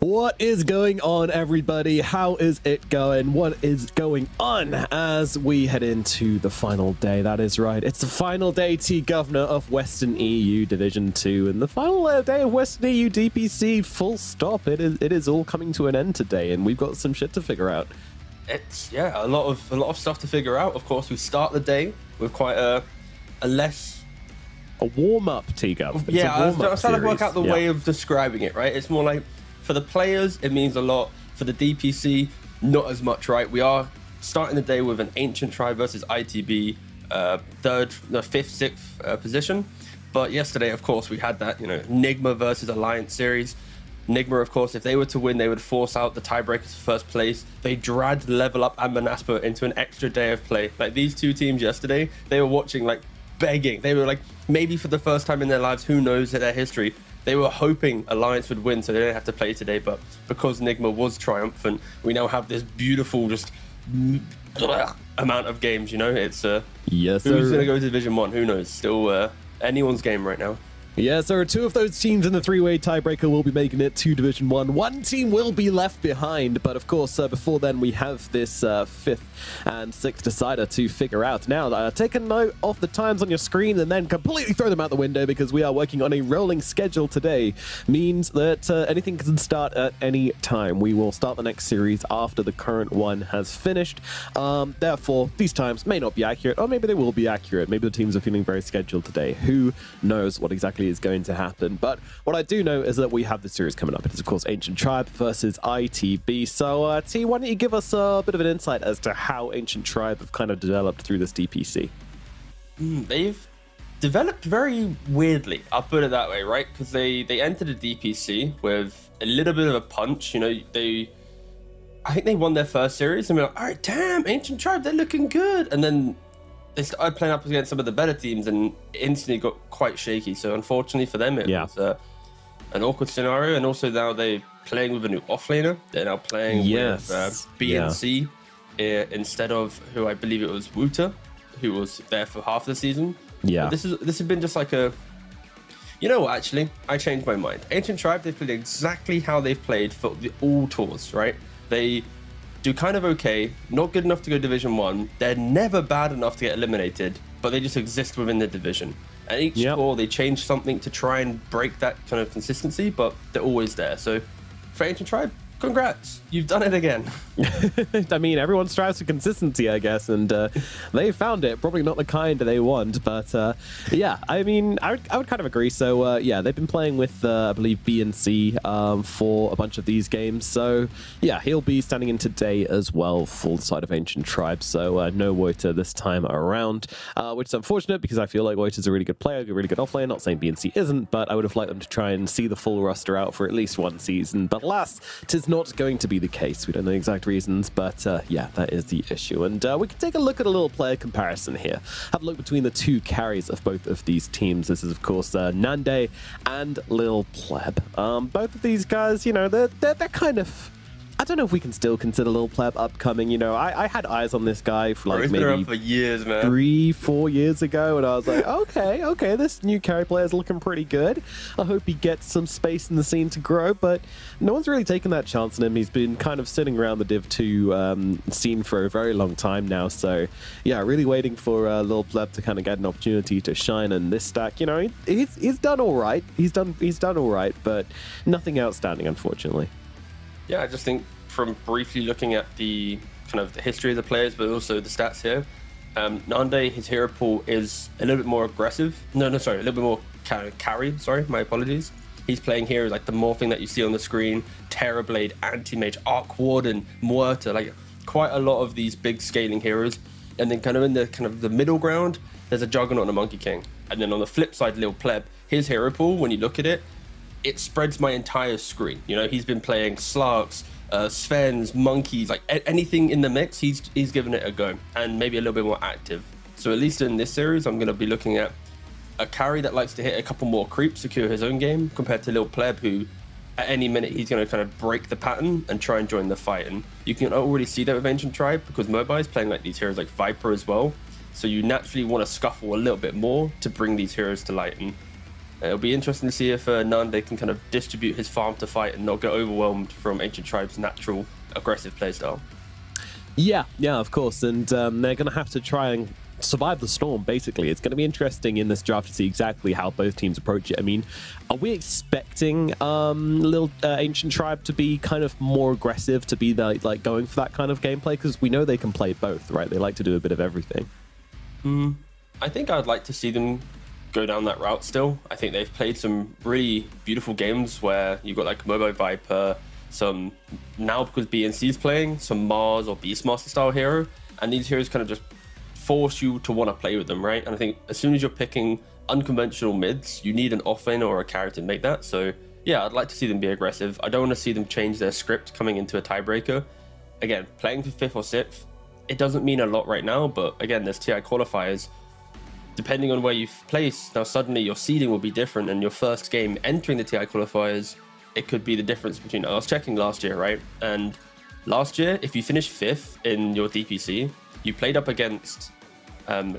What is going on, everybody? How is it going? What is going on as we head into the final day? That is right. It's the final day, T-Governor, of Western EU Division 2, and the final day of Western EU DPC, full stop. It is all coming to an end today, and we've got some shit to figure out. It's, yeah, a lot of stuff to figure out. Of course, we start the day with quite a warm-up, T-Gov. Yeah, I was trying to work out the way of describing it, right? It's more like, for the players, it means a lot. For the DPC, not as much, right? We are starting the day with an Ancient Tribe versus ITB, fifth, sixth position. But yesterday, of course, we had that, Nigma versus Alliance series. Nigma, of course, if they were to win, they would force out the tiebreakers for first place. They dragged Level Up and Manaspa into an extra day of play. Like, these two teams yesterday, they were watching, like, begging. They were like, maybe for the first time in their lives, who knows their history, they were hoping Alliance would win so they don't have to play today. But because Nigma was triumphant, we now have this beautiful just amount of games. It's yes, who's gonna go to Division 1? Who knows? Still anyone's game right now. Yes, there are two of those teams in the three-way tiebreaker will be making it to Division 1. One team will be left behind, but of course, before then, we have this fifth and sixth decider to figure out. Now, take a note of the times on your screen and then completely throw them out the window, because we are working on a rolling schedule today. Means that anything can start at any time. We will start the next series after the current one has finished. Therefore, these times may not be accurate, or maybe they will be accurate. Maybe the teams are feeling very scheduled today. Who knows what exactly is going to happen? But what I do know is that we have the series coming up. It is, of course, Ancient Tribe versus ITB. So, T, why don't you give us a bit of an insight as to how Ancient Tribe have kind of developed through this DPC? They've developed very weirdly, I'll put it that way, right? Because they entered a DPC with a little bit of a punch. I think they won their first series and we're like, all right, damn, Ancient Tribe, they're looking good. And then they started playing up against some of the better teams and instantly got quite shaky. So unfortunately for them, it was an awkward scenario. And also now they're playing with a new offlaner. They're now playing with BNC instead of who I believe it was Wuta, who was there for half the season. Yeah. But this has been just like a... actually, I changed my mind. Ancient Tribe, they've played exactly how they've played for all tours, right? They do kind of okay, not good enough to go Division 1. They're never bad enough to get eliminated, but they just exist within the division. And each tour, they change something to try and break that kind of consistency, but they're always there. So for Ancient Tribe, congrats, you've done it again. I mean, everyone strives for consistency, I guess, and they found it. Probably not the kind they want, but yeah, I mean, I would kind of agree. So yeah, they've been playing with, I believe, BNC for a bunch of these games. So yeah, he'll be standing in today as well for the side of Ancient Tribe. So no Woita this time around, which is unfortunate because I feel like Woita's a really good player, a really good offlaner. Not saying BNC isn't, but I would have liked them to try and see the full roster out for at least one season. But alas, 'tis not going to be the case. We don't know the exact reasons, but yeah, that is the issue. And we can take a look at a little player comparison here. Have a look between the two carries of both of these teams. This is, of course, Nande and Lil Pleb. Both of these guys, they're kind of... I don't know if we can still consider Lil Pleb upcoming. I had eyes on this guy for like maybe been for years, man. 3-4 years ago, and I was like, okay, this new carry player is looking pretty good. I hope he gets some space in the scene to grow, but no one's really taken that chance on him. He's been kind of sitting around the Div 2 scene for a very long time now, so yeah, really waiting for Lil Pleb to kind of get an opportunity to shine in this stack. He's done all right. He's done all right, but nothing outstanding, unfortunately. Yeah, I just think from briefly looking at the kind of the history of the players, but also the stats here, Nande, his hero pool is a little bit more aggressive. A little bit more carry. Sorry, my apologies. He's playing here like the morphing that you see on the screen, Terrorblade, Anti-Mage, Arc Warden, Muerta, like quite a lot of these big scaling heroes. And then kind of in the middle ground, there's a Juggernaut and a Monkey King. And then on the flip side, Lil Pleb, his hero pool, when you look at it, it spreads my entire screen. He's been playing Slarks, Svens, Monkeys, like anything in the mix, he's given it a go, and maybe a little bit more active. So at least in this series, I'm going to be looking at a carry that likes to hit a couple more creeps, secure his own game, compared to Lil Pleb, who at any minute he's going to kind of break the pattern and try and join the fight. And you can already see that with Ancient Tribe, because Mobile is playing like these heroes like Viper as well. So you naturally want to scuffle a little bit more to bring these heroes to light. And It'll be interesting to see if Nande can kind of distribute his farm to fight and not get overwhelmed from Ancient Tribe's natural aggressive playstyle. Yeah, of course. And they're going to have to try and survive the storm, basically. It's going to be interesting in this draft to see exactly how both teams approach it. I mean, are we expecting little Ancient Tribe to be kind of more aggressive, to be like going for that kind of gameplay? Because we know they can play both, right? They like to do a bit of everything. I think I'd like to see them go down that route still. I think they've played some really beautiful games where you've got like Mobo Viper, some, now because BNC is playing, some Mars or Beastmaster style hero, and these heroes kind of just force you to want to play with them, right? And I think as soon as you're picking unconventional mids, you need an offlaner or a carry to make that. So yeah, I'd like to see them be aggressive. I don't want to see them change their script coming into a tiebreaker. Again, playing for 5th or 6th, it doesn't mean a lot right now, but again, there's TI qualifiers. Depending on where you've placed, now suddenly your seeding will be different, and your first game entering the TI qualifiers, it could be the difference between, I was checking last year, right? And last year, if you finished 5th in your DPC, you played up against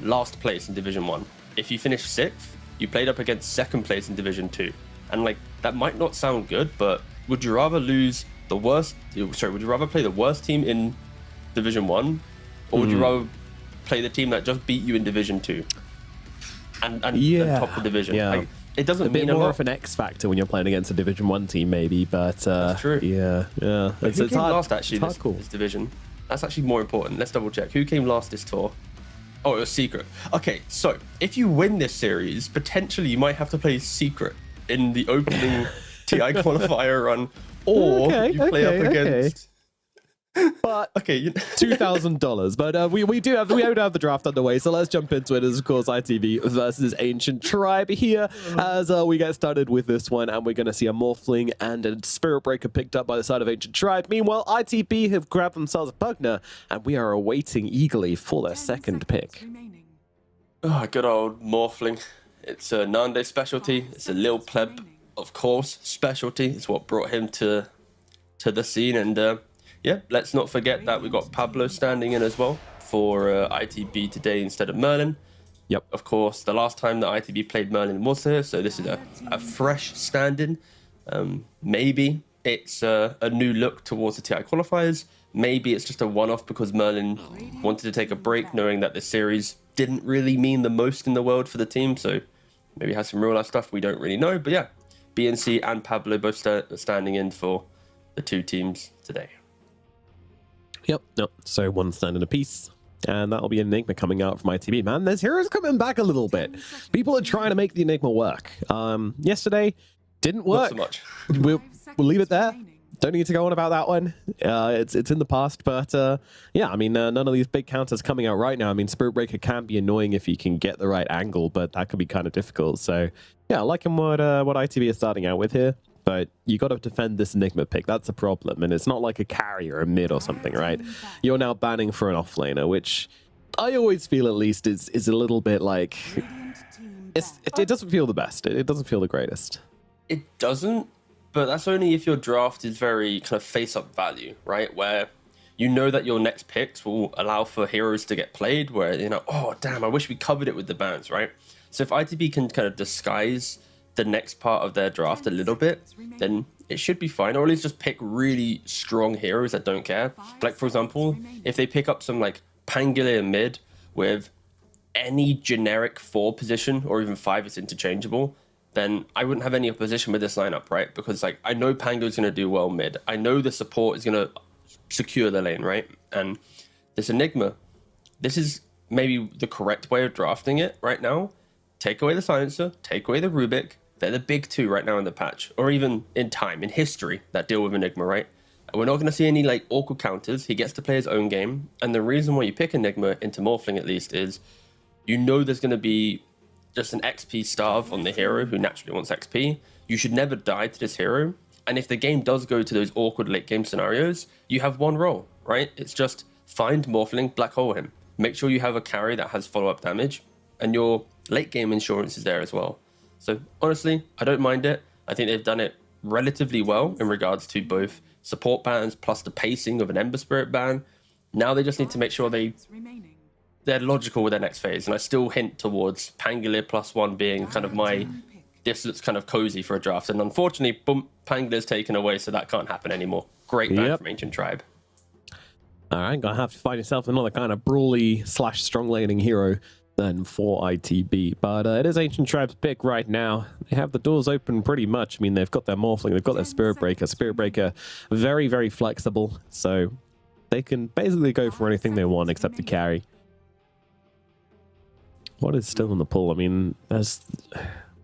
last place in Division 1. If you finished 6th, you played up against 2nd place in Division 2. And like, that might not sound good, but would you rather lose the worst, sorry, would you rather play the worst team in Division 1? Or would you rather play the team that just beat you in Division 2? And top the division. Yeah. Like, it doesn't a bit mean more a lot. of an X factor when you're playing against a Division 1 team, maybe, but That's true. yeah. But who came last actually it's this division? That's actually more important. Let's double check. Who came last this tour? Oh, it was Secret. Okay, so if you win this series, potentially you might have to play Secret in the opening TI qualifier run, or you play up against. But okay, $2,000. But we do have the draft underway, so let's jump into it. As of course ITB versus Ancient Tribe here, as we get started with this one, and we're going to see a Morphling and a Spirit Breaker picked up by the side of Ancient Tribe. Meanwhile, ITB have grabbed themselves a Bugner, and we are awaiting eagerly for their second pick. Oh, good old Morphling. It's a Nande specialty. It's a Lil Pleb, of course, specialty. It's what brought him to the scene, and yeah, let's not forget that we got Pablo standing in as well for ITB today instead of Merlin. Yep. Of course, the last time that ITB played Merlin was here, so this is a fresh stand-in. Maybe it's a new look towards the TI qualifiers. Maybe it's just a one-off because Merlin wanted to take a break, knowing that this series didn't really mean the most in the world for the team. So maybe it has some real-life stuff we don't really know. But yeah, BNC and Pablo both standing in for the two teams today. Yep. So one standing apiece. And that'll be Enigma coming out from ITB. Man, there's heroes coming back a little bit. People are trying to make the Enigma work. Yesterday, didn't work. Not so much. We'll leave it there. Don't need to go on about that one. It's in the past, but yeah, I mean, none of these big counters coming out right now. I mean, Spirit Breaker can be annoying if you can get the right angle, but that could be kind of difficult. So yeah, I like what ITB is starting out with here. But you got to defend this Enigma pick. That's a problem. And it's not like a carry or a mid or something, right? You're now banning for an offlaner, which I always feel at least is a little bit like... It doesn't feel the best. It doesn't feel the greatest. It doesn't, but that's only if your draft is very kind of face-up value, right? Where you know that your next picks will allow for heroes to get played, where, you know, oh, damn, I wish we covered it with the bans, right? So if ITB can kind of disguise the next part of their draft a little bit, then it should be fine, or at least just pick really strong heroes that don't care. Like, for example, if they pick up some like Pangolier mid with any generic 4 position or even 5 is interchangeable, then I wouldn't have any opposition with this lineup, right? Because like, I know Pango's going to do well mid. I know the support is going to secure the lane, right? And this Enigma, this is maybe the correct way of drafting it right now. Take away the Silencer, take away the Rubik. They're the big 2 right now in the patch, or even in time, in history, that deal with Enigma, right? And we're not going to see any like awkward counters. He gets to play his own game. And the reason why you pick Enigma into Morphling at least is, you know there's going to be just an XP starve on the hero who naturally wants XP. You should never die to this hero. And if the game does go to those awkward late game scenarios, you have one role, right? It's just find Morphling, black hole him. Make sure you have a carry that has follow-up damage, and your late game insurance is there as well. So honestly, I don't mind it. I think they've done it relatively well in regards to both support bans plus the pacing of an Ember Spirit ban. Now they just need to make sure they're logical with their next phase. And I still hint towards Pangolier +1 being kind of my this looks kind of cozy for a draft. And unfortunately, boom, Pangler's taken away, so that can't happen anymore. Great ban from Ancient Tribe. All right, gonna have to find yourself another kind of brawly / strong laning hero then for ITB. But it is Ancient Tribe's pick right now. They have the doors open pretty much. I mean, they've got their Morphling, they've got their Spirit Breaker. Spirit Breaker, very, very flexible. So they can basically go for anything they want except the carry. What is still in the pool? I mean, there's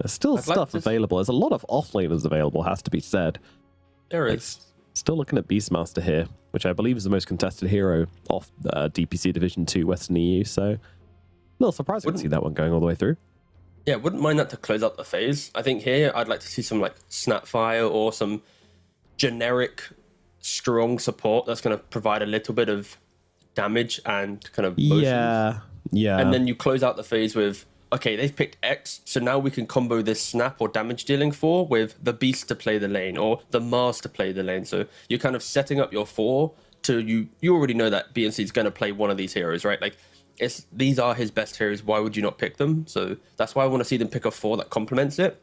still stuff available. There's a lot of offlaners available, has to be said. There is. Still looking at Beastmaster here, which I believe is the most contested hero off DPC Division 2 Western EU. So, a little surprised to see that one going all the way through. Yeah, wouldn't mind that to close up the phase. I think here I'd like to see some like Snapfire or some generic strong support that's going to provide a little bit of damage and kind of motion. Yeah. And then you close out the phase with, okay, they've picked X, so now we can combo this snap or damage dealing for with the Beast to play the lane or the Mars to play the lane. So you're kind of setting up your 4 to you already know that BNC is going to play one of these heroes, right? Like these are his best heroes. Why would you not pick them? So that's why I want to see them pick a 4 that complements it.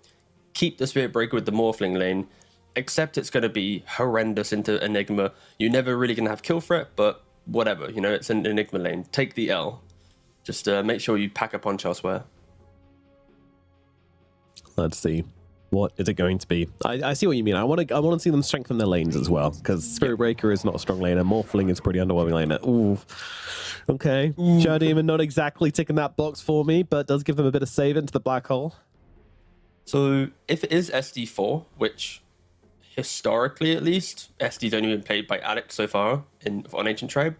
Keep the Spirit Breaker with the Morphling lane, except it's going to be horrendous into Enigma. You're never really going to have kill threat, but whatever, you know, it's an Enigma lane. Take the L. Just make sure you pack a punch elsewhere. Let's see. What is it going to be? I see what you mean. I want to see them strengthen their lanes as well, because Spirit Breaker is not a strong laner. Morphling is pretty underwhelming laner. Ooh. Okay. Shadow Demon not exactly ticking that box for me, but does give them a bit of save into the black hole. So if it is SD4, which historically at least, SD's only been played by Alex so far on Ancient Tribe,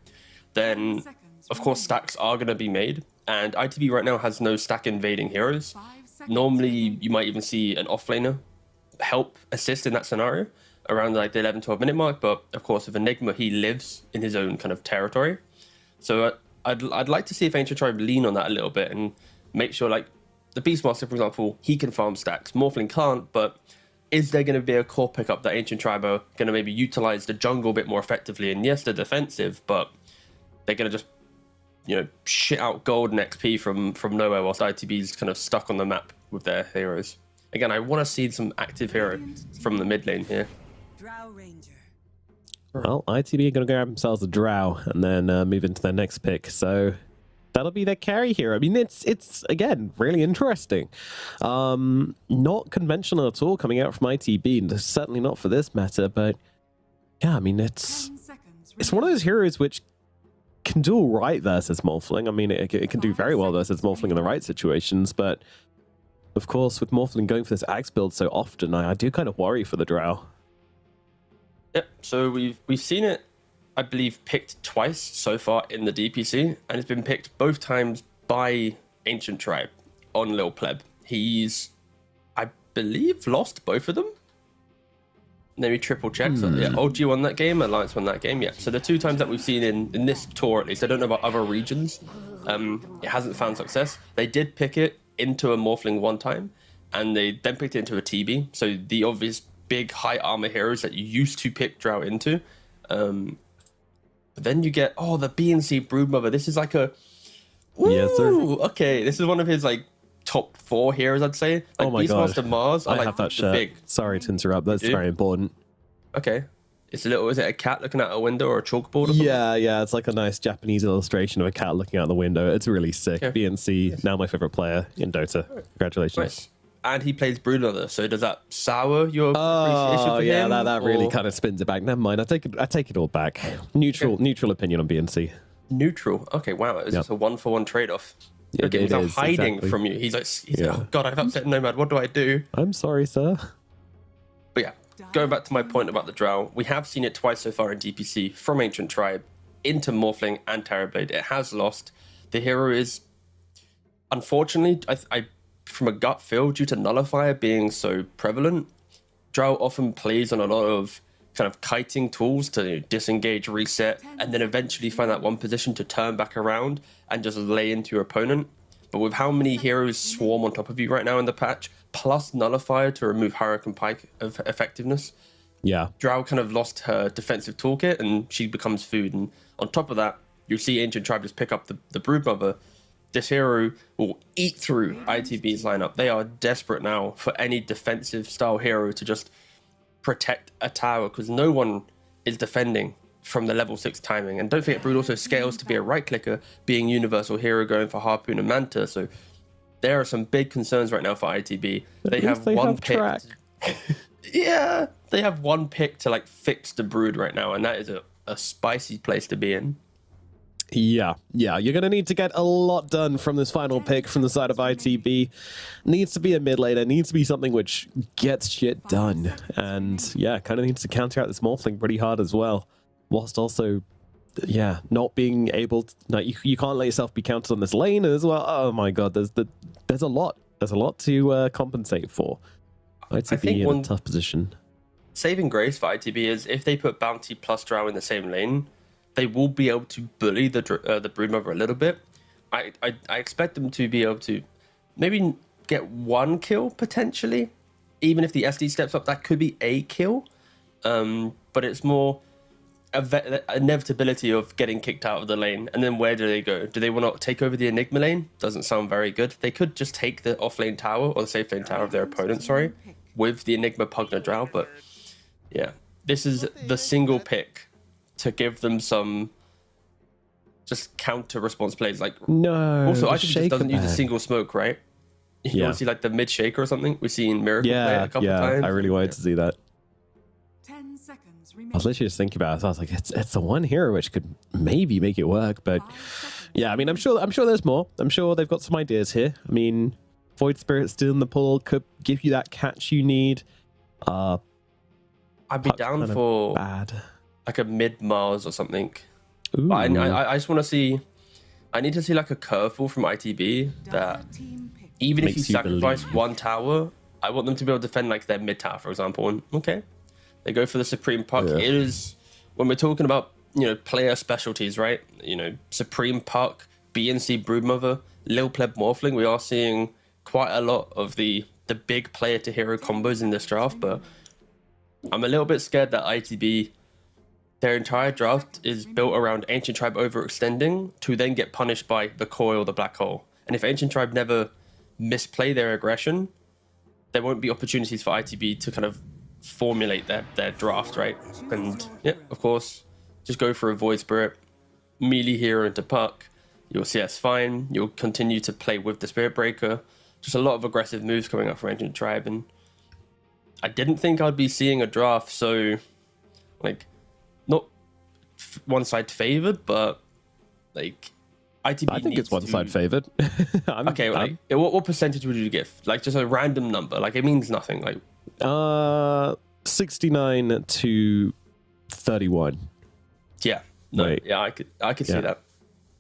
then of course stacks are going to be made, and ITB right now has no stack invading heroes. Normally you might even see an offlaner help assist in that scenario around like the 11-12 minute mark, but of course with Enigma he lives in his own kind of territory. So I'd like to see if Ancient Tribe lean on that a little bit and make sure, like the Beastmaster for example, he can farm stacks, Morphling can't, but is there going to be a core pickup that Ancient Tribe are going to maybe utilize the jungle a bit more effectively? And yes, they're defensive, but they're going to just, you know, shit out gold and XP from nowhere whilst ITB's kind of stuck on the map with their heroes. Again, I want to see some active hero from the mid lane here. Well, ITB are going to grab themselves a Drow and then move into their next pick. So that'll be their carry hero. I mean, it's again, really interesting. Not conventional at all coming out from ITB, and certainly not for this meta, but yeah, I mean, it's one of those heroes which can do all right versus Morphling. I mean, it can do very well versus Morphling in the right situations, but of course, with Morphling going for this Axe build so often, I do kind of worry for the Drow. Yep, so we've seen it, I believe, picked twice so far in the DPC, and it's been picked both times by Ancient Tribe on Lil Pleb. He's, I believe, lost both of them. Let me triple check. So, yeah, OG won that game, Alliance won that game. Yeah. So the 2 times that we've seen in this tour, at least, I don't know about other regions. It hasn't found success. They did pick it into a Morphling one time, and they then picked it into a TB. So the obvious big high armor heroes that you used to pick Drow into. But then you get the BNC Broodmother. This is like a yes, sir. Okay, this is one of his like top 4 heroes, I'd say. Like, oh my god, Beastmaster Mars. I have that shirt. Big. Sorry to interrupt. That's very important. Okay, it's a little. Is it a cat looking out a window or a chalkboard? Or something? Yeah. It's like a nice Japanese illustration of a cat looking out the window. It's really sick. Okay. BNC, now my favorite player in Dota. Congratulations. Nice. And he plays Broodmother, so does that sour your appreciation for him? Yeah, that really kind of spins it back. Never mind, I take it all back. Neutral opinion on BNC. Neutral. Okay, wow, it was just a 1-for-1 trade-off. Yeah, okay, he's hiding from you. He's like, oh god, I've upset Nomad. What do I do? I'm sorry, sir. But yeah, going back to my point about the Drow, we have seen it twice so far in DPC from Ancient Tribe into Morphling and Terrorblade. It has lost. The hero is, unfortunately, I from a gut feel, due to Nullifier being so prevalent, Drow often plays on a lot of kind of kiting tools to disengage, reset, and then eventually find that one position to turn back around and just lay into your opponent. But with how many heroes swarm on top of you right now in the patch, plus Nullifier to remove Hurricane Pike of effectiveness, Drow kind of lost her defensive toolkit and she becomes food. And on top of that, you see Ancient Tribe just pick up the Broodmother. this hero will eat through ITB's lineup. They are desperate now for any defensive style hero to just protect a tower, because no one is defending from the level 6 timing. And don't forget, Brood also scales to be a right clicker, being universal hero, going for Harpoon and Manta. So there are some big concerns right now for ITB. They have one pick. Yeah, they have one pick to like fix the Brood right now, and that is a spicy place to be in. Yeah, you're going to need to get a lot done from this final pick from the side of ITB. Needs to be a mid laner, needs to be something which gets shit done. And yeah, kind of needs to counter out this Morphling pretty hard as well. Whilst also, yeah, not being able to, like, you can't let yourself be counted on this lane as well. Oh my god, there's a lot to compensate for. ITB in a tough position. Saving grace for ITB is if they put Bounty plus Drow in the same lane, they will be able to bully the Broodmother a little bit. I expect them to be able to maybe get one kill potentially, even if the SD steps up. That could be a kill, but it's more inevitability of getting kicked out of the lane. And then where do they go? Do they want to take over the Enigma lane? Doesn't sound very good. They could just take the off lane tower, or the safe lane tower of their opponent, sorry, with the Enigma Pugna Drow. But yeah, this is the single pick to give them some just counter response plays. Like, no, also ITB just doesn't use a single smoke, right? You want to see like the mid shaker or something? We've seen Miracle play it a couple times. I really wanted to see that. 10 seconds I was literally just thinking about it. So I was like, it's the one hero which could maybe make it work. But yeah, I mean, I'm sure there's more. I'm sure they've got some ideas here. I mean, Void Spirit still in the pool could give you that catch you need. I'd be down for like a mid Mars or something. But I just want to see. I need to see like a curveball from ITB that even if you sacrifice one tower, I want them to be able to defend like their mid tower, for example. And okay, they go for the Supreme Puck. Yeah. It is, when we're talking about, you know, player specialties, right? You know, Supreme Puck, BNC Broodmother, Lil Pleb Morphling. We are seeing quite a lot of the big player to hero combos in this draft, but I'm a little bit scared that ITB, their entire draft is built around Ancient Tribe overextending to then get punished by the Coil, the Black Hole. And if Ancient Tribe never misplay their aggression, there won't be opportunities for ITB to kind of formulate their draft, right? And yeah, of course, just go for a Void Spirit, melee hero into Puck. You'll CS fine. You'll continue to play with the Spirit Breaker. Just a lot of aggressive moves coming up from Ancient Tribe. And I didn't think I'd be seeing a draft so, like, not one side favored, but like ITB. I think it's one side favored. Okay, like what percentage would you give? Like just a random number. Like it means nothing. Like 69 to 31. Yeah, no, wait. Yeah, I could see that.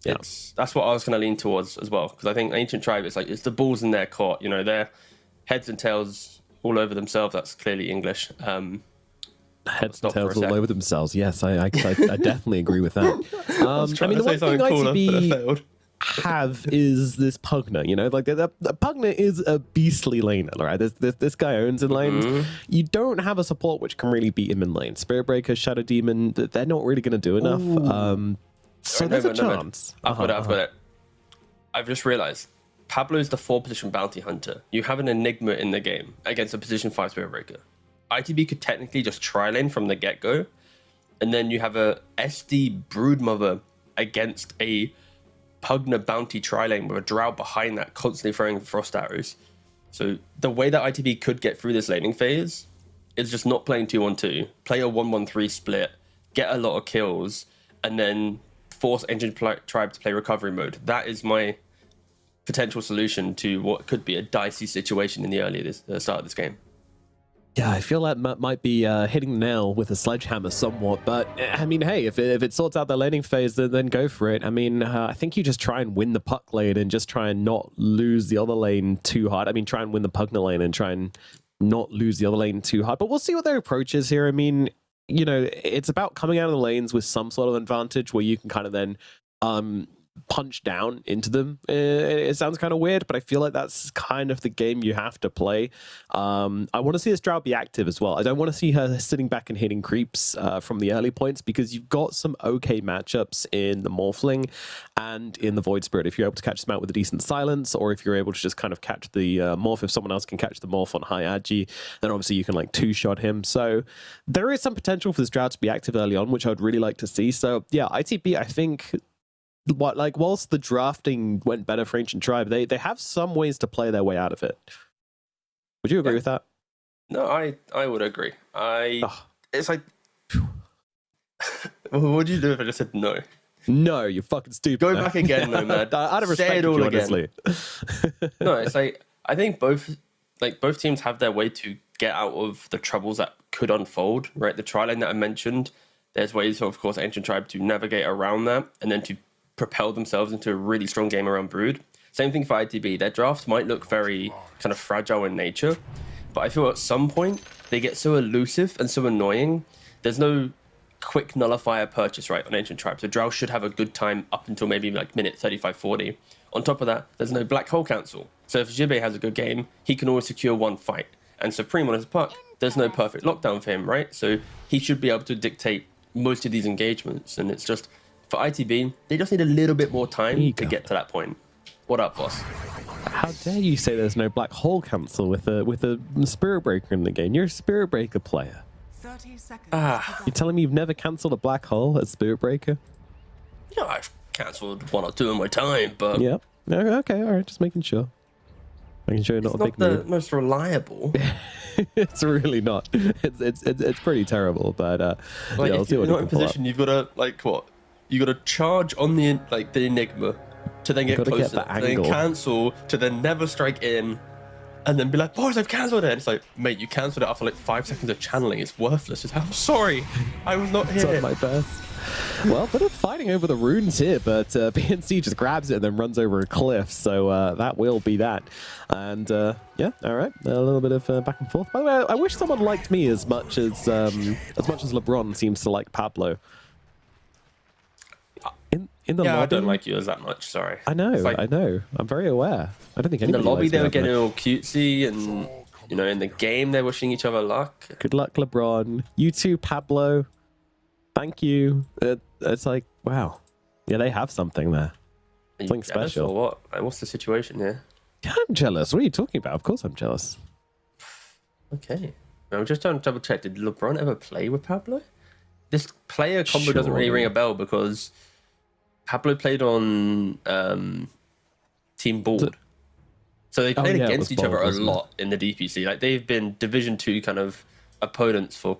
Yeah. That's what I was going to lean towards as well, because I think Ancient Tribe is like it's the balls in their court. You know, they're heads and tails all over themselves. That's clearly English. Heads and tails all over themselves. Yes, I definitely agree with that. I mean, the one thing ITB have is this Pugna. You know, like the Pugna is a beastly laner, right? This guy owns in lanes. Mm-hmm. You don't have a support which can really beat him in lane. Spirit Breaker, Shadow Demon, they're not really going to do enough. So there's a chance. I've got it. I've just realized Pablo is the 4-position bounty hunter. You have an Enigma in the game against a position 5 Spirit Breaker. ITB could technically just tri-lane from the get-go, and then you have a SD Broodmother against a Pugna bounty tri-lane with a Drow behind that, constantly throwing frost arrows. So the way that ITB could get through this laning phase is just not playing 2-1-2, play a 1-1-3 split, get a lot of kills, and then force Ancient Tribe to play recovery mode. That is my potential solution to what could be a dicey situation in the start of this game. Yeah, I feel that might be hitting the nail with a sledgehammer somewhat, but I mean, hey, if it sorts out the laning phase, then go for it. I mean, I think you just try and win the puck lane and just try and not lose the other lane too hard. I mean, try and win the Pugna lane and try and not lose the other lane too hard, but we'll see what their approach is here. I mean, you know, it's about coming out of the lanes with some sort of advantage where you can kind of then punch down into them. It sounds kind of weird, but I feel like that's kind of the game you have to play. I want to see this Drow be active as well. I don't want to see her sitting back and hitting creeps from the early points, because you've got some okay matchups in the Morphling and in the Void Spirit. If you're able to catch them out with a decent silence, or if you're able to just kind of catch the Morph, if someone else can catch the Morph on high agi, then obviously you can like two-shot him. So there is some potential for this Drow to be active early on, which I would really like to see. So yeah, ITB, I think, whilst the drafting went better for Ancient Tribe, they have some ways to play their way out of it. Would you agree with that? No, I would agree. It's like, what would you do if I just said no? No, you're fucking stupid. Go back again, though, man. I'd have Say respected it all you, again. honestly. No, it's like, I think both teams have their way to get out of the troubles that could unfold, right? The tri lane that I mentioned, there's ways for, of course, Ancient Tribe to navigate around that and then to propel themselves into a really strong game around Brood. Same thing for ITB. Their drafts might look very kind of fragile in nature, but I feel at some point they get so elusive and so annoying. There's no quick nullifier purchase, right, on Ancient Tribe. So Drow should have a good time up until maybe like minute 35-40. On top of that, there's no Black Hole Cancel. So if Jibe has a good game, he can always secure one fight. And Supreme on his puck, there's no perfect lockdown for him, right? So he should be able to dictate most of these engagements. And it's just, for ITB, they just need a little bit more time to get to that point. What up, boss? How dare you say there's no Black Hole Cancel with a Spirit Breaker in the game? You're a Spirit Breaker player. 30 seconds. You're telling me you've never cancelled a Black Hole at Spirit Breaker? You know, I've cancelled one or two in my time, but... Yep. Okay, all right, just making sure. Making sure you're not a big It's not the noob. most reliable. It's really not. It's pretty terrible, but Like, yeah, I'll if see you're what not you in can pull up. position, you've got to, like, what? You got to charge on the Enigma to then get Gotta get closer, the to then angle. cancel, to then never strike in, and then be like, boys, I've cancelled it. And it's like, mate, you cancelled it after like 5 seconds of channeling. It's worthless. It's, I'm sorry. I was not It's here. not my best. Well, bit of fighting over the runes here, but PNC just grabs it and then runs over a cliff, so that will be that. And yeah, all right, a little bit of back and forth. By the way, I wish someone liked me as much as LeBron seems to like Pablo. In the Yeah, lobby, I don't like you as that much. Sorry. I know, It's like, I know. I'm very aware. I don't think in the anybody lobby likes me they were that getting much. all cutesy, and you know, in the game they're wishing each other luck. Good luck, LeBron. You too, Pablo. Thank you. It's like, wow. Yeah, they have something there. Are you Something jealous special. or what? Like, what's the situation here? Yeah, I'm jealous. What are you talking about? Of course I'm jealous. Okay. I'm just trying to double check. Did LeBron ever play with Pablo? This player combo doesn't really Surely. ring a bell because Pablo played on Team Board. So they played yeah, it against was each other Bold, a wasn't it? lot in the DPC. Like they've been Division 2 kind of opponents for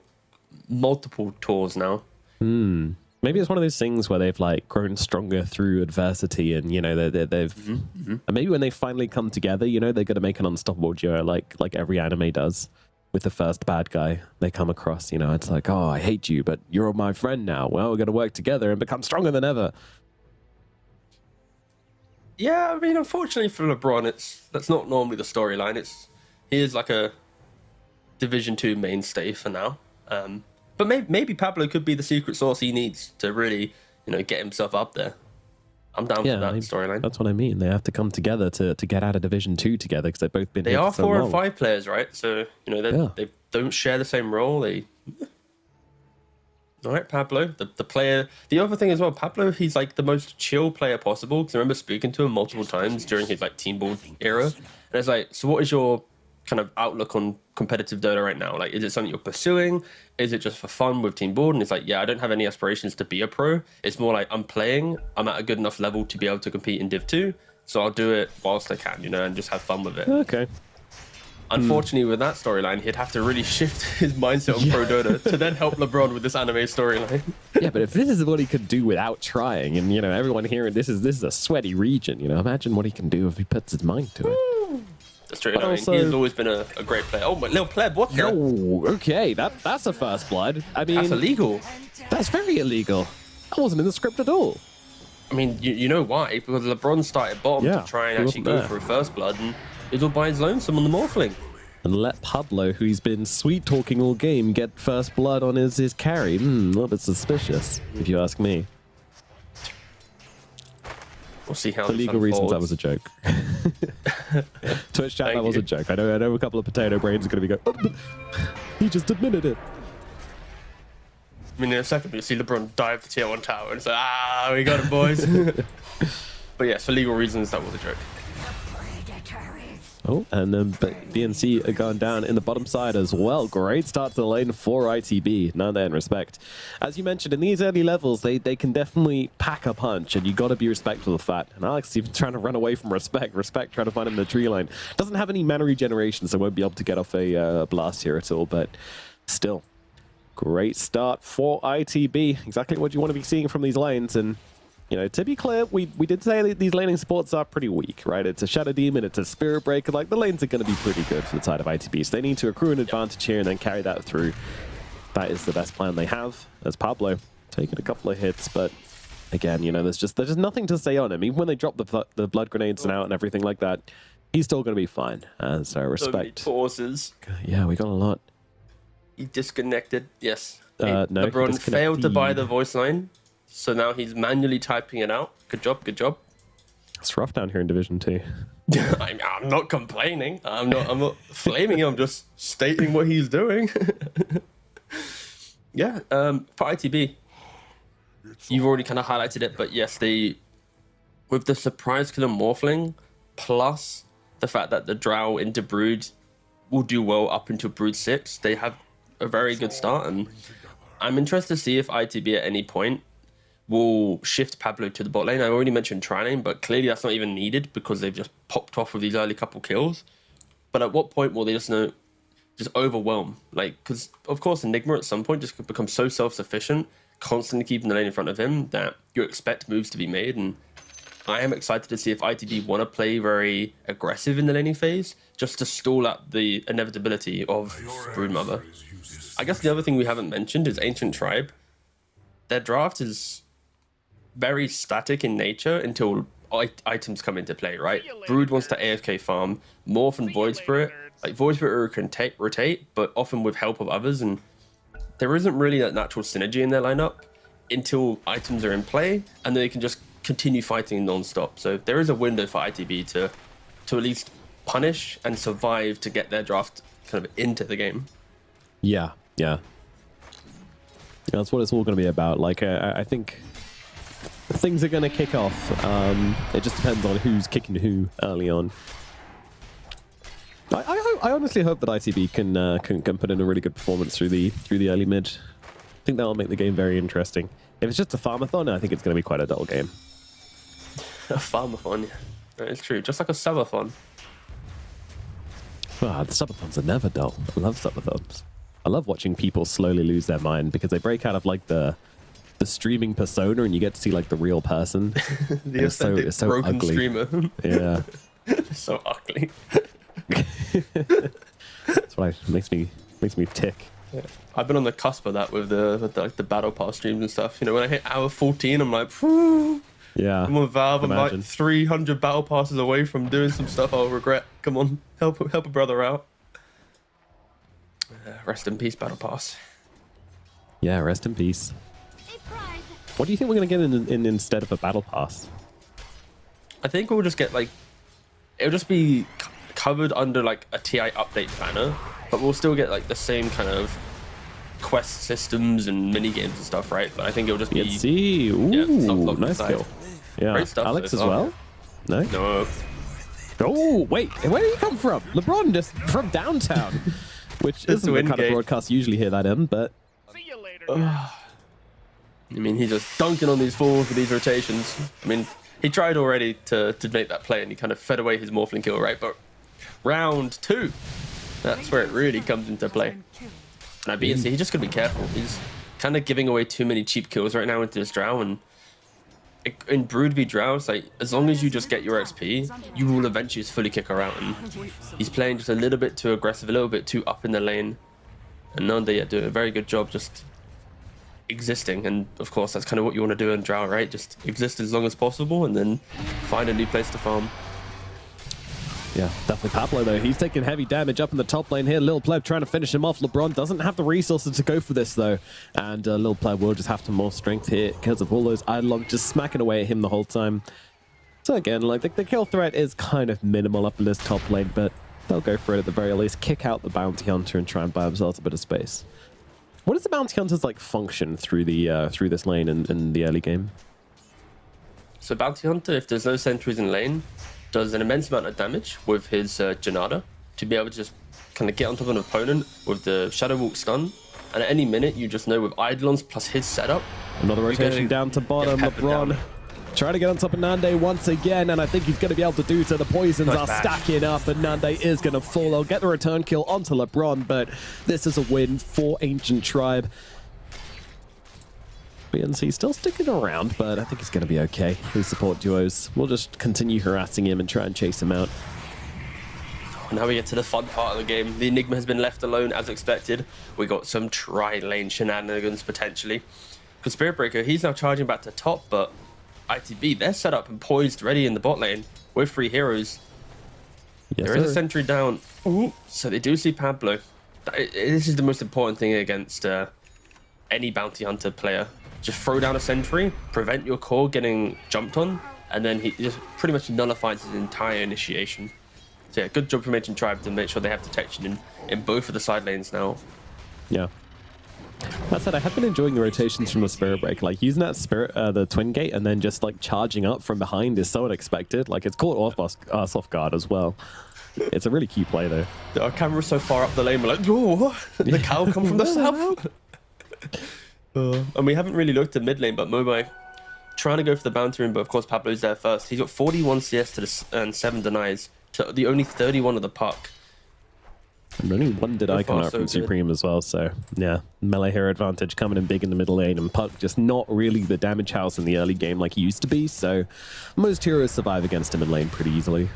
multiple tours now. Maybe it's one of those things where they've like grown stronger through adversity, and you know they've and maybe when they finally come together, you know, they're going to make an unstoppable duo like every anime does. With the first bad guy they come across, you know, it's like, oh, I hate you, but you're my friend now. Well, we're going to work together and become stronger than ever. Yeah, I mean, unfortunately for LeBron, that's not normally the storyline. He is like a Division 2 mainstay for now. But maybe Pablo could be the secret sauce he needs to really, you know, get himself up there. I'm down for that storyline. That's what I mean. They have to come together to get out of Division 2 together because they've both been They here are for so 4 long. and 5 players, right? So, you know, they don't share the same role. All right, Pablo, the player. The other thing as well, Pablo, he's like the most chill player possible. Because I remember speaking to him multiple times during his like Team Board era. And it's like, so what is your kind of outlook on competitive Dota right now? Like, is it something you're pursuing? Is it just for fun with Team Board? And it's like, yeah, I don't have any aspirations to be a pro. It's more like I'm playing. I'm at a good enough level to be able to compete in Div 2. So I'll do it whilst I can, you know, and just have fun with it. Okay. Unfortunately, with that storyline, he'd have to really shift his mindset on Pro Dota to then help LeBron with this anime storyline. Yeah, but if this is what he could do without trying, and you know, everyone hearing this is a sweaty region, you know, imagine what he can do if he puts his mind to it. That's true. But I mean, also- he has always been a great player. Oh, my little pleb, what the? Oh, okay, that's a first blood. I mean, That's illegal. that's very illegal. That wasn't in the script at all. I mean, you know why? Because LeBron started bottom Yeah, to try he and actually wasn't go there. for a first blood, and he's all by his lonesome on the Morphling. And let Pablo, who's been sweet talking all game, get first blood on his carry. A little bit suspicious, if you ask me. We'll see how For this legal reasons, that unfolds. was a joke. Twitch chat, Thank that was a you. joke. I know a couple of potato brains are going to be going, he just admitted it. I mean, in a second, you'll see LeBron dive the tier 1 tower and it's like, we got it, boys. But yes, for legal reasons, that was a joke. Oh, and then BNC are going down in the bottom side as well. Great start to the lane for ITB. Now they're in respect. As you mentioned, in these early levels, they can definitely pack a punch, and you got to be respectful of that. And Alex is even trying to run away from respect. Respect trying to find him in the tree line. Doesn't have any mana regeneration, so won't be able to get off a blast here at all, but still. Great start for ITB. Exactly what you want to be seeing from these lanes. And, you know, to be clear, we did say that these laning supports are pretty weak, right? It's a Shadow Demon, it's a Spirit Breaker. Like, the lanes are going to be pretty good for the side of ITB. So they need to accrue an advantage here and then carry that through. That is the best plan they have. As Pablo taking a couple of hits, but again, you know, there's just nothing to say on him. Even when they drop the blood grenades and out and everything like that, he's still going to be fine. So respect. Pauses. Yeah, we got a lot. He disconnected. Yes. No, LeBron failed to buy the voice line, so now he's manually typing it out. Good job, good job. It's rough down here in Division 2. I'm not complaining. I'm not flaming him. I'm just stating what he's doing. Yeah. For ITB, you've already kind of highlighted it, but yes, with the surprise killer Morphling, plus the fact that the Drow into Brood will do well up into Brood 6, they have a very good start, and I'm interested to see if ITB at any point will shift Pablo to the bot lane. I already mentioned tri-lane, but clearly that's not even needed because they've just popped off with these early couple kills. But at what point will they just overwhelm? Like, because of course Enigma at some point just becomes so self-sufficient, constantly keeping the lane in front of him, that you expect moves to be made. And I am excited to see if ITB want to play very aggressive in the laning phase, just to stall out the inevitability of Broodmother. I guess the other thing we haven't mentioned is Ancient Tribe. Their draft is very static in nature until items come into play, right? Brood wants to AFK farm, Morph and Void Spirit. Like, Void Spirit can rotate, but often with help of others, and there isn't really that natural synergy in their lineup until items are in play, and then they can just continue fighting non-stop. So there is a window for ITB to at least punish and survive to get their draft kind of into the game. Yeah. That's what it's all going to be about. Like, I think things are going to kick off. It just depends on who's kicking who early on. I honestly hope that ITB can put in a really good performance through the early mid. I think that'll make the game very interesting. If it's just a farmathon, I think it's going to be quite a dull game. A farmathon, yeah. That is true. Just like a subathon. Ah, the subathons are never dull. I love subathons. I love watching people slowly lose their mind because they break out of like the streaming persona and you get to see like the real person. The authentic it's so broken ugly. streamer. Yeah. So ugly. That's what makes me tick. Yeah. I've been on the cusp of that with the battle pass streams and stuff. You know, when I hit hour 14, I'm like, whew. Yeah. I'm on Valve. I'm Imagine. like 300 battle passes away from doing some stuff I'll regret. Come on, help a brother out. Rest in peace, battle pass. Yeah, rest in peace. What do you think we're going to get in instead of a battle pass? I think we'll just get like, it'll just be covered under like a TI update planner, but we'll still get like the same kind of quest systems and mini games and stuff, right? But I think it'll just be. Let's see. Ooh, yeah, nice kill. Yeah, Great stuff Alex so as far. well. No. No. Oh wait, where did he come from? LeBron just from downtown, which Just isn't the win kind of game. broadcast you usually hear that in, but. See you later. I mean, he's just dunking on these fools with these rotations. I mean, he tried already to make that play and he kind of fed away his Morphling kill, right? But round 2, that's where it really comes into play. And BNC, he's just got to be careful. He's kind of giving away too many cheap kills right now into this Drow. And in Brood v Drow, it's like, as long as you just get your XP, you will eventually just fully kick her out. And he's playing just a little bit too aggressive, a little bit too up in the lane. And Nanda do a very good job just existing. And of course, that's kind of what you want to do in Drow, right? Just exist as long as possible and then find a new place to farm. Yeah, definitely Pablo though. He's taking heavy damage up in the top lane here. Lil Pleb trying to finish him off. LeBron doesn't have the resources to go for this though. And Lil Pleb will just have to more strength here because of all those Eidolon just smacking away at him the whole time. So again, like the kill threat is kind of minimal up in this top lane, but they'll go for it at the very least, kick out the bounty hunter and try and buy themselves a bit of space. What does the bounty hunter's like function through the through this lane in the early game? So bounty hunter, if there's no sentries in lane, does an immense amount of damage with his Janada to be able to just kind of get on top of an opponent with the Shadow Walk stun. And at any minute, you just know with Eidolons plus his setup. Another rotation down to bottom. LeBron trying to get on top of Nande once again, and I think he's going to be able to do so. The poisons are stacking up, and Nande is going to fall. They'll get the return kill onto LeBron, but this is a win for Ancient Tribe. BNC still sticking around, but I think he's going to be okay. His support duos will just continue harassing him and try and chase him out. Now we get to the fun part of the game. The Enigma has been left alone as expected. We got some tri-lane shenanigans potentially. Because Spirit Breaker, he's now charging back to top, but ITB, they're set up and poised ready in the bot lane with 3 heroes. Yes, there is a sentry down. Ooh. So they do see Pablo. This is the most important thing against any bounty hunter player. Just throw down a sentry, prevent your core getting jumped on, and then he just pretty much nullifies his entire initiation. So yeah, good job from Ancient Tribe to make sure they have detection in both of the side lanes now. Yeah. That said, I have been enjoying the rotations from the Spirit Break. Like, using that Spirit, the Twin Gate, and then just, like, charging up from behind is so unexpected. Like, it's caught us off guard as well. It's a really key play, though. Our camera's so far up the lane, we're like, oh, the cow come from the south. And we haven't really looked at mid lane, but Mobai trying to go for the bounty room, but of course Pablo's there first. He's got 41 CS to the, and 7 denies to the only 31 of the puck. And only one did I come out from Supreme as well, so yeah, melee hero advantage coming in big in the middle lane, and Puck just not really the damage house in the early game like he used to be, so most heroes survive against him in lane pretty easily.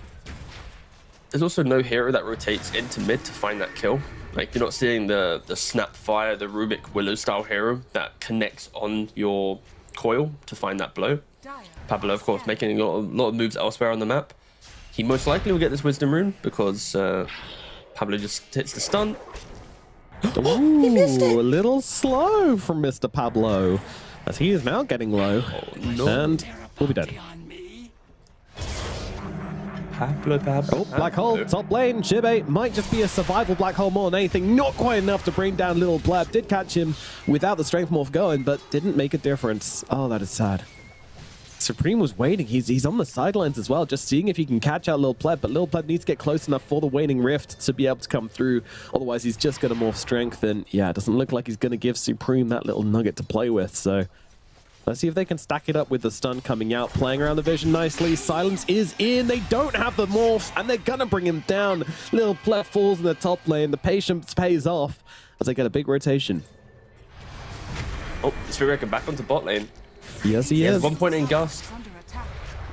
There's also no hero that rotates into mid to find that kill. Like, you're not seeing the Snapfire, the Rubik Willow style hero that connects on your coil to find that blow. Pablo, of course, making a lot of moves elsewhere on the map. He most likely will get this Wisdom Rune because Pablo just hits the stun. Ooh, he missed it. A little slow from Mr. Pablo, as he is now getting low, and we'll be dead. Pablo. Oh, black hole, top lane. Shibe might just be a survival black hole more than anything. Not quite enough to bring down Little Pleb. Did catch him without the strength morph going, but didn't make a difference. Oh, that is sad. Supreme was waiting. He's on the sidelines as well, just seeing if he can catch out Lil Pleb, but Lil Pleb needs to get close enough for the waning rift to be able to come through. Otherwise, he's just going to morph strength, and yeah, it doesn't look like he's going to give Supreme that little nugget to play with, so let's see if they can stack it up with the stun coming out, playing around the vision nicely. Silence is in. They don't have the morph, and they're going to bring him down. Lil Pleb falls in the top lane. The patience pays off as they get a big rotation. Oh, Spirit back onto bot lane. Yes, he is. 1 point in Gust.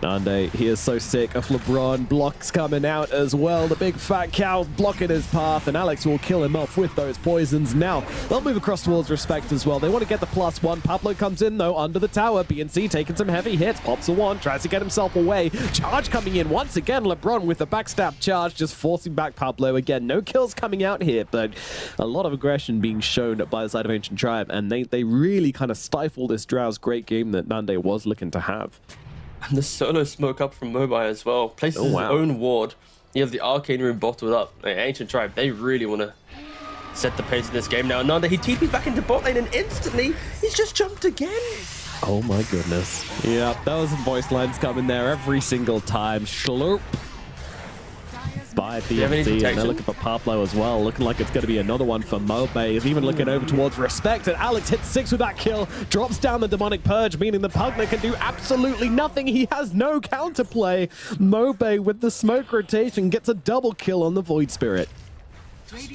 Nande, he is so sick of LeBron. Blocks coming out as well. The big fat cow blocking his path, and Alex will kill him off with those poisons. Now, they'll move across towards Respect as well. They want to get the +1. Pablo comes in, though, under the tower. BNC taking some heavy hits. Pops a 1, tries to get himself away. Charge coming in once again. LeBron with the backstab charge, just forcing back Pablo again. No kills coming out here, but a lot of aggression being shown by the side of Ancient Tribe, and they really kind of stifle this Drow's great game that Nande was looking to have. And the solo smoke up from Mobai as well. Places his own ward. You have the Arcane Room bottled up. Like, Ancient Tribe, they really want to set the pace of this game now. Nanda, he TP's back into bot lane, and instantly, he's just jumped again. Oh my goodness. Yeah, those voice lines coming there every single time. Schloop by BNC, and they're looking for Pablo as well. Looking like it's going to be another one for Mobe. He's even looking over towards Respect, and Alex hits 6 with that kill, drops down the Demonic Purge, meaning the Pugner can do absolutely nothing. He has no counterplay. Mobe with the smoke rotation gets a double kill on the Void Spirit.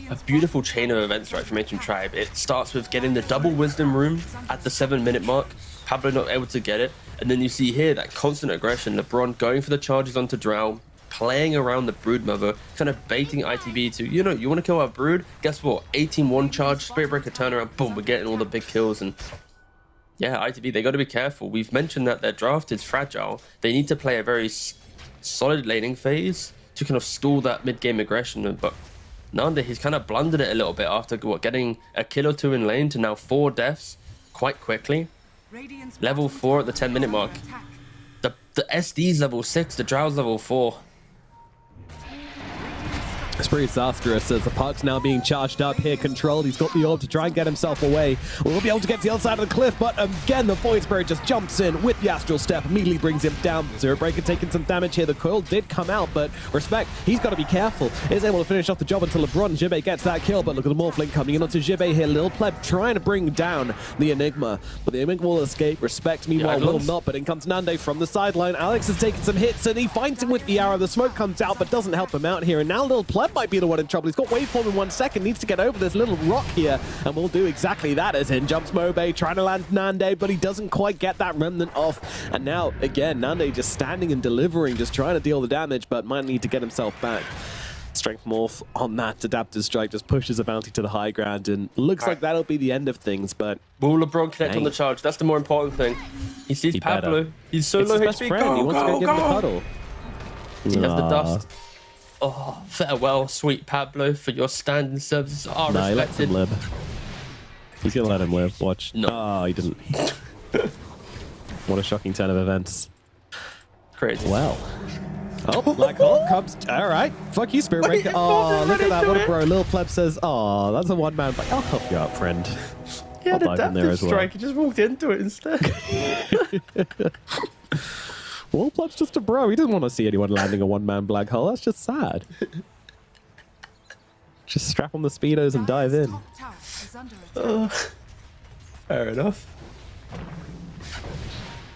A beautiful chain of events right from Ancient Tribe. It starts with getting the double Wisdom Room at the 7-minute mark. Pablo not able to get it, and then you see here that constant aggression. LeBron going for the charges onto Drow, playing around the Brood Mother, kind of baiting ITB to, you know, you want to kill our Brood? Guess what? 18-1 charge, Spirit Breaker turnaround, boom, we're getting all the big kills. And yeah, ITB, they got to be careful. We've mentioned that their draft is fragile. They need to play a very solid laning phase to kind of stall that mid-game aggression. But Nanda, he's kind of blundered it a little bit after getting a kill or 2 in lane to now 4 deaths quite quickly. Level 4 at the 10-minute mark. The SD's level 6, the Drow's level 4. It's pretty disastrous as the puck's now being charged up here, controlled. He's got the orb to try and get himself away. We'll be able to get to the other side of the cliff, but again, the Void Spirit just jumps in with the Astral Step, immediately brings him down. Zero Breaker taking some damage here. The coil did come out, but respect, he's got to be careful. Is able to finish off the job until LeBron Jibbe gets that kill, but look at the Morphling coming in onto Jibbe here. Lil Pleb trying to bring down the Enigma, but the Enigma will escape. Respect, meanwhile, will not, but in comes Nande from the sideline. Alex has taken some hits, and he finds him with the arrow. The smoke comes out, but doesn't help him out here, and now Lil Pleb might be the one in trouble. He's got waveform in 1 second, needs to get over this little rock here, and will do exactly that as in jumps Mobe, trying to land Nande, but he doesn't quite get that remnant off. And now, again, Nande just standing and delivering, just trying to deal the damage, but might need to get himself back. Strength Morph on that Adaptive Strike just pushes a bounty to the high ground, and looks like that'll be the end of things, but... Will LeBron connect on the charge? That's the more important thing. He sees Pablo. Better. He's so It's low his best HP. friend. He wants to go give him a cuddle. He has the dust. Oh, farewell, sweet Pablo, for your standing services are Nah, he lets respected. him live. He's gonna let him live. Watch. No. Oh, he didn't. What a shocking turn of events. Crazy. Well. Oh, Black Hole comes. All right. Fuck you, Spirit Breaker. Oh, look at that. What a bro. Lil Pleb says, oh, that's a one-man fight. I'll help you out, friend. He had I'll dive in there Adaptive as well. Strike, he just walked into it instead. Lil Pleb's just a bro. He doesn't want to see anyone landing a one-man Black Hole. That's just sad. Just strap on the Speedos and dive in. Top tower is under attack. Fair enough.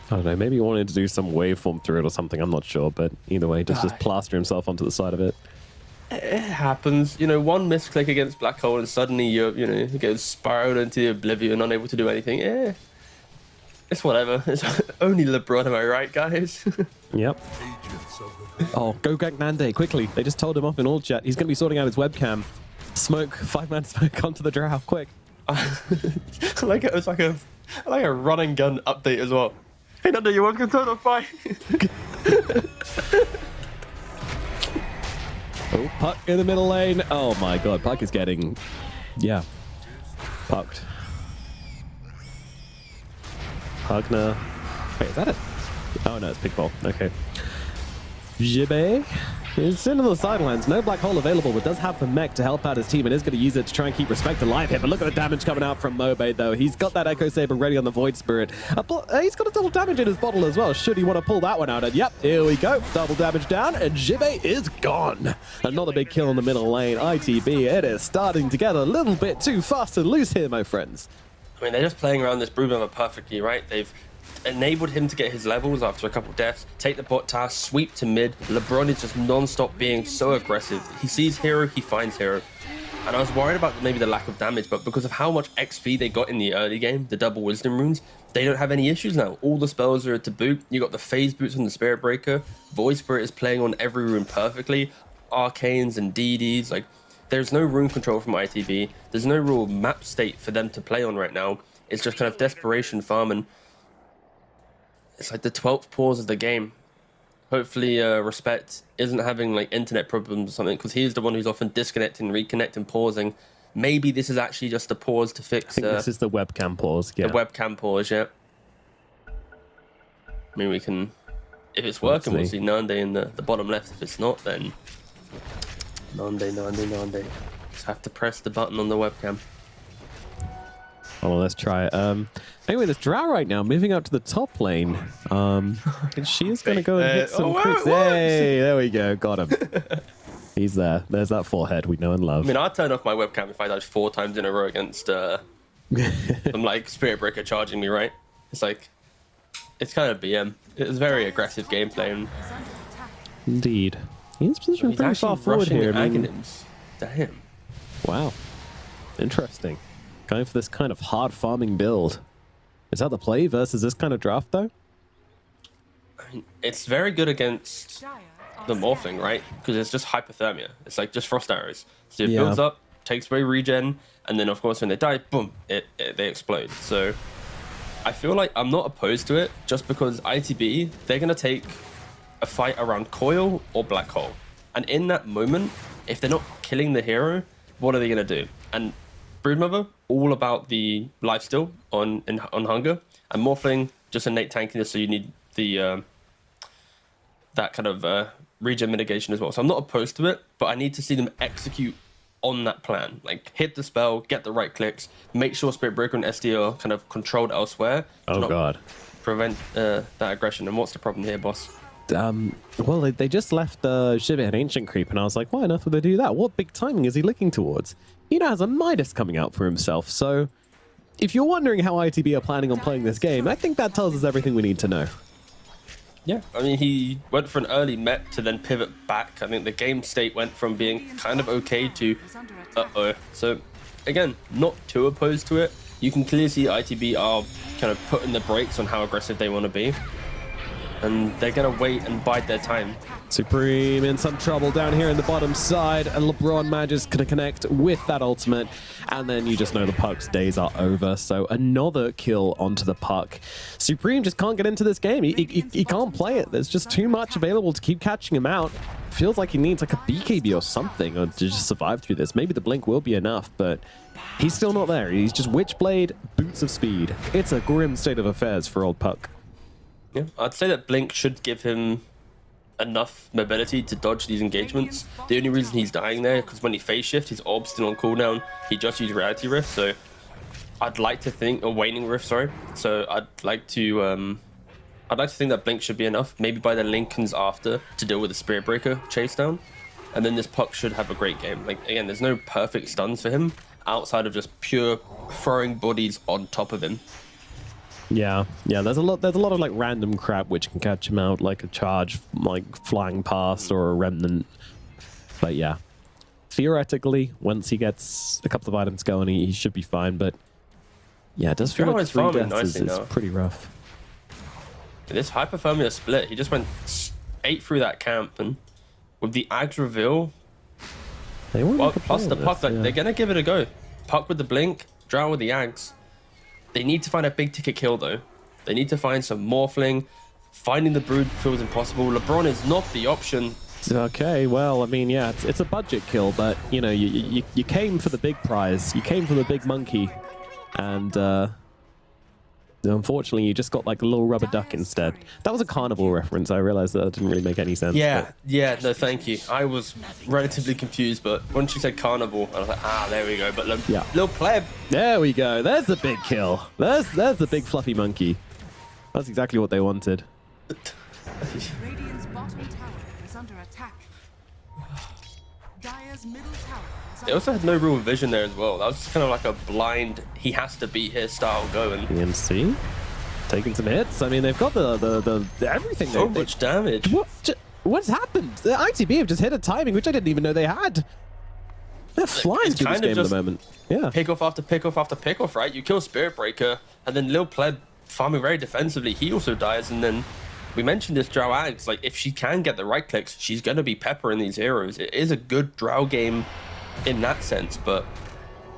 I don't know, maybe he wanted to do some waveform through it or something, I'm not sure, but either way, just plaster himself onto the side of it. It happens. You know, one misclick against Black Hole and suddenly you get spiraled into oblivion, unable to do anything. It's whatever. It's only LeBron, am I right, guys? Yep. Oh, go gank Nande, quickly. They just told him off in all chat. He's going to be sorting out his webcam. Smoke, 5-man smoke onto the drow, quick. Like it was like a run and gun update as well. Hey, Nando, your webcam turned off, bye. Oh, Puck in the middle lane. Oh my god, Puck is getting... Yeah. Pucked. Hugner. Wait, is that it? Oh no, it's Pigball. Okay. Jibbe is into the sidelines. No Black Hole available, but does have the mech to help out his team and is going to use it to try and keep Respect alive here. But look at the damage coming out from Mobe, though. He's got that Echo Saber ready on the Void Spirit. He's got a double damage in his bottle as well, should he want to pull that one out. And yep, here we go. Double damage down, and Jibbe is gone. Another big kill in the middle lane. ITB, it is starting to get a little bit too fast and loose here, my friends. I mean, they're just playing around this Broodmother perfectly, right? They've enabled him to get his levels after a couple deaths, take the bot tower, sweep to mid. LeBron is just non-stop being so aggressive. He sees hero, he finds hero. And I was worried about maybe the lack of damage, but because of how much XP they got in the early game, the double wisdom runes, they don't have any issues now. All the spells are to boot. You got the phase boots on the Spirit Breaker. Void Spirit is playing on every rune perfectly. Arcanes and DDs, like, there's no rune control from ITB. There's no real map state for them to play on right now. It's just kind of desperation farm, and it's like the 12th pause of the game. Hopefully, Respect isn't having like internet problems or something, because he's the one who's often disconnecting, reconnecting, pausing. Maybe this is actually just a pause to fix. I think this is the webcam pause. Yeah. The webcam pause, yeah. I mean, we can, if it's working, we'll see Nande in the bottom left. If it's not, then Nande. Just have to press the button on the webcam. Well, let's try it. Anyway, there's Drow right now moving out to the top lane. And she is going to go and hit some crits. Hey, there we go. Got him. He's there. There's that forehead we know and love. I mean, I'd turn off my webcam if I died 4 times in a row against some like Spirit Breaker charging me, right? It's like, it's kind of BM. It's very aggressive gameplay. And indeed. He's positioned pretty far forward here. Damn. Wow. Interesting. Going for this kind of hard farming build. Is that the play versus this kind of draft, though? I mean, it's very good against the morphing, right? Because it's just hypothermia. It's like just frost arrows. So it builds up, takes away regen, and then of course when they die, boom, they explode. So I feel like I'm not opposed to it, just because ITB, they're gonna take a fight around Coil or Black Hole, and in that moment, if they're not killing the hero, what are they gonna do? And Broodmother, all about the lifesteal on Hunger, and Morphling, just innate tankiness, so you need the that kind of regen mitigation as well. So I'm not opposed to it, but I need to see them execute on that plan. Like hit the spell, get the right clicks, make sure Spirit Breaker and SD are kind of controlled elsewhere. Oh god. Prevent that aggression. And what's the problem here, boss? Well, they just left Shivit and Ancient Creep, and I was like, why on earth would they do that? What big timing is he looking towards? He now has a Midas coming out for himself, so if you're wondering how ITB are planning on playing this game, I think that tells us everything we need to know. Yeah, I mean, he went for an early mech to then pivot back. I think the game state went from being kind of okay to uh-oh. So, again, not too opposed to it. You can clearly see ITB are kind of putting the brakes on how aggressive they want to be. And they're going to wait and bide their time. Supreme in some trouble down here in the bottom side, and LeBron manages to connect with that ultimate, and then you just know the Puck's days are over. So another kill onto the Puck. Supreme just can't get into this game. He can't play it. There's just too much available to keep catching him out. Feels like he needs like a BKB or something to just survive through this. Maybe the blink will be enough, but he's still not there. He's just Witchblade, boots of speed. It's a grim state of affairs for old Puck. Yeah, I'd say that Blink should give him enough mobility to dodge these engagements. The only reason he's dying there because when he phase shift, his orb's still on cooldown. He just used Reality Rift, so I'd like to think, or Waning Rift, sorry. So I'd like to think that Blink should be enough. Maybe by the Lincolns after to deal with the Spirit Breaker chase down, and then this Puck should have a great game. Like again, there's no perfect stuns for him outside of just pure throwing bodies on top of him. Yeah, there's a lot of like random crap which can catch him out, like a charge like flying past or a remnant. But yeah, theoretically, once he gets a couple of items going, he should be fine. But yeah, it does feel like 3 deaths is pretty rough. This Hyperthermia split, he just went 8 through that camp, and with the Ags reveal, plus the Puck, like, they're gonna give it a go. Puck with the blink, Drow with the Ags. They need to find a big ticket kill though. They need to find some Morphling. Finding the Brood feels impossible. LeBron is not the option. Okay, well, I mean, yeah, it's a budget kill, but you know, you came for the big prize. You came for the big monkey, and unfortunately, you just got like a little rubber duck instead. That was a carnival reference. I realized that didn't really make any sense. Yeah, no, thank you. I was relatively confused, but once you said carnival, I was like, there we go. But little pleb. There we go. There's the big kill. There's the big fluffy monkey. That's exactly what they wanted. Radiant's bottom tower is under attack. Dire's middle tower is They also had no real vision there as well. That was just kind of like a blind, he has to beat his style going. EMC taking some hits. I mean, they've got the everything. So much damage. What's happened? The ITB have just hit a timing, which I didn't even know they had. They're flying through this game at the moment. Yeah. Pick off after pick off after pick off, right? You kill Spirit Breaker, and then Lil Pleb farming very defensively. He also dies, and then we mentioned this Drow Ags. Like, if she can get the right clicks, she's going to be peppering these heroes. It is a good Drow game in that sense, but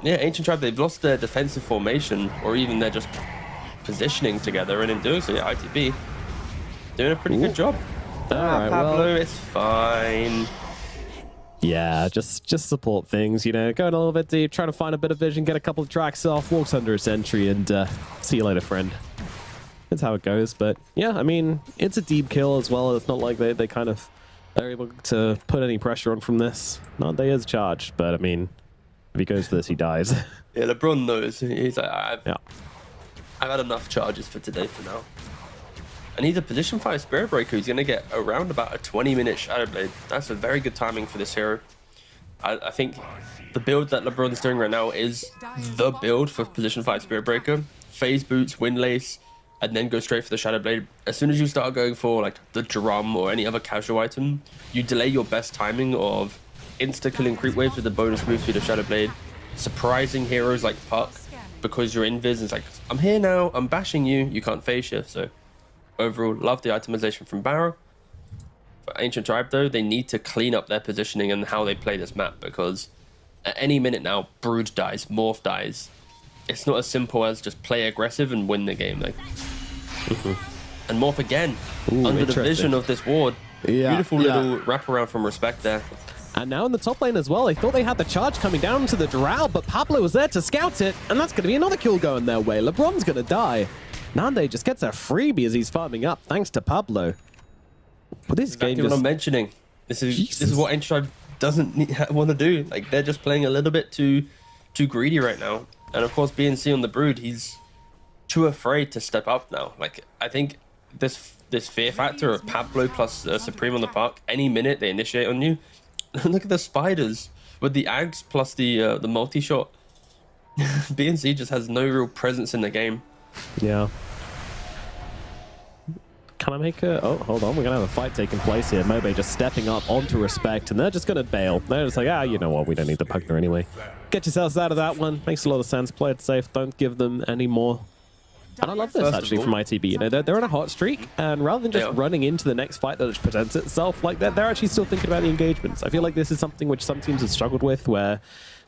yeah, Ancient Tribe, they've lost their defensive formation, or even they're just positioning together, and in doing so, yeah, ITB doing a pretty good job. Alright, Pablo, well, it's fine. Yeah, just support things, you know, going a little bit deep, trying to find a bit of vision, get a couple of tracks off, walks under a sentry, and see you later, friend. That's how it goes. But yeah, I mean, it's a deep kill as well. It's not like they kind of are able to put any pressure on from this. Not they is charged, but I mean, if he goes for this, he dies. Yeah, LeBron knows. He's like, I've had enough charges for today for now. And he's a position 5 Spirit Breaker who's going to get around about a 20-minute Shadow Blade. That's a very good timing for this hero. I think the build that LeBron's doing right now is the build for position 5 Spirit Breaker. Phase boots, Windlace, and then go straight for the Shadow Blade. As soon as you start going for like the drum or any other casual item, you delay your best timing of insta-killing creep waves with the bonus move through the Shadow Blade, surprising heroes like Puck because you're invis and it's like, I'm here now, I'm bashing you, you can't phase shift. So overall, love the itemization from Barrow. For Ancient Tribe though, they need to clean up their positioning and how they play this map, because at any minute now, Brood dies, Morph dies. It's not as simple as just play aggressive and win the game. Like, and Morph again, under the vision of this ward. Beautiful little wraparound from Respect there. And now in the top lane as well, they thought they had the charge coming down to the Drow, but Pablo was there to scout it, and that's going to be another kill going their way. LeBron's going to die. Nande just gets a freebie as he's farming up, thanks to Pablo. But this game Exactly what just... I'm mentioning. This is what Enshrive doesn't want to do. Like, they're just playing a little bit too greedy right now. And of course, BNC on the Brood, he's too afraid to step up now. Like, I think this fear factor of Pablo plus Supreme on the park, any minute they initiate on you. Look at the spiders with the Ags plus the multi-shot. BNC just has no real presence in the game. Yeah. Can I make a... Oh, hold on. We're going to have a fight taking place here. Mobe just stepping up onto Respect, and they're just going to bail. They're just like, you know what? We don't need the Pugner anyway. Get yourselves out of that one. Makes a lot of sense. Play it safe. Don't give them any more. And I love this, actually, from ITB. You know, they're on a hot streak, and rather than just running into the next fight that presents itself, like, they're actually still thinking about the engagements. I feel like this is something which some teams have struggled with, where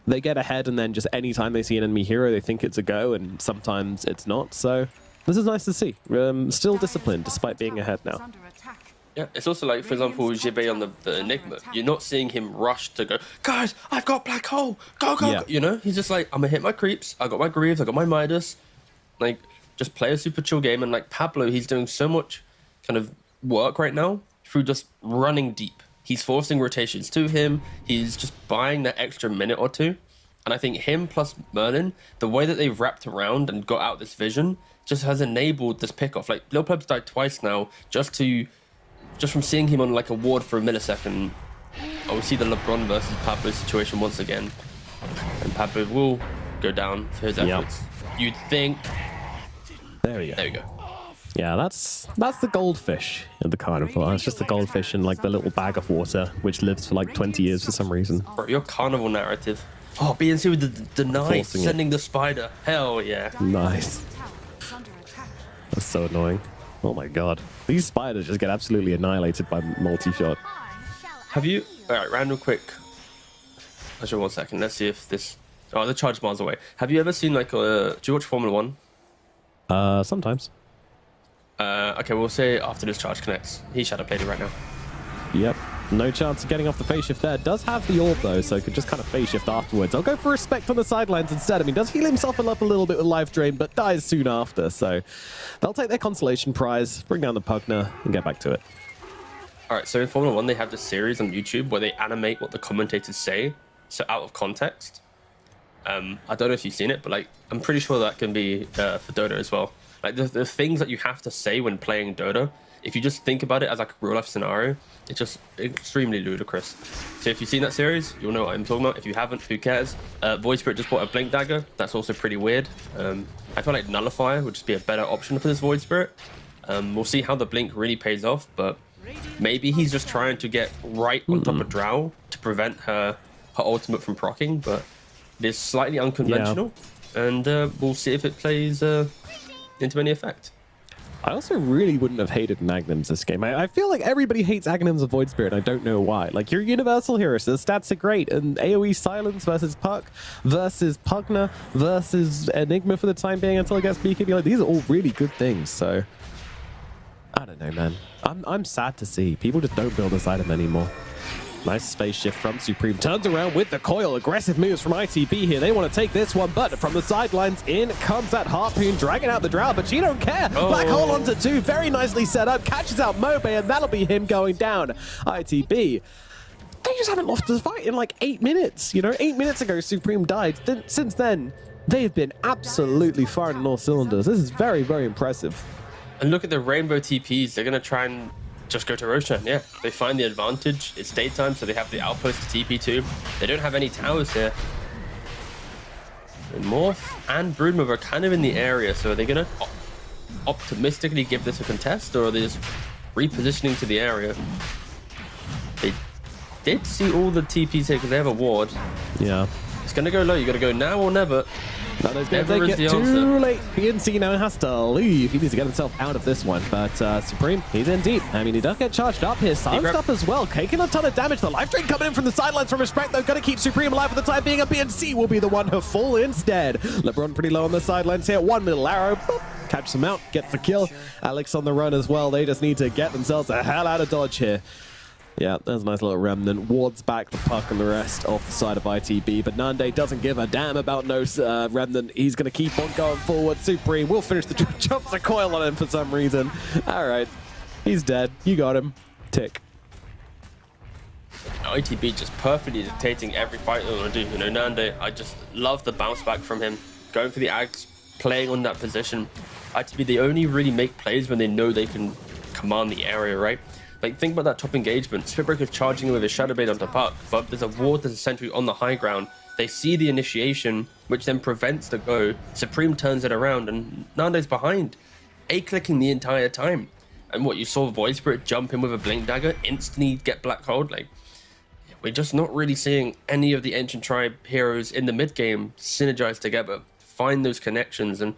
they get ahead, and then just any time they see an enemy hero, they think it's a go, and sometimes it's not. So this is nice to see. Still disciplined, despite being ahead now. Yeah, it's also like, for example, Jibe on the Enigma. You're not seeing him rush to go, guys, I've got Black Hole, go, go, go. You know? He's just like, I'm going to hit my creeps, I got my Greaves, I got my Midas. Like, just play a super chill game. And like Pablo, he's doing so much kind of work right now through just running deep. He's forcing rotations to him. He's just buying that extra minute or two. And I think him plus Merlin, the way that they've wrapped around and got out this vision just has enabled this pickoff. Like, Lil Pleb's died twice now just from seeing him on like a ward for a millisecond. I will see the LeBron versus Pablo situation once again. And Pablo will go down for his efforts. You'd think. There we go. There we go. Yeah, that's the goldfish in the carnival. It's just the goldfish in like the little bag of water, which lives for like 20 years for some reason. Bro, your carnival narrative. Oh, BNC with the deny, sending the spider. Hell yeah. Nice. That's so annoying. Oh my god. These spiders just get absolutely annihilated by multi-shot. Have you... Alright, random quick. Actually, 1 second. Let's see if this... Oh, the charge miles away. Have you ever seen like do you watch Formula 1? Sometimes. Okay, we'll say after this charge connects. He's shadow played it right now. Yep. No chance of getting off the phase shift there. Does have the orb though, so could just kind of phase shift afterwards. I'll go for Respect on the sidelines instead. I mean, does heal himself up a little bit with life drain, but dies soon after. So they'll take their consolation prize, bring down the Pugner, and get back to it. All right, so in Formula 1, they have this series on YouTube where they animate what the commentators say, so out of context. I don't know if you've seen it, but like I'm pretty sure that can be for Dota as well. Like the things that you have to say when playing Dota, if you just think about it as like a real life scenario, it's just extremely ludicrous. So if you've seen that series, you'll know what I'm talking about. If you haven't, who cares? Void Spirit just bought a Blink Dagger. That's also pretty weird. I feel like Nullifier would just be a better option for this Void Spirit. We'll see how the Blink really pays off, but maybe he's just trying to get right on top of Drow to prevent her ultimate from proccing, but it is slightly unconventional, and we'll see if it plays into any effect. I also really wouldn't have hated Magnums this game. I feel like everybody hates Aghanims and Void Spirit, and I don't know why. Like, you're universal heroes, so the stats are great, and AoE Silence versus Puck versus Pugner versus Enigma for the time being until it gets BKB, like, these are all really good things, so... I don't know, man. I'm sad to see. People just don't build this item anymore. Nice space shift from Supreme. Turns around with the coil. Aggressive moves from ITB here. They want to take this one, but from the sidelines, in comes that Harpoon, dragging out the Drow, but she don't care. Black Hole onto 2. Very nicely set up. Catches out Mobe, and that'll be him going down. ITB, they just haven't lost this fight in like 8 minutes. You know, 8 minutes ago, Supreme died. Since then, they've been absolutely firing on all cylinders. This is very, very impressive. And look at the rainbow TPs. They're going to try and just go to Roshan. Yeah, they find the advantage. It's daytime, so they have the outpost to TP too. They don't have any towers here. And Morph and Broodmother are kind of in the area, so are they going to optimistically give this a contest, or are they just repositioning to the area? They did see all the TPs here because they have a ward. Yeah. It's going to go low. You got to go now or never. That is going to take it too late. BNC now has to leave. He needs to get himself out of this one. But Supreme, he's in deep. I mean, he does get charged up here. Silenced up as well. Taking a ton of damage. The life drain coming in from the sidelines from Respect, though. Going to keep Supreme alive for the time being. And BNC will be the one to fall instead. LeBron pretty low on the sidelines here. One middle arrow. Boop. Catches him out. Gets the kill. Alex on the run as well. They just need to get themselves the hell out of dodge here. Yeah, there's a nice little remnant. Wards back the Puck and the rest off the side of ITB, but Nande doesn't give a damn about no remnant. He's going to keep on going forward. Supreme will finish the jumps a coil on him for some reason. All right, he's dead. You got him. tick. ITB just perfectly dictating every fight they want to do. You know, Nande, I just love the bounce back from him. Going for the ags, playing on that position. ITB, they only really make plays when they know they can command the area, right? Like, think about that top engagement. Spitbreaker's charging with his Shadow Blade onto Puck, but there's a ward, there's a sentry on the high ground. They see the initiation, which then prevents the go. Supreme turns it around, and Nande's behind. A-clicking the entire time. And what you saw, Void Spirit jump in with a Blink Dagger, instantly get Black Hold. Like, we're just not really seeing any of the Ancient Tribe heroes in the mid game synergize together, find those connections. And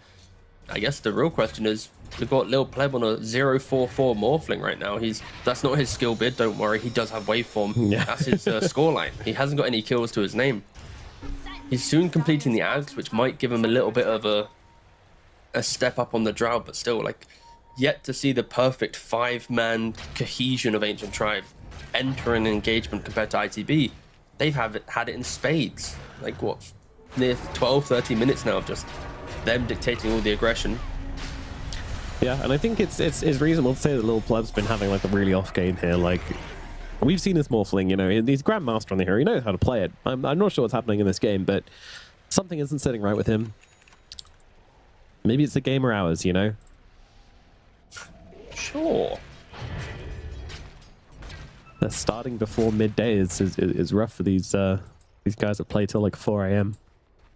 I guess the real question is, we've got Lil Pleb on a 0-4-4 Morphling right now. That's not his skill bid, don't worry. He does have waveform. Yeah. That's his scoreline. He hasn't got any kills to his name. He's soon completing the Ags, which might give him a little bit of a step up on the Drow, but still, like, yet to see the perfect 5-man cohesion of Ancient Tribe enter an engagement compared to ITB. They've had it in spades. Like, what, near 12-13 minutes now of just them dictating all the aggression. Yeah, and I think it's reasonable to say that Lil Pleb's been having like a really off game here. Like, we've seen this Morphling, you know, he's Grandmaster on the hero. He knows how to play it. I'm not sure what's happening in this game, but something isn't sitting right with him. Maybe it's the gamer hours, you know? Sure. They're starting before midday is rough for these guys that play till like 4 a.m.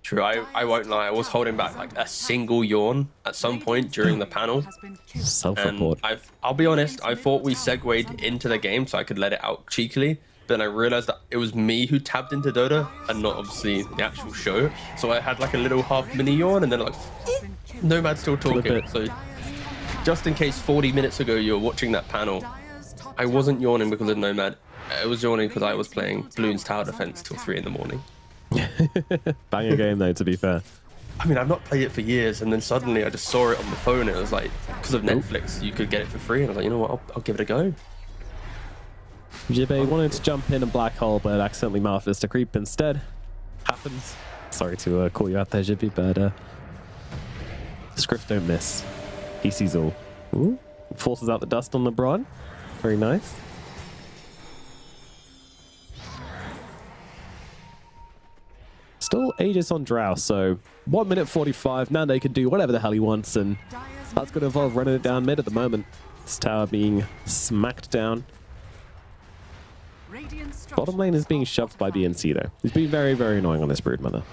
True, I won't lie. I was holding back like a single yawn at some point during the panel. Self-report. And I'll be honest, I thought we segued into the game so I could let it out cheekily. But then I realized that it was me who tabbed into Dota and not obviously the actual show. So I had like a little half mini yawn and then like, Nomad's still talking. So just in case 40 minutes ago you were watching that panel, I wasn't yawning because of Nomad. I was yawning because I was playing Bloons Tower Defense till 3 in the morning. Banger game though, to be fair. I mean, I've not played it for years, and then suddenly I just saw it on the phone. And it was like, because of Netflix, you could get it for free, and I was like, you know what, I'll give it a go. Jibbe wanted to jump in a black hole, but accidentally Malphus to creep instead. Happens. Sorry to call you out there, Jibbe, but Script don't miss. He sees all. Ooh. Forces out the dust on LeBron. Very nice. Still Aegis on Drow, so 1 minute 45. Nande can do whatever the hell he wants, and that's going to involve running it down mid at the moment. This tower being smacked down. Bottom lane is being shoved by BNC though. He's been very, very annoying on this Broodmother.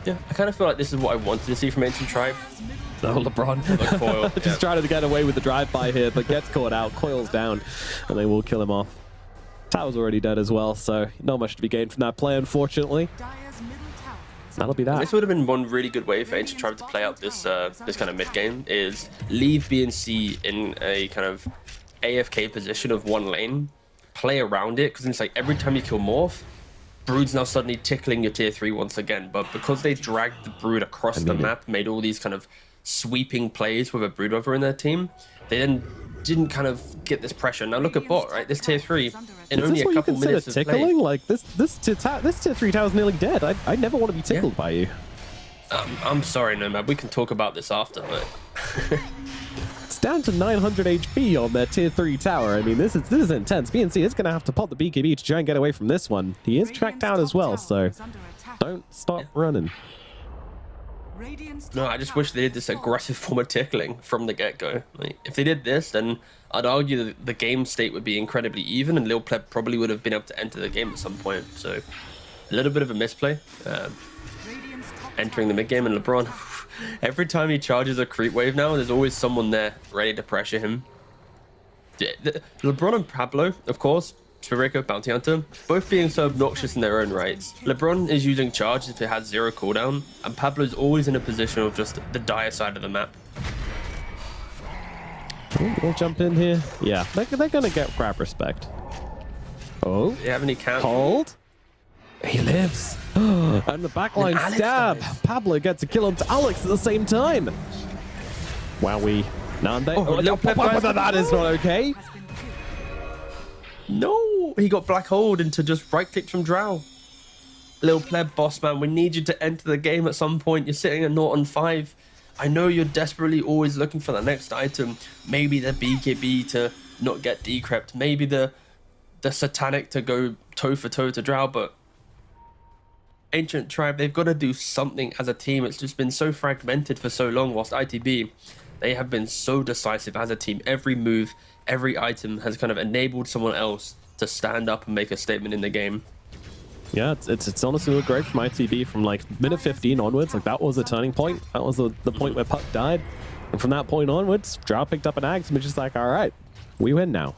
Yeah, I kind of feel like this is what I wanted to see from Ancient Tribe. Oh, LeBron. Like Coil. Just trying to get away with the drive-by here, but gets caught out, coils down, and they will kill him off. Tower's already dead as well, so not much to be gained from that play, unfortunately. That'll be that. This would have been one really good way for Ancient Tribe to play out this this kind of mid game, is leave BNC in a kind of AFK position of one lane, play around it, because it's like every time you kill Morph, Brood's now suddenly tickling your tier 3 once again. But because they dragged the Brood across the map, made all these kind of sweeping plays with a Brood over in their team, they then didn't kind of get this pressure. Now look at bot, right? This tier 3 in only a couple minutes of tickling? play. Like this tier 3 tower's nearly dead. I never want to be tickled by you. I'm sorry, Nomad. We can talk about this after, but it's down to 900 HP on their tier 3 tower. I mean, this is intense. BNC is going to have to pop the BKB to try and get away from this one. He is tracked down as well, so don't stop running. No, I just wish they did this aggressive form of tickling from the get-go. Like, if they did this, then I'd argue that the game state would be incredibly even, and Lil Pleb probably would have been able to enter the game at some point. So, a little bit of a misplay. Entering the mid-game, and LeBron, every time he charges a creep wave now, there's always someone there ready to pressure him. LeBron and Pablo, of course, Spiriko, Bounty Hunter, both being so obnoxious in their own rights. LeBron is using charge if it has 0 cooldown, and Pablo's always in a position of just the dire side of the map. We'll jump in here. Yeah, they're gonna grab respect. Oh, Do you have any count? hold. He lives. And the backline stab. dies. Pablo gets a kill onto Alex at the same time. Wowee. Nande. Lil Pleb dies. That is not okay. No, he got black hold into just right clicked from Drow. Lil Pleb, boss man, we need you to enter the game at some point. You're sitting at 0 on 5. I know you're desperately always looking for the next item. Maybe the BKB to not get decrept. Maybe the Satanic to go toe for toe to Drow, but Ancient Tribe, they've got to do something as a team. It's just been so fragmented for so long, whilst ITB, they have been so decisive as a team. Every move, every item has kind of enabled someone else to stand up and make a statement in the game. Yeah, it's honestly looked great from ITB from like minute 15 onwards. Like that was a turning point. That was the point where Puck died. And from that point onwards, Drow picked up an axe and was just like, all right, we win now.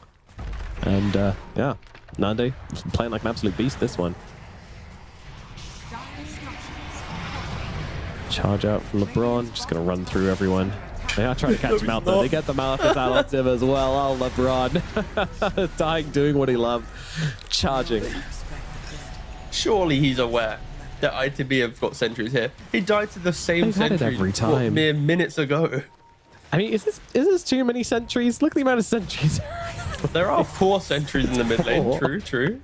And yeah, Nande playing like an absolute beast this one. Charge out from LeBron, just gonna run through everyone. They are trying to catch him out though. They get the Malphite out on him as well. Oh, LeBron. Dying, doing what he loved. Charging. Surely he's aware that ITB have got sentries here. He died to the same sentry every time. mere minutes ago. I mean, is this too many sentries? Look at the amount of sentries. There are 4 sentries in the mid lane. Four. True.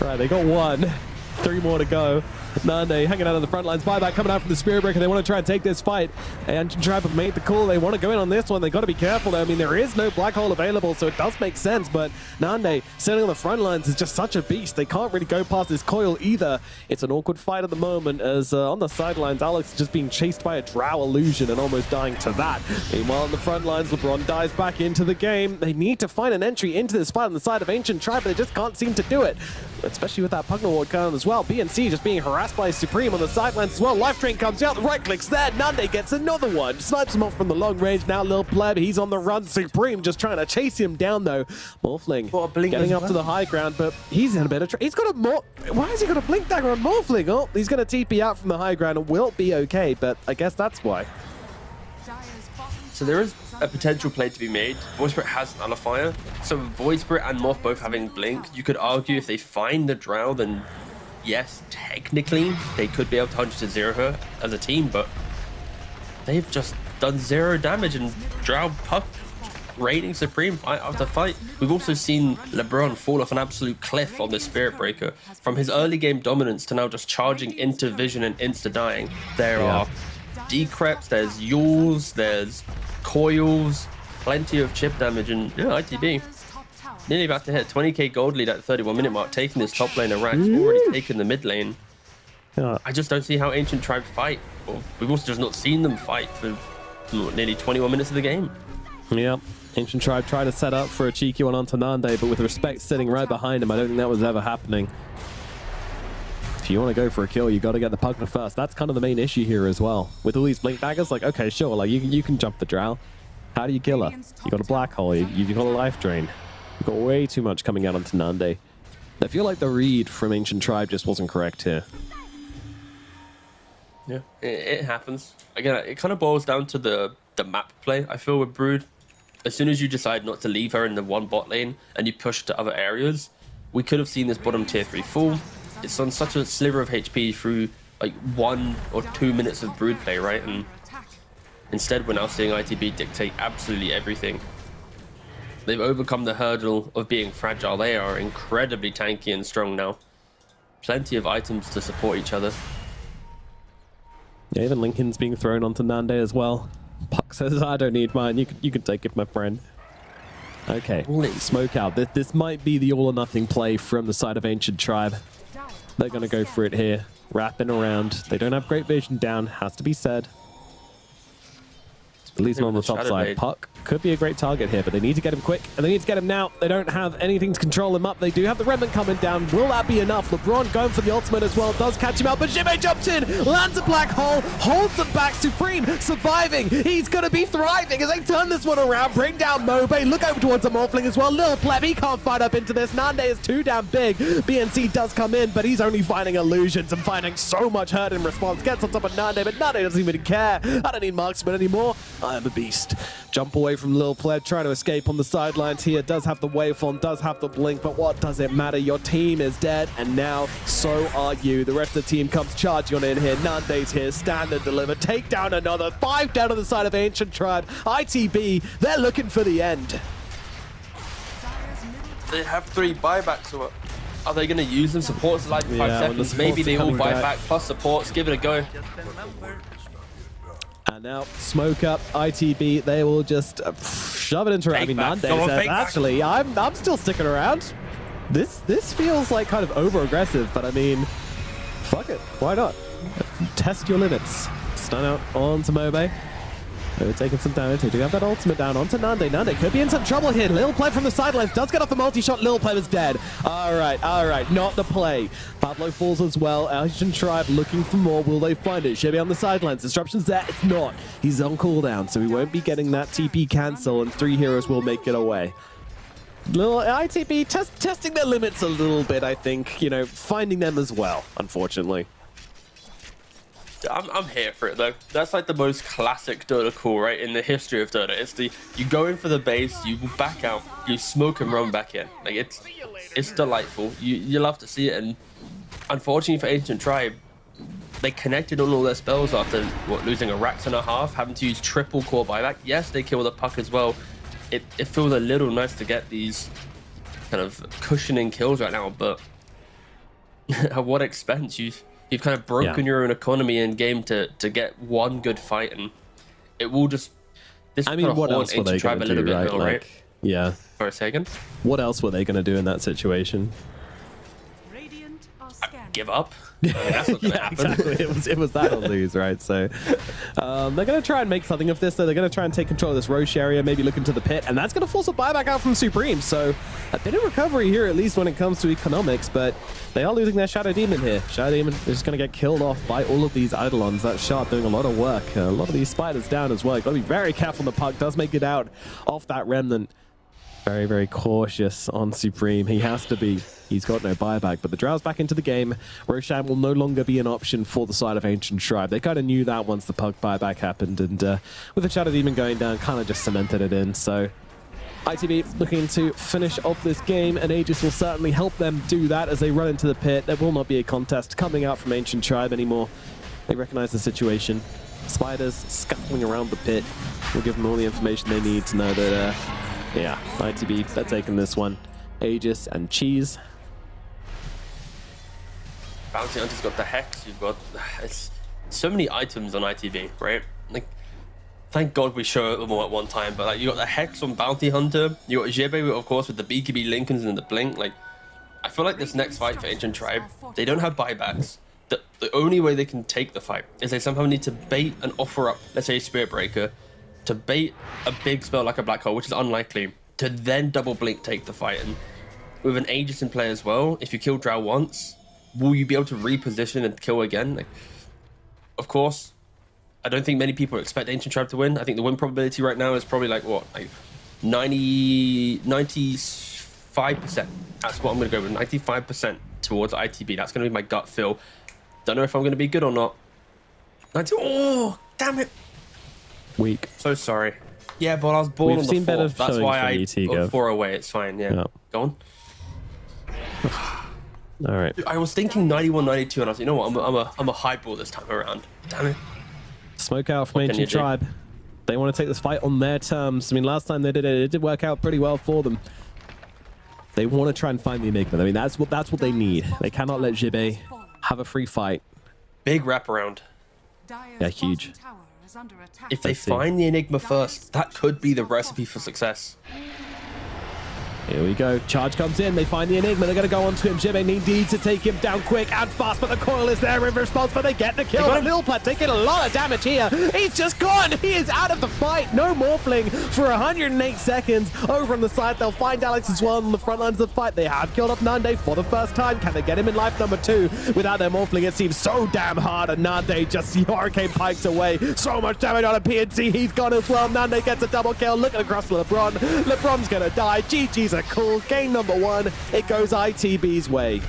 Right, they got 1. 3 more to go. Nande hanging out on the front lines. Buyback coming out from the Spirit Breaker. They want to try and take this fight. And Tribe have made the call. They want to go in on this one. They got to be careful though. I mean, there is no black hole available, so it does make sense. But Nande sitting on the front lines is just such a beast. They can't really go past this coil either. It's an awkward fight at the moment as on the sidelines, Alex is just being chased by a Drow illusion and almost dying to that. Meanwhile, on the front lines, LeBron dives back into the game. They need to find an entry into this fight on the side of Ancient Tribe, but they just can't seem to do it. Especially with that Pugna Ward going as well. BNC just being harassed by Supreme on the sidelines as well. Life Drain comes out, the right clicks there. Nande gets another one. Snipes him off from the long range. Now Lil Pleb, he's on the run. Supreme just trying to chase him down though. Morphling getting up to the high ground, but he's in a bit of trouble. He's got a why has he got a blink dagger on Morphling? Oh, he's going to TP out from the high ground and will be okay, but I guess that's why. So there is a potential play to be made. Void Spirit has Nullifier, so Void Spirit and Morph both having Blink. You could argue if they find the Drow, then yes, technically they could be able to 100-0 her as a team, but they've just done 0 damage and Drow Puck reigning supreme fight after fight. We've also seen LeBron fall off an absolute cliff on the Spirit Breaker. From his early game dominance to now just charging into vision and insta-dying. There are decreps, there's Yules, there's coils, plenty of chip damage, and yeah, ITB nearly about to hit 20k gold lead at the 31-minute mark, taking this top lane. Iraq's already taken the mid lane. I just don't see how Ancient Tribe fight. Well, we've also just not seen them fight for nearly 21 minutes of the game. Yep. Ancient Tribe tried to set up for a cheeky one onto Nande, but with Respect sitting right behind him, I don't think that was ever happening. If you want to go for a kill, you got to get the Pugna first. That's kind of the main issue here as well. With all these blink daggers, like, okay, sure, like you can jump the Drow. How do you kill her? You got a black hole, you've got a life drain. You've got way too much coming out onto Nande. I feel like the read from Ancient Tribe just wasn't correct here. Yeah, it happens. Again, it kind of boils down to the map play, I feel, with Brood. As soon as you decide not to leave her in the one bot lane and you push to other areas, we could have seen this bottom tier 3 fall. It's on such a sliver of HP through like 1 or 2 minutes of Brood play, right? And instead we're now seeing ITB dictate absolutely everything. They've overcome the hurdle of being fragile. They are incredibly tanky and strong now. Plenty of items to support each other. Yeah, even Lincoln's being thrown onto Nande as well. Puck says, I don't need mine. You can take it, my friend. Okay, smoke out. This might be the all or nothing play from the side of Ancient Tribe. They're going to go for it here. Wrapping around. They don't have great vision down, has to be said. At least not on the top side. Puck could be a great target here, but they need to get him quick, and they need to get him now. They don't have anything to control him up. They do have the Remnant coming down. Will that be enough? LeBron going for the ultimate as well. Does catch him out, but Jimmy jumps in, lands a black hole, holds him back. Supreme surviving. He's going to be thriving as they turn this one around. Bring down Mobe. Look over towards the Morphling as well. Lil Pleb, he can't fight up into this. Nande is too damn big. BNC does come in, but he's only finding illusions and finding so much hurt in response. Gets on top of Nande, but Nande doesn't even care. I don't need marksman anymore. I am a beast. Jump away from Lil Pleb, trying to escape on the sidelines here. Does have the waveform, does have the blink, but what does it matter? Your team is dead, and now so are you. The rest of the team comes charging on in here. Nande's here, stand and deliver. Take down another. 5 down on the side of Ancient Tribe. ITB, they're looking for the end. They have 3 buybacks, so are they going to use them? Supports like 5 seconds. Maybe they all buy back plus supports. Give it a go. And now smoke up ITB. They will just shove it into. I mean, Nande says, actually, I'm still sticking around. This feels like kind of over aggressive, but I mean, fuck it, why not? Test your limits. Stun out onto Mobe. They're taking some damage. They do have that ultimate down onto Nande. Nande could be in some trouble here. Lil Pleb from the sidelines does get off the multi-shot. Lil Pleb is dead. All right, not the play. Pablo falls as well. Asian Tribe looking for more. Will they find it? Shelby on the sidelines. Disruption's there. It's not. He's on cooldown, so we won't be getting that TP cancel, and 3 heroes will make it away. Little ITB testing their limits a little bit, I think. You know, finding them as well, unfortunately. I'm here for it though. That's like the most classic Dota call, right, in the history of Dota. It's the you go in for the base, you back out, you smoke and run back in. Like it's delightful. You love to see it, and unfortunately for Ancient Tribe, they connected on all their spells after losing a Rax and a half, having to use triple core buyback. Yes, they kill the puck as well. It feels a little nice to get these kind of cushioning kills right now, but at what expense? You've kind of broken your own economy in game to get one good fight, and it will just. This I mean, what else were they going to do, right? Like, yeah. For a second. What else were they going to do in that situation? Radiant are scanning. Give up. I mean, that's not gonna happen. Exactly. It was that or lose, right? So they're going to try and make something of this. So they're going to try and take control of this Roche area, maybe look into the pit, and that's going to force a buyback out from Supreme. So a bit of recovery here, at least when it comes to economics, but they are losing their Shadow Demon here. Shadow Demon is just going to get killed off by all of these Eidolons. That shot doing a lot of work. A lot of these spiders down as well. You've got to be very careful. The puck does make it out off that Remnant. Very, very cautious on Supreme. He has to be. He's got no buyback, but the Drow's back into the game. Roshan will no longer be an option for the side of Ancient Tribe. They kind of knew that once the puck buyback happened, and with the Shadow Demon going down, kind of just cemented it in. So ITB looking to finish off this game, and Aegis will certainly help them do that as they run into the pit. There will not be a contest coming out from Ancient Tribe anymore. They recognize the situation. Spiders scuttling around the pit will give them all the information they need to know that yeah, ITB, they're taking this one. Aegis and Cheese. Bounty Hunter's got the Hex. You've got so many items on ITB, right? Like, thank God we show them all at one time. But like, you got the Hex on Bounty Hunter. You got Jebe, of course, with the BKB Lincolns and the Blink. Like, I feel like this next fight for Ancient Tribe, they don't have buybacks. The only way they can take the fight is they somehow need to bait and offer up, let's say, Spirit Breaker, to bait a big spell like a Black Hole, which is unlikely, to then double blink take the fight. And with an Aegis in play as well, if you kill Drow once, will you be able to reposition and kill again? Like, of course, I don't think many people expect Ancient Tribe to win. I think the win probability right now is probably like, what, like 95%. That's what I'm going to go with, 95% towards ITB. That's going to be my gut feel. Don't know if I'm going to be good or not. Oh, damn it. Weak. So sorry. Yeah, but I was born on the 4th. That's why I got 4 away. It's fine. Yeah. Go on. All right. I was thinking 91, 92, and I was, you know what? I'm a highball this time around. Damn it. Smoke out from Ancient Tribe. They want to take this fight on their terms. I mean, last time they did it did work out pretty well for them. They want to try and find the Enigma. I mean, that's what they need. They cannot let Jibbe have a free fight. Big wraparound. Yeah, huge. If they find the Enigma first, that could be the recipe for success. Here we go. Charge comes in. They find the Enigma. They're going to go on to him. Jibbe needs to take him down quick and fast, but the coil is there in response, but they get the kill. Lil Plat taking a lot of damage here. He's just gone. He is out of the fight. No Morphling for 108 seconds. Over on the side, they'll find Alex as well on the front lines of the fight. They have killed off Nande for the first time. Can they get him in life number 2? Without their Morphling, it seems so damn hard, and Nande just hurricane pikes away. So much damage on a PNC. He's gone as well. Nande gets a double kill. Looking across to LeBron. LeBron's going to die. GG's a cool. Game number 1, it goes ITB's way.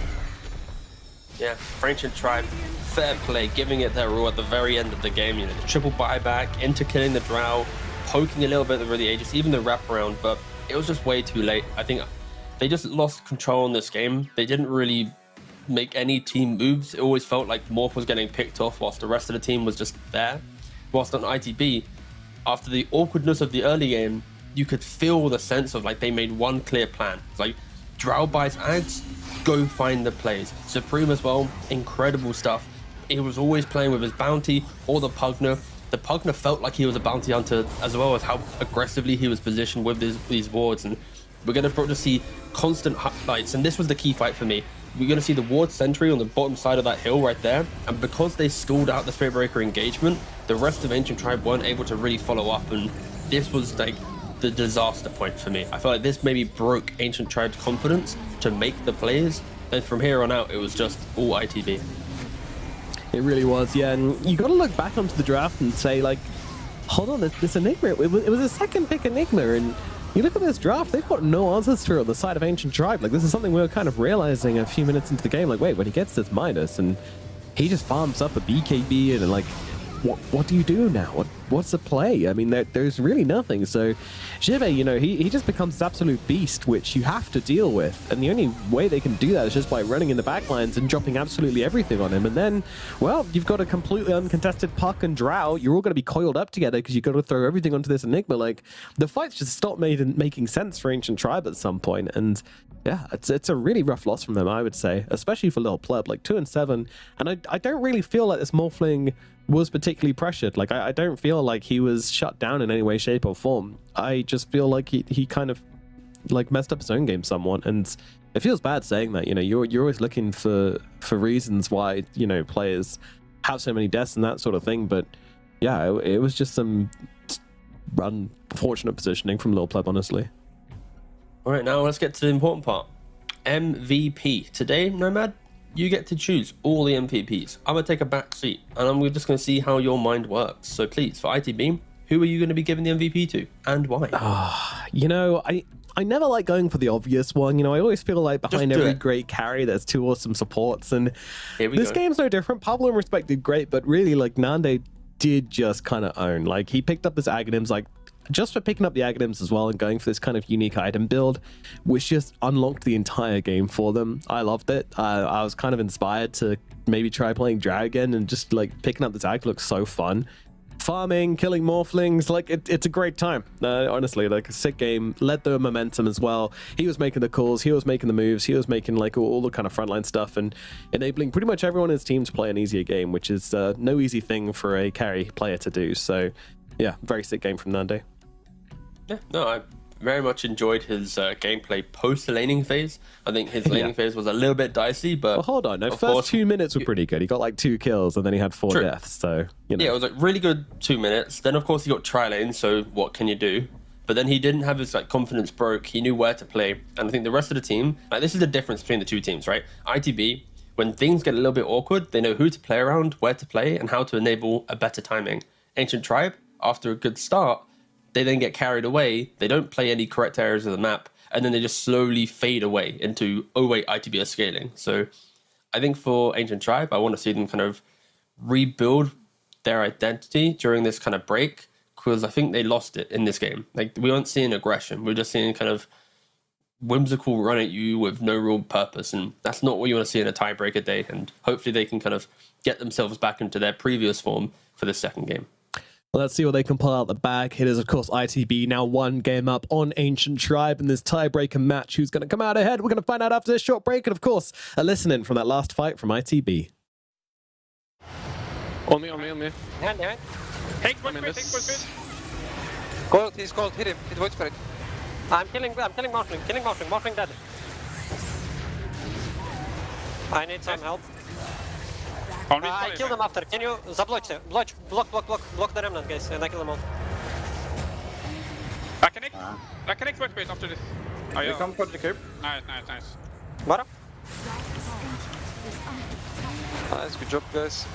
Yeah, Ancient Tribe, fair play, giving it their all at the very end of the game. You know, the triple buyback, into killing the Drow, poking a little bit over the Aegis, even the wraparound, but it was just way too late. I think they just lost control in this game. They didn't really make any team moves. It always felt like Morph was getting picked off whilst the rest of the team was just there. Whilst on ITB, after the awkwardness of the early game, you could feel the sense of like they made one clear plan. It's like Drow buys ads, go find the plays. Supreme as well, incredible stuff. He was always playing with his bounty or the Pugner. the Pugner felt like he was a bounty hunter, as well as how aggressively he was positioned with these wards. And we're going to probably see constant fights. And this was the key fight for me. We're going to see the ward sentry on the bottom side of that hill right there. And because they stalled out the Spirit Breaker engagement, the rest of Ancient Tribe weren't able to really follow up. And this was like the disaster point for me. I felt like this maybe broke Ancient Tribe's confidence to make the plays. And from here on out, it was just all ITB. It really was, yeah. And you got to look back onto the draft and say, like, hold on, this Enigma, it was a second pick Enigma, and you look at this draft, they've got no answers to it on the side of Ancient Tribe. Like, this is something we were kind of realizing a few minutes into the game. Like, wait, when he gets this minus and he just farms up a BKB and like, what do you do now? What's the play? I mean, there's really nothing. So Jive, you know, he just becomes this absolute beast, which you have to deal with. And the only way they can do that is just by running in the backlines and dropping absolutely everything on him. And then, well, you've got a completely uncontested Puck and Drow. You're all going to be coiled up together because you've got to throw everything onto this Enigma. Like, the fights just stopped making sense for Ancient Tribe at some point. And yeah, it's a really rough loss from them, I would say, especially for Little Pleb, like 2-7. And I don't really feel like this Morphling was particularly pressured. Like, I don't feel like he was shut down in any way, shape, or form. I just feel like he kind of like messed up his own game somewhat, and it feels bad saying that. You know, you're always looking for reasons why, you know, players have so many deaths and that sort of thing. But yeah, it was just some unfortunate positioning from Lil Pleb, honestly. All right, now let's get to the important part. MVP. Today, Nomad, you get to choose all the MVPs. I'm going to take a back seat, and I'm just going to see how your mind works. So please, for ITB, who are you going to be giving the MVP to, and why? You know, I never like going for the obvious one. You know, I always feel like behind every great carry, there's two awesome supports, and this game's no different. Pablo and Respect did great, but really, like, Nande did just kind of own. Like, he picked up his Aghanims, like, just for picking up the Aghanims as well and going for this kind of unique item build, which just unlocked the entire game for them. I loved it. I was kind of inspired to maybe try playing Dragon, and just like picking up this Ag looks so fun. Farming, killing Morphlings, like it's a great time. Honestly, like a sick game. Led the momentum as well. He was making the calls, he was making the moves, he was making like all the kind of frontline stuff and enabling pretty much everyone in his team to play an easier game, which is no easy thing for a carry player to do. So yeah, very sick game from Nande. Yeah, no, I very much enjoyed his gameplay post-laning phase. I think his laning phase was a little bit dicey, but... Well, hold on. No, first 2 minutes were pretty good. He got like 2 kills, and then he had 4 deaths, so, you know. Yeah, it was like really good 2 minutes. Then, of course, he got tri-lane, so what can you do? But then he didn't have his like confidence broke. He knew where to play. And I think the rest of the team... Like, this is the difference between the two teams, right? ITB, when things get a little bit awkward, they know who to play around, where to play, and how to enable a better timing. Ancient Tribe, after a good start... They then get carried away, they don't play any correct areas of the map, and then they just slowly fade away into, oh wait, ITB are scaling. So I think for Ancient Tribe, I want to see them kind of rebuild their identity during this kind of break, because I think they lost it in this game. Like, we weren't seeing aggression, we we're just seeing kind of whimsical run at you with no real purpose, and that's not what you want to see in a tiebreaker day, and hopefully they can kind of get themselves back into their previous form for the second game. Well, let's see what they can pull out the bag. It is, of course, ITB now 1 game up on Ancient Tribe in this tiebreaker match. Who's going to come out ahead? We're going to find out after this short break. And, of course, a listening from that last fight from ITB. On me. Behind. Take one bit. Gold, he's gold, hit him, hit Void Spirit. I'm killing Morphling dead. I need some help. I killed him after. Can you block the remnant, guys, and I kill them all. I connect Void Spirit after this. Oh, yeah. You come for the cube. Nice. What? Nice, good job, guys.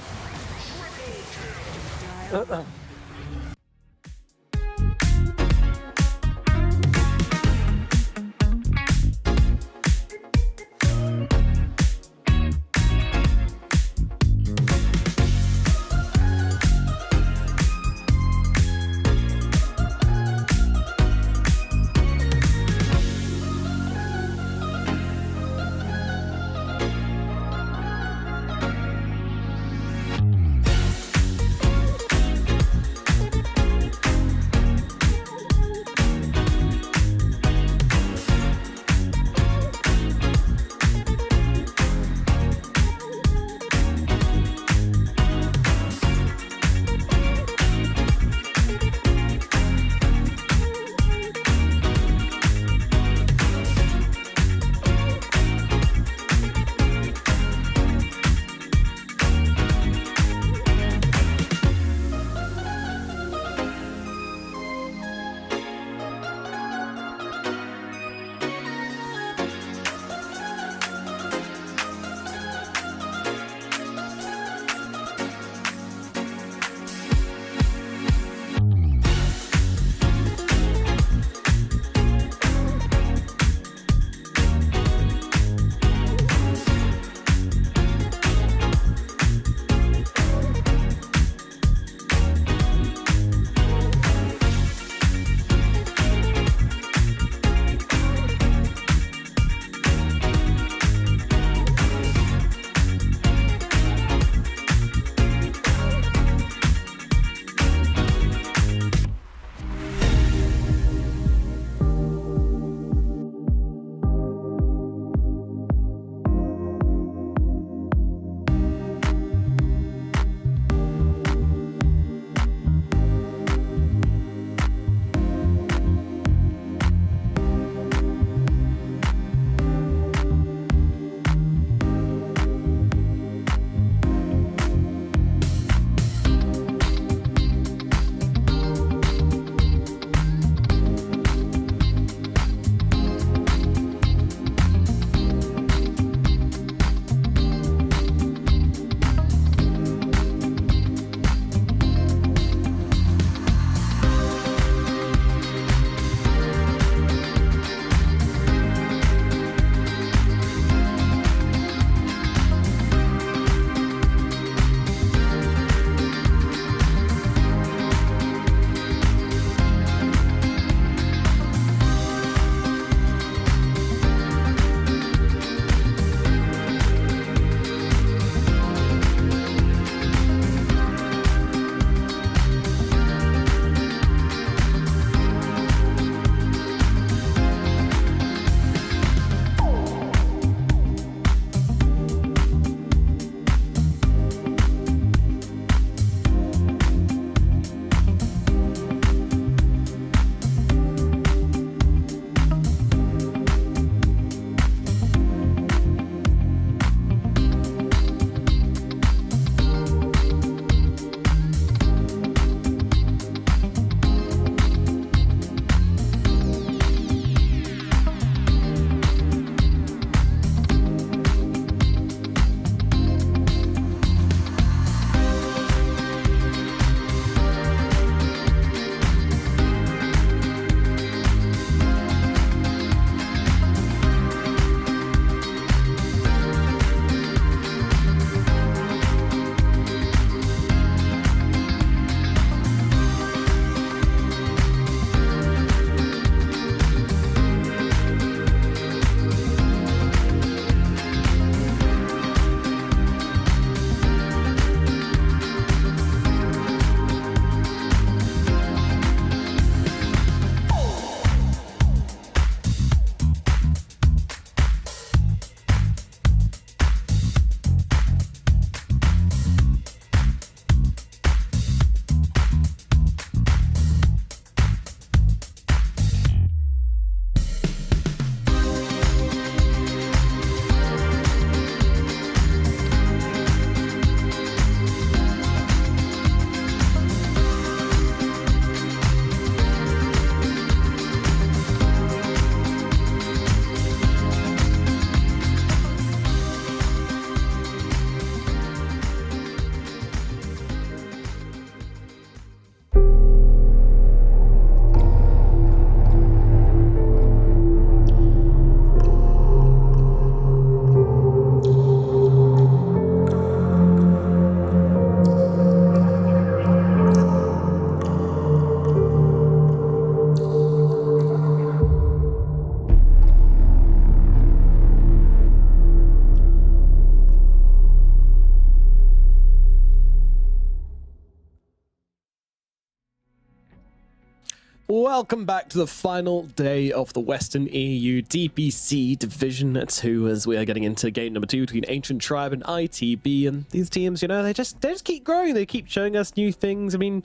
Welcome back to the final day of the Western EU DPC Division 2 as we are getting into game number 2 between Ancient Tribe and ITB. And these teams, you know, they just keep growing. They keep showing us new things. I mean,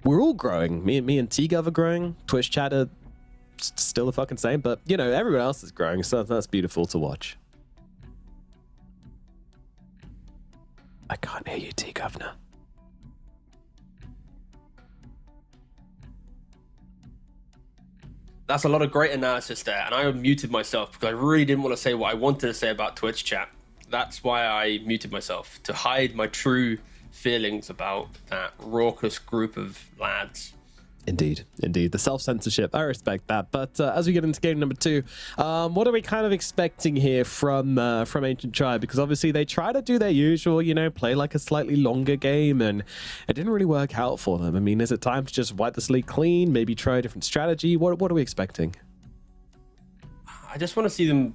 we're all growing. Me and T-Gov are growing. Twitch chat are still the fucking same, but, you know, everyone else is growing, so that's beautiful to watch. I can't hear you, T-Governor. That's a lot of great analysis there, and I muted myself because I really didn't want to say what I wanted to say about Twitch chat. That's why I muted myself, to hide my true feelings about that raucous group of lads. Indeed. The self-censorship, I respect that. But as we get into game number 2, what are we kind of expecting here from Ancient Tribe? Because obviously they try to do their usual, you know, play like a slightly longer game, and it didn't really work out for them. I mean, is it time to just wipe the slate clean, maybe try a different strategy? What are we expecting? I just want to see them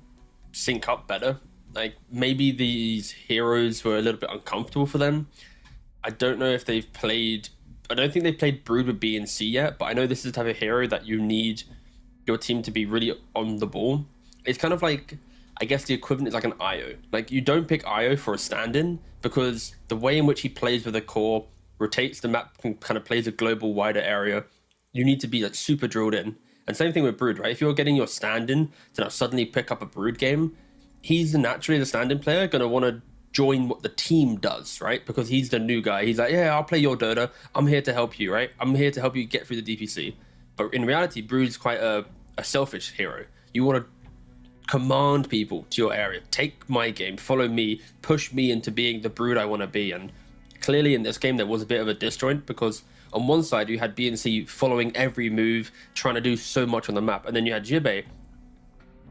sync up better. Like, maybe these heroes were a little bit uncomfortable for them. I don't know if they've played... I don't think they've played Brood with B and C yet, but I know this is the type of hero that you need your team to be really on the ball. It's kind of like, I guess the equivalent is like an IO. Like, you don't pick IO for a stand-in because the way in which he plays with a core, rotates the map, and kind of plays a global wider area, you need to be like super drilled in. And same thing with Brood, right? If you're getting your stand-in to now suddenly pick up a Brood game, he's naturally the stand-in player going to want to join what the team does, right? Because he's the new guy. He's like, yeah, I'll play your Dota. I'm here to help you, right? I'm here to help you get through the DPC. But in reality, Brood's quite a selfish hero. You want to command people to your area. Take my game, follow me, push me into being the Brood I want to be. And clearly in this game, there was a bit of a disjoint because on one side, you had BNC following every move, trying to do so much on the map. And then you had Jibe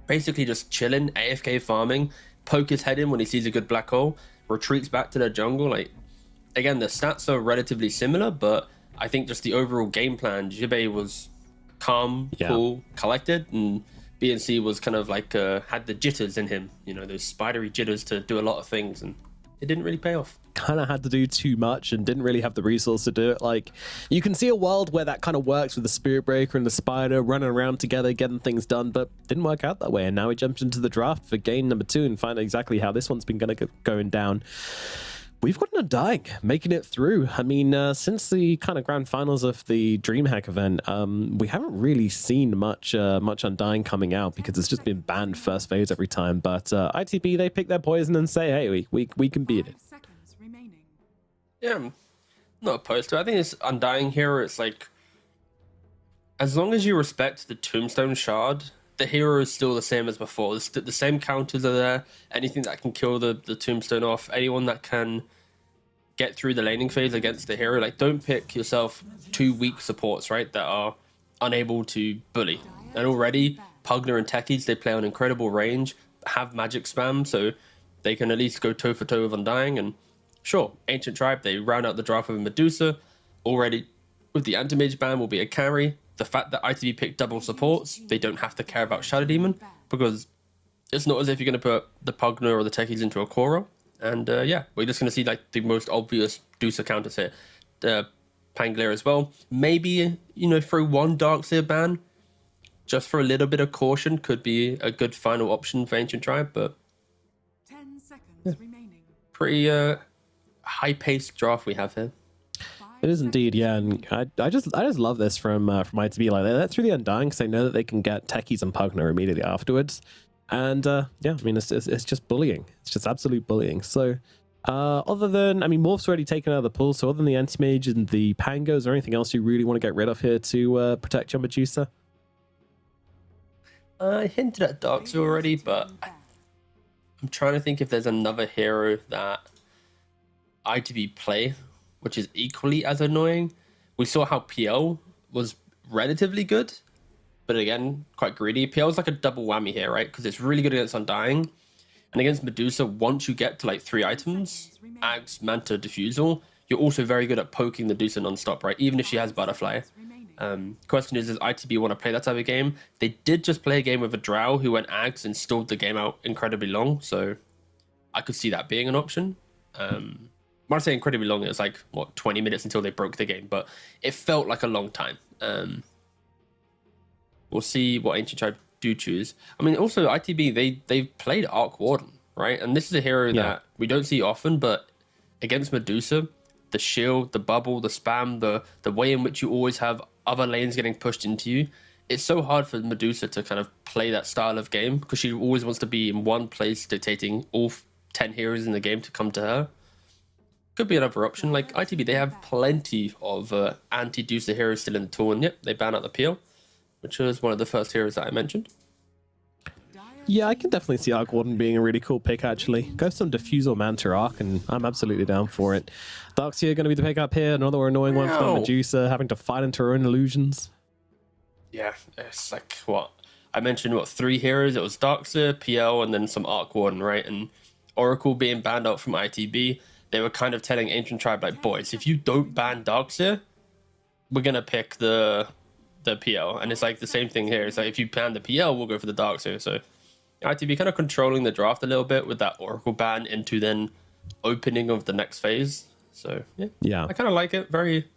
basically just chilling, AFK farming, poke his head in when he sees a good black hole, retreats back to the jungle. Like, again, the stats are relatively similar, but I think just the overall game plan, Jibe was calm, cool, collected, and BNC was kind of like had the jitters in him, you know, those spidery jitters to do a lot of things, and it didn't really pay off. Kind of had to do too much and didn't really have the resource to do it. Like, you can see a world where that kind of works with the Spirit Breaker and the Spider running around together, getting things done, but didn't work out that way. And now we jumped into the draft for game number 2 and find out exactly how this one's been going down. We've got an Undying making it through. I mean, since the kind of grand finals of the DreamHack event, we haven't really seen much Undying coming out because it's just been banned first phase every time. But ITB, they pick their poison and say, hey, we can beat it. Yeah, I'm not opposed to it. I think this Undying hero, it's like, as long as you respect the Tombstone Shard, the hero is still the same as before. The same counters are there. Anything that can kill the Tombstone off, anyone that can get through the laning phase against the hero. Like, don't pick yourself 2 weak supports, right, that are unable to bully. And already, Pugner and Techies, they play on incredible range, have magic spam, so they can at least go toe-for-toe with Undying. And sure, Ancient Tribe, they round out the draft with Medusa. Already, with the Anti-Mage ban, will be a carry. The fact that ITV picked double supports, they don't have to care about Shadow Demon, because it's not as if you're going to put the Pugner or the Techies into a core roll. And yeah, we're just going to see like the most obvious Dusa counters here. Pangolier as well. Maybe, you know, throw one Darkseer ban, just for a little bit of caution, could be a good final option for Ancient Tribe, but 10 seconds remaining. Pretty high-paced draft we have here. It is indeed, yeah, and I just love this from ITB. Like, they let through the Undying because they know that they can get Techies and Pugner immediately afterwards, and yeah, I mean it's just bullying. It's just absolute bullying. So, other than, I mean, Morph's already taken out of the pool. So, other than the Anti-Mage and the Pangos, or anything else you really want to get rid of here to protect your Medusa? I hinted at Darkseer already, but I'm trying to think if there's another hero that ITB play which is equally as annoying. We saw how PL was relatively good, but again, quite greedy. PL is like a double whammy here, right? Because it's really good against Undying. And against Medusa, once you get to like 3 items, Ags, Manta, Diffusal, you're also very good at poking the Medusa non-stop, right? Even if she has Butterfly. Question is, does ITB want to play that type of game? They did just play a game with a Drow who went Ags and stalled the game out incredibly long, so I could see that being an option. When I say incredibly long, it was like, what, 20 minutes until they broke the game, but it felt like a long time. we'll see what Ancient Tribe do choose. I mean, also ITB, they've played Arc Warden, right? And this is a hero that we don't see often, but against Medusa, the shield, the bubble, the spam, the way in which you always have other lanes getting pushed into you, it's so hard for Medusa to kind of play that style of game because she always wants to be in one place dictating all 10 heroes in the game to come to her. Could be another option. Like ITB, they have plenty of anti-Dusa heroes still in the tour, and yep, they ban out the Peel, which was one of the first heroes that I mentioned. Yeah, I can definitely see Arc Warden being a really cool pick, actually. Go some Diffusal Manta Arc, and I'm absolutely down for it. Darkseer going to be the pick up here. Another annoying one for Medusa, having to fight into her own illusions. Yeah, it's like, what? I mentioned, 3 heroes? It was Darkseer, PL, and then some Arc Warden, right? And Oracle being banned out from ITB, they were kind of telling Ancient Tribe, like, boys, if you don't ban Darkseer, we're going to pick the PL. And it's like the same thing here. It's like, if you ban the PL, we'll go for the Darkseer. So ITB kind of controlling the draft a little bit with that Oracle ban into then opening of the next phase. So yeah. I kind of like it. Very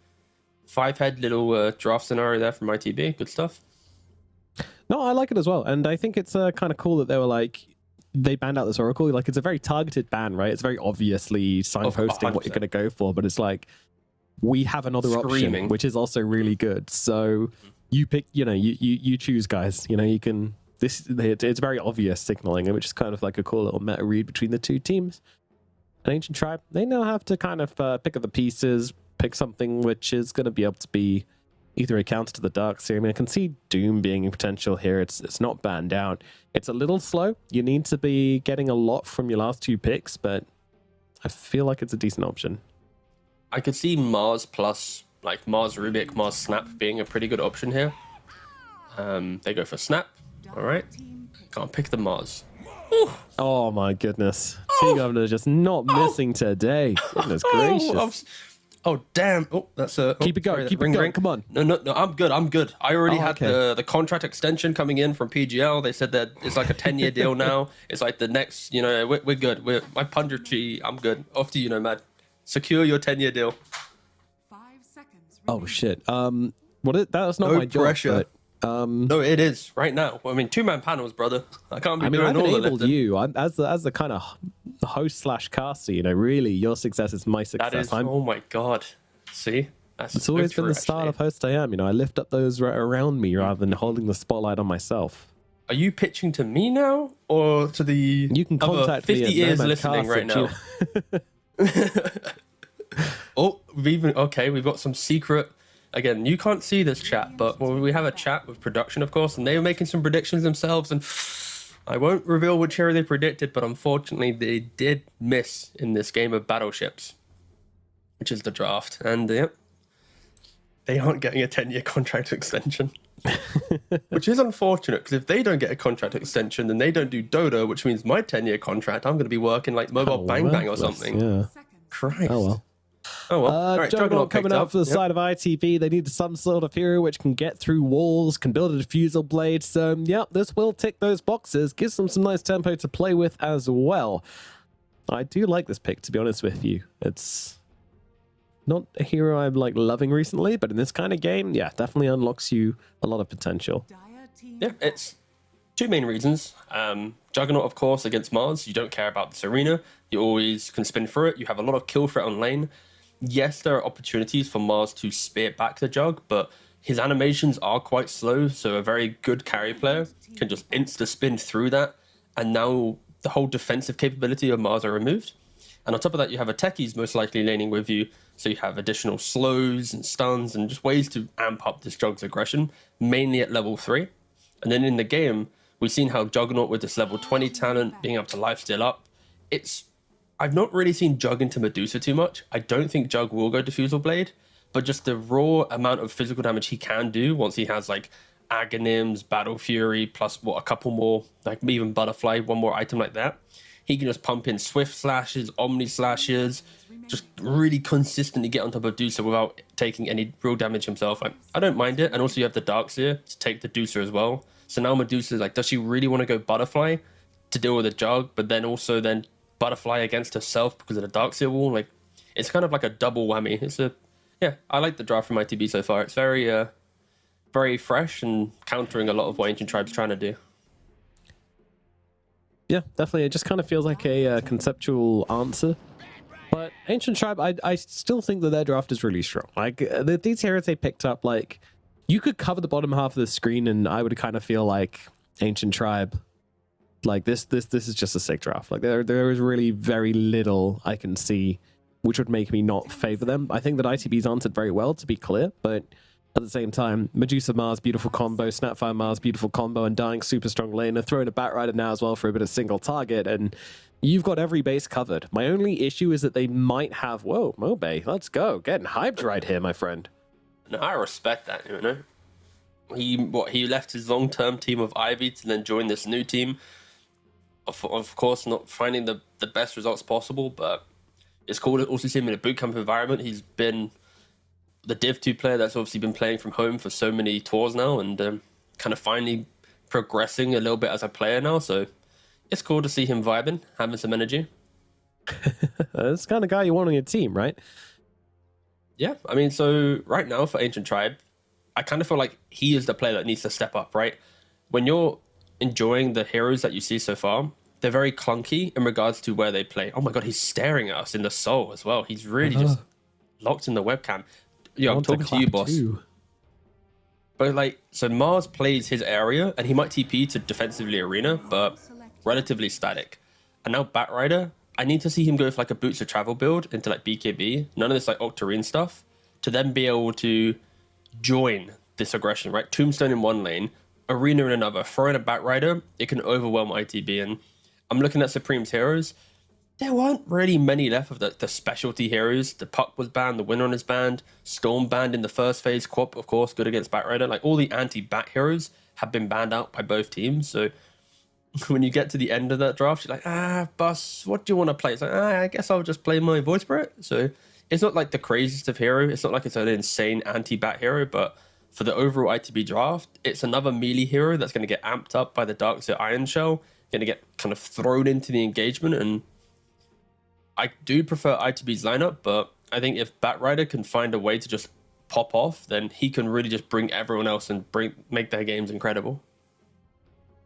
5-head little draft scenario there from ITB. Good stuff. No, I like it as well. And I think it's kind of cool that they were like, they banned out this Oracle. Like, it's a very targeted ban, right? It's very obviously signposting what you're going to go for, but it's like, we have another option, which is also really good. So you pick, you choose, guys. You can, it's very obvious signaling, which is kind of like a cool little meta read between the two teams. An Ancient Tribe, they now have to kind of pick up the pieces, pick something which is going to be able to be either a counter to the Darkseer. I mean, I can see Doom being a potential here. It's not banned out. It's a little slow. You need to be getting a lot from your last 2 picks, but I feel like it's a decent option. I could see Mars plus, like Mars Rubik, Mars Snap being a pretty good option here. They go for Snap. All right. Can't pick the Mars. Ooh. Oh my goodness. T-Governor just not missing today. Goodness gracious. Oh damn! Oh, that's a keep it going. Keep it going. Come on. No. I'm good. I already had the contract extension coming in from PGL. They said that it's like a 10-year deal now. It's like the next. We're good. My punditry. I'm good. Off to you, Nomad. Secure your 10-year deal. 5 seconds. Oh shit. That's not my job. Pressure. No, it is right now. I mean, 2-man panels, brother. I can't be doing all the lifting. I've enabled you. As the kind of host / caster. Really, your success is my success. That is. Oh my god. See, it's always been the style of host I am. I lift up those around me rather than holding the spotlight on myself. Are you pitching to me now, or to the you can contact 50 ears listening right now? Oh, we've got some secret. Again, you can't see this chat, but we have a chat with production, of course, and they were making some predictions themselves, and I won't reveal which hero they predicted, but unfortunately they did miss in this game of battleships, which is the draft, and they aren't getting a 10-year contract extension, which is unfortunate, because if they don't get a contract extension, then they don't do Dota, which means my 10-year contract, I'm going to be working like Mobile Bang Bang or something. Yeah. Christ. Oh well. Right, Juggernaut coming out for the side of ITB. They need some sort of hero which can get through walls, can build a diffusal blade. So, this will tick those boxes. Gives them some nice tempo to play with as well. I do like this pick, to be honest with you. It's not a hero I'm loving recently, but in this kind of game, definitely unlocks you a lot of potential. Yeah, it's 2 main reasons. Juggernaut, of course, against Mars. You don't care about this arena. You always can spin through it. You have a lot of kill threat on lane. Yes, there are opportunities for Mars to spear back the Jug, but his animations are quite slow, so a very good carry player can just insta-spin through that, and now the whole defensive capability of Mars are removed. And on top of that, you have a techies most likely laning with you, so you have additional slows and stuns and just ways to amp up this Jug's aggression, mainly at level 3. And then in the game, we've seen how Juggernaut with this level 20 talent, being able to lifesteal up, I've not really seen Jug into Medusa too much. I don't think Jug will go Diffusal Blade, but just the raw amount of physical damage he can do once he has Aghanim's, Battle Fury, plus a couple more, even Butterfly, one more item like that. He can just pump in Swift Slashes, Omni Slashes, just really consistently get on top of Medusa without taking any real damage himself. I don't mind it. And also you have the Darkseer to take the Medusa as well. So now Medusa's does she really want to go Butterfly to deal with a Jug, but then also Butterfly against herself because of the Darkseer wall? It's kind of like a double whammy. I like the draft from ITB so far. It's very very fresh and countering a lot of what Ancient Tribe's trying to do. Yeah, definitely. It just kind of feels like a conceptual answer. But Ancient Tribe, I still think that their draft is really strong. Like, these heroes they picked up, like, you could cover the bottom half of the screen and I would kind of feel like Ancient Tribe, like, this is just a sick draft. Like, there is really very little I can see which would make me not favor them. I think that ITB's answered very well, to be clear, but at the same time, Medusa Mars, beautiful combo, Snapfire Mars, beautiful combo, and Dying, super strong laner, throwing a Batrider now as well for a bit of single target, and you've got every base covered. My only issue is that they might have... Whoa, Mobe, let's go. Getting hyped right here, my friend. No, I respect that, you know. He left his long-term team of Ivy to then join this new team. Of course, not finding the best results possible, but it's cool to also see him in a bootcamp environment. He's been the Div 2 player that's obviously been playing from home for so many tours now, and kind of finally progressing a little bit as a player now. So it's cool to see him vibing, having some energy. That's the kind of guy you want on your team, right? Yeah, I mean, so right now for Ancient Tribe, I kind of feel like he is the player that needs to step up, right? When you're enjoying the heroes that you see so far, they're very clunky in regards to where they play. Oh my god, he's staring at us in the soul as well. He's really just locked in the webcam. Yeah, I'm talking to you, boss. Too. But like, so Mars plays his area, and he might TP to defensively arena, but relatively static. And now Batrider, I need to see him go for like a Boots of Travel build into like BKB, none of this like Octarine stuff, to then be able to join this aggression, right? Tombstone in one lane, Arena in another, throw in a Batrider, it can overwhelm ITB. And I'm looking at Supreme's heroes. There weren't really many left of the specialty heroes. The Puck was banned, the Winner is banned, Storm banned in the first phase, Quap, of course, good against Batrider. Like, all the anti-Bat heroes have been banned out by both teams. So when you get to the end of that draft, you're like, boss, what do you want to play? It's like, I guess I'll just play my Void Spirit. So it's not like the craziest of hero. It's not like it's an insane anti-Bat hero, but for the overall ITB draft, it's another melee hero that's going to get amped up by the Darkseer Iron Shell, going to get kind of thrown into the engagement. And I do prefer ITB's lineup, but I think if Batrider can find a way to just pop off, then he can really just bring everyone else and make their games incredible.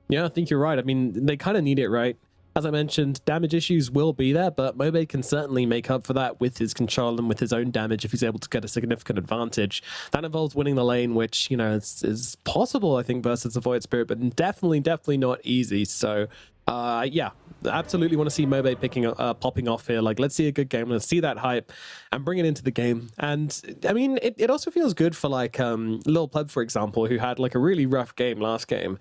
Yeah, I think you're right. I mean, they kind of need it, right? As I mentioned, damage issues will be there, but Mobe can certainly make up for that with his control and with his own damage if he's able to get a significant advantage. That involves winning the lane, which, you know, is possible, I think, versus the Void Spirit, but definitely not easy. So, yeah, absolutely want to see Mobe popping off here. Like, let's see a good game, let's see that hype, and bring it into the game. And, I mean, it also feels good for, like, Lil Pleb, for example, who had, like, a really rough game last game.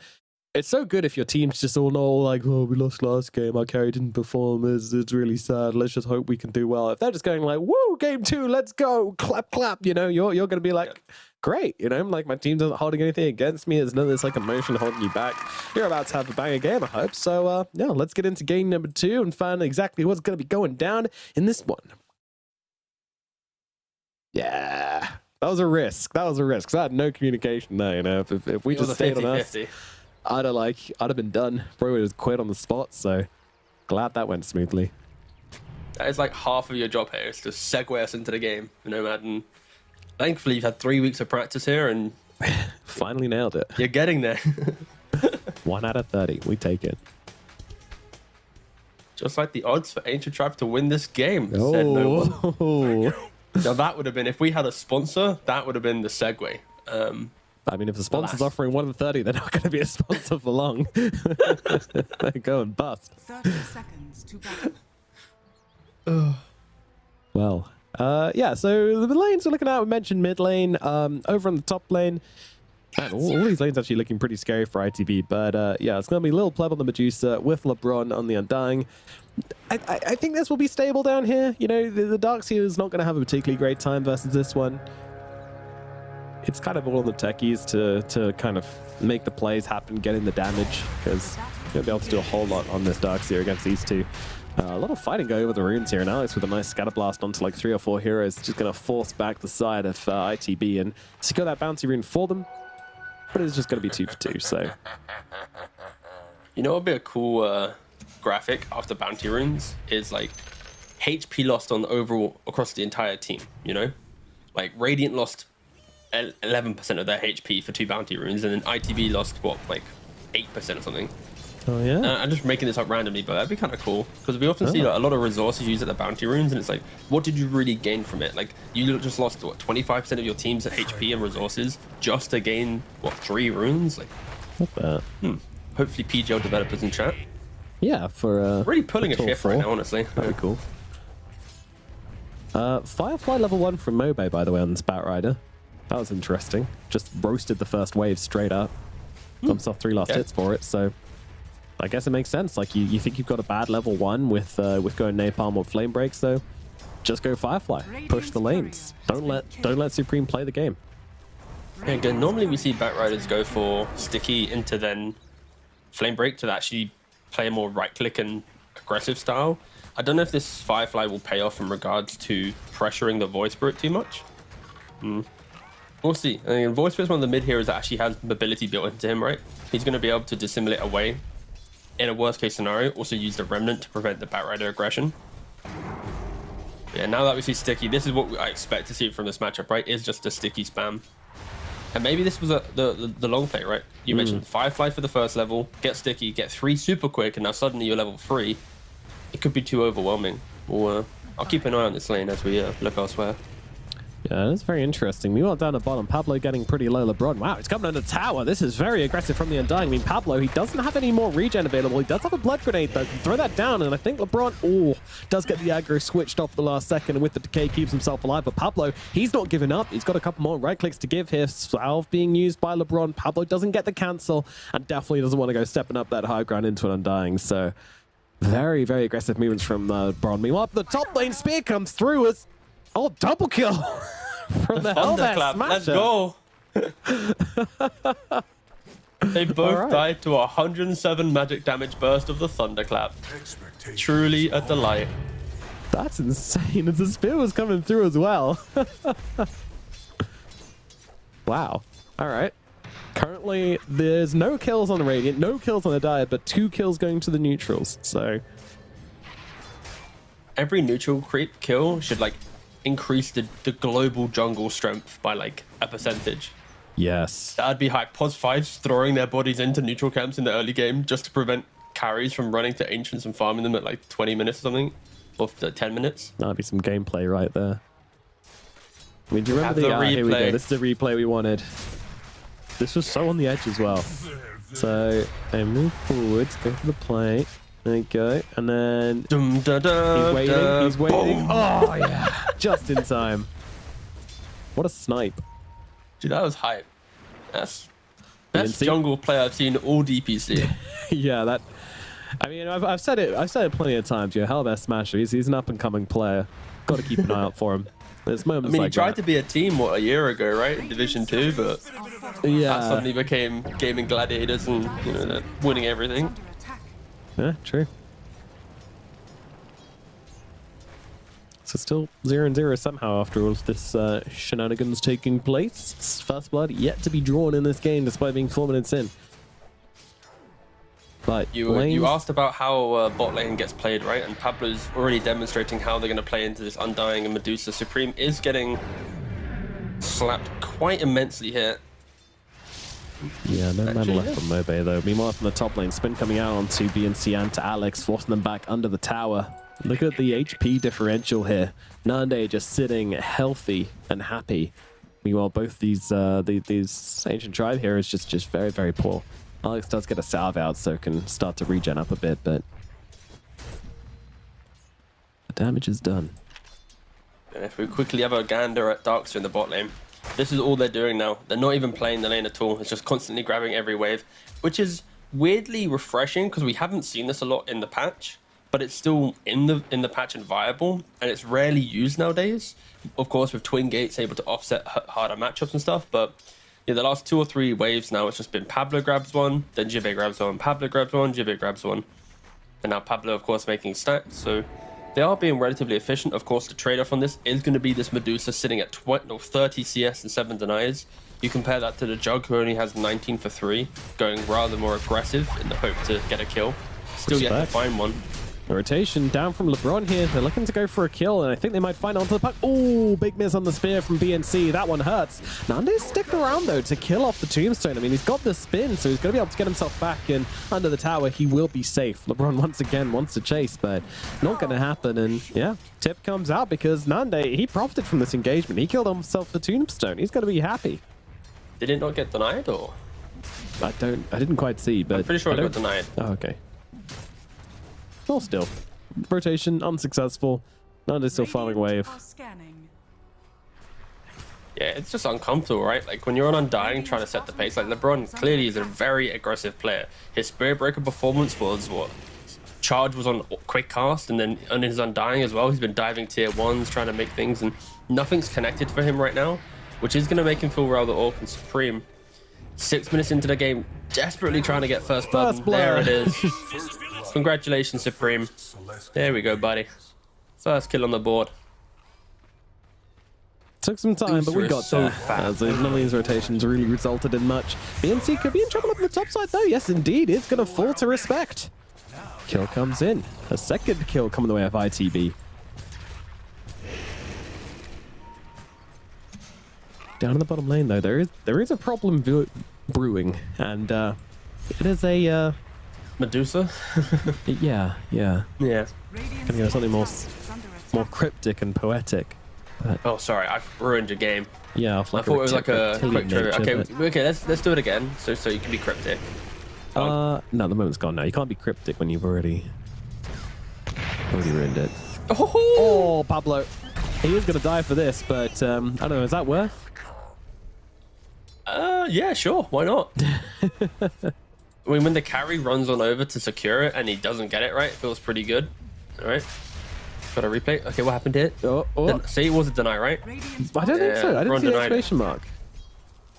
It's so good if your teams just all know, like, oh, we lost last game, our carry didn't perform, it's really sad, let's just hope we can do well. If they're just going like, woo, game 2, let's go, clap, you know, you're going to be like, great, you know, like, my team's not holding anything against me, there's none of this, like, emotion holding you back. You're about to have a banger game, I hope. So, yeah, let's get into game number 2 and find exactly what's going to be going down in this one. Yeah, that was a risk, because I had no communication there, you know, if we just stayed on us, I'd have been done. Probably would have quit on the spot, so glad that went smoothly. That is like half of your job here, is to segue us into the game, you know, Madden. Thankfully, you've had 3 weeks of practice here, and finally nailed it. You're getting there. 1 out of 30, we take it. Just like the odds for Ancient Tribe to win this game. Oh. Said no one. Now that would have been, if we had a sponsor, that would have been the segue. I mean, if the sponsor's offering 1 in 30, they're not going to be a sponsor for long. They go and bust. 30 seconds to battle. Well, yeah, so the lanes we're looking at, we mentioned mid lane, over on the top lane. Man, all these lanes actually looking pretty scary for ITB, but yeah, it's going to be Lil Pleb on the Medusa with LeBron on the Undying. I think this will be stable down here. You know, the Darkseer is not going to have a particularly great time versus this one. It's kind of all on the techies to kind of make the plays happen, getting the damage, because you'll be able to do a whole lot on this Darkseer against these two. A lot of fighting going over the runes here, and Alex with a nice scatter blast onto like 3 or 4 heroes, just going to force back the side of ITB and secure that bounty rune for them. But it's just going to be 2 for 2, so. You know what would be a cool graphic after bounty runes is like HP lost on overall across the entire team, you know? Like Radiant lost 11% of their HP for 2 bounty runes, and then ITB lost what, like 8% or something. Oh yeah. I'm just making this up randomly, but that'd be kind of cool because we often see like, a lot of resources used at the bounty runes, and it's like, what did you really gain from it? Like, you just lost what 25% of your team's HP and resources just to gain what 3 runes? Like, Not bad. hopefully PGL developers in chat Yeah, for really pulling a Tour shift 4. right now, honestly. That'd be cool. Firefly level 1 from Mobe, by the way, on this Batrider. That was interesting. Just roasted the first wave straight up. Himself 3 last hits for it, so I guess it makes sense. Like, you think you've got a bad level 1 with going Napalm or Flame Breaks, though just go Firefly. Push the lanes. Don't let Supreme play the game. Yeah, again, normally we see Batriders go for sticky into then Flame Break to actually play a more right-click and aggressive style. I don't know if this Firefly will pay off in regards to pressuring the Void Spirit too much. We'll see. I mean, Void Spirit's one of the mid heroes that actually has mobility built into him, right? He's going to be able to dissimulate away in a worst-case scenario. Also use the Remnant to prevent the Batrider aggression. Yeah, now that we see sticky, this is what I expect to see from this matchup, right? Is just a sticky spam. And maybe this was the long play, right? You mentioned Firefly for the first level, get sticky, get 3 super quick, and now suddenly you're level 3. It could be too overwhelming. Well, I'll keep an eye on this lane as we look elsewhere. Yeah, that's very interesting. Meanwhile, down at bottom, Pablo getting pretty low. LeBron, wow, he's coming under tower. This is very aggressive from the Undying. I mean, Pablo, he doesn't have any more regen available. He does have a blood grenade, though. Can throw that down, and I think LeBron, does get the aggro switched off the last second, and with the decay keeps himself alive. But Pablo, he's not giving up. He's got a couple more right clicks to give here. Salve being used by LeBron. Pablo doesn't get the cancel, and definitely doesn't want to go stepping up that high ground into an Undying. So, very, very aggressive movements from LeBron. Meanwhile, the top lane spear comes through as, double kill. From the Thunderclap, let's go. They both died to a 107 magic damage burst of the Thunderclap. Truly a delight. That's insane. And the spear was coming through as well. Wow. All right. Currently, there's no kills on the Radiant, no kills on the Diet, but 2 kills going to the neutrals. So every neutral creep kill should like increase the global jungle strength by like a percentage. Yes. That'd be hype. Pos 5s throwing their bodies into neutral camps in the early game just to prevent carries from running to Ancients and farming them at like 20 minutes or something. Or 10 minutes. That'd be some gameplay right there. I mean, do you remember the here we go. This is the replay we wanted. This was so on the edge as well. So they move forwards, go for the play. There you go. And then he's waiting. He's waiting. Boom. Oh, yeah. Just in time. What a snipe. Dude, that was hype. That's best jungle play I've seen all DPC. Yeah, that. I mean, I've said it. I've said it plenty of times. You're hell best smasher. He's an up and coming player. Got to keep an eye out for him. There's moments I mean, like he tried to be a team a year ago, right? In Division 2, but that suddenly became gaming gladiators and winning everything. Yeah, true. So still 0-0 somehow after all of this shenanigans taking place. First blood yet to be drawn in this game despite being 4 minutes in. But you asked about how bot lane gets played, right? And Pablo's already demonstrating how they're going to play into this Undying, and Medusa Supreme is getting slapped quite immensely here. Yeah, no mana left from Mobe though. Meanwhile, from the top lane, Spin coming out onto BNC and to Alex, forcing them back under the tower. Look at the HP differential here. Nande just sitting healthy and happy. Meanwhile, both these Ancient Tribe heroes just very, very poor. Alex does get a salve out, so can start to regen up a bit, but the damage is done. And if we quickly have a gander at Darkster in the bot lane, this is all they're doing now. They're not even playing the lane at all. It's just constantly grabbing every wave, which is weirdly refreshing because we haven't seen this a lot in the patch, but it's still in the patch and viable, and it's rarely used nowadays. Of course, with Twin Gates able to offset harder matchups and stuff, but yeah, the last 2 or 3 waves now, it's just been Pablo grabs one, then Jibbe grabs one, Pablo grabs one, Jibbe grabs one. And now Pablo, of course, making stacks. So they are being relatively efficient. Of course, the trade-off on this is going to be this Medusa sitting at 30 CS and 7 deniers. You compare that to the Jug, who only has 19 for 3, going rather more aggressive in the hope to get a kill. Still yet to find one. A rotation down from LeBron here. They're looking to go for a kill, and I think they might find onto the puck. Oh, big miss on the spear from BNC. That one hurts. Nande's sticking around, though, to kill off the tombstone. I mean, he's got the spin, so he's going to be able to get himself back, and under the tower, he will be safe. LeBron, once again, wants to chase, but not going to happen. And, yeah, tip comes out because Nande, he profited from this engagement. He killed himself the tombstone. He's going to be happy. Did it not get denied, or? I didn't quite see, but... I'm pretty sure it got denied. Oh, okay. Well, still. Rotation unsuccessful. Nande's still farming wave. Yeah, it's just uncomfortable, right? Like when you're on Undying trying to set the pace, like LeBron clearly is a very aggressive player. His Spirit Breaker performance was what? Charge was on quick cast, and then on his Undying as well. He's been diving tier 1s, trying to make things, and nothing's connected for him right now, which is going to make him feel rather awkward and supreme. 6 minutes into the game, desperately trying to get first blood. There it is. Congratulations, Supreme. There we go, buddy. First kill on the board. Took some time, but we got there. As none of these rotations really resulted in much. BNC could be in trouble up on the top side, though. Yes, indeed. It's going to fall to respect. Kill comes in. A second kill coming the way of ITB. Down in the bottom lane, though, there is a problem brewing, and it is a Medusa. yeah. Yeah. Gonna go something more cryptic and poetic. But, oh, sorry, I've ruined your game. Yeah, I thought it was like a quick trivia. Okay, let's do it again. So you can be cryptic. No, the moment's gone now. You can't be cryptic when you've already ruined it. Oh, Pablo. He is gonna die for this, but I don't know. Is that worth? Yeah, sure. Why not? I mean, when the carry runs on over to secure it and he doesn't get it right, it feels pretty good. All right. Got a replay. Okay, what happened here? See, it was a deny, right? I don't think so. I didn't see the exclamation mark.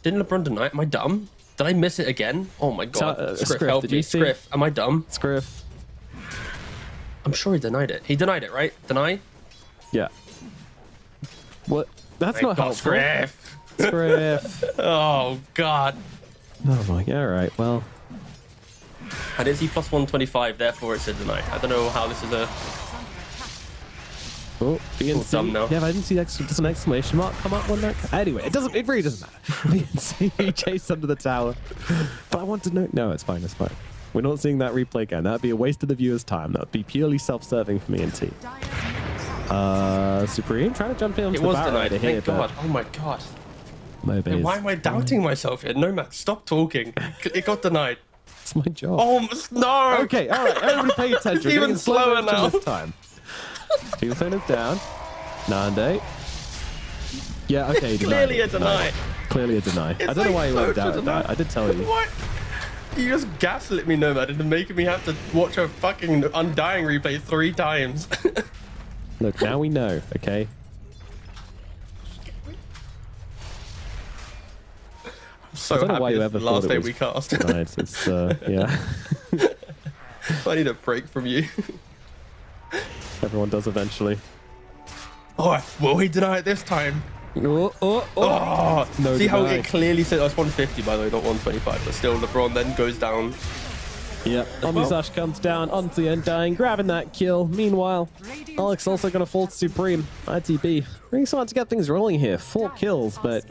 Didn't LeBron deny it? Am I dumb? Did I miss it again? Oh my god. Scriff, help did me. You see? Scriff, am I dumb? Scriff. I'm sure he denied it. He denied it, right? Deny? Yeah. What? That's not helpful. Scriff. Scriff. Oh god. Oh my god. All right. Well. And is he plus 125? Therefore, it's a deny. I don't know how this is a. Oh, BNC. Dumb now. Yeah, but I didn't see does an exclamation mark come up when that. Anyway, it doesn't. It really doesn't matter. BNC chased under the tower. But I want to know. No, it's fine. It's fine. We're not seeing that replay again. That'd be a waste of the viewer's time. That'd be purely self-serving for me and T. Supreme trying to jump in onto the barrier denied. here. Thank God. Oh my god. Hey, why am I doubting myself here? Nomad, stop talking. It got denied. It's my job. Oh no. Okay, all right. Everybody pay attention. It's even slower now. This time. Tombstone is down. Nande. Yeah, okay. Clearly a deny. Clearly a deny. I don't know why you went down with that. I did tell you. What? You just gaslit me, Nomad, into making me have to watch a fucking Undying replay 3 times. Look, now we know, okay? I'm so I don't know happy why you this ever is the last thought day it was we cast. Right, it's, yeah. I need a break from you. Everyone does eventually. Oh, will he deny it this time? Oh. No, see how deny. it clearly said that's 150, by the way, not 125, but still LeBron then goes down. Yeah, Omnisash comes down onto the Undying, grabbing that kill. Meanwhile, Alex also going to fall to Supreme. ITB really starting to get things rolling here. 4 kills, but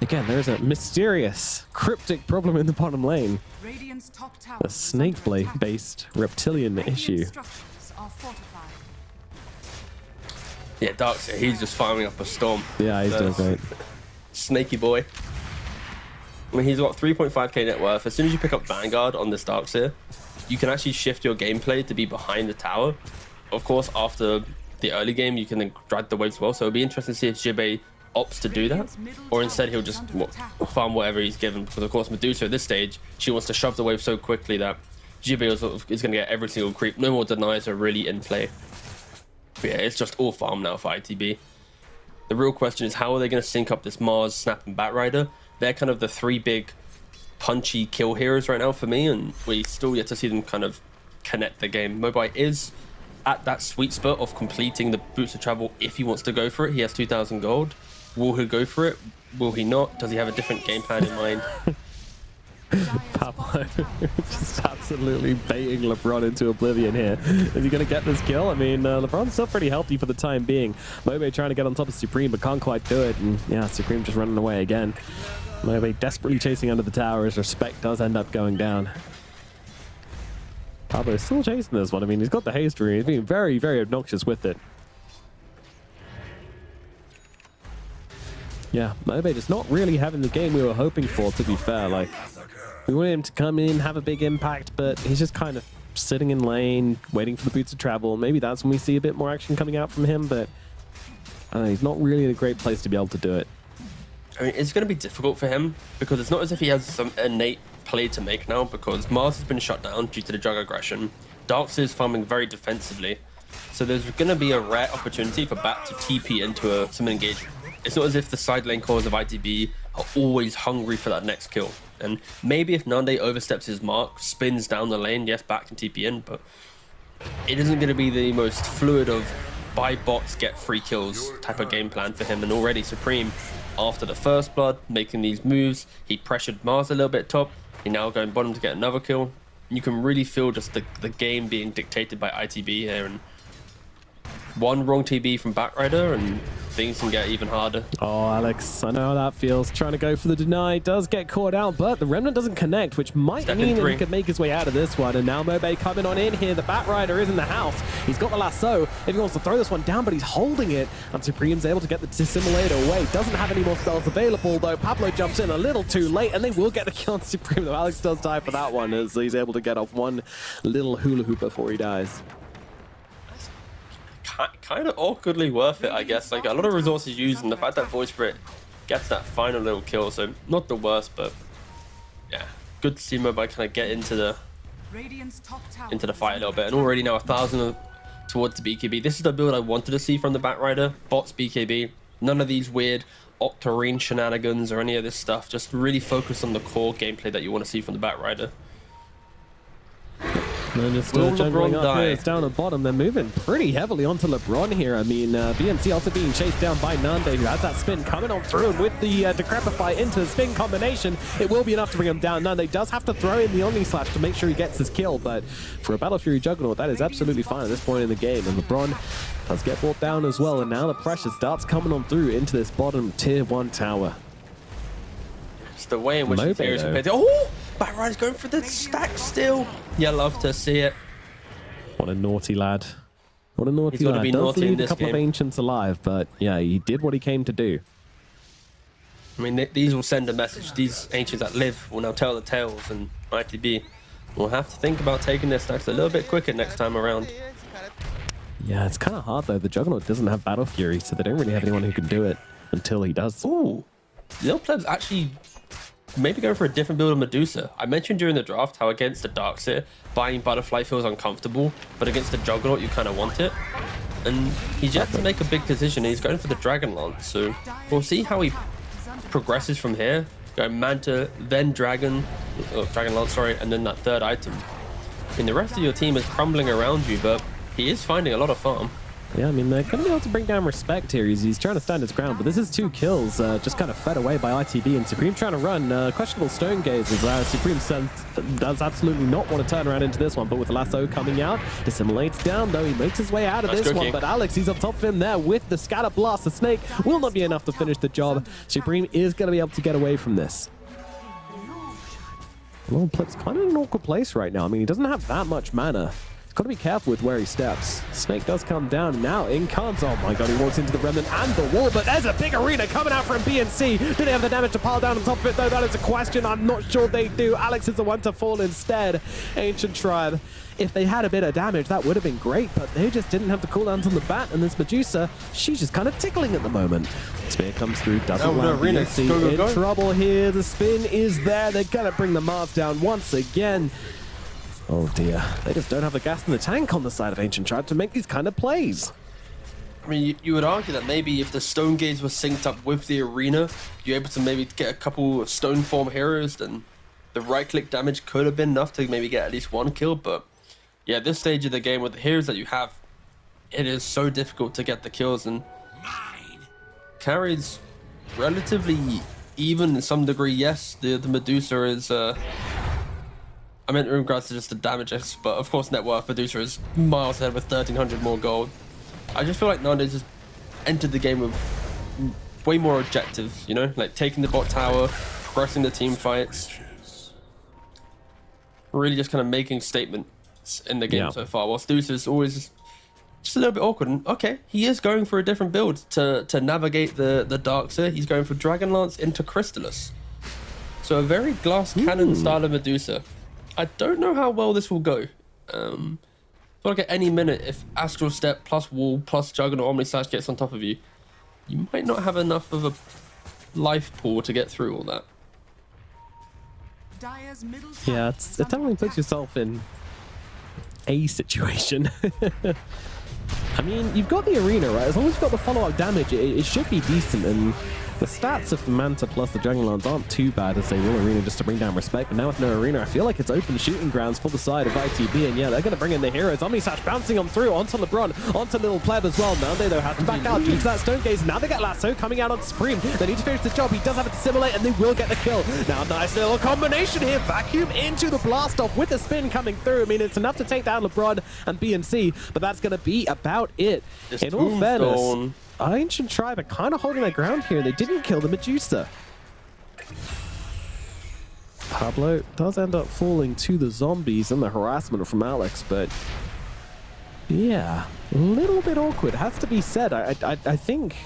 again, there's a mysterious, cryptic problem in the bottom lane. A snake blade-based reptilian issue. Yeah, Darkseer, he's just firing up a storm. Yeah, he's doing great. Snaky boy. I mean, he's got 3.5k net worth. As soon as you pick up Vanguard on this Darkseer, you can actually shift your gameplay to be behind the tower. Of course, after the early game, you can then drag the waves well. So it'll be interesting to see if Jibbe opts to do that, or instead he'll just farm whatever he's given. Because of course, Medusa at this stage, she wants to shove the wave so quickly that Jibbe is going to get every single creep. No more denies are really in play. But yeah, it's just all farm now for ITB. The real question is, how are they going to sync up this Mars, Snap, and Batrider? They're kind of the 3 big punchy kill heroes right now for me, and we still yet to see them kind of connect the game. Mobile is at that sweet spot of completing the Boots of Travel if he wants to go for it. He has 2,000 gold. Will he go for it? Will he not? Does he have a different game plan in mind? Pablo just absolutely baiting LeBron into oblivion here. Is he going to get this kill? I mean, LeBron's still pretty healthy for the time being. Mobe trying to get on top of Supreme, but can't quite do it. And yeah, Supreme just running away again. Mobe desperately chasing under the tower as respect does end up going down. Pablo is still chasing this one. I mean, he's got the haste rune. He's being very, very obnoxious with it. Yeah, Mobe just not really having the game we were hoping for, to be fair. Like, we wanted him to come in, have a big impact, but he's just kind of sitting in lane, waiting for the boots to travel. Maybe that's when we see a bit more action coming out from him, but he's not really in a great place to be able to do it. I mean, it's going to be difficult for him because it's not as if he has some innate play to make now, because Mars has been shut down due to the jug aggression. Darkseer is farming very defensively, so there's going to be a rare opportunity for Bat to TP into some engagement. It's not as if the side lane cores of ITB are always hungry for that next kill. And maybe if Nande oversteps his mark, spins down the lane, yes, Bat can TP in, but it isn't going to be the most fluid of buy bots, get free kills type of game plan for him. And already Supreme, after the first blood, making these moves, he pressured Mars a little bit top. He now going bottom to get another kill. You can really feel just the game being dictated by ITB here, and one wrong TB from Batrider and things can get even harder. Oh, Alex, I know how that feels. Trying to go for the deny, does get caught out, but the Remnant doesn't connect, which might mean that he could make his way out of this one. And now Mobe coming on in here. The Batrider is in the house. He's got the lasso if he wants to throw this one down, but he's holding it. And Supreme's able to get the Dissimulator away. Doesn't have any more spells available, though. Pablo jumps in a little too late, and they will get the kill on Supreme, though Alex does die for that one, as he's able to get off one little hula hoop before he dies. Kind of awkwardly worth it, I guess. Like, a lot of resources used, and the fact that Void Spirit gets that final little kill, so not the worst, but yeah, good to see Mobe kind of get into the fight a little bit. And already now 1,000 towards the BKB. This is the build I wanted to see from the Batrider. Bots BKB, none of these weird Octarine shenanigans or any of this stuff. Just really focus on the core gameplay that you want to see from the Batrider. And then just juggling up here, it's down the bottom. They're moving pretty heavily onto LeBron here. I mean, BMC also being chased down by Nande, who has that spin coming on through, and with the Decrepify into the spin combination, it will be enough to bring him down. Nande does have to throw in the Omni Slash to make sure he gets his kill, but for a Battle Fury Juggernaut, that is absolutely fine at this point in the game. And LeBron does get brought down as well, and now the pressure starts coming on through into this bottom tier 1 tower. It's the way in which the tier is compared to... Oh! Batrider's going for the stack still. You love to see it. What a naughty lad. What a naughty He's lad. Got to be Does naughty leave in this a couple game. of Ancients alive, but yeah, he did what he came to do. I mean, these will send a message. These Ancients that live will now tell the tales, and ITB will have to think about taking their stacks a little bit quicker next time around. Yeah, it's kind of hard though. The Juggernaut doesn't have Battle Fury, so they don't really have anyone who can do it until he does. Ooh, Lil Pleb's actually maybe going for a different build of Medusa. I mentioned during the draft how against the Darkseer, buying Butterfly feels uncomfortable, but against the Juggernaut, you kind of want it. And he's yet to make a big decision. He's going for the Dragon Lance, so we'll see how he progresses from here. Going Manta, then Dragon Lance, sorry, and then that third item. I mean, the rest of your team is crumbling around you, but he is finding a lot of farm. Yeah, I mean, they're going to be able to bring down respect here. He's trying to stand his ground, but this is 2 kills, just kind of fed away by ITB, and Supreme trying to run. Questionable Stone Gaze as Supreme does absolutely not want to turn around into this one, but with Lasso coming out, Dissimulates down, though. He makes his way out of this one, but Alex, he's on top of him there with the Scatter Blast. The Snake will not be enough to finish the job. Supreme is going to be able to get away from this. Well, Plip's kind of in an awkward place right now. I mean, he doesn't have that much mana. Got to be careful with where he steps. Snake does come down now. In comes. Oh my god, he walks into the Remnant and the wall, but there's a big arena coming out from BNC. Do they have the damage to pile down on top of it, though? That is a question. I'm not sure they do. Alex is the one to fall instead. Ancient Tribe. If they had a bit of damage, that would have been great, but they just didn't have the cooldowns on the bat, and this Medusa, she's just kind of tickling at the moment. Spear comes through, doesn't land. BNC in trouble here. The spin is there. They're going to bring the Mars down once again. Oh dear, they just don't have the gas in the tank on the side of Ancient Tribe to make these kind of plays. I mean, you would argue that maybe if the Stone Gaze was synced up with the arena, you're able to maybe get a couple of Stone Form heroes, then the right-click damage could have been enough to maybe get at least 1 kill, but yeah, this stage of the game with the heroes that you have, it is so difficult to get the kills, and carries relatively even in some degree. Yes, the Medusa is I meant in regards to just the damages, but of course net worth Medusa is miles ahead with 1,300 more gold. I just feel like Nande's just entered the game with way more objectives, you know, like taking the bot tower, progressing the team fights, really just kind of making statements in the game so far. Whilst Medusa is always just a little bit awkward. And okay, he is going for a different build to navigate the Darkseer. He's going for Dragonlance into Crystallis. So a very glass cannon style of Medusa. I don't know how well this will go. I feel like at any minute, if Astral Step plus Wall plus Juggernaut Omni Slash gets on top of you, you might not have enough of a life pool to get through all that. Yeah, it definitely puts yourself in a situation. I mean, you've got the arena, right? As long as you've got the follow-up damage, it should be decent. And the stats of the Manta plus the Dragonlance aren't too bad as they will arena just to bring down respect. But now with no arena, I feel like it's open shooting grounds for the side of ITB. And yeah, they're going to bring in the heroes. Omnisash bouncing on through onto LeBron, onto Little Pleb as well. Nande, though, has to back out due to that Stone Gaze. Now they get Lasso coming out on Supreme. They need to finish the job. He does have it to simulate, and they will get the kill. Now, nice little combination here. Vacuum into the blast off with the spin coming through. I mean, it's enough to take down LeBron and BNC, but that's going to be about it. In all fairness, Ancient Tribe are kind of holding their ground here. They didn't kill the Medusa. Pablo does end up falling to the zombies and the harassment from Alex, but yeah, a little bit awkward, has to be said. I think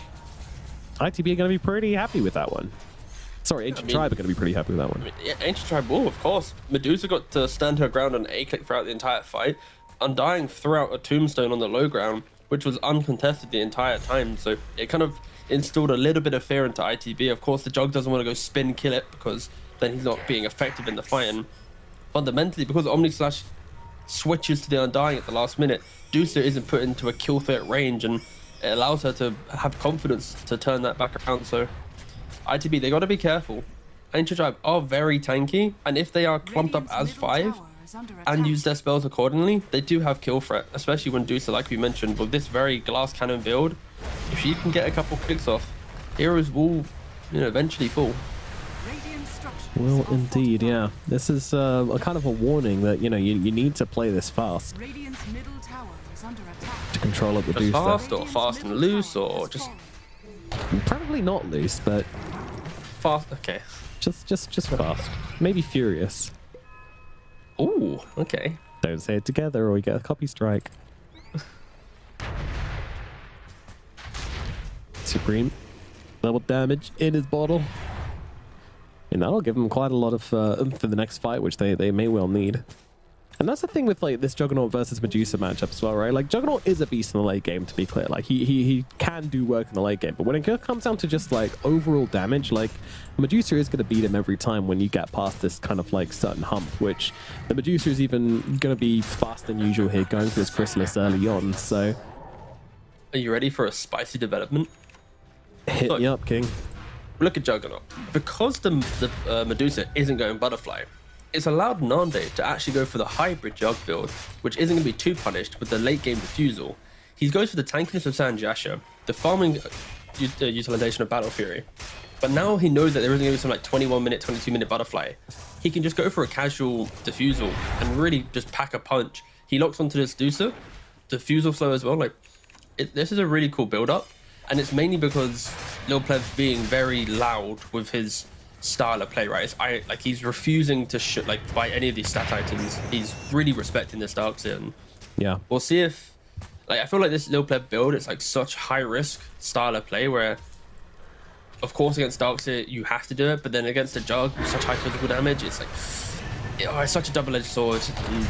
ITB are going to be pretty happy with that one. Sorry, Ancient Tribe are going to be pretty happy with that one. Yeah, Ancient Tribe will, of course. Medusa got to stand her ground on A-click throughout the entire fight. Undying threw out a tombstone on the low ground, which was uncontested the entire time. So it kind of instilled a little bit of fear into ITB. Of course, the Jug doesn't want to go spin kill it because then he's not being effective in the fight. And fundamentally, because Omni Slash switches to the Undying at the last minute, Medusa isn't put into a kill threat range, and it allows her to have confidence to turn that back around. So ITB, they got to be careful. Ancient Tribe are very tanky, and if they are clumped up as 5 and use their spells accordingly, they do have kill threat, especially when Medusa, like we mentioned, with this very glass cannon build, if she can get a couple clicks off, heroes will, you know, eventually fall. Well, indeed, yeah. This is a kind of a warning that, you know, you need to play this fast to control up the Medusa. Fast or fast and loose, or just probably not loose, but fast. Okay, just fast. Maybe furious. Ooh, okay. Don't say it together or we get a copy strike. Supreme. Double damage in his bottle. And that'll give him quite a lot of oomph for the next fight, which they may well need. And that's the thing with like this Juggernaut versus Medusa matchup as well, right? Like Juggernaut is a beast in the late game, to be clear. Like he can do work in the late game, but when it comes down to just like overall damage, like Medusa is going to beat him every time when you get past this kind of like certain hump, which the Medusa is even going to be faster than usual here, going for his Chrysalis early on. So, are you ready for a spicy development? Hit me up, King. Look at Juggernaut. Because the Medusa isn't going Butterfly, it's allowed Nande to actually go for the hybrid Jug build, which isn't going to be too punished with the late game Diffusal. He goes for the tankiness of Sanjasha, the farming utilization of Battle Fury. But now he knows that there isn't going to be some like 21-minute, 22-minute Butterfly. He can just go for a casual Diffusal and really just pack a punch. He locks onto this Medusa, Diffusal flow as well. Like, this is a really cool build-up. And it's mainly because Lil Pleb's being very loud with his style of play, right? Like he's refusing to buy any of these stat items. He's really respecting this Darkseer, and yeah, we'll see if I feel like this Lil Pleb build, it's like such high risk style of play where of course against Darkseer you have to do it, but then against the Jug with such high physical damage, it's like it's such a double-edged sword, and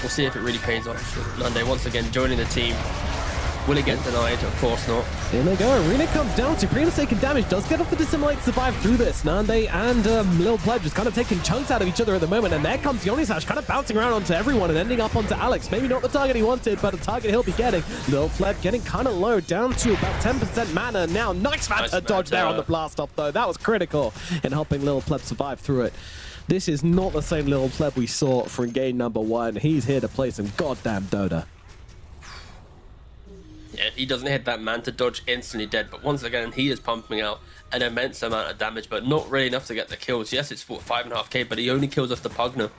we'll see if it really pays off. Nande once again joining the team. Will it get denied? Of course not. Here they go. Arena comes down. Supreme's taking damage. Does get off the Dissimulate to survive through this. Nande and Lil Pleb just kind of taking chunks out of each other at the moment. And there comes Yonisash kind of bouncing around onto everyone and ending up onto Alex. Maybe not the target he wanted, but a target he'll be getting. Lil Pleb getting kind of low, down to about 10% mana now. Nice Manta dodge there on the blast off, though. That was critical in helping Lil Pleb survive through it. This is not the same Lil Pleb we saw from game number 1. He's here to play some goddamn Dota. Yeah, if he doesn't hit that Manta dodge, instantly dead. But once again, he is pumping out an immense amount of damage, but not really enough to get the kills. Yes, it's for 5.5k, but he only kills off the Pugna.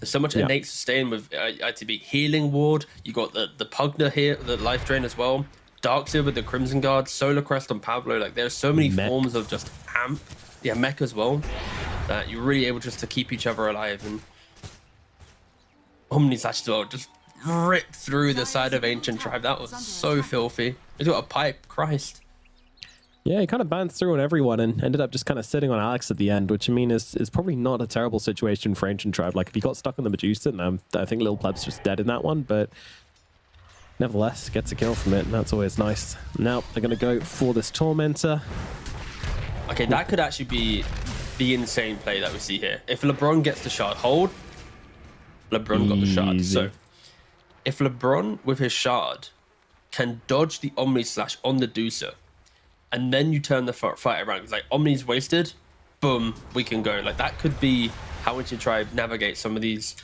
There's so much innate sustain with ITB. Healing Ward. You got the Pugner here, the Life Drain as well. Darkseer with the Crimson Guard. Solar Crest on Pablo. Like, there's so many forms of just amp. Yeah, mech as well. That you're really able just to keep each other alive. And Omni Slash as well. Just ripped through the side of Ancient Tribe. That was so filthy. He's got a pipe. Christ. Yeah, he kind of bounced through on everyone and ended up just kind of sitting on Alex at the end, which I mean is probably not a terrible situation for Ancient Tribe. Like, if he got stuck on the Medusa, and I think Lil Pleb's just dead in that one, but nevertheless, gets a kill from it, and that's always nice. Now, they're going to go for this Tormentor. Okay, that could actually be the insane play that we see here. If LeBron gets the shard, hold. LeBron got the shard. So, if LeBron, with his shard, can dodge the Omni Slash on the Deucer, and then you turn the fight around. It's like, Omni's wasted, boom, we can go. Like, that could be how Ancient Tribe navigate some of these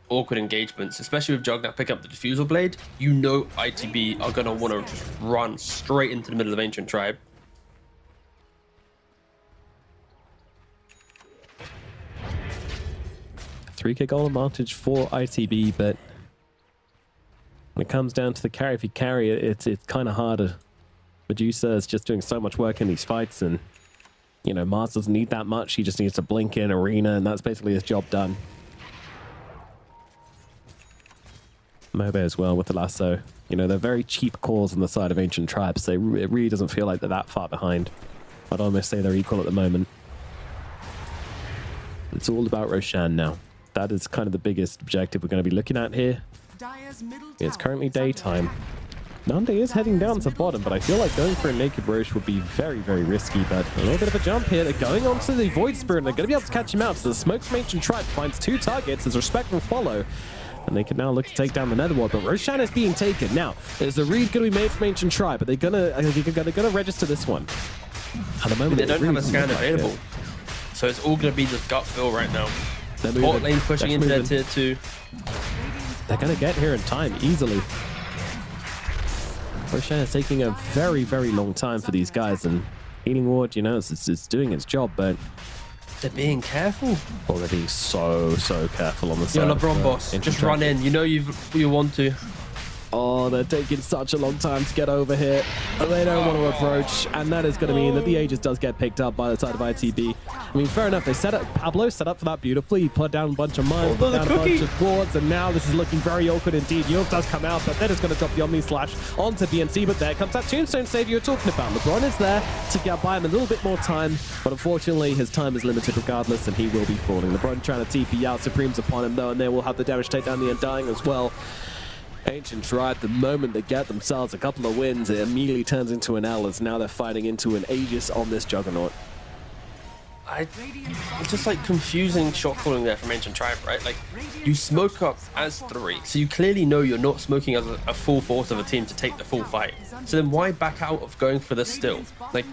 awkward engagements, especially with Juggernaut picking up the Diffusal Blade. You know ITB are going to want to just run straight into the middle of Ancient Tribe. $3K goal advantage for ITB, but when it comes down to the carry, if you carry it, it's kind of harder. Medusa is just doing so much work in these fights, and you know, Mars doesn't need that much. He just needs to blink in arena, and that's basically his job done. Mobe as well with the lasso. You know, they're very cheap calls on the side of Ancient Tribes, so it really doesn't feel like they're that far behind. I'd almost say they're equal at the moment. It's all about Roshan now. That is kind of the biggest objective we're going to be looking at here. It's currently daytime. Nande is heading down to bottom, but I feel like going for a naked Roche would be very, very risky. But a little bit of a jump here. They're going on to the Void Spirit, and they're going to be able to catch him out. So the Smoke from Ancient Tribe finds 2 targets as Respect will follow. And they can now look to take down the Netherworld, but Roshan is being taken. Now, is a read going to be made from Ancient Tribe? But they're gonna register this one. At the moment, they don't have a scan available. So it's all going to be just gut feel right now. Bot lane pushing into their tier 2. They're going to get here in time, easily. Roshan is taking a very, very long time for these guys, and Healing Ward, you know, it's doing its job, but they're being careful. Oh, they're being so careful on the side. Yo, LeBron boss, just run in. You know you want to. Oh, they're taking such a long time to get over here. They don't want to approach, and that is going to mean that the Aegis does get picked up by the side of ITB. I mean, fair enough. They set up, Pablo set up for that beautifully. He put down a bunch of mines, put down a bunch of wards, and now this is looking very awkward indeed. York does come out, but then it's going to drop the Omni Slash onto BNC, but there comes that Tombstone save you were talking about. LeBron is there to get by him a little bit more time, but unfortunately his time is limited regardless, and he will be falling. LeBron trying to TP out, Supreme's upon him though, and they will have the damage take down the Undying as well. Ancient Tribe, the moment they get themselves a couple of wins, it immediately turns into an L, as now they're fighting into an Aegis on this Juggernaut. It's just like confusing shot calling there from Ancient Tribe, right? Like, you smoke up as 3, so you clearly know you're not smoking as a full force of a team to take the full fight. So then why back out of going for this still? Like,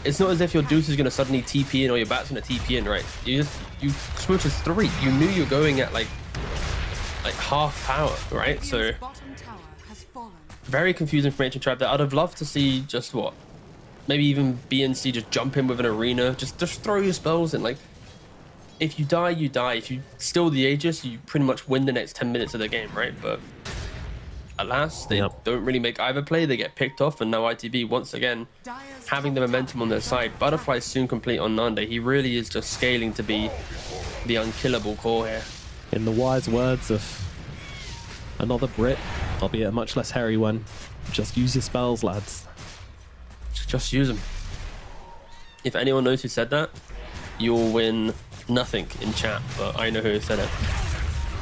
it's not as if your Deuce is going to suddenly TP in or your Bat's going to TP in, right? You smoked as 3. You knew you're going at like half power, right? So very confusing for Ancient Tribe. That I'd have loved to see just what, maybe even BNC just jump in with an arena, just throw your spells in. Like, if you die, you die. If you steal the Aegis, you pretty much win the next 10 minutes of the game, right? But alas, they don't really make either play. They get picked off, and now ITB once again having the momentum on their side. Butterfly soon complete on Nande. He really is just scaling to be the unkillable core here. In the wise words of another Brit, albeit a much less hairy one, just use your spells, lads. Just use them. If anyone knows who said that, you'll win nothing in chat, but I know who said it.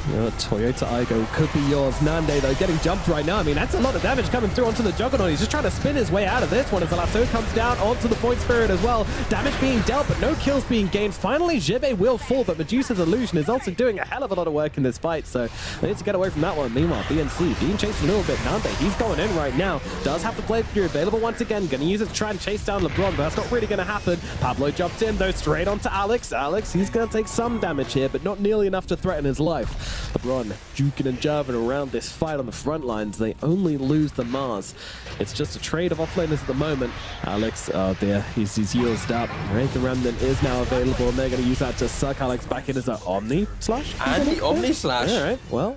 Toyota Igo could be yours. Nande, though, getting jumped right now. I mean, that's a lot of damage coming through onto the Juggernaut. He's just trying to spin his way out of this one as the lasso comes down onto the Void Spirit as well. Damage being dealt, but no kills being gained. Finally, Jebe will fall, but Medusa's Illusion is also doing a hell of a lot of work in this fight, so they need to get away from that one. Meanwhile, BNC being chased a little bit. Nande, he's going in right now. Does have the Blade Fury available once again. Going to use it to try and chase down LeBron, but that's not really going to happen. Pablo jumped in, though, straight onto Alex. Alex, he's going to take some damage here, but not nearly enough to threaten his life. LeBron juking and jiving around this fight on the front lines. They only lose the Mars. It's just a trade of offlaners at the moment. Alex, oh dear, he's used up. Right, the Remnant is now available, and they're going to use that to suck Alex back in as an Omni Slash. And the Omni Slash. All right, well,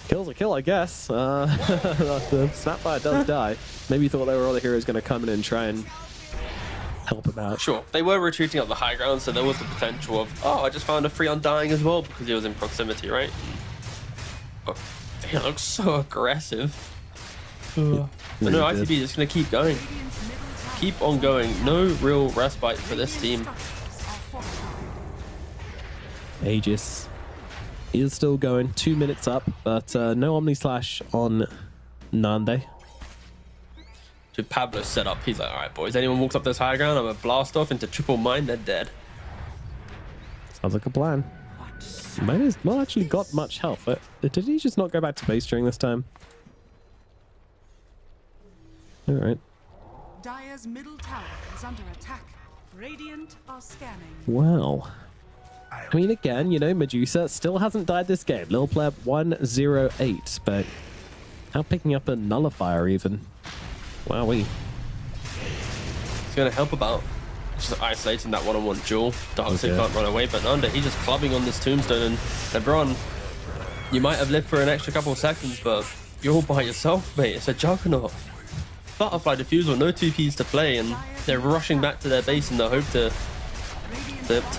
kill's a kill, I guess. The Snapfire does die. Maybe you thought there were other heroes going to come in and try and help him out. Sure, they were retreating up the high ground, so there was the potential of, oh, I just found a free Undying as well because he was in proximity, right? Oh, he looks so aggressive. But no, ITB is just going to keep going. Keep on going. No real respite for this team. Aegis is still going, 2 minutes up, but no Omni Slash on Nande. So Pablo set up, he's like, all right, boys, anyone walks up this high ground, I'm going to blast off into triple mine, they're dead. Sounds like a plan. Mine has not actually got much health. Did he just not go back to base during this time? All right. Dire's middle tower is under attack. Radiant are scanning. Well, I mean, again, you know, Medusa still hasn't died this game. Lil Pleb 108, but now picking up a nullifier even. Wowee. It's going to help about just isolating that one-on-one duel. Darkseid can't run away, but Nanda, he's just clubbing on this tombstone. And LeBron, you might have lived for an extra couple of seconds, but you're all by yourself, mate. It's a juggernaut. Butterfly Diffusal, no 2Ps to play, and they're rushing back to their base in the hope to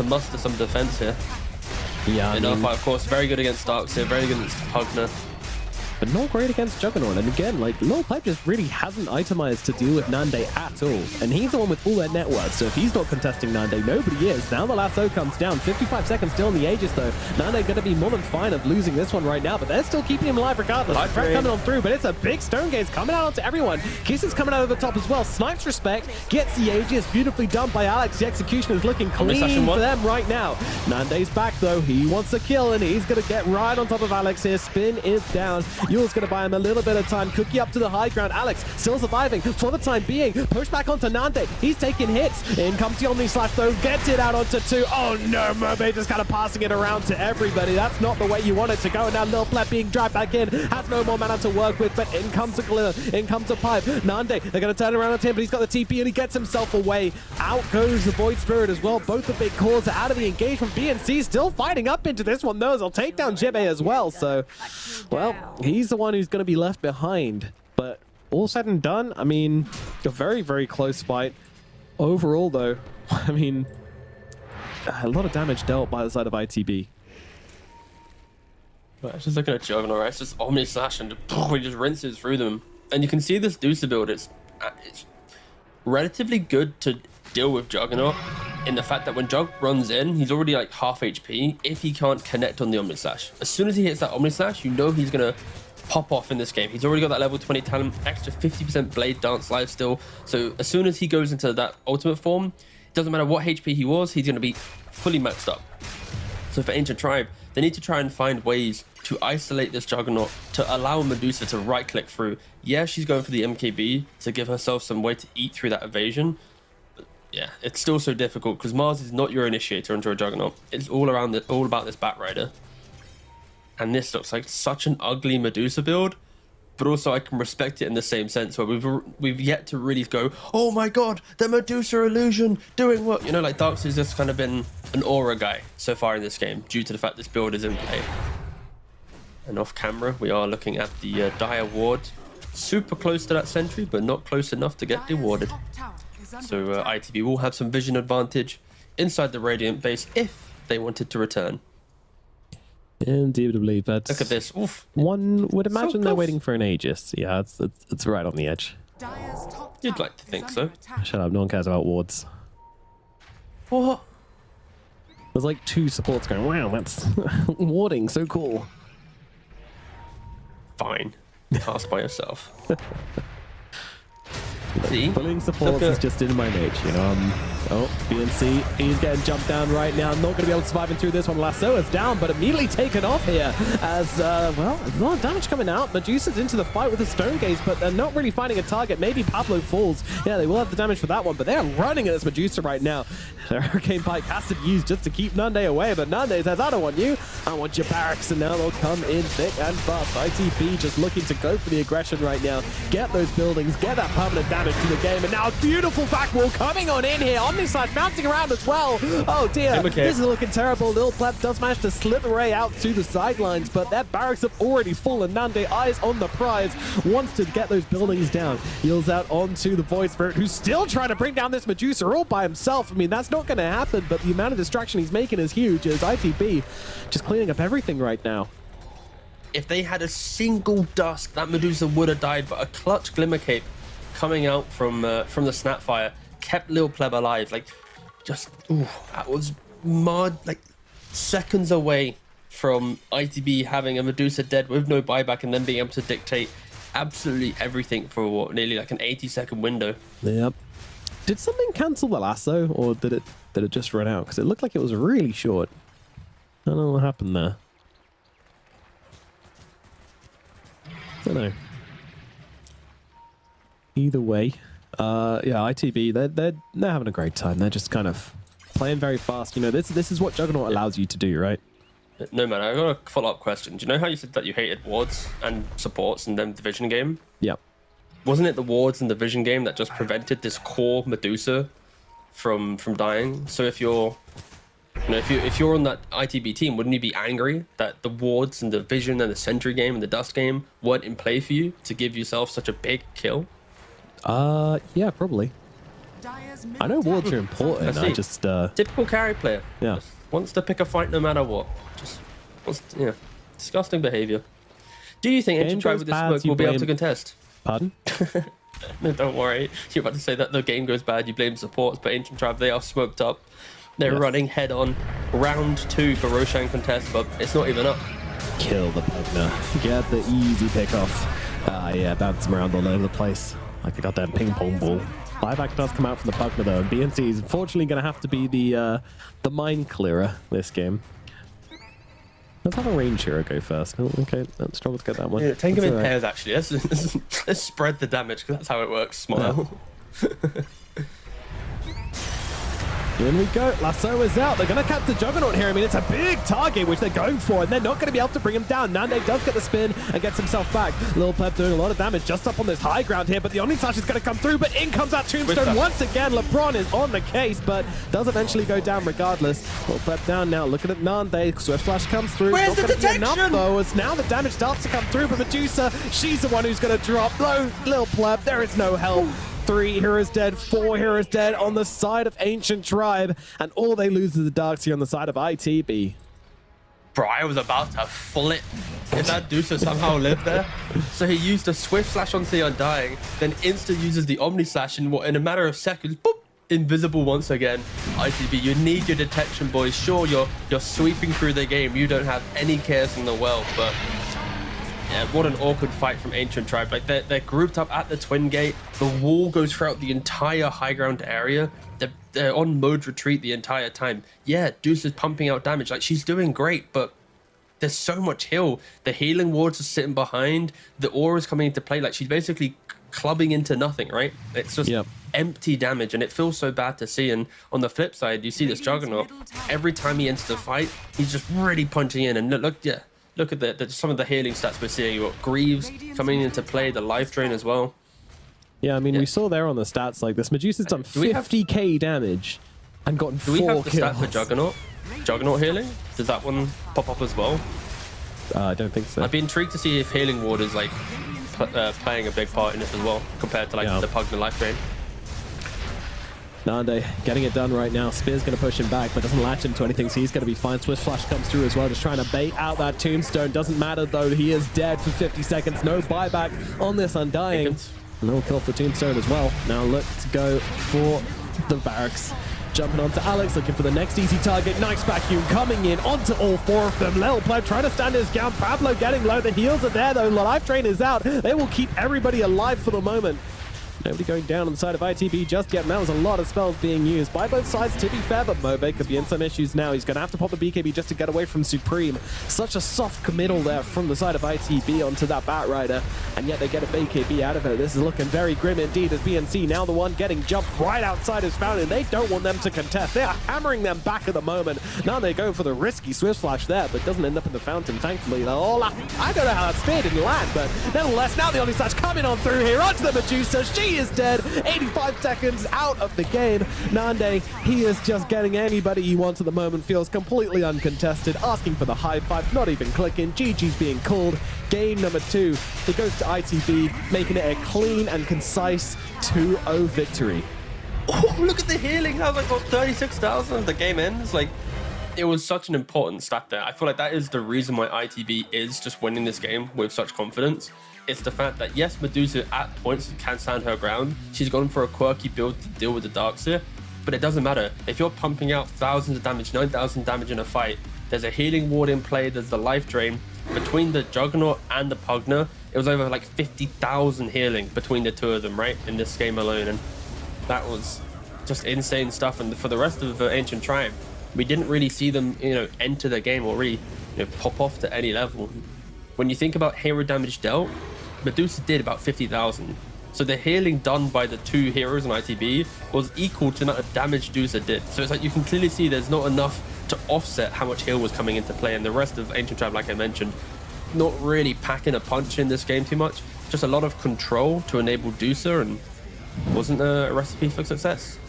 muster some defense here. Yeah, I mean, of course, very good against Darkseid, very good against Pugner. but not great against Juggernaut. And again, like, Lil Pipe just really hasn't itemized to deal with Nande at all. And he's the one with all that net worth, so if he's not contesting Nande, nobody is. Now the lasso comes down. 55 seconds still in the Aegis, though. Nande going to be more than fine of losing this one right now, but they're still keeping him alive regardless. Threat coming on through, but it's a big stone gaze coming out onto everyone. Kiss is coming out of the top as well. Snipes respect, gets the Aegis. Beautifully done by Alex. The execution is looking clean for them right now. Nande's back, though. He wants to kill, and he's going to get right on top of Alex here. Spin is down. Yule's going to buy him a little bit of time. Cookie up to the high ground. Alex still surviving for the time being. Push back onto Nande. He's taking hits. In comes the Omni Slash, though. Gets it out onto two. Oh no, Mermaid just kind of passing it around to everybody. That's not the way you want it to go. And now Lil Pleb being dragged back in. Has no more mana to work with, but in comes a Glimmer. In comes a Pipe. Nande, they're going to turn around on him, but he's got the TP and he gets himself away. Out goes the Void Spirit as well. Both the big cores are out of the engagement. BNC still fighting up into this one, though. They'll take down Jibbe as well. So, well, he's the one who's going to be left behind. But all said and done, I mean, a very, very close fight. Overall, though, I mean, a lot of damage dealt by the side of ITB. But just looking at Juggernaut, right? It's just Omni Slash and he just rinses through them. And you can see this Deucer build, it's relatively good to deal with Juggernaut in the fact that when Jug runs in, he's already like half HP if he can't connect on the Omni Slash. As soon as he hits that Omni Slash, you know he's going to pop off in this game. He's already got that level 20 talent, extra 50% Blade Dance life still. So as soon as he goes into that ultimate form, it doesn't matter what HP he was, he's going to be fully maxed up. So for Ancient Tribe, they need to try and find ways to isolate this Juggernaut, to allow Medusa to right-click through. Yeah, she's going for the MKB to give herself some way to eat through that evasion. But yeah, it's still so difficult because Mars is not your initiator into a Juggernaut. It's all about this Batrider. And this looks like such an ugly Medusa build, but also I can respect it in the same sense where we've yet to really go, oh my god, the Medusa illusion doing what? You know, like Darkseid's just kind of been an aura guy so far in this game due to the fact this build is in play. And off camera, we are looking at the Dire Ward. Super close to that sentry, but not close enough to get dewarded. So ITB will have some vision advantage inside the Radiant base if they wanted to return. Indubitably, but look at this. Oof. One would imagine they're waiting for an Aegis. Yeah, it's right on the edge. You'd like to think so. Shut up, no one cares about wards. What? There's like two supports going, wow, that's warding, so cool. Fine. Cast by yourself. See? Bullying supports is just in my nature, you know. Oh, BNC, he's getting jumped down right now. Not going to be able to survive him through this one. Lasso is down, but immediately taken off here as, well, a lot of damage coming out. Medusa's into the fight with the Stone Gaze, but they're not really finding a target. Maybe Pablo falls. Yeah, they will have the damage for that one, but they're running at this Medusa right now. The Hurricane Pike has to be used just to keep Nande away, but Nande says, I don't want you. I want your barracks, and now they'll come in thick and fast. ITB just looking to go for the aggression right now. Get those buildings, get that permanent damage to the game, and now a beautiful back wall coming on in here. Omnislash bouncing around as well. Oh dear, this is looking terrible. Lil Pleb does manage to slip away out to the sidelines, but their barracks have already fallen. Nande, eyes on the prize, wants to get those buildings down. Heals out onto the Void Spirit, who's still trying to bring down this Medusa all by himself. I mean, that's not going to happen, but the amount of distraction he's making is huge as ITB just cleaning up everything right now. If they had a single dusk, that Medusa would have died, but a clutch Glimmer Cape coming out from the Snapfire kept Lil Pleb alive. Like, just, ooh, that was like seconds away from ITB having a Medusa dead with no buyback and then being able to dictate absolutely everything for what, nearly like an 80-second window. Yep. Did something cancel the lasso, or did it just run out? Because it looked like it was really short. I don't know what happened there. I don't know. Either way, yeah, ITB, they're having a great time. They're just kind of playing very fast. You know, this is what Juggernaut allows you to do, right? No, man, I got a follow-up question. Do you know how you said that you hated wards and supports in the Division game? Yep. Wasn't it the wards in the Vision game that just prevented this core Medusa from dying? So if you're, you know, if you're on that ITB team, wouldn't you be angry that the wards and the Vision and the Sentry game and the Dust game weren't in play for you to give yourself such a big kill? Yeah, probably. I know wards are important. I just typical carry player. Yeah. Just wants to pick a fight no matter what. Just wants to, yeah, disgusting behavior. Do you think Ancient Tribe with this smoke will be able to contest? Pardon? No, don't worry. You're about to say that the game goes bad, you blame supports, but Ancient Tribe, they are smoked up. They're running head on. Round 2 for Roshan contest, but it's not even up. Kill the Pugner. Get the easy pick off. Yeah, bounce him around all over the place like a goddamn ping pong ball. Buyback does come out from the Pugner though, and BNC is unfortunately going to have to be the mine clearer this game. Let's have a range hero go first. Oh, okay, let's struggle to get that one. Yeah, take him in pairs, actually. Let's spread the damage, because that's how it works. Smile. Yeah. In we go. Lasso is out. They're going to catch the Juggernaut here. I mean, it's a big target, which they're going for, and they're not going to be able to bring him down. Nande does get the spin and gets himself back. Lil Pleb doing a lot of damage just up on this high ground here, but the Omnislash is going to come through, but in comes that Tombstone once again. LeBron is on the case, but does eventually go down regardless. Lil Pleb down now, looking at Nande. Swift Flash comes through. Where's not the detection? Enough, though, as now the damage starts to come through, but Medusa, she's the one who's going to drop. Lil Pleb, there is no help. 3 heroes dead, 4 heroes dead on the side of Ancient Tribe, and all they lose is the Darkseer on the side of ITB. Bro, I was about to flip if that Dusa somehow lived there. So he used a Swift Slash onto the Undying, then insta uses the Omni Slash in a matter of seconds, boop, invisible once again. ITB, you need your detection, boys. Sure, you're sweeping through the game. You don't have any cares in the world, but yeah, what an awkward fight from Ancient Tribe. Like, they're grouped up at the Twin Gate. The wall goes throughout the entire high ground area. They're on mode retreat the entire time. Yeah, Deuce is pumping out damage. Like, she's doing great, but there's so much heal. The healing wards are sitting behind. The aura's coming into play. Like, she's basically clubbing into nothing, right? It's just empty damage, and it feels so bad to see. And on the flip side, you see this Juggernaut. Every time he enters the fight, he's just really punching in. And look at some of the healing stats we're seeing. You've got Greaves coming into play, the life drain as well. Yeah, I mean, we saw there on the stats, like, this Medusa's done 50k damage and gotten 4 kills. Do we have the stat for Juggernaut? Juggernaut healing? Does that one pop up as well? I don't think so. I'd be intrigued to see if healing ward is, like, playing a big part in this as well, compared to, like, the Pugner life drain. Nande getting it done right now. Spear's going to push him back, but doesn't latch him to anything, so he's going to be fine. Swift Flash comes through as well, just trying to bait out that Tombstone. Doesn't matter, though. He is dead for 50 seconds. No buyback on this Undying. No kill for Tombstone as well. Now look to go for the barracks. Jumping onto Alex, looking for the next easy target. Nice vacuum coming in onto all 4 of them. Lil Pleb trying to stand his ground. Pablo getting low. The heals are there, though. The life drain is out. They will keep everybody alive for the moment. Nobody going down on the side of ITB just yet, and that was a lot of spells being used by both sides, to be fair, but Mobe could be in some issues now. He's going to have to pop the BKB just to get away from Supreme. Such a soft committal there from the side of ITB onto that Batrider, and yet they get a BKB out of it. This is looking very grim indeed, as BNC now the one getting jumped right outside his fountain. They don't want them to contest. They are hammering them back at the moment. Now they go for the risky Swift Slash there, but doesn't end up in the fountain, thankfully. Oh, I don't know how that spear didn't land, but nevertheless, now the only Slash coming on through here onto the Medusa. She is dead. 85 seconds out of the game. Nande, he is just getting anybody he wants at the moment. Feels completely uncontested. Asking for the high five, not even clicking. GG's being called. Game number 2. It goes to ITB, making it a clean and concise 2-0 victory. Oh, look at the healing. That was like, what, 36,000? The game ends. Like, it was such an important stat there. I feel like that is the reason why ITB is just winning this game with such confidence. It's the fact that, yes, Medusa at points can stand her ground. She's gone for a quirky build to deal with the Darkseer, but it doesn't matter. If you're pumping out thousands of damage, 9,000 damage in a fight, there's a healing ward in play, there's the life drain. Between the Juggernaut and the Pugner, it was over like 50,000 healing between the two of them, right, in this game alone, and that was just insane stuff. And for the rest of the Ancient Triumph, we didn't really see them, enter the game or really, pop off to any level. When you think about hero damage dealt, Medusa did about 50,000. So the healing done by the two heroes on ITB was equal to the amount of damage Medusa did. So it's like you can clearly see there's not enough to offset how much heal was coming into play. And the rest of Ancient Triumph, like I mentioned, not really packing a punch in this game too much. Just a lot of control to enable Dusa, and wasn't a recipe for success.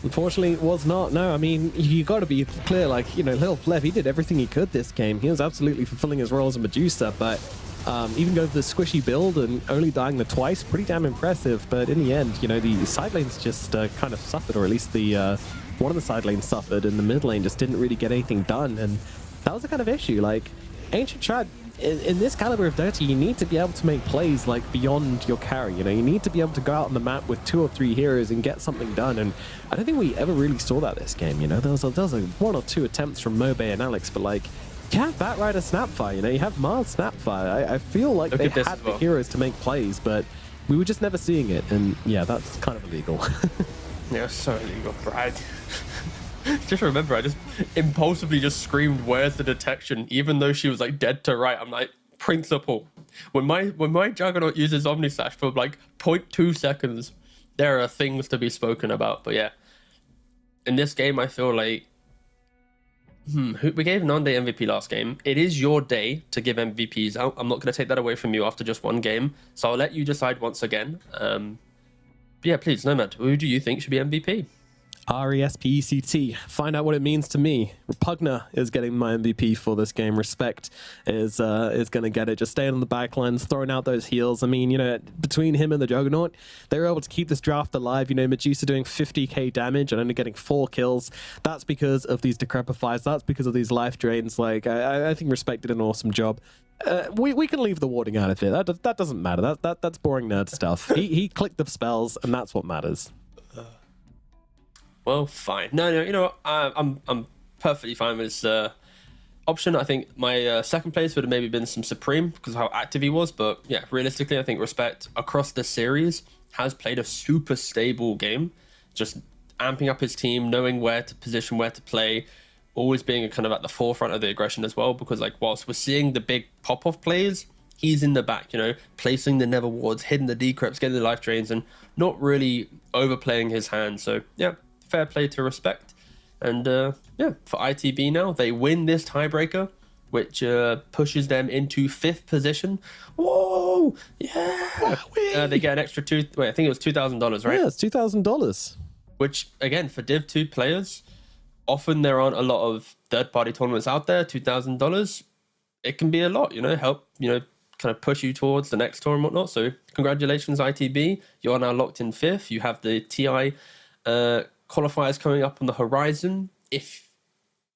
Unfortunately, it was not. No, I mean, you got to be clear, like, Lil Flev, he did everything he could this game. He was absolutely fulfilling his role as a Medusa, but even going for the squishy build and only dying the twice, pretty damn impressive. But in the end, the side lanes just kind of suffered, or at least the one of the side lanes suffered, and the mid lane just didn't really get anything done. And that was the kind of issue. Like, Ancient Triad, in this caliber of Dirty, you need to be able to make plays like beyond your carry. You need to be able to go out on the map with 2 or 3 heroes and get something done. And I don't think we ever really saw that this game. There was like 1 or 2 attempts from Mobe and Alex, but like, you have Batrider Snapfire, you have Mars Snapfire. I feel like they had the heroes to make plays, but we were just never seeing it. And yeah, that's kind of illegal. Yeah, so illegal, Brad. Just remember, I just impulsively just screamed, "Where's the detection?" Even though she was like dead to right. I'm like, principle. When my Juggernaut uses Omnislash for like 0.2 seconds, there are things to be spoken about. But yeah, in this game, I feel like we gave Nande MVP last game. It is your day to give MVPs out. I'm not going to take that away from you after just one game. So I'll let you decide once again. Yeah, please, Nomad, who do you think should be MVP? RESPECT. Find out what it means to me. Pugner is getting my MVP for this game. Respect is going to get it. Just staying on the backlines, throwing out those heals. I mean, between him and the Juggernaut, they were able to keep this draft alive. Medusa doing 50k damage and only getting 4 kills. That's because of these Decrepifiers. That's because of these life drains. Like, I think Respect did an awesome job. We can leave the warding out of it. That doesn't matter. That's boring nerd stuff. He clicked the spells, and that's what matters. Well, fine. No, I'm perfectly fine with this option. I think my second place would have maybe been some Supreme because of how active he was. But yeah, realistically, I think Respect across the series has played a super stable game, just amping up his team, knowing where to position, where to play, always being kind of at the forefront of the aggression as well. Because like whilst we're seeing the big pop-off plays, he's in the back, placing the Nether wards, hitting the decrypts, getting the life drains, and not really overplaying his hand. So yeah. Fair play to Respect. And yeah, for ITB now, they win this tiebreaker, which pushes them into 5th position. Whoa! Yeah! They get an extra I think it was $2,000, right? Yeah, it's $2,000. Which, again, for Div 2 players, often there aren't a lot of third-party tournaments out there. $2,000, it can be a lot, help, kind of push you towards the next tour and whatnot. So congratulations, ITB. You are now locked in 5th. You have the TI qualifiers coming up on the horizon. If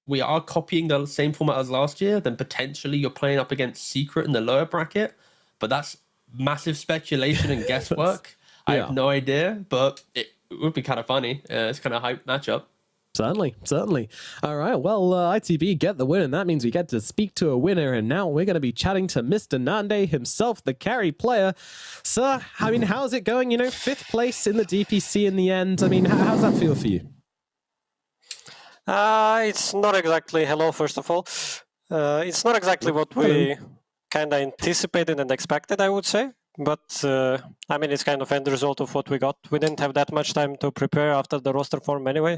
we are copying the same format as last year, then potentially you're playing up against Secret in the lower bracket, but that's massive speculation and guesswork. I have no idea, but it would be kind of funny. It's kind of hype matchup. Certainly, certainly. All right, well, ITB get the win, and that means we get to speak to a winner, and now we're going to be chatting to Mr. Nande himself, the carry player. Sir, I mean, how's it going? You know, 5th place in the DPC in the end. I mean, how's that feel for you? It's not exactly hello, first of all. It's not exactly what we kind of anticipated and expected, I would say. But, I mean, it's kind of end result of what we got. We didn't have that much time to prepare after the roster form anyway.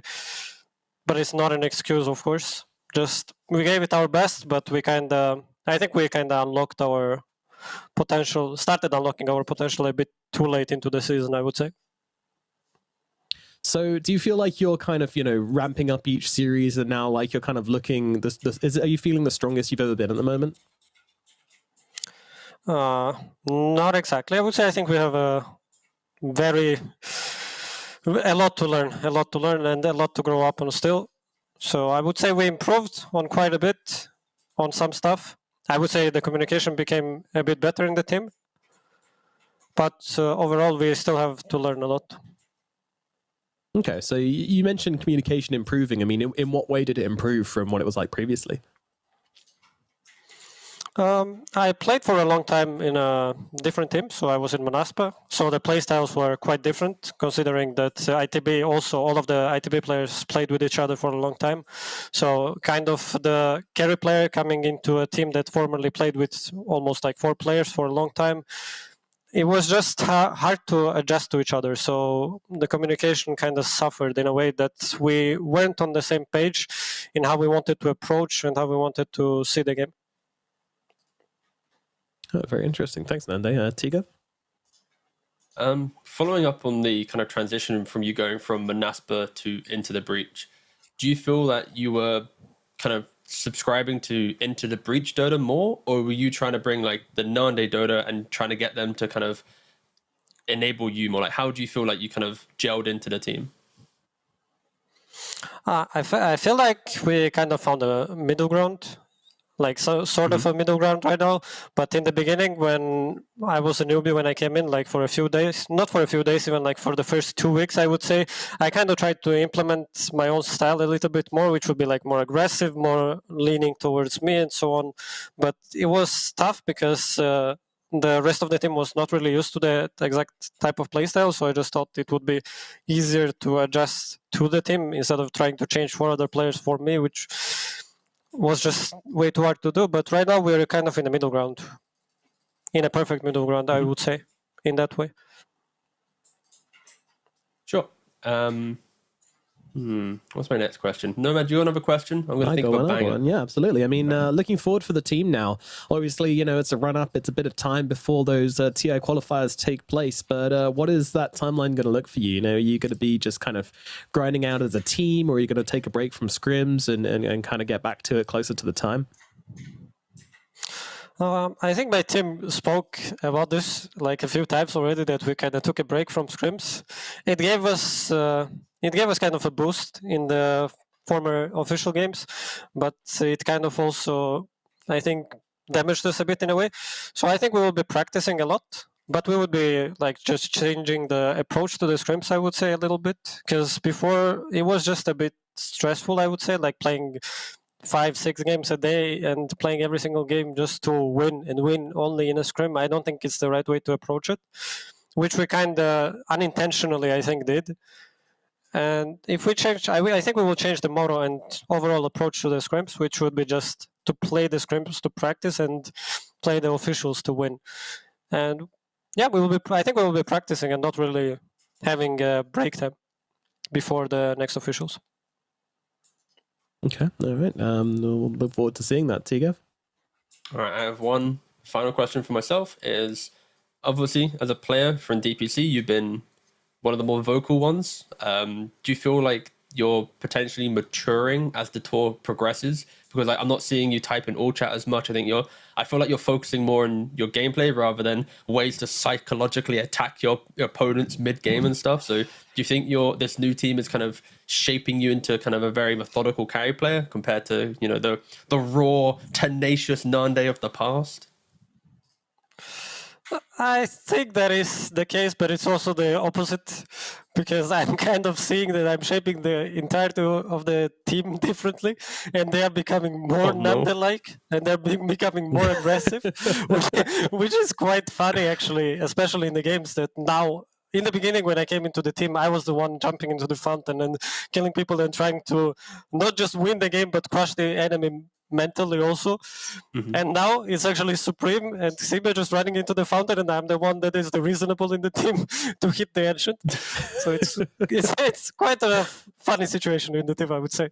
But it's not an excuse, of course. Just, we gave it our best, but we I think we unlocked our potential, started unlocking our potential a bit too late into the season, I would say. So do you feel like you're kind of, you know, ramping up each series and now like you're kind of looking, are you feeling the strongest you've ever been at the moment? Not exactly. I would say I think we have a lot to learn and a lot to grow up on still. So I would say we improved on quite a bit on some stuff. I would say the communication became a bit better in the team. But overall, we still have to learn a lot. Okay, so you mentioned communication improving. I mean, in what way did it improve from what it was like previously? I played for a long time in a different team, so I was in Manaspa. So the playstyles were quite different, considering that ITB also, all of the ITB players played with each other for a long time. So kind of the carry player coming into a team that formerly played with almost like 4 players for a long time, it was just hard to adjust to each other. So the communication kind of suffered in a way that we weren't on the same page in how we wanted to approach and how we wanted to see the game. Oh, very interesting. Thanks, Nande. Tiga? Following up on the kind of transition from you going from Manaspa to Into the Breach, do you feel that you were kind of subscribing to Into the Breach Dota more, or were you trying to bring like the Nande Dota and trying to get them to kind of enable you more? Like, how do you feel like you kind of gelled into the team? I feel like we kind of found a middle ground, like sort of a middle ground right now. But in the beginning, when I was a newbie, when I came in, like for a few days, not for a few days, even like for the first 2 weeks, I would say, I kind of tried to implement my own style a little bit more, which would be like more aggressive, more leaning towards me and so on. But it was tough because the rest of the team was not really used to the exact type of playstyle. So I just thought it would be easier to adjust to the team instead of trying to change 4 other players for me, which was just way too hard to do. But right now we're kind of in the middle ground, in a perfect middle ground, I would say, in that way. Sure. What's my next question? Nomad, do you have a question? I'm going to think of a banger. One. Yeah, absolutely. I mean, looking forward for the team now. Obviously, you know, it's a run-up. It's a bit of time before those TI qualifiers take place. But what is that timeline going to look for you? You know, are you going to be just kind of grinding out as a team, or are you going to take a break from scrims and kind of get back to it closer to the time? I think my team spoke about this like a few times already, that we kind of took a break from scrims. It gave us kind of a boost in the former official games, but it kind of also, I think, damaged us a bit in a way. So I think we will be practicing a lot, but we would be like just changing the approach to the scrims, I would say, a little bit, because before it was just a bit stressful, I would say, like playing 5-6 games a day and playing every single game just to win and win only in a scrim. I don't think it's the right way to approach it, which we kind of unintentionally, I think, did. And if we change, I think we will change the motto and overall approach to the scrims, which would be just to play the scrims, to practice, and play the officials to win. And yeah, I think we will be practicing and not really having a break time before the next officials. Okay, all right. We'll look forward to seeing that. Tiga? All right, I have one final question for myself. Is obviously, as a player from DPC, you've been one of the more vocal ones. Do you feel like you're potentially maturing as the tour progresses? Because like, I'm not seeing you type in all chat as much. I feel like you're focusing more on your gameplay rather than ways to psychologically attack your opponents mid-game and stuff. So do you think this new team is kind of shaping you into kind of a very methodical carry player compared to, you know, the raw, tenacious Nande of the past? I think that is the case, but it's also the opposite because I'm kind of seeing that I'm shaping the entirety of the team differently, and they are becoming more Nanda-like, and they're becoming more aggressive, which is quite funny actually, especially in the games that now. In the beginning, when I came into the team, I was the one jumping into the fountain and killing people and trying to not just win the game but crush the enemy mentally also. And now it's actually Supreme and Sigma just running into the fountain, and I'm the one that is the reasonable in the team to hit the ancient. So it's quite a funny situation in the team, I would say.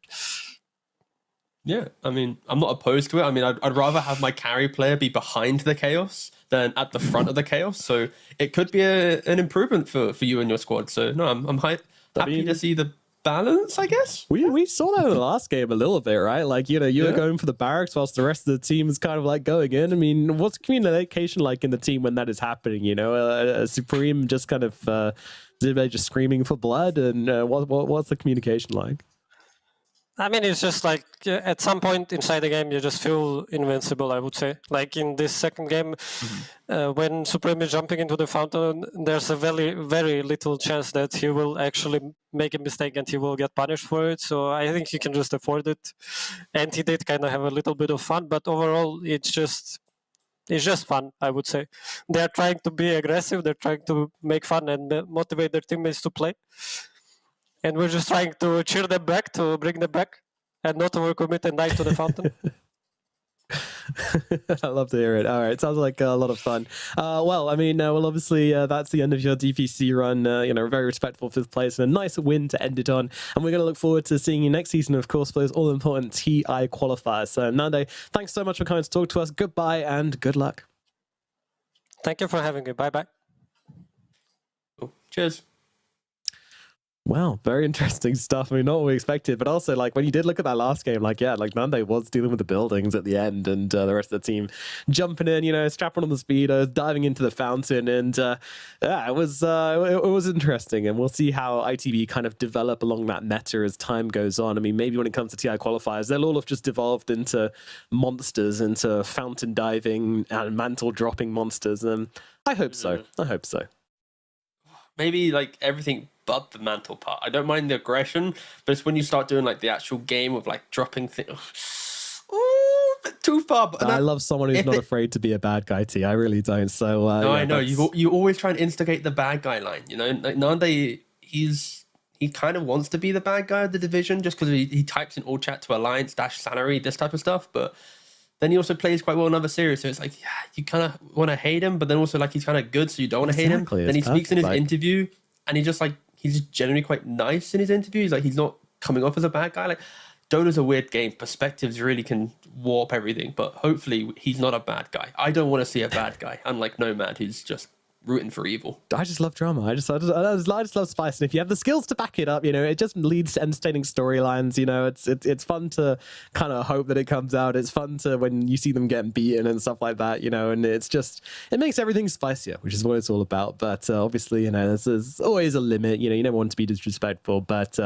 Yeah, I mean, I'm not opposed to it. I mean, I'd rather have my carry player be behind the chaos than at the front of the chaos. So it could be an improvement for you and your squad. So no, I'm happy to see the balance, I guess. We saw that in the last game a little bit, right? Like, you know, you were going for the barracks whilst the rest of the team is kind of like going in. I mean, what's communication like in the team when that is happening? You know, Supreme just kind of just screaming for blood, and what's the communication like? I mean, it's just like at some point inside the game, you just feel invincible, I would say. Like in this second game, when Supreme is jumping into the fountain, there's a very, very little chance that he will actually make a mistake and he will get punished for it. So I think he can just afford it. And he did kind of have a little bit of fun, but overall, it's just fun, I would say. They're trying to be aggressive, they're trying to make fun and motivate their teammates to play. And we're just trying to cheer them back, to bring them back, and not overcommit and dive to the fountain. I love to hear it. All right, sounds like a lot of fun. Well, I mean, obviously that's the end of your DPC run. You know, very respectful fifth place and a nice win to end it on. And we're going to look forward to seeing you next season, of course, for those all-important TI qualifiers. So, Nande, thanks so much for coming to talk to us. Goodbye and good luck. Thank you for having me. Bye-bye. Cool. Cheers. Wow, very interesting stuff. I mean, not what we expected, but also like when you did look at that last game, like, yeah, like Nande was dealing with the buildings at the end, and the rest of the team jumping in, you know, strapping on the speedos, diving into the fountain, and yeah, it was interesting, and we'll see how ITB kind of develop along that meta as time goes on. I mean, maybe when it comes to TI qualifiers, they'll all have just evolved into monsters, into fountain diving and mantle dropping monsters, and I hope so. I hope so. Maybe like everything but the mantle part. I don't mind the aggression, but it's when you start doing like the actual game of like dropping things. Ooh, a bit too far. But I love someone who's not afraid to be a bad guy, T. I really don't. So no, yeah, I know you always try and instigate the bad guy line. You know, like Nande, he kind of wants to be the bad guy of the division just because he types in all chat to alliance salary, this type of stuff, but. Then he also plays quite well in other series, so it's like, yeah, you kind of want to hate him, but then also like he's kind of good, so you don't want to hate him. Then he speaks in his interview, and he's just generally quite nice in his interview. He's not coming off as a bad guy. Like Dota's a weird game. Perspectives really can warp everything, but hopefully he's not a bad guy. I don't want to see a bad guy, unlike Nomad, who's just rooting for evil. I just love drama. I just love spice, and if you have the skills to back it up, you know, it just leads to entertaining storylines. You know, it's fun to kind of hope that it comes out. It's fun to when you see them getting beaten and stuff like that, you know, and it makes everything spicier, which is what it's all about. But obviously, you know, there's always a limit. You know, you never want to be disrespectful, but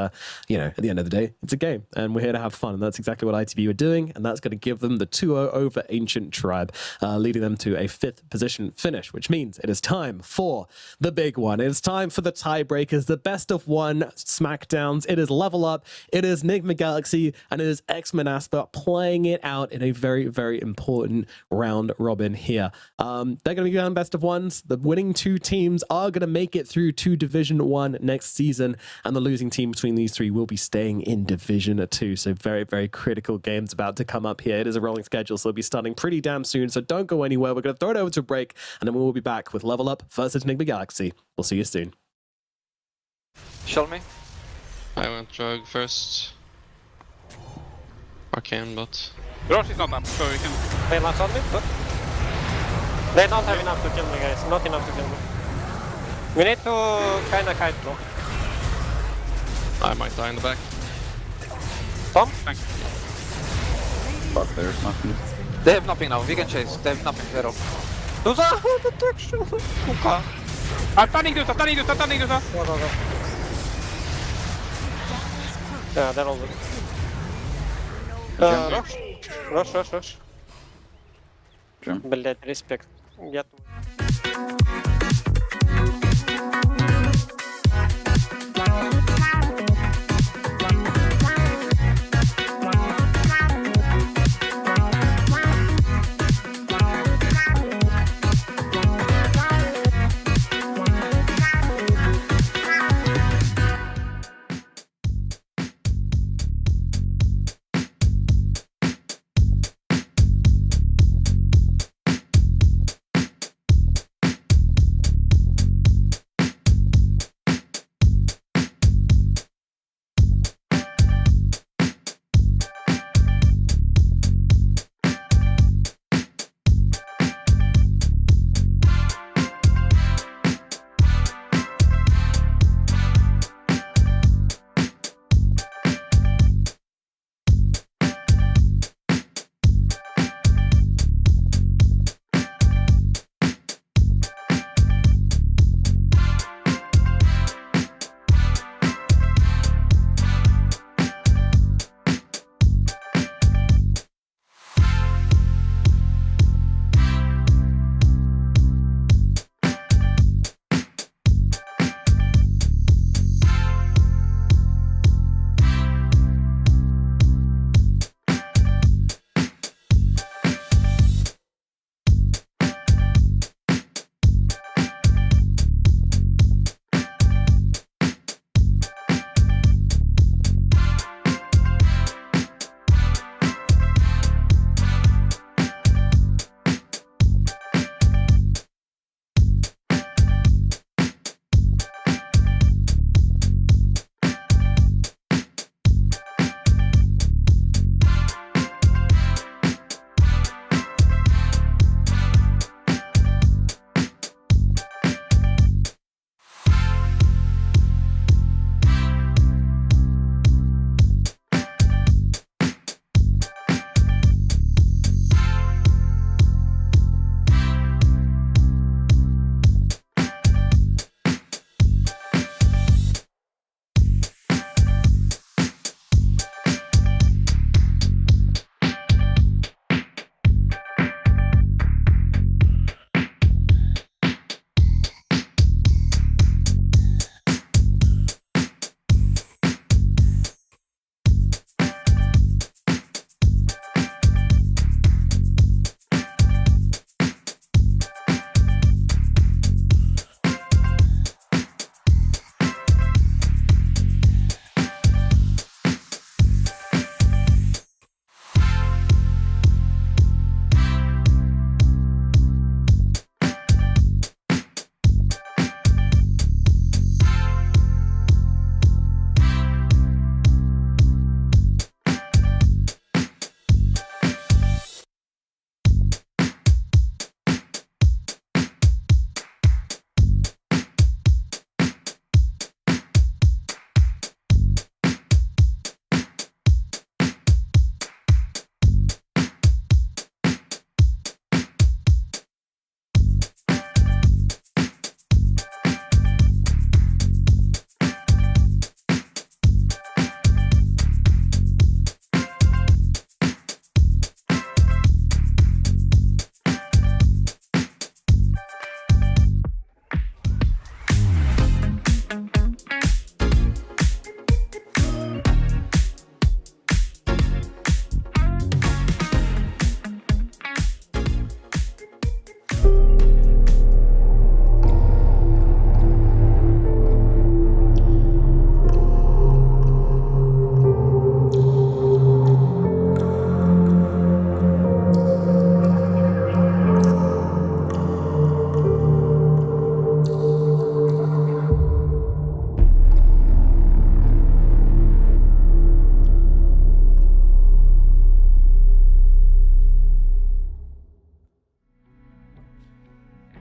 you know, at the end of the day, it's a game, and we're here to have fun, and that's exactly what ITB were doing, and that's going to give them the 2-0 over Ancient Tribe, leading them to a 5th position finish, which means it is time for the big one. It's time for the tiebreakers, the best of one smackdowns. It is Level Up, it is Enigma Galaxy, and it is X-Men Asper playing it out in a very, very important round robin here. They're going to be going best of ones. The winning 2 teams are going to make it through to Division 1 next season, and the losing team between these 3 will be staying in Division 2. So very, very critical games about to come up here. It is a rolling schedule, so it'll be starting pretty damn soon, so don't go anywhere. We're going to throw it over to a break, and then we will be back with Level Up versus Enigma Galaxy. We'll see you soon. Show me. I went drug first. Arcane, but... Rosh is not up, so we can... They not on me? What? They don't have enough to kill me, guys. Not enough to kill me. We need to kinda kite block. I might die in the back. Tom? Thanks. Fuck, there's nothing. They have nothing now. We can chase. They have nothing at all. Those are the texture. Okay. I'm stunning Dusa, stunning Dusa, stunning Dusa. Go. Yeah, they're all good. Rush. Jump. Блять, респект. Я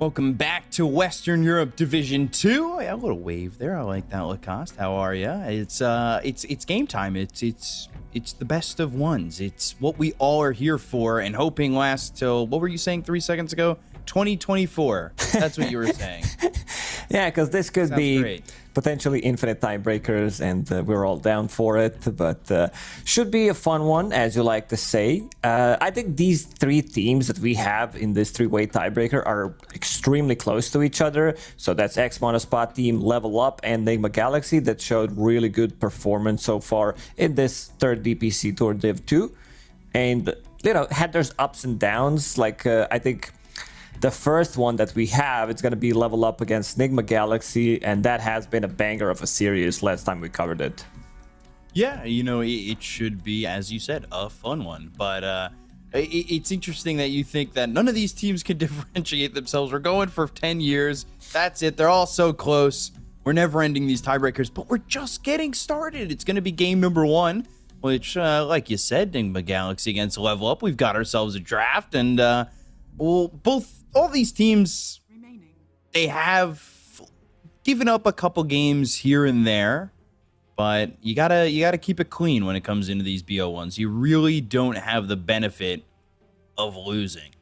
Welcome back to Western Europe Division 2. A little wave there. I like that, Lacoste. How are you? It's game time. It's the best of ones. It's what we all are here for and hoping lasts till, what were you saying 3 seconds ago? 2024. That's what you were saying. Yeah, because this could Sounds be great. potentially infinite tiebreakers, and we're all down for it. But should be a fun one, as you like to say. I think these three teams that we have in this three-way tiebreaker are extremely close to each other. So that's X Monospot team, Level Up, and Enigma Galaxy that showed really good performance so far in this third DPC Tour Div 2. And, you know, had there's ups and downs. Like, I think the first one that we have, it's going to be Level Up against Enigma Galaxy, and that has been a banger of a series last time we covered it. Yeah, you know, it should be, as you said, a fun one. But it's interesting that you think that none of these teams can differentiate themselves. We're going for 10 years. That's it. They're all so close. We're never ending these tiebreakers, but we're just getting started. It's going to be game number 1, which, like you said, Enigma Galaxy against Level Up. We've got ourselves a draft, and all these teams, they have given up a couple games here and there, but you gotta keep it clean when it comes into these BO1s. You really don't have the benefit of losing.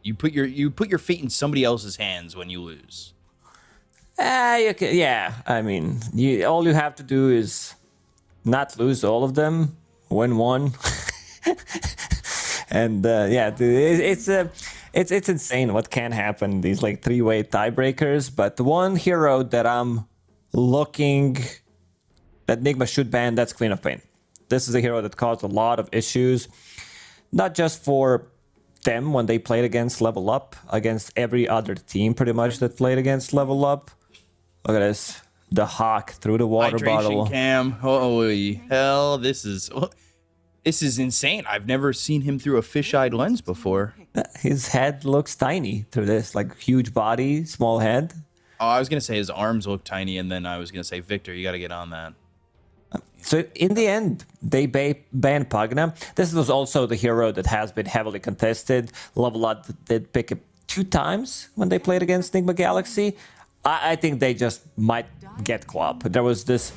You put your fate in somebody else's hands when you lose. Yeah. I mean, all you have to do is not lose all of them, win one, and it's insane what can happen, these like three-way tiebreakers. But the one hero that I'm looking that Enigma should ban, that's Queen of Pain. This is a hero that caused a lot of issues, not just for them when they played against Level Up, against every other team pretty much that played against Level Up. Look at this. The Hawk through the water bottle. Cam. Holy hell, this is insane. I've never seen him through a fish-eyed lens before. His head looks tiny through this, like huge body, small head. Oh, I was going to say his arms look tiny, and then I was going to say, Victor, you got to get on that. So in the end, they banned Pagna. This was also the hero that has been heavily contested. Level Up did pick it 2 times when they played against Enigma Galaxy. I think they just might get Quap. There was this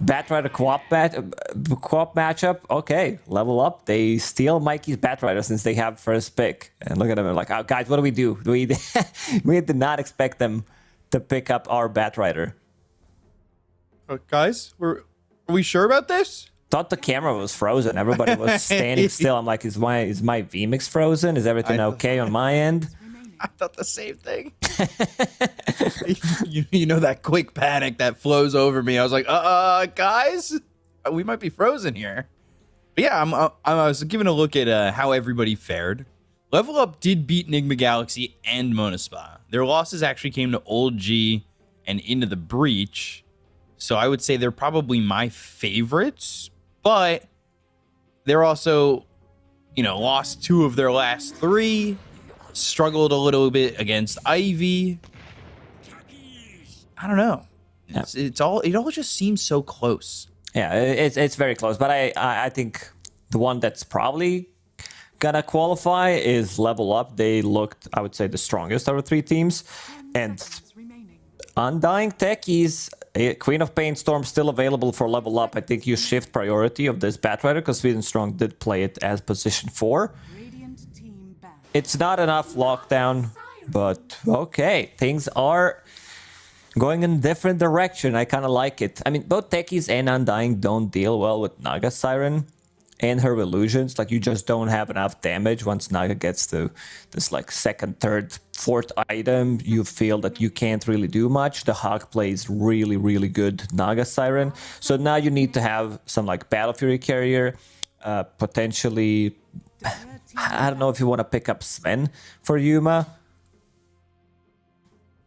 Batrider Quap matchup. Okay, Level Up. They steal Mikey's Batrider since they have first pick. And look at them, like, oh, guys, what do we do? We did not expect them to pick up our Batrider. Guys, are we sure about this? Thought the camera was frozen. Everybody was standing still. I'm like, is my VMix frozen? Is everything okay on my end? I thought the same thing. you know that quick panic that flows over me. I was like, guys, we might be frozen here. But yeah, I was giving a look at how everybody fared. Level Up did beat Enigma Galaxy and Monospa. Their losses actually came to Old G and Into the Breach. So I would say they're probably my favorites, but they're also, lost 2 of their last 3. Struggled a little bit against Ivy. I don't know. It all just seems so close. Yeah, it's very close. But I think the one that's probably gonna qualify is Level Up. They looked, I would say, the strongest out of 3 teams. And Undying Techies, Queen of Pain Storm still available for Level Up. I think you shift priority of this Batrider because Sweden Strong did play it as position 4. It's not enough lockdown, but okay, things are going in a different direction. I kind of like it. I mean, both Techies and Undying don't deal well with Naga Siren and her illusions. Like, you just don't have enough damage once Naga gets to this like 2nd, 3rd, 4th item. You feel that you can't really do much. The Hawk plays really, really good Naga Siren. So now you need to have some like Battle Fury carrier, potentially. I don't know if you want to pick up Sven for Yuma.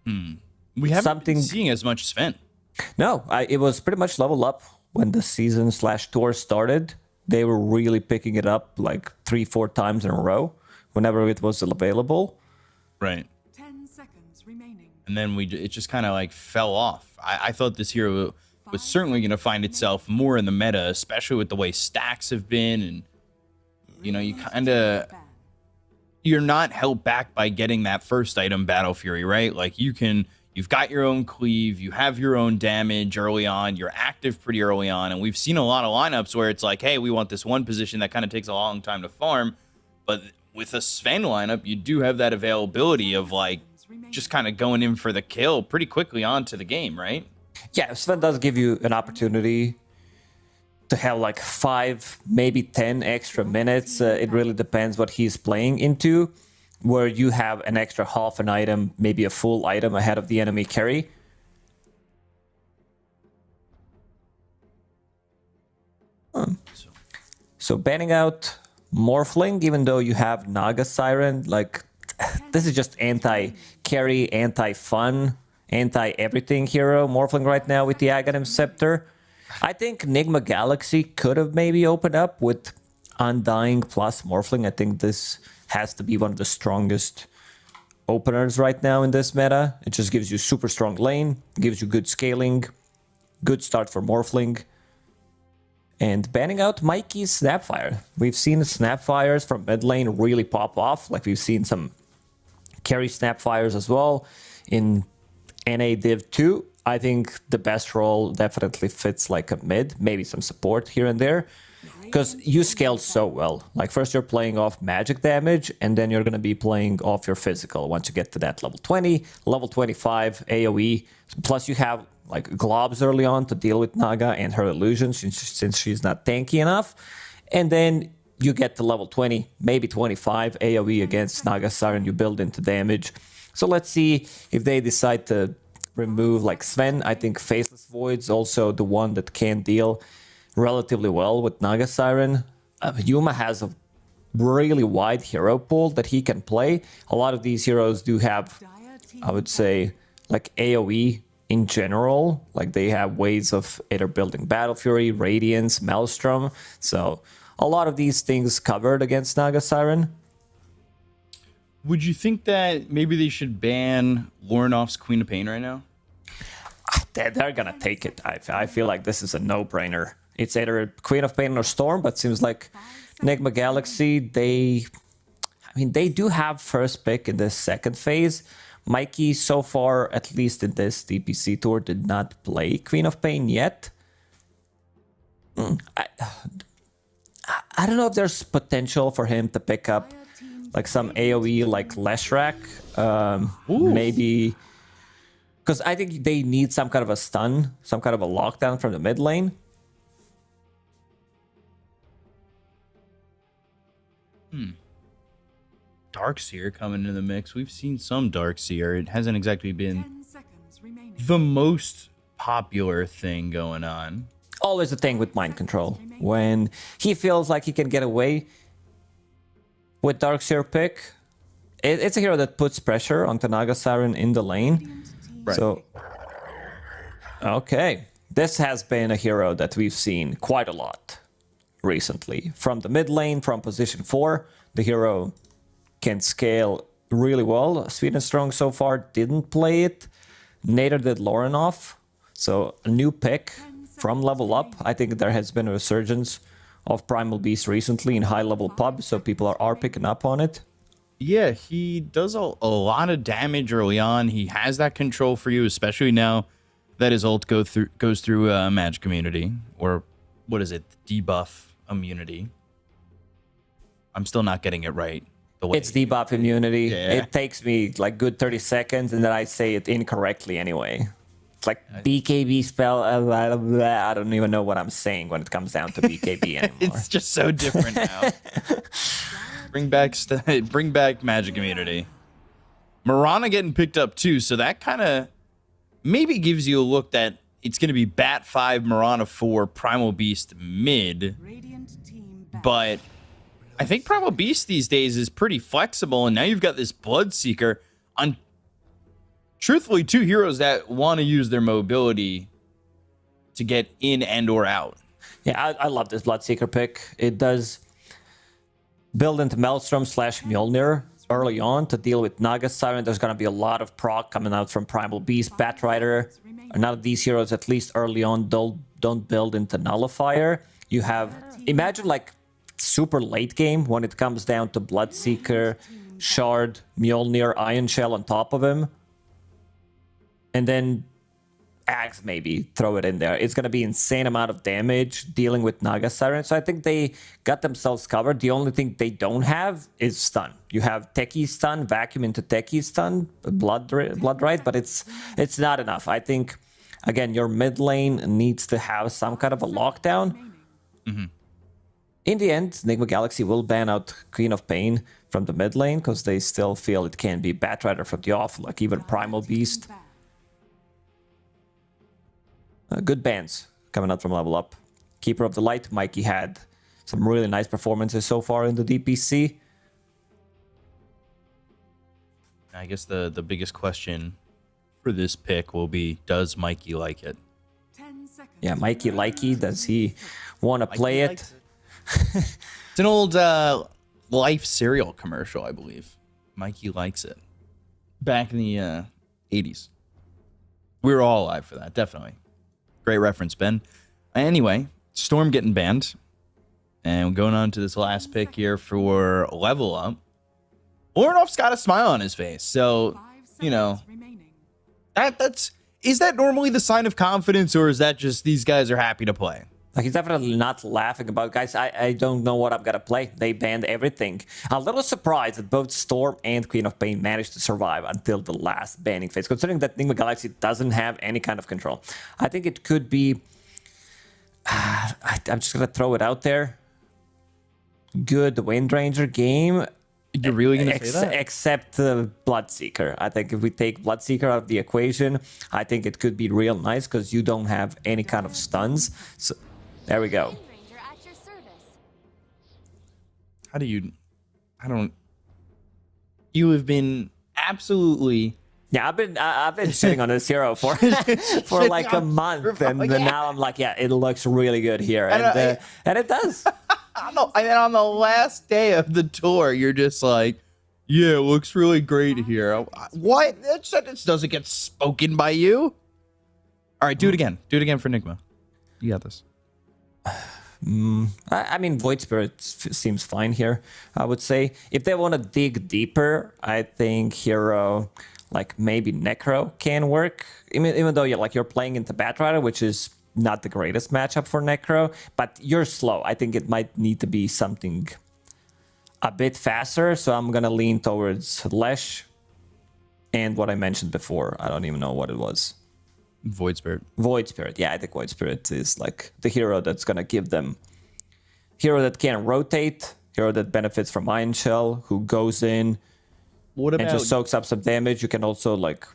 We haven't been seeing as much Sven. No, it was pretty much Level Up when the season/tour started. They were really picking it up like 3-4 times in a row whenever it was available. Right. 10 seconds remaining. And then it just kind of like fell off. I thought this hero was certainly going to find itself more in the meta, especially with the way stacks have been, and you're not held back by getting that first item, Battle Fury, right? Like, you've got your own cleave, you have your own damage early on, you're active pretty early on, and we've seen a lot of lineups where it's like, hey, we want this one position that kind of takes a long time to farm, but with a Sven lineup, you do have that availability of like just kind of going in for the kill pretty quickly onto the game, right? Yeah, Sven does give you an opportunity to have like 5, maybe 10 extra minutes. It really depends what he's playing into, where you have an extra half an item, maybe a full item ahead of the enemy carry. So banning out Morphling, even though you have Naga Siren, like this is just anti-carry, anti-fun, anti-everything hero. Morphling right now with the Aghanim Scepter. I think Nigma Galaxy could have maybe opened up with Undying plus Morphling. I think this has to be one of the strongest openers right now in this meta. It just gives you super strong lane, gives you good scaling, good start for Morphling. And banning out Mikey's Snapfire. We've seen Snapfires from mid lane really pop off. Like we've seen some carry Snapfires as well in NA Div 2. I think the best role definitely fits like a mid, maybe some support here and there. Because you scale so well. Like first you're playing off magic damage, and then you're going to be playing off your physical once you get to that level 20, level 25, AoE. Plus you have like globs early on to deal with Naga and her illusions since she's not tanky enough. And then you get to level 20, maybe 25 AoE against Naga Siren, you build into damage. So let's see if they decide to remove like Sven. I think Faceless Void's also the one that can deal relatively well with Naga Siren. Yuma has a really wide hero pool that he can play. A lot of these heroes do have, I would say, like AoE in general. Like they have ways of either building Battle Fury, Radiance, Maelstrom. So a lot of these things covered against Naga Siren. Would you think that maybe they should ban Lornoff's Queen of Pain right now? They're gonna take it. I feel like this is a no-brainer. It's either Queen of Pain or Storm, but seems like Nigma Galaxy, they do have first pick in this second phase. Mikey, so far, at least in this DPC tour, did not play Queen of Pain yet. I don't know if there's potential for him to pick up like some AoE like Leshrac. Maybe... Because I think they need some kind of a stun, some kind of a lockdown from the mid lane. Darkseer coming into the mix. We've seen some Darkseer. It hasn't exactly been the most popular thing going on. Always a thing with mind control. When he feels like he can get away with Darkseer pick, it's a hero that puts pressure onto Naga Siren in the lane. Right. So, okay. This has been a hero that we've seen quite a lot recently. From the mid lane, from position 4, the hero can scale really well. Sweden Strong so far didn't play it. Neither did Lornoff. So a new pick from Level Up. I think there has been a resurgence of Primal Beast recently in high level pub, so people are picking up on it. Yeah, he does a lot of damage early on. He has that control for you, especially now that his ult goes through Magic Immunity, or what is it, debuff immunity. I'm still not getting it right. It's debuff immunity. Yeah. It takes me like good 30 seconds, and then I say it incorrectly anyway. It's like BKB spell. I don't even know what I'm saying when it comes down to BKB anymore. It's just so different now. Bring back Magic Immunity. Mirana getting picked up too, so that kind of maybe gives you a look that it's going to be Bat 5, Mirana 4, Primal Beast mid. But I think Primal Beast these days is pretty flexible, and now you've got this Bloodseeker on, truthfully, two heroes that want to use their mobility to get in and or out. Yeah, I love this Bloodseeker pick. It does build into Maelstrom / Mjolnir early on to deal with Naga Siren. There's going to be a lot of proc coming out from Primal Beast, Batrider. None of these heroes, at least early on, don't build into Nullifier. You have, imagine like super late game when it comes down to Bloodseeker, Shard, Mjolnir, Iron Shell on top of him. And then Axe maybe, throw it in there. It's going to be insane amount of damage dealing with Naga Siren. So I think they got themselves covered. The only thing they don't have is stun. You have Techie stun, vacuum into Techie stun, blood right, but it's not enough. I think Again, your mid lane needs to have some kind of a lockdown. In the end, Nigma Galaxy will ban out Queen of Pain from the mid lane because they still feel it can be Batrider from the off, like even Primal Beast. Good bans coming out from Level Up. Keeper of the Light, Mikey had some really nice performances so far in the DPC. I guess the biggest question for this pick will be, does Mikey like it? 10 seconds. Yeah, Mikey likey, does he want to play it? It's an old Life cereal commercial, I believe. Mikey likes it. Back in the 80s. We were all alive for that, definitely. Great reference, Ben. Anyway, Storm getting banned. And going on to this last pick here for Level Up. Ornoff's got a smile on his face. So, 5 you know, seconds remaining. is that normally the sign of confidence, or is that just these guys are happy to play? Like, he's definitely not laughing about, guys, I don't know what I'm gonna play. They banned everything. A little surprised that both Storm and Queen of Pain managed to survive until the last banning phase, considering that Nigma Galaxy doesn't have any kind of control. I think it could be... I'm just gonna throw it out there. Good Wind Ranger game. You're really going to say that? Except Bloodseeker. I think if we take Bloodseeker out of the equation, I think it could be real nice because you don't have any kind of stuns. So there we go. How do you... You have been absolutely... Yeah, I've been shitting on this hero for like a month, and now I'm like, yeah, it looks really good here, and it does. And then on the last day of the tour, you're just like, yeah, it looks really great here. What? That sentence doesn't get spoken by you. All right, do it again. Do it again for Nigma. You got this. I mean, Void Spirit seems fine here, I would say. If they want to dig deeper, I think hero... like maybe Necro can work, even though you're playing into Batrider, which is not the greatest matchup for Necro, but you're slow. I think it might need to be something a bit faster, so I'm gonna lean towards Lesh and what I mentioned before. I don't even know what it was. Void Spirit. Void Spirit, yeah, I think Void Spirit is like the hero that's gonna give them... hero that can rotate, hero that benefits from Iron Shell, who goes in... What about... and just soaks up some damage. You can also like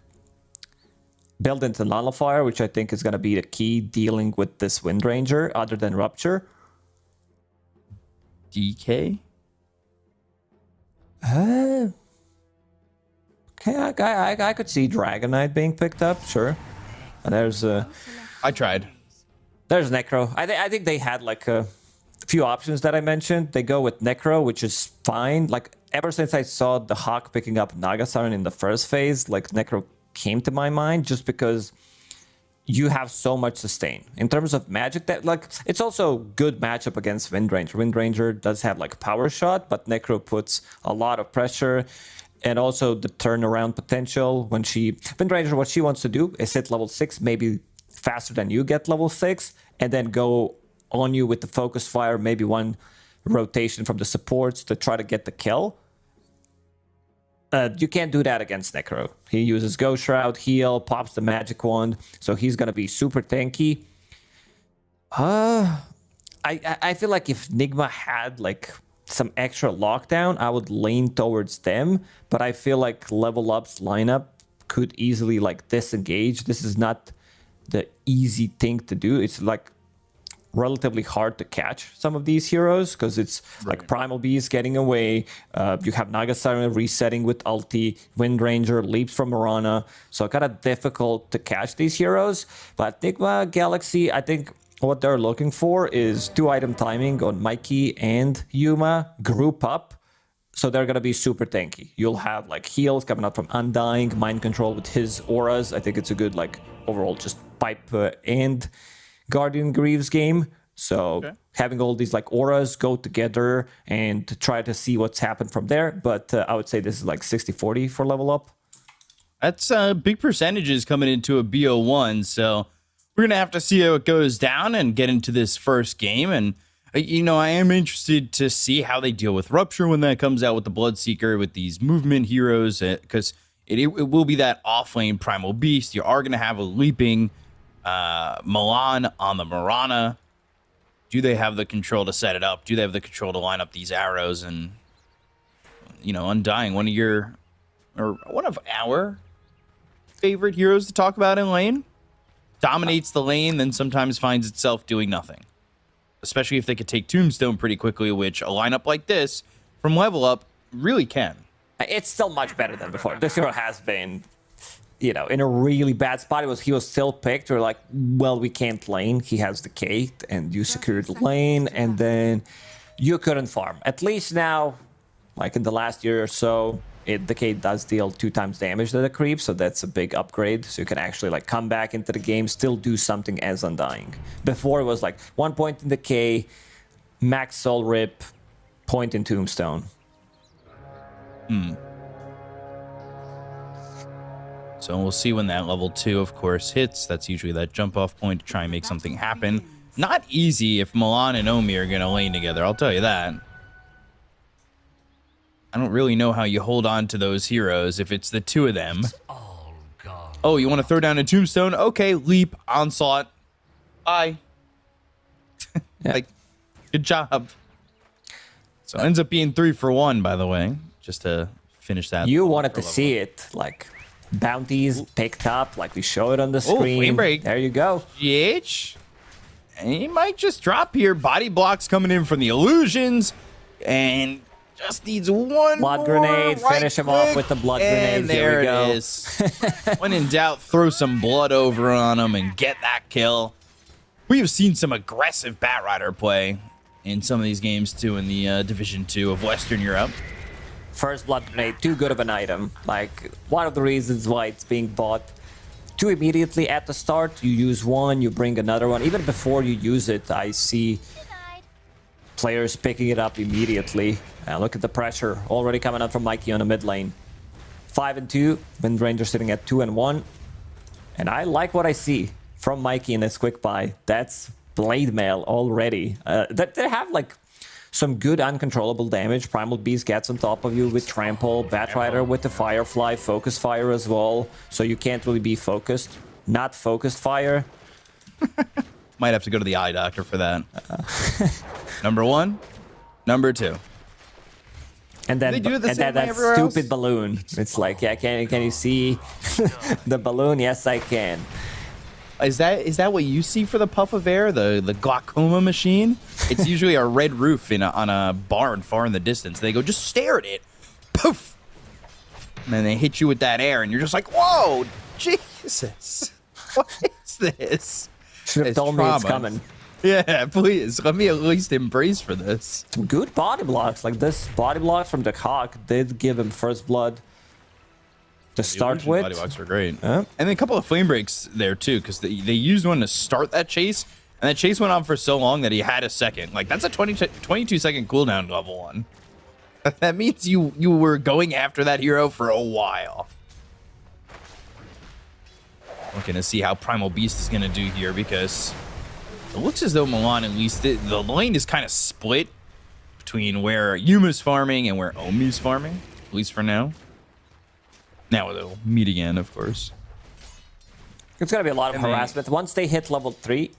build into Nullifier, which I think is going to be the key dealing with this Wind Ranger, other than Rupture. DK? Okay, I could see Dragonite being picked up, sure. And there's I tried. There's Necro. I think they had like a few options that I mentioned. They go with Necro, which is fine. Like, ever since I saw the Hawk picking up Nagasiren in the first phase, like, Necro came to my mind just because you have so much sustain. In terms of magic, that like, it's also good matchup against Wind Ranger. Wind Ranger does have like Power Shot, but Necro puts a lot of pressure, and also the turnaround potential when Wind Ranger, what she wants to do is hit level 6, maybe faster than you get level 6, and then go on you with the focus fire, maybe one rotation from the supports to try to get the kill. You can't do that against Necro. He uses Ghost Shroud, heal, pops the magic wand, so he's gonna be super tanky. I feel like if Nigma had like some extra lockdown, I would lean towards them, but I feel like Level Up's lineup could easily like disengage. This is not the easy thing to do. It's like relatively hard to catch some of these heroes because it's like Primal Beast getting away. You have Nagasiren resetting with ulti. Wind Ranger leaps from Mirana. So kind of difficult to catch these heroes. But Nigma Galaxy, I think what they're looking for is 2-item timing on Mikey and Yuma group up. So they're going to be super tanky. You'll have like heals coming up from Undying, Mind Control with his auras. I think it's a good like overall just pipe and Guardian Greaves game. So having all these like auras go together and try to see what's happened from there. But I would say this is like 60-40 for Level Up. That's big percentages coming into a BO1. So we're going to have to see how it goes down and get into this first game. And, you know, I am interested to see how they deal with Rupture when that comes out with the Bloodseeker, with these movement heroes, because it will be that off-lane Primal Beast. You are going to have a leaping Milan on the Mirana. Do they have the control to set it up? Do they have the control to line up these arrows? And, you know, Undying, one of our favorite heroes to talk about in lane, dominates the lane, then sometimes finds itself doing nothing. Especially if they could take Tombstone pretty quickly, which a lineup like this from Level Up really can. It's still much better than before. This hero has been, you know, in a really bad spot. He was still picked. We're like, well, we can't lane. He has the Kate, and you secured the lane, and then you couldn't farm. At least now, like in the last year or so, the Kate does deal 2 times damage to the creep, so that's a big upgrade. So you can actually like come back into the game, still do something as Undying. Before it was like 1 point in the K, max soul rip, point in Tombstone. So we'll see when that level 2, of course, hits. That's usually that jump off point to try and make something happen. Not easy if Milan and Omi are going to lane together, I'll tell you that. I don't really know how you hold on to those heroes if it's the 2 of them. Oh, you want to throw down a Tombstone? Okay, leap, onslaught. Bye. Like, good job. So it ends up being 3 for 1, by the way, just to finish that. You wanted to see it, like bounties picked up, like we show it on the screen. Flame break. There you go. GH. And he might just drop here. Body blocks coming in from the illusions. And just needs one blood more grenade. right Finish him click, off with the blood grenade. And there we go. it is. When in doubt, throw some blood over on him and get that kill. We have seen some aggressive Batrider play in some of these games too in the Division 2 of Western Europe. First blood grenade, too good of an item. Like, one of the reasons why it's being bought. 2 immediately at the start. You use 1, you bring another one. Even before you use it, I see players picking it up immediately. Look at the pressure already coming up from Mikey on the mid lane. 5 and 2. Wind Ranger sitting at 2 and 1. And I like what I see from Mikey in this quick buy. That's blade mail already. They have like some good uncontrollable damage. Primal Beast gets on top of you with Trample. Batrider with the Firefly. Focus Fire as well. So you can't really be focused. Not focused fire. Might have to go to the eye doctor for that. Number 1. Number 2. And then They do it the same way that everywhere stupid else? balloon. It's like, yeah, can you see the balloon? Yes, I can. Is that what you see for the puff of air, the glaucoma machine? It's usually a red roof on a barn far in the distance. They go, just stare at it. Poof! And then they hit you with that air, and you're just like, whoa, Jesus. What is this? Should have It's told me it's trauma. coming. Yeah, please. Let me at least embrace for this. Some good body blocks. Like this body block from the Hawk did give him first blood to start Illusion with. Body blocks are great. Yeah. And then a couple of flame breaks there, too, because they used one to start that chase, and that chase went on for so long that he had a second. Like, that's a 22-second cooldown level 1. That means you were going after that hero for a while. Looking to see how Primal Beast is going to do here, because it looks as though Milan, at least, the lane is kind of split between where Yuma's farming and where Omi's farming, at least for now. Now they'll meet again, of course. It's gonna be a lot of And they- harassment. Once they hit level 3,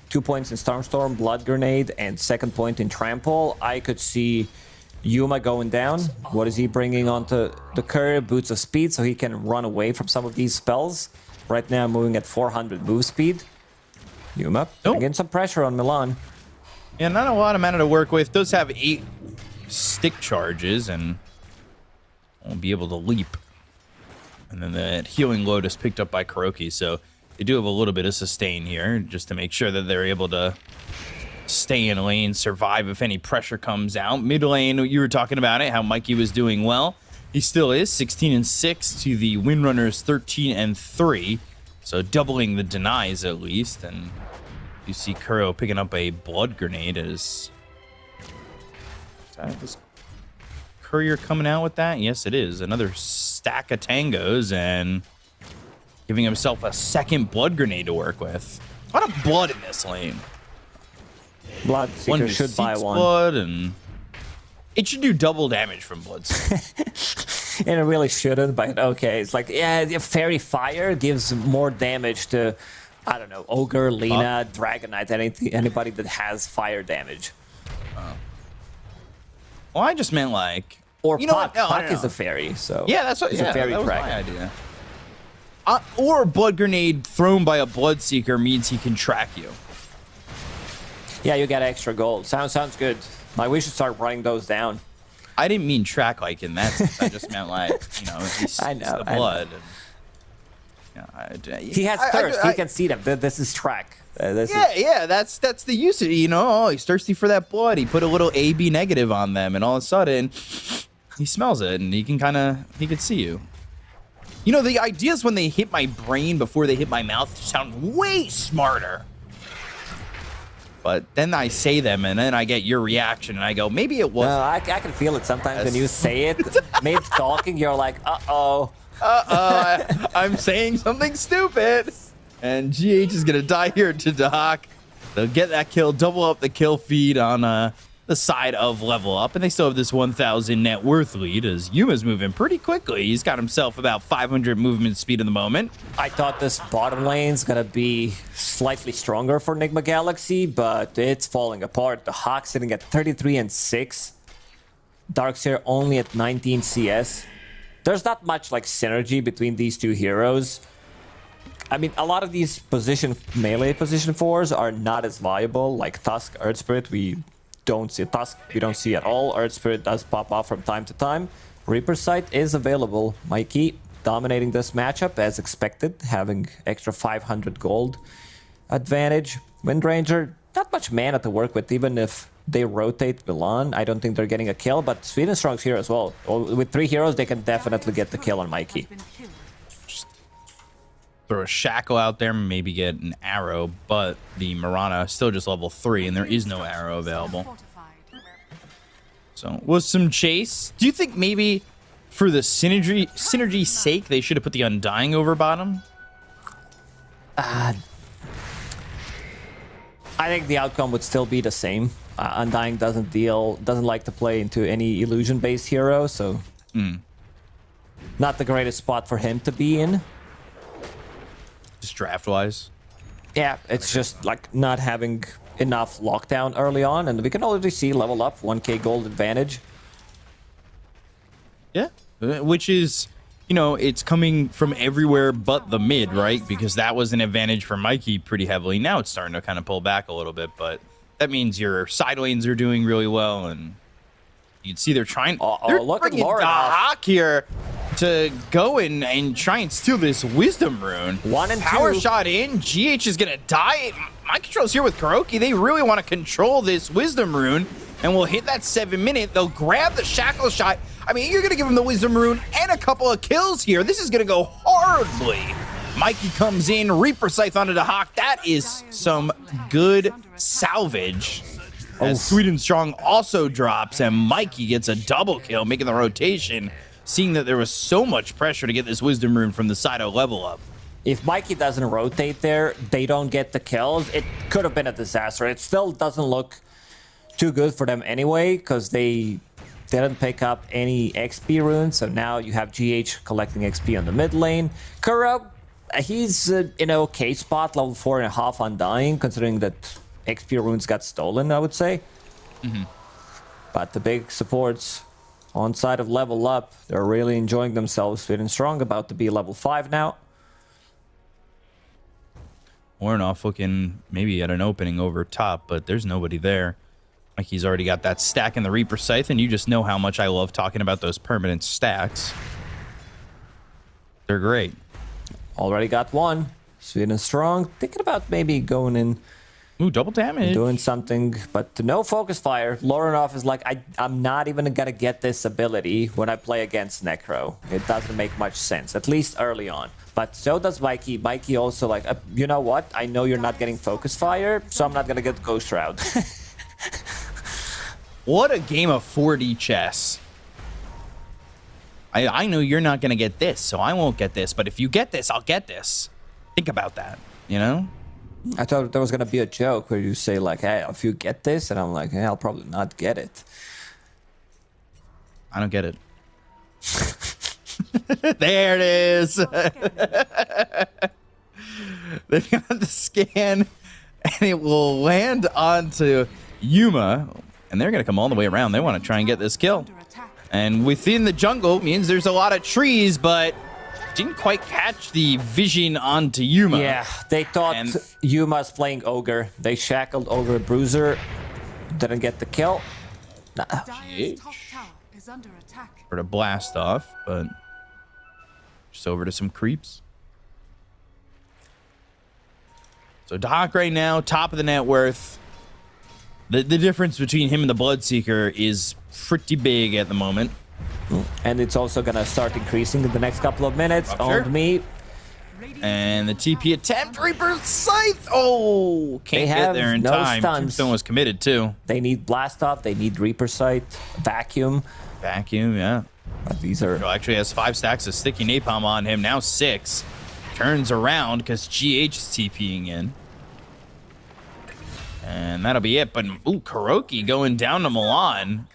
2 points in Storm, Blood Grenade, and 2nd point in Trample, I could see Yuma going down. What is he bringing onto the curve? Boots of Speed, so he can run away from some of these spells. Right now, moving at 400 move speed. Yuma putting in some pressure on Milan. Yeah, not a lot of mana to work with. Does have 8 stick charges and won't be able to leap. And then that healing load is picked up by Kuroki, so they do have a little bit of sustain here just to make sure that they're able to stay in lane, survive if any pressure comes out. Mid lane, you were talking about it, how Mikey was doing well. He still is 16 and 6 to the Windrunners 13 and 3, so doubling the denies at least. And you see Kuro picking up a blood grenade as is Courier coming out with that? Yes, it is. Another stack of tangos and giving himself a second blood grenade to work with. A lot of blood in this lane. Blood Seeker should buy one. Blood, and it should do double damage from blood. And it really shouldn't, but okay. It's like, yeah, Fairy Fire gives more damage to I don't know, Ogre, Lina, Dragon Knight, anybody that has fire damage. Well, I just meant like... Or you know Puck. what? No, Puck no. is a fairy, so... Yeah, that's what. He's Yeah, a fairy that was dragon. my idea. Or a blood grenade thrown by a bloodseeker means he can track you. Yeah, you get extra gold. Sounds good. Like, we should start running those down. I didn't mean track like in that sense. I just meant like, you know, I know, the I know. blood. He has thirst. He can see them. This is track. Yeah, that's the usage. You know, oh, he's thirsty for that blood. He put a little AB negative on them, and all of a sudden, he smells it, and he can see you. You know, the ideas when they hit my brain before they hit my mouth sound way smarter. But then I say them, and then I get your reaction, and I go, maybe it was. No, I can feel it sometimes when you say it. Mid talking, you're like, uh-oh. I'm saying something stupid. And GH is going to die here to Dahak. They'll get that kill, double up the kill feed on the side of level up. And they still have this 1,000 net worth lead as Yuma's moving pretty quickly. He's got himself about 500 movement speed in the moment. I thought this bottom lane's going to be slightly stronger for Nigma Galaxy, but it's falling apart. The Hawk sitting at 33 and 6. Darkseer only at 19 CS. There's not much like synergy between these two heroes. I mean, a lot of these melee position 4s are not as viable. Like Tusk, Earth Spirit, we don't see Tusk. We don't see at all. Earth Spirit does pop off from time to time. Reaper Sight is available. Mikey dominating this matchup as expected, having extra 500 gold advantage. Windranger, not much mana to work with, even if they rotate Milan. I don't think they're getting a kill, but Sweden Strong's here as well. With 3 heroes, they can definitely get the kill on Mikey. Throw a shackle out there, maybe get an arrow, but the Mirana is still just level 3, and there is no arrow available. So, was some chase. Do you think maybe for the synergy's sake, they should have put the Undying over bottom? I think the outcome would still be the same. Undying doesn't like to play into any illusion-based hero, so not the greatest spot for him to be in. Just draft-wise? Yeah, it's just like not having enough lockdown early on, and we can already see level up, 1k gold advantage. Yeah, which is, you know, it's coming from everywhere but the mid, right? Because that was an advantage for Mikey pretty heavily. Now it's starting to kind of pull back a little bit, but that means your side lanes are doing really well, and you can see they're trying. They're look at bringing Dahak here to go and try and steal this Wisdom Rune. 1 and 2. Power shot in. GH is gonna die. Mind Control's here with Kuroki. They really want to control this Wisdom Rune, and we'll hit that 7-minute. They'll grab the Shackle shot. I mean, you're gonna give him the Wisdom Rune and a couple of kills here. This is gonna go horribly. Mikey comes in, Reaper Scythe onto the Hawk. That is some good salvage. As Sweden Strong also drops, and Mikey gets a double kill, making the rotation, seeing that there was so much pressure to get this Wisdom Rune from the side of level up. If Mikey doesn't rotate there, they don't get the kills. It could have been a disaster. It still doesn't look too good for them anyway, because they didn't pick up any XP runes, so now you have GH collecting XP on the mid lane. Kuro, he's in an okay spot, level 4.5 Undying, considering that XP runes got stolen, I would say. But the big supports on side of level up, they're really enjoying themselves. Sweden Strong about to be level 5 now. Ornoff looking maybe at an opening over top, but there's nobody there. Mikey's already got that stack in the Reaper Scythe, and you just know how much I love talking about those permanent stacks. They're great. Already got one. Sweden Strong, thinking about maybe going in. Ooh, double damage. Doing something, but no focus fire. Lorenov is like, I'm not even gonna get this ability when I play against Necro. It doesn't make much sense, at least early on. But so does Mikey. Mikey also like, you know what? I know you're not getting focus fire, so I'm not gonna get Ghost Shroud. What a game of 4D chess. I know you're not gonna get this, so I won't get this. But if you get this, I'll get this. Think about that, you know? I thought there was gonna be a joke where you say like, hey, if you get this, and I'm like, hey, I'll probably not get it. I don't get it. There it is. They've got the scan, and it will land onto Yuma, and they're going to come all the way around. They want to try and get this kill. And within the jungle means there's a lot of trees, but didn't quite catch the vision onto Yuma. Yeah, they thought Yuma's playing Ogre. They shackled Ogre Bruiser. Didn't get the kill. Dire's top tower is under attack. For the blast off, but just over to some creeps. So Doc right now, top of the net worth. The difference between him and the Bloodseeker is pretty big at the moment. And it's also gonna start increasing in the next couple of minutes. Sure. On me. And the TP attempt, Reaper's Scythe. Oh, can't They get have there in no time. stuns. Tombstone was committed too. They need Blast Off, they need Reaper Sight, Vacuum. Vacuum, yeah. But these are... He actually has 5 stacks of sticky napalm on him. Now 6. Turns around because GH is TPing in. And that'll be it. But, ooh, Kuroki going down to Milan.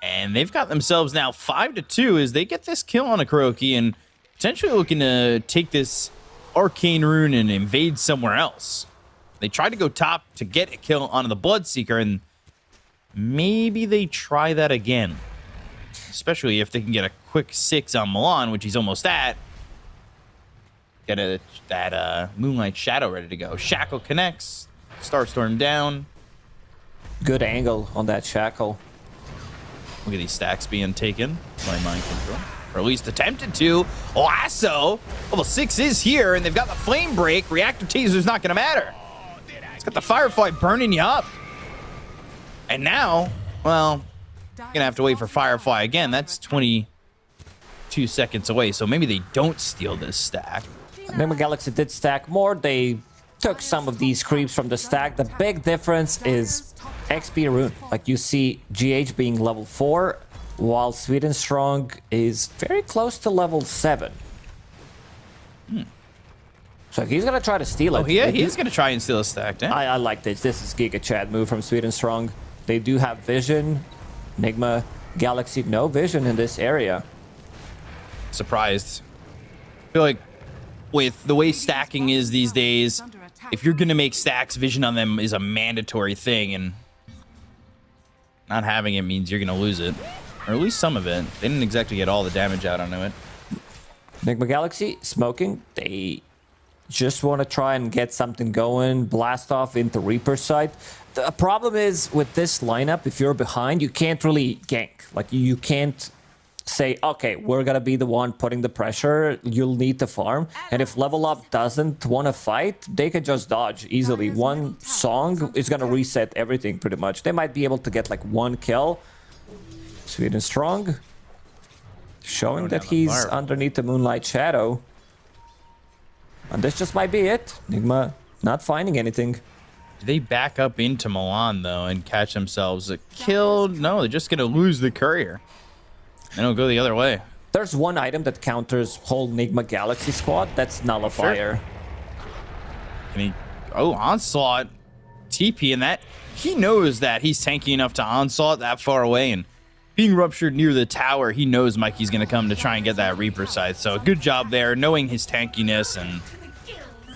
And they've got themselves now 5-2 as they get this kill on a Kuroki and potentially looking to take this Arcane Rune and invade somewhere else. They tried to go top to get a kill on the Bloodseeker, and maybe they try that again. Especially if they can get a quick 6 on Milan, which he's almost at. Get that Moonlight Shadow ready to go. Shackle connects. Starstorm down. Good angle on that Shackle. Look at these stacks being taken by Mind Control. Or at least attempted to. Lasso! Level 6 is here, and they've got the Flame Break. Reactive Taser's not going to matter. It's got the Firefly burning you up. And now, well, you're going to have to wait for Firefly again. That's 22 seconds away, so maybe they don't steal this stack. Enigma Galaxy did stack more. They took some of these creeps from the stack. The big difference is XP Rune. Like you see GH being level 4, while Sweden Strong is very close to level 7. So he's gonna try to steal it. Oh, yeah, he's going to try and steal a stack, damn. I like this. This is Giga Chad move from Sweden Strong. They do have vision. Enigma Galaxy, no vision in this area. Surprised. I feel like with the way stacking is these days, if you're going to make stacks, vision on them is a mandatory thing, and not having it means you're going to lose it. Or at least some of it. They didn't exactly get all the damage out onto it. Enigma Galaxy smoking. They just want to try and get something going. Blast off into Reaper side. The problem is with this lineup, if you're behind, you can't really gank. Like you can't say, okay, we're gonna be the one putting the pressure. You'll need to farm. And if level up doesn't want to fight, they can just dodge easily. One song is gonna reset everything pretty much. They might be able to get like 1 kill. Sweden Strong showing that he's underneath the Moonlight Shadow. And this just might be it. Enigma not finding anything. Do they back up into Milan, though, and catch themselves killed? No, they're just going to lose the courier. And it'll go the other way. There's one item that counters whole Enigma Galaxy squad. That's Nullifier. Sure. And he, oh, Onslaught. TP and that. He knows that he's tanky enough to Onslaught that far away. And being ruptured near the tower, he knows Mikey's going to come to try and get that Reaper side. So good job there, knowing his tankiness and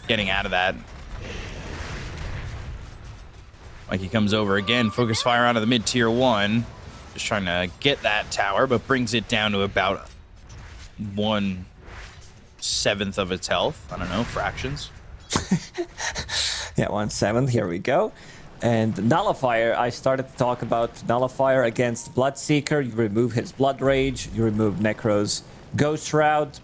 getting out of that. Mikey comes over again, focus fire onto the mid-tier 1. Just trying to get that tower, but brings it down to about 1/7 of its health. I don't know, fractions. Yeah, 1/7. Here we go. And Nullifier, I started to talk about Nullifier against Bloodseeker. You remove his Blood Rage, you remove Necro's Ghost Shroud,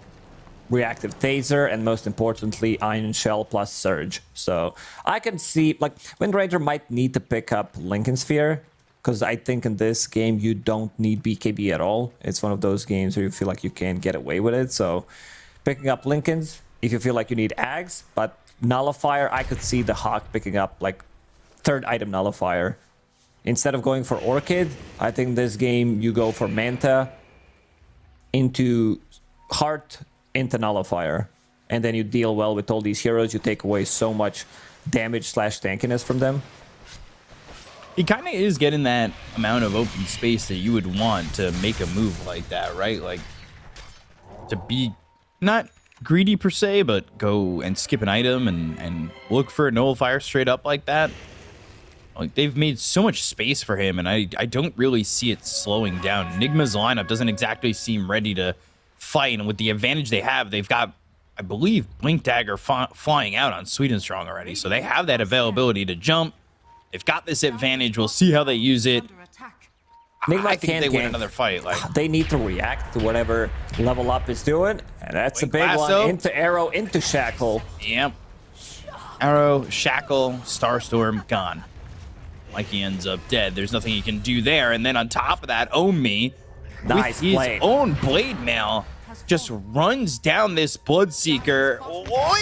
Reactive Taser, and most importantly, Iron Shell plus Surge. So I can see, like, Wind Ranger might need to pick up Lincoln Sphere, because I think in this game you don't need BKB at all. It's one of those games where you feel like you can get away with it. So picking up Lincolns, if you feel like you need Ags, but Nullifier, I could see the Hawk picking up, like, 3rd item Nullifier. Instead of going for Orchid, I think this game you go for Manta into Heart into Nullifier. And then you deal well with all these heroes. You take away so much damage / tankiness from them. He kind of is getting that amount of open space that you would want to make a move like that, right? Like, to be not greedy per se, but go and skip an item and look for a nullifier straight up like that. Like, they've made so much space for him, and I don't really see it slowing down. Enigma's lineup doesn't exactly seem ready to fight, and with the advantage they have, they've got, I believe, Blink Dagger flying out on Sweet and Strong already, so they have that availability to jump. They've got this advantage. We'll see how they use it. I think they win another fight. Like, they need to react to whatever level up is doing, and that's Blink a big Lasso. one. Into Arrow, into Shackle. Yep. Arrow, Shackle, Starstorm, gone. Mikey ends up dead. There's nothing he can do there. And then on top of that, Own Me, Nice with his blade. own blade mail, just runs down this Bloodseeker. Oi!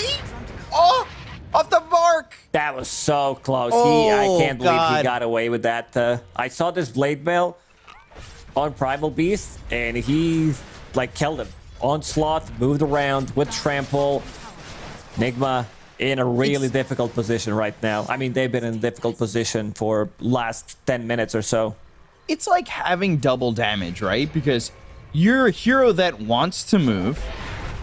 Oh! Off the mark! That was so close. Oh, I can't believe he God. got away with that. I saw this blade mail on Primal Beast, and he like killed him. Onslaught, moved around with Trample. Enigma in a really difficult position right now. I mean, they've been in a difficult position for last 10 minutes or so. It's like having double damage, right? Because you're a hero that wants to move.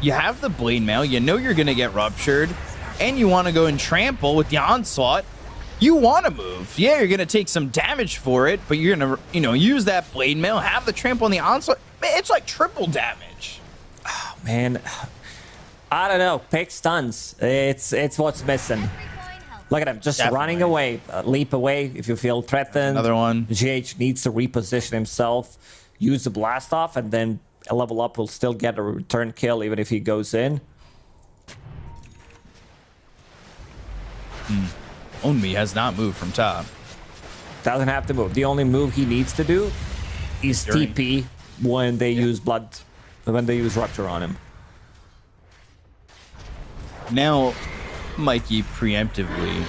You have the blade mail. You know you're going to get ruptured. And you want to go and trample with the onslaught. You want to move. Yeah, you're going to take some damage for it, but you're going to, use that blade mail, have the trample on the onslaught. Man, it's like triple damage. Oh, man. I don't know. Pick stuns. It's what's missing. Look at him, just Definitely. running away. Leap away if you feel threatened. Another one. GH needs to reposition himself, use the blast off, and then a level up will still get a return kill even if he goes in. Own Me has not moved from top. Doesn't have to move. The only move he needs to do is During- TP when they use Rupture on him. Now, Mikey preemptively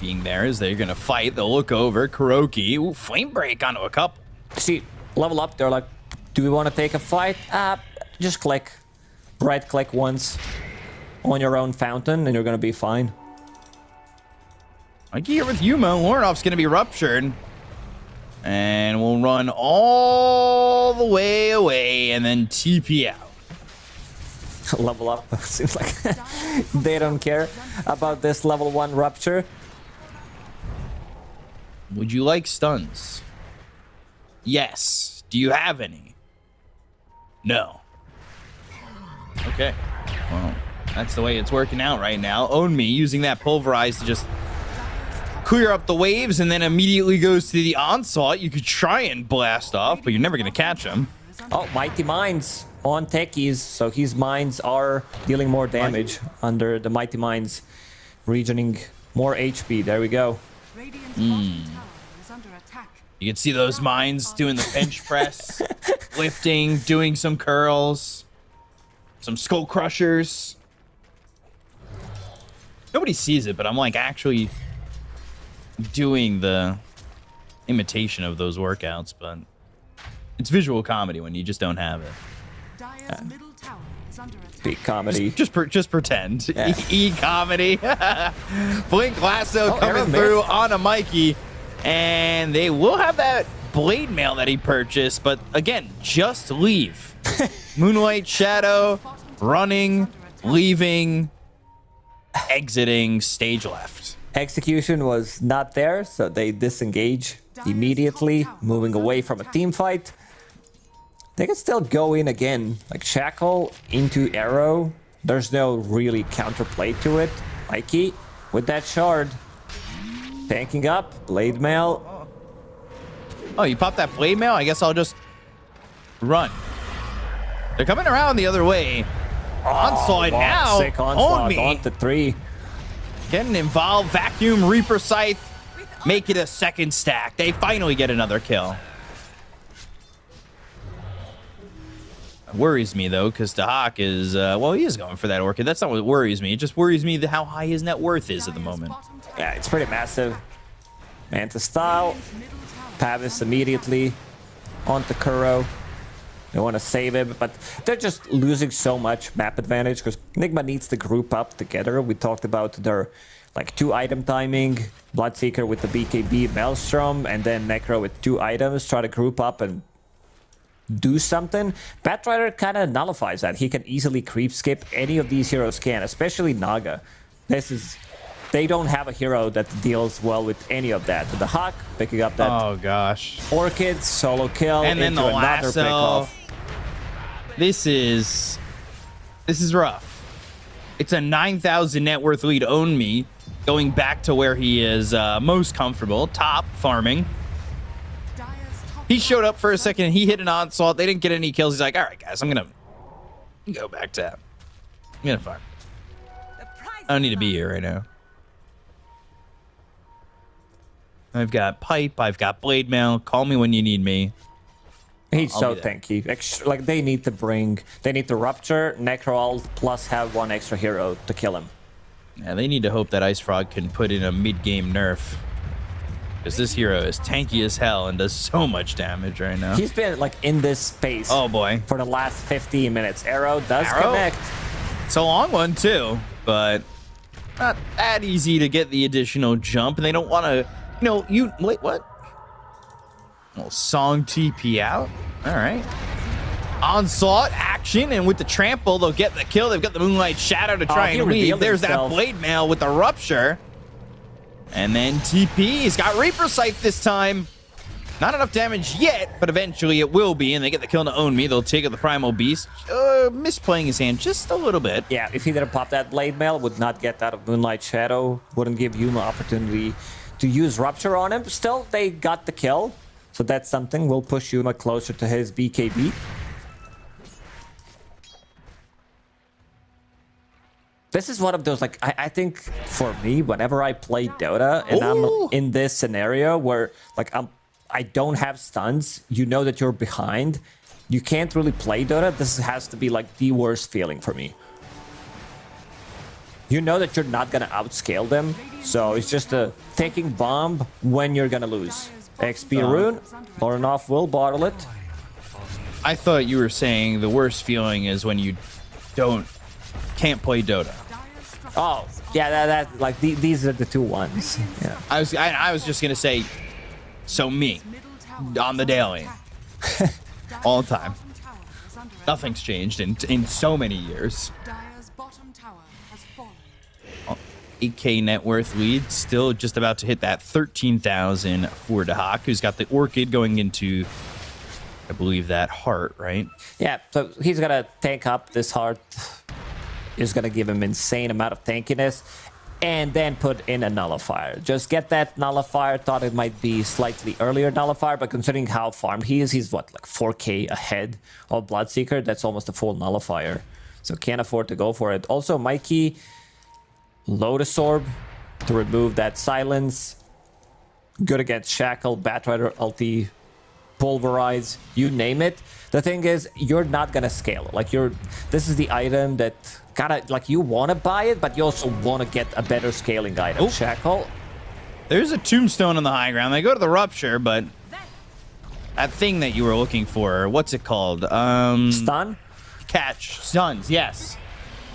being there as they're going to fight. They'll look over. Kuroki, ooh, flame break onto a couple. See, level up, they're like, do we want to take a fight? Just click. Right click once on your own fountain and you're going to be fine. Mikey here with Yuma. Lornoff's going to be ruptured. And we'll run all the way away and then TP out. Level up. Seems like they don't care about this level 1 Rupture. Would you like stuns? Yes. Do you have any? No. Okay. Well, that's the way it's working out right now. Own Me using that Pulverize to just clear up the waves and then immediately goes to the onslaught. You could try and blast off, but you're never going to catch him. Oh, Mighty Mines on Techies, so his mines are dealing more damage under the Mighty Mines, regioning more HP. There we go. Radiant's bottom tower is under attack. You can see those mines doing the bench press, lifting, doing some curls, some skull crushers. Nobody sees it, but I'm like actually doing the imitation of those workouts, but it's visual comedy when you just don't have it. Dire's middle tower is under attack. Big comedy. Just pretend. Yeah. E-comedy. Blink Lasso coming Arrow through missed. on a Mikey. And they will have that blade mail that he purchased. But again, just leave. Moonlight Shadow, running, leaving, exiting, stage left. Execution was not there, so they disengage immediately, moving away from a team fight. They can still go in again, like Shackle into Arrow. There's no really counterplay to it. Mikey with that shard. Tanking up, Blade Mail. Oh, you pop that blade mail? I guess I'll just run. They're coming around the other way. Onslaught now. Sick Own onslaught Me. on to 3. Getting involved. Vacuum, Reaper Scythe. Make it a second stack. They finally get another kill. Worries me, though, because Dahak is, well, he is going for that Orchid. That's not what worries me. It just worries me how high his net worth is at the moment. Yeah, it's pretty massive. Manta Style. Pavis immediately onto Kuro. They want to save him, but they're just losing so much map advantage because Enigma needs to group up together. We talked about their like 2-item timing, Bloodseeker with the BKB Maelstrom, and then Necro with 2 items. Try to group up and do something, Batrider kind of nullifies that. He can easily creep skip. Any of these heroes can, especially Naga. They don't have a hero that deals well with any of that. The Hawk picking up that Oh gosh. Orchid, solo kill, And then into the another lasso. pickoff. This is rough. It's a 9,000 net worth lead. Own me, going back to where he is most comfortable, top farming. He showed up for a second. He hit an onslaught. They didn't get any kills. He's like, all right, guys, I'm gonna go back to. I'm gonna farm. I don't need to be here right now. I've got pipe. I've got blade mail. Call me when you need me. He's I'll so be there. tanky. Like they need to rupture, necro plus have one extra hero to kill him. Yeah, they need to hope that Ice Frog can put in a mid-game nerf. Because this hero is tanky as hell and does so much damage right now. He's been like in this space. Oh boy. For the last 15 minutes. Arrow does Arrow? connect. It's a long one too, but not that easy to get the additional jump. And they don't want to, wait, what? Well, Song TP out. All right. Onslaught action, and with the trample, they'll get the kill. They've got the Moonlight Shadow to try he and leave. revealed There's himself. that blade mail with the rupture. And then TP, he's got Reaper Scythe this time. Not enough damage yet, but eventually it will be, and they get the kill to Own Me. They'll take out the Primal Beast. Misplaying his hand just a little bit. Yeah, if he didn't pop that blade mail, would not get out of Moonlight Shadow, wouldn't give Yuma opportunity to use Rupture on him. Still, they got the kill, so that's something. Will push Yuma closer to his BKB. This is one of those, like, I think for me, whenever I play Dota and Ooh. I'm in this scenario where, like, I don't have stuns, you know that you're behind, you can't really play Dota. This has to be, like, the worst feeling for me. You know that you're not gonna outscale them, so it's just a taking bomb when you're gonna lose. XP rune, Lorinov will bottle it. I thought you were saying the worst feeling is when you can't play Dota. Oh, yeah, that like these are the two ones. Yeah. I was just gonna say, so me, on the daily, all the time. Nothing's changed in so many years. 8K net worth lead, still just about to hit that 13,000 for Dahak, who's got the Orchid going into, I believe, that heart, right? Yeah, so he's gonna tank up this heart. Is gonna give him insane amount of tankiness, and then put in a nullifier. Just get that nullifier. Thought it might be slightly earlier nullifier, but considering how farmed he is, he's what, like 4K ahead of Bloodseeker. That's almost a full nullifier, so can't afford to go for it. Also, Mikey, Lotus Orb to remove that silence. Good against Shackle, Batrider, ulti, Pulverize, you name it. The thing is, you're not gonna scale it. Like, this is the item that kinda, like, you want to buy it, but you also want to get a better scaling item. Oh. Shackle. There's a tombstone on the high ground. They go to the Rupture, but that thing that you were looking for, what's it called? Stun? Catch. Stuns, yes.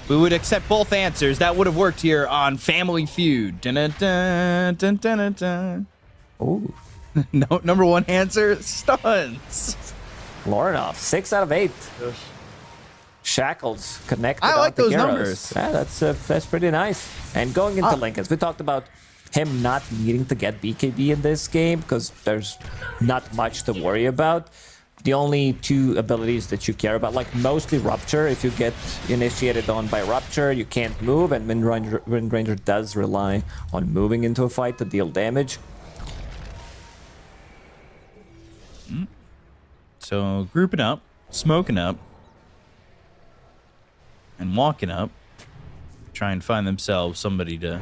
We would accept both answers. That would have worked here on Family Feud. Dun-dun-dun, dun-dun-dun-dun. Ooh. No, number one answer, stuns. Lorinov, 6 out of 8. Shackles connected. I like onto those Gyros. numbers. Yeah, that's pretty nice. And going into Lincolns, we talked about him not needing to get BKB in this game because there's not much to worry about. The only two abilities that you care about, like mostly Rupture. If you get initiated on by Rupture, you can't move, and Wind Ranger does rely on moving into a fight to deal damage. So grouping up, smoking up, and walking up, try and find themselves somebody to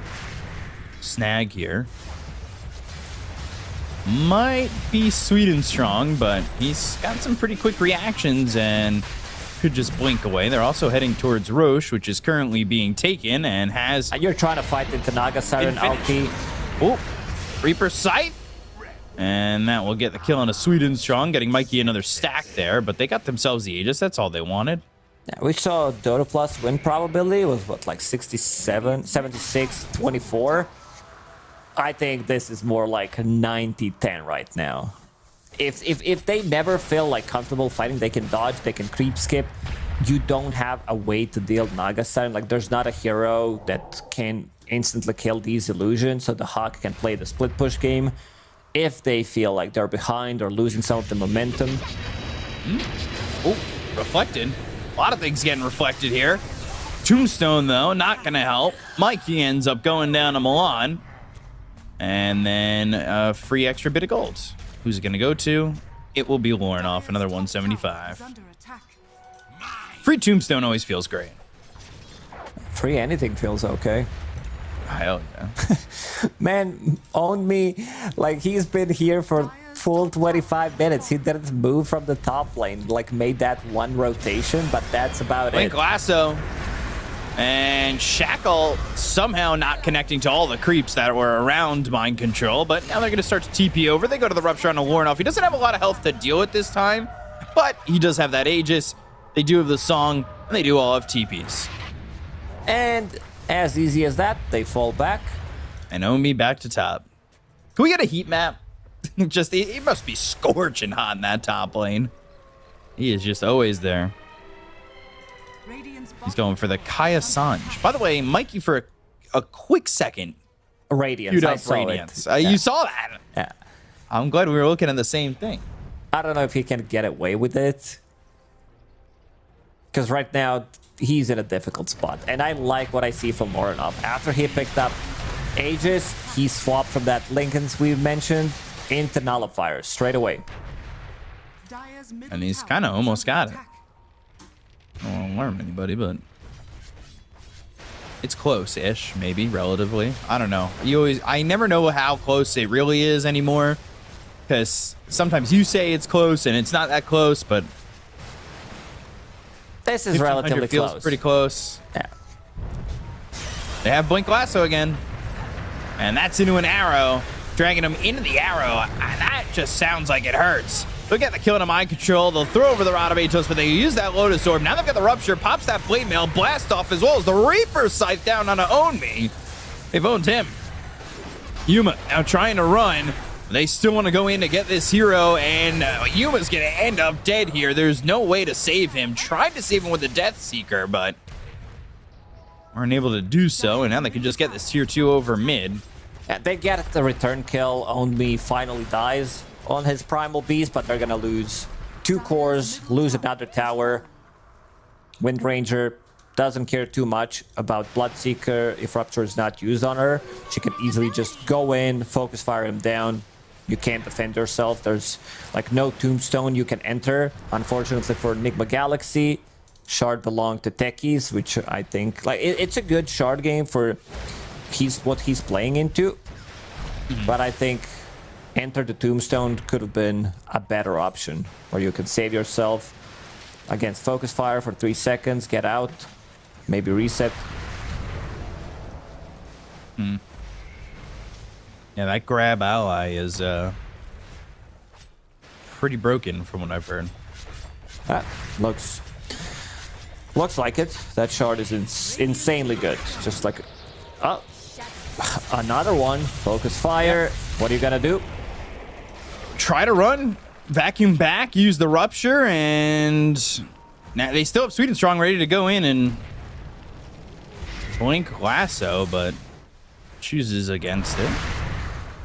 snag here. Might be sweet and strong, but he's got some pretty quick reactions and could just blink away. They're also heading towards Roche, which is currently being taken and has... You're trying to fight into Naga Siren ulti. Oh, Reaper Scythe. And that will get the kill on a sweet and strong, getting Mikey another stack there, but they got themselves the Aegis. That's all they wanted. Yeah, we saw Dota Plus win probability was what, like 67, 76, 24. I think this is more like 90-10 right now. if they never feel like comfortable fighting, they can dodge, they can creep skip. You don't have a way to deal Naga Siren. Like, there's not a hero that can instantly kill these illusions, so the Hawk can play the split push game if they feel like they're behind or losing some of the momentum. Oh, reflected. A lot of things getting reflected here. Tombstone, though, not going to help. Mikey ends up going down to Milan. And then a free extra bit of gold. Who's it going to go to? It will be Lauren off another 175. Free Tombstone always feels great. Free anything feels okay. Hell yeah. Man, own me. Like, he's been here for full 25 minutes. He didn't move from the top lane. Like, made that one rotation, but that's about Blink it. Lasso. And Shackle somehow not connecting to all the creeps that were around Mind Control, but now they're going to start to TP over. They go to the Rupture on a Lornoff. He doesn't have a lot of health to deal with this time, but he does have that Aegis. They do have the Song, and they do all have TPs. And as easy as that, they fall back. And Omi back to top. Can we get a heat map? Just, he must be scorching hot in that top lane. He is just always there. He's going for the Kaya Sanj. By the way, Mikey, for a quick second, Radiance, I saw Radiance. it. You saw that? Yeah. I'm glad we were looking at the same thing. I don't know if he can get away with it. Because right now, he's in a difficult spot. And I like what I see from Morinov. After he picked up Aegis, he swapped from that Lincoln's we mentioned into Nullifier straight away. And he's kind of almost got it. I don't want to alarm anybody, but it's close-ish, maybe, relatively. I don't know. I never know how close it really is anymore, because sometimes you say it's close and it's not that close, but this is relatively feels close. Pretty close. Yeah. They have Blink Lasso again, and that's into an arrow, dragging him into the arrow. And that just sounds like it hurts. Look at the kill into Mind Control. They'll throw over the Rod of Atos, but they use that Lotus Orb. Now they've got the Rupture, pops that Blade Mail, blast off, as well as the Reaper Scythe down on Own Me. They've owned him. Yuma now trying to run. They still want to go in to get this hero, and Yuma's going to end up dead here. There's no way to save him. Tried to save him with the Death Seeker, but weren't able to do so, and now they can just get this tier 2 over mid. Yeah, they get the return kill. Own Me finally dies on his Primal Beast, but they're gonna lose 2 cores, lose another tower. Wind Ranger doesn't care too much about Bloodseeker. If Rupture is not used on her, she can easily just go in, focus fire him down. You can't defend yourself. There's like no Tombstone you can enter. Unfortunately for Enigma Galaxy, Shard belonged to Techies, which I think like it's a good Shard game for what he's playing into. But I think Enter the Tombstone could have been a better option, where you can save yourself against Focus Fire for 3 seconds, get out, maybe reset. Yeah, that grab ally is pretty broken from what I've heard. Looks like it. That shard is insanely good. Just like, oh, another one. Focus fire. What are you gonna do? Try to run, vacuum back, use the Rupture, and now they still have Sweet and Strong ready to go in and Blink Lasso, but chooses against it.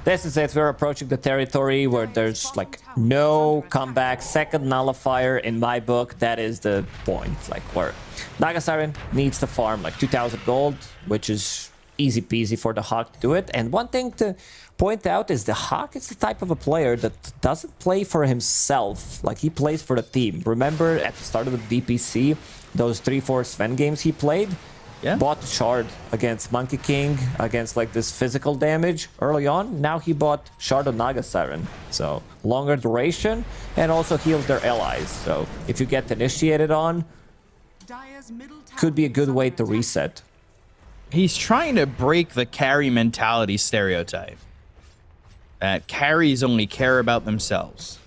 This is it. We're approaching the territory where there's like no comeback. Second Nullifier in my book. That is the point. Like where Naga Siren needs to farm like 2,000 gold, which is easy peasy for the Hawk to do it. And one thing to point out is the Hawk is the type of a player that doesn't play for himself. Like he plays for the team. Remember at the start of the DPC, those 3-4 Sven games he played? Yeah. Bought Shard against Monkey King, against like this physical damage early on. Now he bought Shard of Naga Siren. So longer duration and also heals their allies. So if you get initiated on, could be a good way to reset. He's trying to break the carry mentality stereotype. That carries only care about themselves.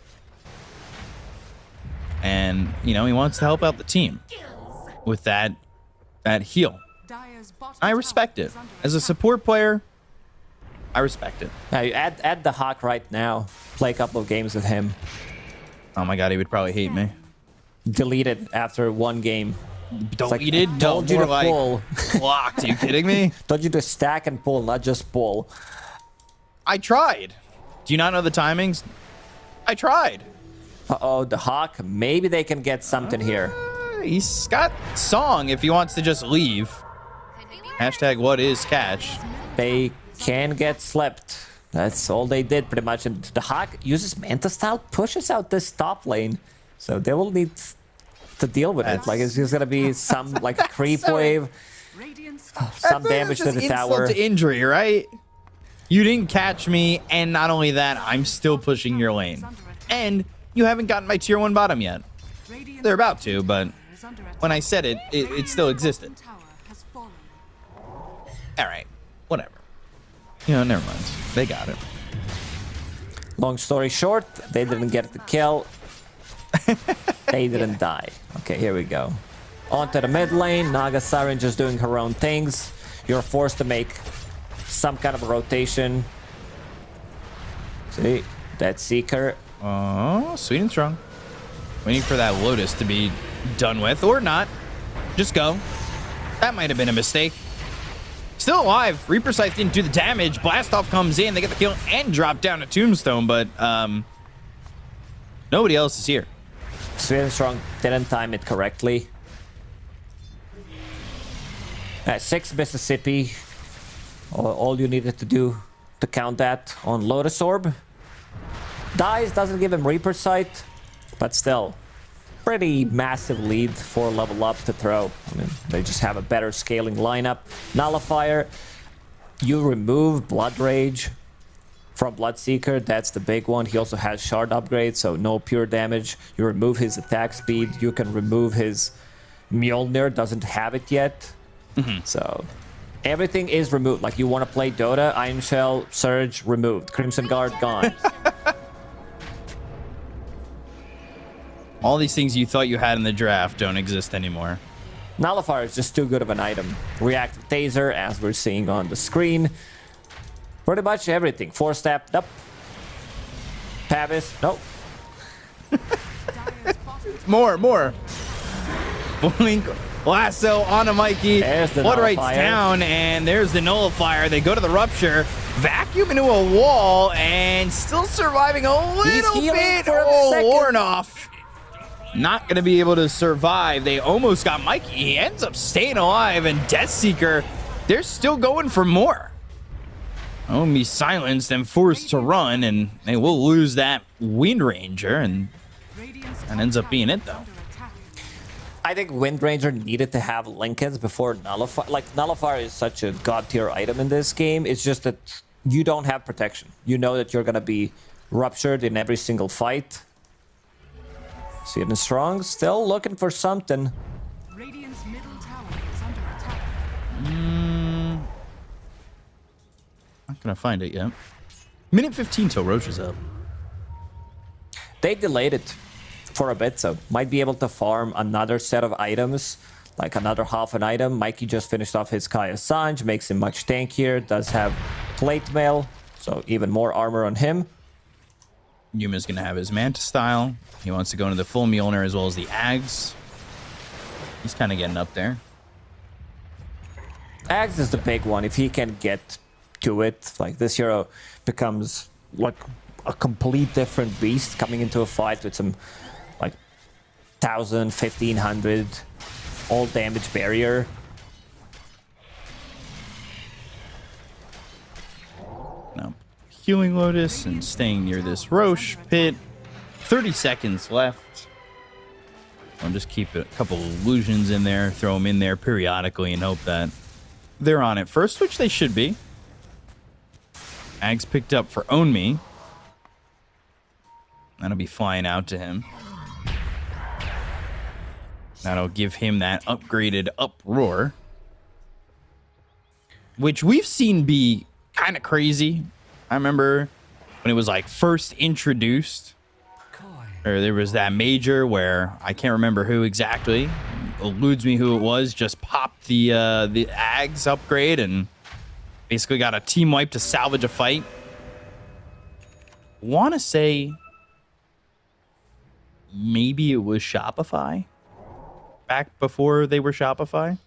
And, you know, he wants to help out the team with that heal. I respect it. As a support player, I respect it. Now you add the Hawk right now. Play a couple of games with him. Oh my god, he would probably hate me. Delete it after one game. Deleted? Like, No, told you more to like pull. blocked. Are you kidding me? Told you to stack and pull, not just pull. I tried. Do you not know the timings? I tried. Uh-oh, the Hawk. Maybe they can get something here. He's got song if he wants to just leave. Hashtag what is catch. They can get slept. That's all they did pretty much. And the Hawk uses Manta Style, pushes out this top lane. So they will need to deal with it. Like it's just gonna be some like creep wave, some damage to the tower. Insult to injury, right? You didn't catch me, and not only that, I'm still pushing your lane. And you haven't gotten my tier 1 bottom yet. They're about to, but when I said it, it still existed. Alright, whatever. You know, never mind. They got it. Long story short, they didn't get the kill. They didn't die. Okay, here we go. On to the mid lane. Naga Siren just doing her own things. You're forced to make some kind of a rotation. See, that Seeker. Oh, sweet and strong. Waiting for that Lotus to be done with, or not. Just go. That might have been a mistake. Still alive. Reaper Scythe didn't do the damage. Blastoff comes in. They get the kill and drop down a Tombstone, but nobody else is here. Sweet and strong didn't time it correctly. 6 Mississippi. All you needed to do to count that on Lotus Orb. Dies, doesn't give him Reaper Sight, but still, pretty massive lead for level up to throw. I mean, they just have a better scaling lineup. Nullifier, you remove Blood Rage from Bloodseeker, that's the big one. He also has Shard upgrade, so no pure damage. You remove his attack speed, you can remove his Mjolnir, doesn't have it yet. So everything is removed. Like you want to play Dota, Iron Shell, Surge, removed. Crimson Guard, gone. All these things you thought you had in the draft don't exist anymore. Nullifier is just too good of an item. Reactive Taser, as we're seeing on the screen. Pretty much everything. 4-step, nope. Pavis, nope. More. Blink, lasso on a Mikey. There's the Blood Right's Nullifier. down, and there's the Nullifier. They go to the Rupture, vacuum into a wall, and still surviving a little healing bit. for a Oh, second. Warnoff. Not going to be able to survive. They almost got Mikey. He ends up staying alive, and Deathseeker, they're still going for more. Omi silenced and forced to run, and they will lose that Wind Ranger, and that ends up being it, though. I think Wind Ranger needed to have Lincolns before Nullifier. Like, Nullifier is such a god tier item in this game. It's just that you don't have protection. You know that you're going to be ruptured in every single fight. Sweet and strong, still looking for something. Radiant's middle tower is under attack. Not gonna find it yet. Minute 15 till Roche is up. They delayed it for a bit, so might be able to farm another set of items, like another half an item. Mikey just finished off his Kaya Sanj, makes him much tankier, does have plate mail, so even more armor on him. Yuma's gonna have his Manta style. He wants to go into the full Mjolnir as well as the Ags. He's kind of getting up there. Axe is the big one. If he can get to it, like this hero becomes like a complete different beast coming into a fight with some like 1000, 1500 all damage barrier. Now, healing Lotus and staying near this Roche pit. 30 seconds left. I'll just keep a couple illusions in there, throw them in there periodically, and hope that they're on it first, which they should be. Ags picked up for Own Me. That'll be flying out to him. That'll give him that upgraded Uproar, which we've seen be kind of crazy. I remember when it was like first introduced, or there was that major where I can't remember who exactly, eludes me who it was, just popped the Ags upgrade, and Basically got a team wipe to salvage a fight. Want to say maybe it was Shopify back before they were Shopify.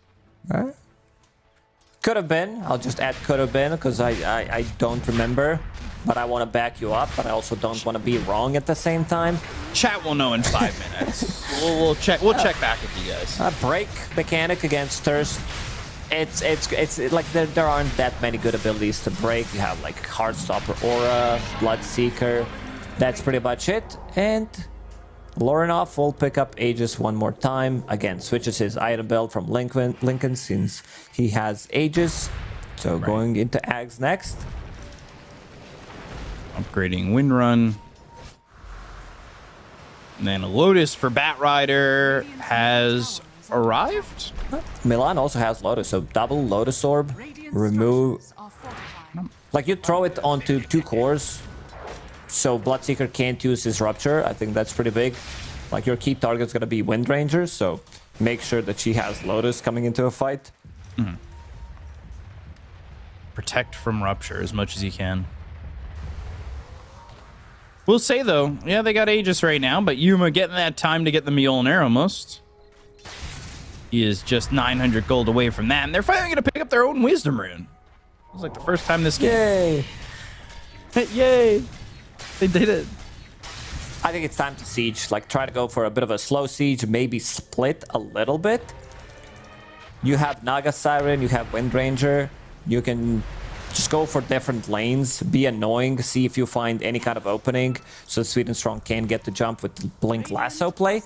Could have been. I'll just add could have been because I don't remember. But I want to back you up, but I also don't want to be wrong at the same time. Chat will know in 5 minutes. We'll check back with you guys. A break mechanic against Thirst. It's like there aren't that many good abilities to break. You have like Heartstopper, Aura, Bloodseeker. That's pretty much it. And Lorinov will pick up Aegis one more time. Again, switches his item belt from Lincoln since he has Aegis. So going into Ags next. Upgrading Windrun. And then Lotus for Batrider has arrived. Milan also has Lotus, so double Lotus Orb. Remove. Like you throw it onto 2 cores, so Bloodseeker can't use his Rupture. I think that's pretty big. Like your key target's gonna be Wind Ranger, so make sure that she has Lotus coming into a fight. Protect from Rupture as much as you can. We'll say, though, yeah, they got Aegis right now, but Yuma getting that time to get the Mjolnir almost. He is just 900 gold away from that, and they're finally going to pick up their own Wisdom Rune. It was like the first time this game. Yay! Yay! They did it. I think it's time to siege. Like try to go for a bit of a slow siege, maybe split a little bit. You have Naga Siren, you have Wind Ranger. You can just go for different lanes, be annoying, see if you find any kind of opening, so Sweet and Strong can get the jump with the Blink Lasso play.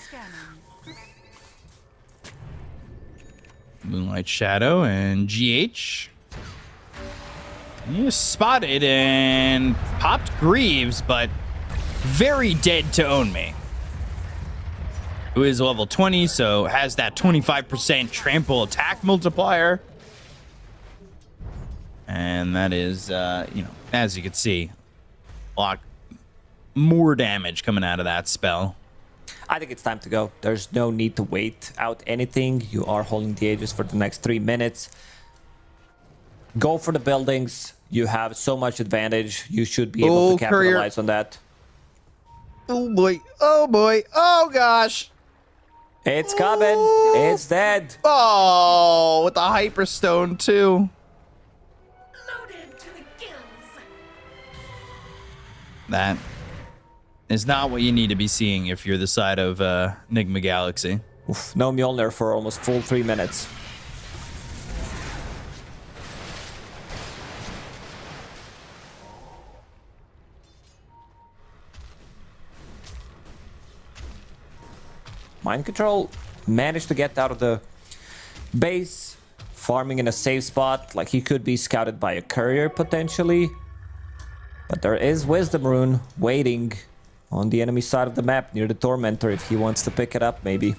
Moonlight Shadow and GH. He is spotted and popped Greaves, but very dead to own me. Who is level 20, so has that 25% trample attack multiplier. And that is, as you can see, a lot more damage coming out of that spell. I think it's time to go. There's no need to wait out anything. You are holding the Aegis for the next 3 minutes. Go for the buildings. You have so much advantage. You should be able to capitalize on that. Oh boy. Oh boy. Oh gosh. It's coming. It's dead. Oh, with the Hyperstone too. That is not what you need to be seeing if you're the side of Nigma Galaxy. Oof, no Mjolnir for almost full 3 minutes. Mind Control managed to get out of the base, farming in a safe spot. Like he could be scouted by a courier potentially. But there is Wisdom Rune waiting on the enemy side of the map near the Tormentor if he wants to pick it up, maybe.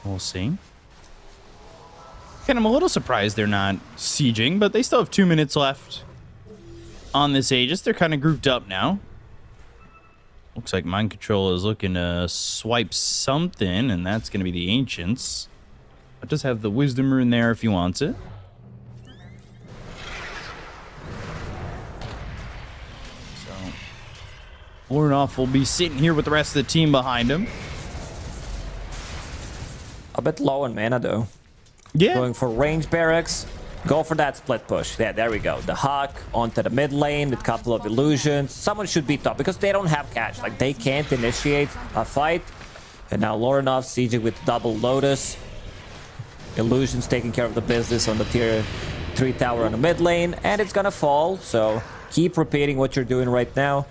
We'll see. And I'm a little surprised they're not sieging, but they still have 2 minutes left on this Aegis. They're kind of grouped up now. Looks like Mind Control is looking to swipe something, and that's going to be the Ancients. It does have the Wisdom Rune there if he wants it. Lorinov will be sitting here with the rest of the team behind him. A bit low on mana though. Yeah. Going for range barracks. Go for that split push. Yeah, there we go. The Hawk onto the mid lane with a couple of illusions. Someone should be top because they don't have catch. Like they can't initiate a fight. And now Lorinov sieging with double Lotus. Illusions taking care of the business on the tier 3 tower on the mid lane. And it's gonna fall. So keep repeating what you're doing right now.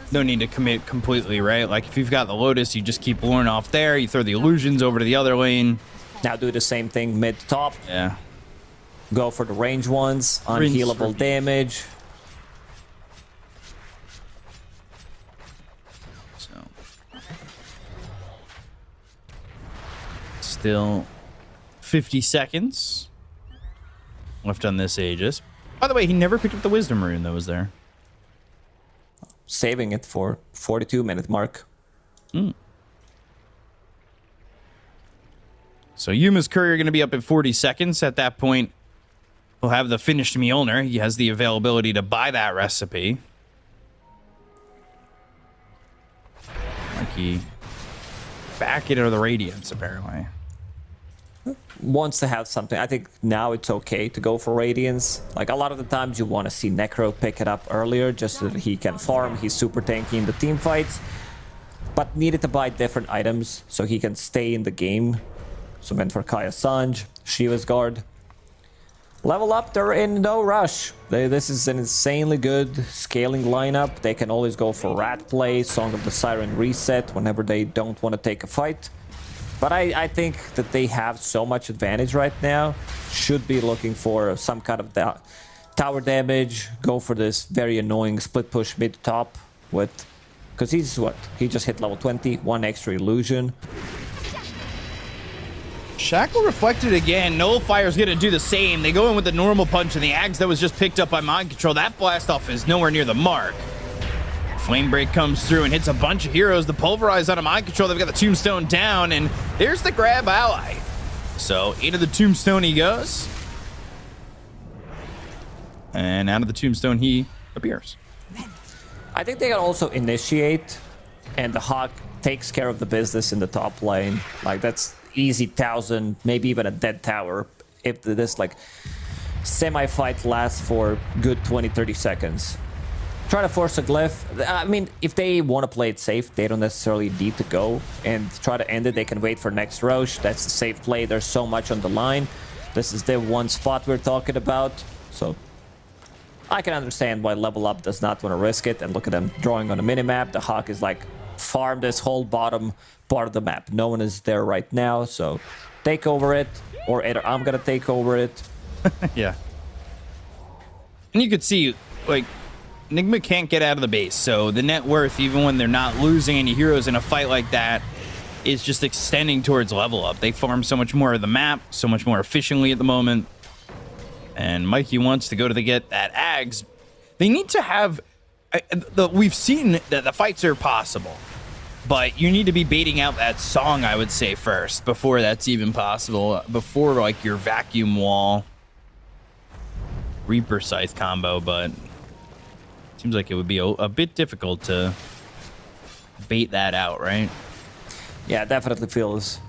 No need to commit completely, right? Like if you've got the Lotus, you just keep blowing off there. You throw the illusions over to the other lane. Now do the same thing mid top. Yeah. Go for the range ones. Unhealable damage. So. Still 50 seconds left on this Aegis. By the way, he never picked up the Wisdom Rune that was there. Saving it for 42-minute mark. So Yuma's courier going to be up in 40 seconds. At that point, we'll have the finished Mjolnir. He has the availability to buy that recipe. Mikey back into the Radiance, apparently. Wants to have something. I think now it's okay to go for Radiance. Like, a lot of the times you want to see Necro pick it up earlier just so that he can farm. He's super tanky in the team fights. But needed to buy different items so he can stay in the game. So went for Kaya Sanj, Shiva's Guard. Level up, they're in no rush. This is an insanely good scaling lineup. They can always go for Rat Play, Song of the Siren Reset whenever they don't want to take a fight. But I think that they have so much advantage right now. Should be looking for some kind of tower damage. Go for this very annoying split push mid top with... Because he's what? He just hit level 20, 1 extra illusion. Shackle reflected again. Nullifire's going to do the same. They go in with the normal punch, and the Ags that was just picked up by Mind Control. That blast off is nowhere near the mark. Flame Break comes through and hits a bunch of heroes. The Pulverize out of Mind Control. They've got the Tombstone down, and there's the grab ally. So into the Tombstone he goes. And out of the Tombstone he appears. I think they can also initiate, and the Hawk takes care of the business in the top lane. Like, that's easy 1,000, maybe even a dead tower if this like semi-fight lasts for good 20-30 seconds. Try to force a glyph. I mean, if they want to play it safe, they don't necessarily need to go and try to end it. They can wait for next Roche. That's the safe play. There's so much on the line. This is the one spot we're talking about. So I can understand why Level Up does not want to risk it. And look at them drawing on a minimap. The Hawk is like, farm this whole bottom part of the map. No one is there right now, so take over it, or either I'm gonna take over it. Yeah. And you could see, like, Nigma can't get out of the base, so the net worth, even when they're not losing any heroes in a fight like that, is just extending towards Level Up. They farm so much more of the map, so much more efficiently at the moment. And Mikey wants to go to get that Ags. They need to have... we've seen that the fights are possible, but you need to be baiting out that song, I would say, first, before that's even possible. Before, like, your Vacuum Wall Reaper Scythe combo, but seems like it would be a bit difficult to bait that out, right? Yeah, it definitely feels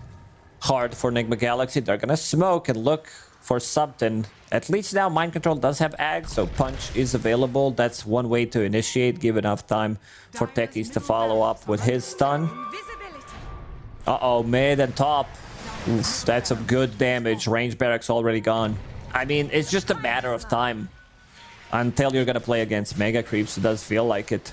hard for Nigma Galaxy. They're gonna smoke and look for something. At least now Mind Control does have Ags, so Punch is available. That's one way to initiate, give enough time for Techies to follow up with his stun. Uh-oh, mid and top. Oof, that's some good damage. Range Barracks already gone. I mean, it's just a matter of time until you're gonna play against Mega Creeps. It does feel like it.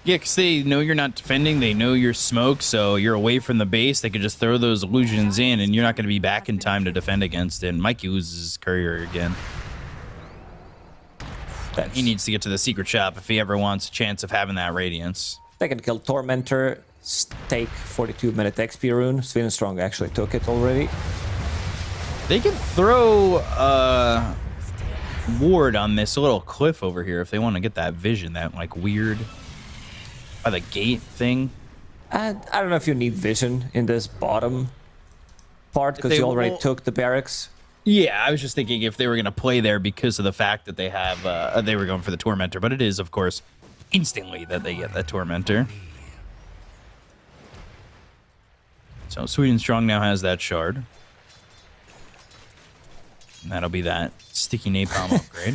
Yeah, because they know you're not defending. They know you're smoke, so you're away from the base. They could just throw those illusions in, and you're not going to be back in time to defend against it. And Mikey loses his courier again. He needs to get to the secret shop if he ever wants a chance of having that Radiance. They can kill Tormentor, take 42-minute XP rune. Sweden Strong actually took it already. They can throw ward on this little cliff over here if they want to get that vision, that like weird by the gate thing. I don't know if you need vision in this bottom part because you already took the barracks. Yeah, I was just thinking if they were going to play there because of the fact that they have they were going for the Tormentor, but it is of course instantly that they get that Tormentor. So Sweden Strong now has that shard. And that'll be that sticky napalm upgrade.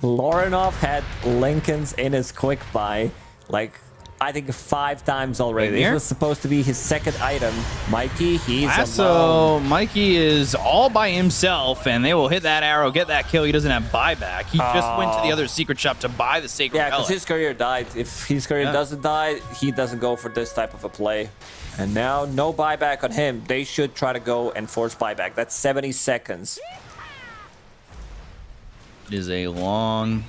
Lorinov had Lincolns in his quick buy, like, I think 5 times already. This was supposed to be his second item. Mikey, he's alone. Mikey is all by himself, and they will hit that arrow, get that kill. He doesn't have buyback. He just went to the other secret shop to buy the Sacred Relic. Yeah, because his career died. If his career doesn't die, he doesn't go for this type of a play. And now, no buyback on him. They should try to go and force buyback. That's 70 seconds. It is a long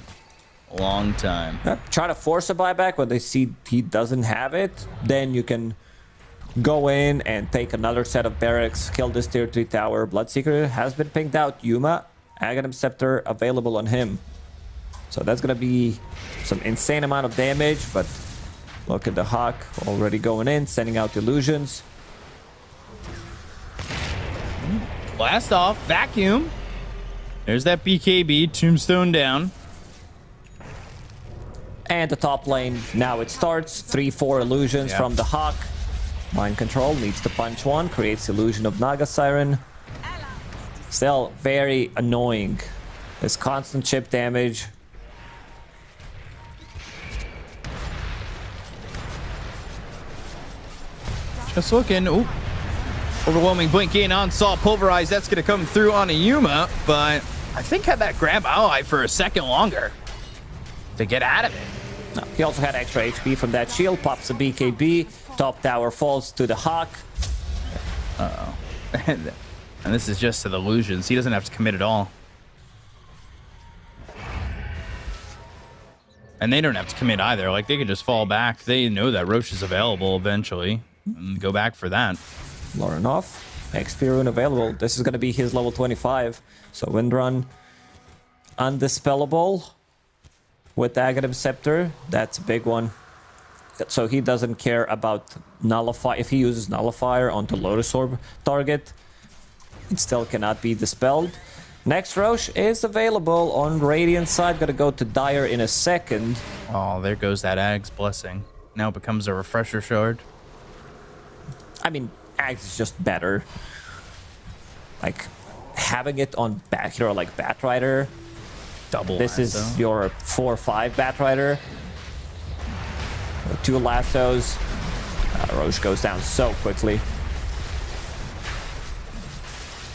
time. Try to force a buyback when they see he doesn't have it. Then you can go in and take another set of barracks, kill this tier 3 tower. Bloodseeker has been pinged out. Yuma, Aghanim Scepter available on him. So that's going to be some insane amount of damage. But look at the Hawk already going in, sending out illusions. Blast off. Vacuum. There's that BKB. Tombstone down. And the top lane, now it starts. 3-4 illusions from the Hawk. Mind control needs to punch one. Creates illusion of Naga Siren. Still very annoying. There's constant chip damage. Just looking. Ooh. Overwhelming blink in. Onslaught pulverize. That's going to come through on a Yuma. But I think had that grab ally for a second longer to get out of it. No, he also had extra HP from that shield. Pops a BKB. Top tower falls to the Hawk. Uh-oh. And this is just to the illusions. He doesn't have to commit at all. And they don't have to commit either. Like, they could just fall back. They know that Roche is available eventually. And go back for that. Lauren off. XP rune available. This is going to be his level 25. So Windrun undispellable with Aghanim Scepter. That's a big one. So he doesn't care about Nullify. If he uses Nullifier onto Lotus Orb target, it still cannot be dispelled. Next Roche is available on Radiant side. Gonna go to Dire in a second. Oh, there goes that Ag's Blessing. Now it becomes a Refresher Shard. I mean, Axe is just better. Like, having it on hero like Batrider. Double This lasso. is your 4-5 Batrider. 2 lassos. Roche goes down so quickly.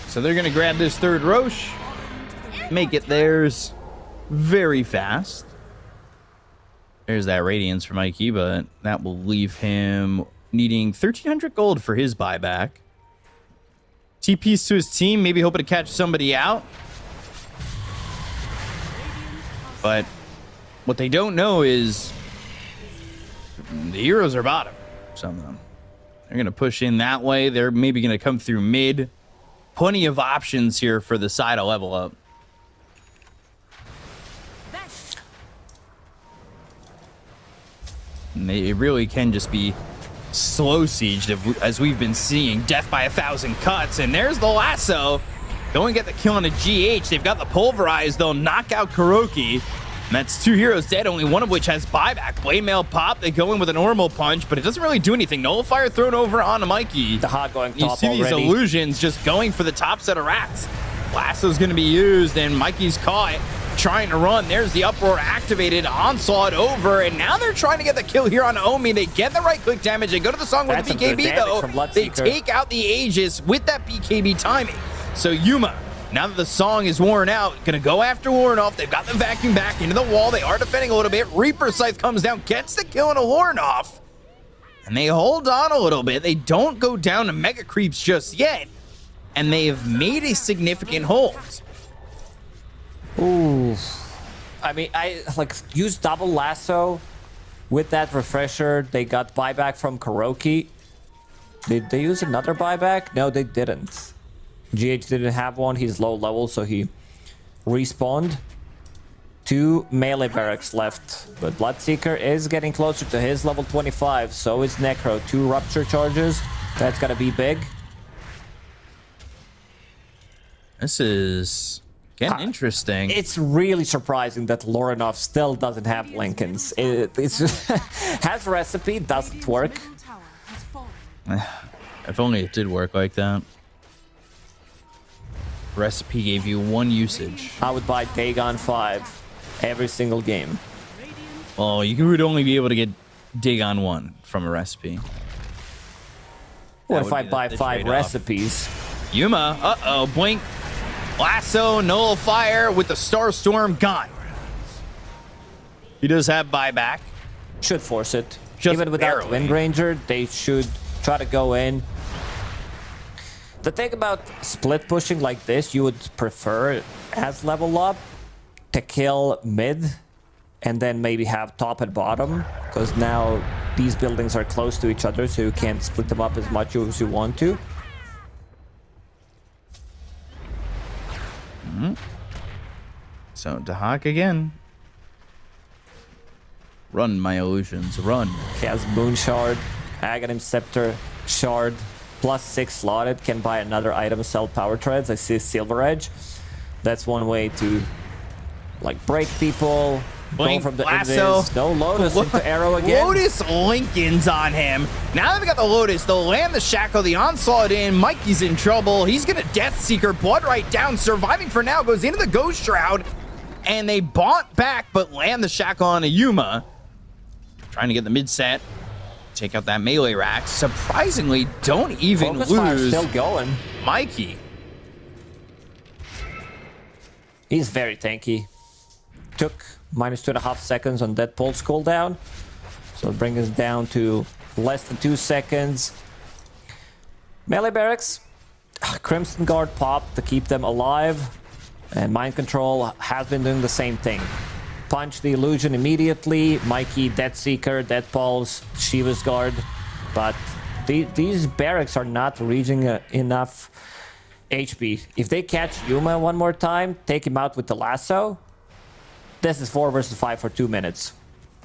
So they're going to grab this third Roche. Make it theirs very fast. There's that Radiance for Mikey, but that will leave him needing 1,300 gold for his buyback. TPs to his team, maybe hoping to catch somebody out. But what they don't know is the heroes are bottom. Some of them. They're going to push in that way. They're maybe going to come through mid. Plenty of options here for the side to level up. And it really can just be slow sieged as we've been seeing. Death by 1,000 cuts. And there's the lasso. Go and get the kill on a GH. They've got the pulverize. They'll knock out Kuroki. And that's 2 heroes dead, only one of which has buyback. Blade Mail pop. They go in with a normal punch, but it doesn't really do anything. Nullifier thrown over onto Mikey. The Hawk going You top see these already. illusions just going for the top set of rats. Lasso's going to be used, and Mikey's caught trying to run. There's the uproar activated. Onslaught over, and now they're trying to get the kill here on Omi. They get the right-click damage. They go to the song with That's the some good BKB, damage though. from Bloodseeker. They take out the Aegis with that BKB timing. So Yuma, now that the song is worn out, gonna go after Warnoff. They've got the vacuum back into the wall. They are defending a little bit. Reaper Scythe comes down, gets the kill on a Warnoff. And they hold on a little bit. They don't go down to Mega Creeps just yet. And they have made a significant hold. Ooh. I mean, I like used double lasso with that refresher. They got buyback from Kuroki. Did they use another buyback? No, they didn't. GH didn't have one. He's low level, so he respawned. 2 melee barracks left, but Bloodseeker is getting closer to his level 25. So is Necro. 2 rupture charges. That's gonna be big. This is getting interesting. It's really surprising that Lorenov still doesn't have Lincolns. It's just has recipe, doesn't work. Middle tower has fallen. If only it did work like that. Recipe gave you 1 usage. I would buy Dagon 5 every single game. Well, you would only be able to get Dagon 1 from a recipe. What That if would I be buy the 5 trade-off. recipes? Yuma, uh-oh, blink. Lasso, Nullifier with the Starstorm gone. He does have buyback. Should force it. Just Even without barely. Wind Ranger, they should try to go in. The thing about split pushing like this, you would prefer as level up to kill mid and then maybe have top and bottom, because now these buildings are close to each other, so you can't split them up as much as you want to. So, Dahak again. Run, my illusions, run. He has Moon Shard, Aghanim Scepter, Shard, +6 slotted can buy another item, sell power treads. I see Silver Edge. That's one way to like break people. Blink, go from the lasso. invis. No Lotus into arrow again. Lotus Lincoln's on him. Now that we got the Lotus, they'll land the Shackle, the Onslaught in. Mikey's in trouble. He's gonna Death Seeker, Blood right down, surviving for now, goes into the Ghost Shroud, and they bought back, but land the Shackle on a Yuma. Trying to get the mid set. Take out that melee rack. Surprisingly, don't even Focus fire's lose still going. Mikey. He's very tanky. Took -2.5 seconds on Deadpool's cooldown. So it brings us down to less than 2 seconds. Melee barracks. Crimson Guard popped to keep them alive. And Mind Control has been doing the same thing. Punch the illusion immediately. Mikey, Death Seeker, Dead Pulse, Shiva's Guard. But these barracks are not reaching enough HP. If they catch Yuma one more time, take him out with the lasso. This is 4 versus 5 for 2 minutes.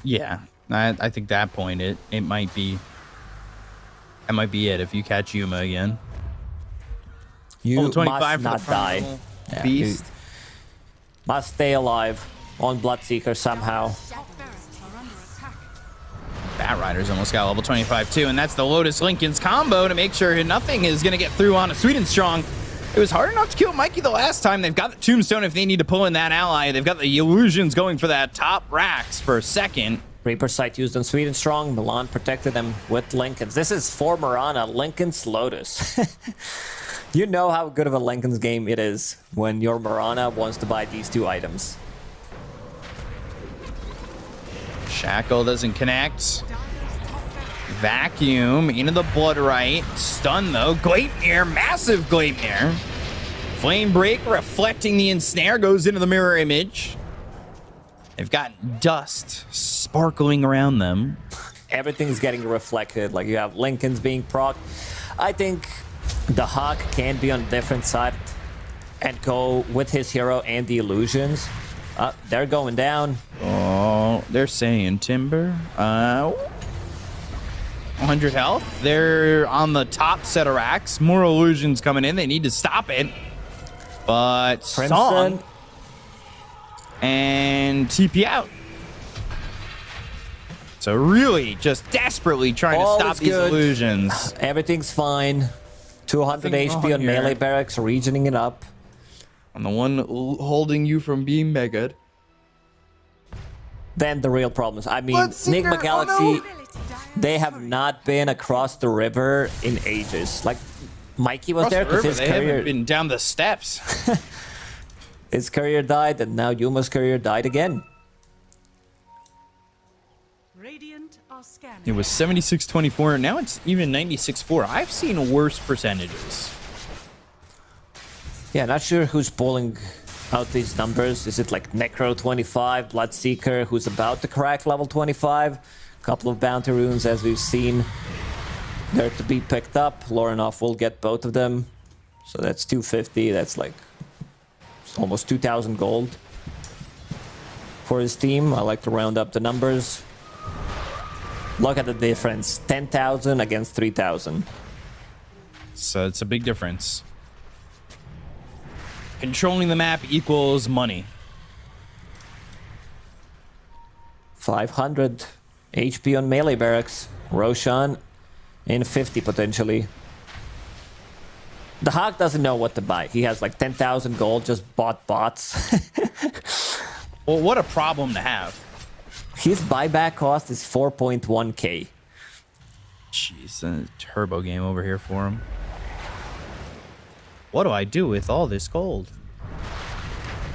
Yeah, I think that point it might be. That might be it if you catch Yuma again. You Level 25 must for the not die. Primal Yeah, Beast. you must stay alive on Bloodseeker somehow. Bat Rider's almost got level 25 too, and that's the Lotus Lincoln's combo to make sure nothing is going to get through on a Sweet and Strong. It was hard enough to kill Mikey the last time. They've got the Tombstone if they need to pull in that ally. They've got the Illusions going for that top racks for a second. Reaper Sight used on Sweet and Strong. Milan protected them with Lincolns. This is for Mirana, Lincoln's Lotus. You know how good of a Lincoln's game it is when your Mirana wants to buy these 2 items. Shackle doesn't connect. Vacuum into the Blood Right. Stun though. Gleipnir, massive Gleipnir. Flame Break reflecting the ensnare goes into the mirror image. They've got dust sparkling around them. Everything's getting reflected. Like you have Lincoln's being proc. I think the Hawk can be on a different side and go with his hero and the illusions. They're going down. Oh, they're saying Timber. 100 health. They're on the top set of racks. More illusions coming in. They need to stop it. But Crimson. Song and TP out. So really just desperately trying All to stop is these good. illusions. Everything's fine. 200 Nothing HP wrong on here. melee barracks, regioning it up. I'm the one holding you from being megaed. Then the real problems. I mean, Bloodseeker, Enigma oh Galaxy, no. they have not been across the river in ages. Like, Mikey was Across there the because river, his they haven't career, been down the steps. his career died, and now Yuma's career died again. Radiant are scanning. It was 76-24, now it's even 96-4. I've seen worse percentages. Yeah, not sure who's pulling out these numbers. Is it like Necro 25, Bloodseeker, who's about to crack level 25? A couple of bounty runes, as we've seen. They're to be picked up. Lorinov will get both of them. So that's 250. That's like almost 2,000 gold for his team. I like to round up the numbers. Look at the difference. 10,000 against 3,000. So it's a big difference. Controlling the map equals money. 500 HP on melee barracks. Roshan in 50 potentially. The Hawk doesn't know what to buy. He has like 10,000 gold, just bought bots. Well, what a problem to have. His buyback cost is 4.1k. Jeez, a turbo game over here for him. What do I do with all this gold?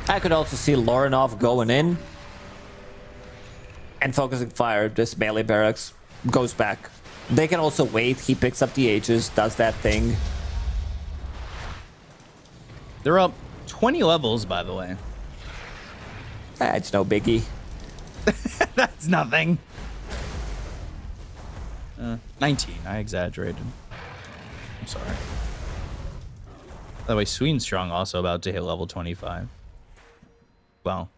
I could also see Lorinov going in and focusing fire. This melee barracks goes back. They can also wait. He picks up the Aegis, does that thing. They're up 20 levels, by the way. It's no biggie. That's nothing. 19. I exaggerated. I'm sorry. By the way, Sweet and Strong also about to hit level 25. Well,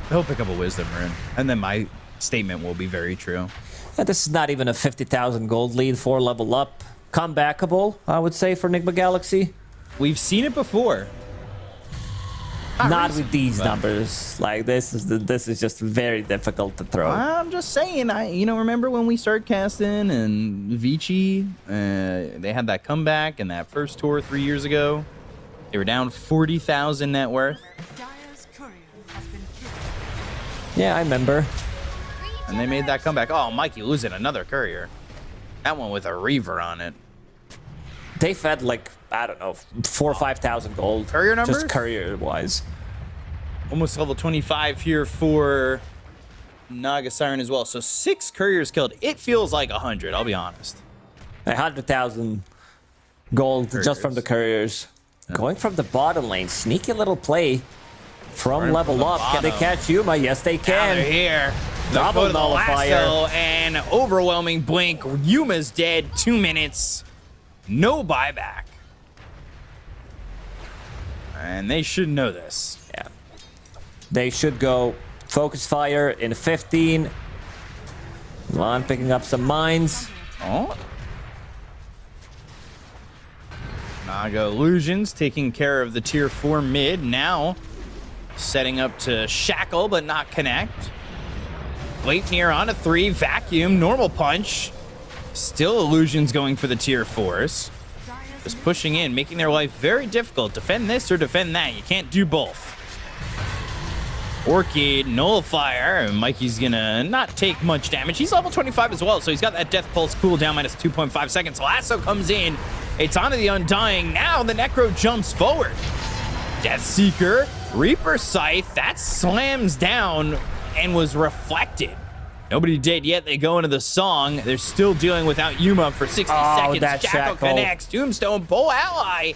he'll pick up a Wisdom Rune, and then my statement will be very true. And this is not even a 50,000 gold lead for level up. Comebackable, I would say, for Nigma Galaxy. We've seen it before. Not with these numbers. Like this is just very difficult to throw. I'm just saying. Remember when we started casting and Vici, they had that comeback in that first tour 3 years ago. They were down 40,000 net worth. Dire's courier has been killed. Yeah, I remember. And they made that comeback. Oh, Mikey losing another courier. That one with a Reaver on it. They fed like, I don't know, 4,000 or 5,000 gold. Courier numbers? Just courier-wise. Almost level 25 here for Naga Siren as well. So 6 couriers killed. It feels like 100, I'll be honest. 100,000 gold just from the couriers. Yeah. Going from the bottom lane. Sneaky little play from level up. Can they catch Yuma? Yes, they can. Now they're here. Double nullifier. And overwhelming blink. Yuma's dead. 2 minutes. No buyback. And they should know this. Yeah. They should go focus fire in 15. Lon picking up some mines. Oh. Naga Illusions taking care of the tier 4 mid. Now setting up to shackle but not connect. Leipnir on a 3. Vacuum. Normal punch. Still Illusions going for the tier 4s. Just pushing in, making their life very difficult. Defend this or defend that. You can't do both. Orchid, Nullifier, and Mikey's gonna not take much damage. He's level 25 as well, so he's got that Death Pulse cooldown minus 2.5 seconds. Lasso comes in. It's onto the Undying. Now the Necro jumps forward. Death Seeker, Reaper Scythe, that slams down and was reflected. Nobody did yet. They go into the song. They're still dealing without Yuma for 60 seconds. That Shackle connects. Tombstone, pull ally.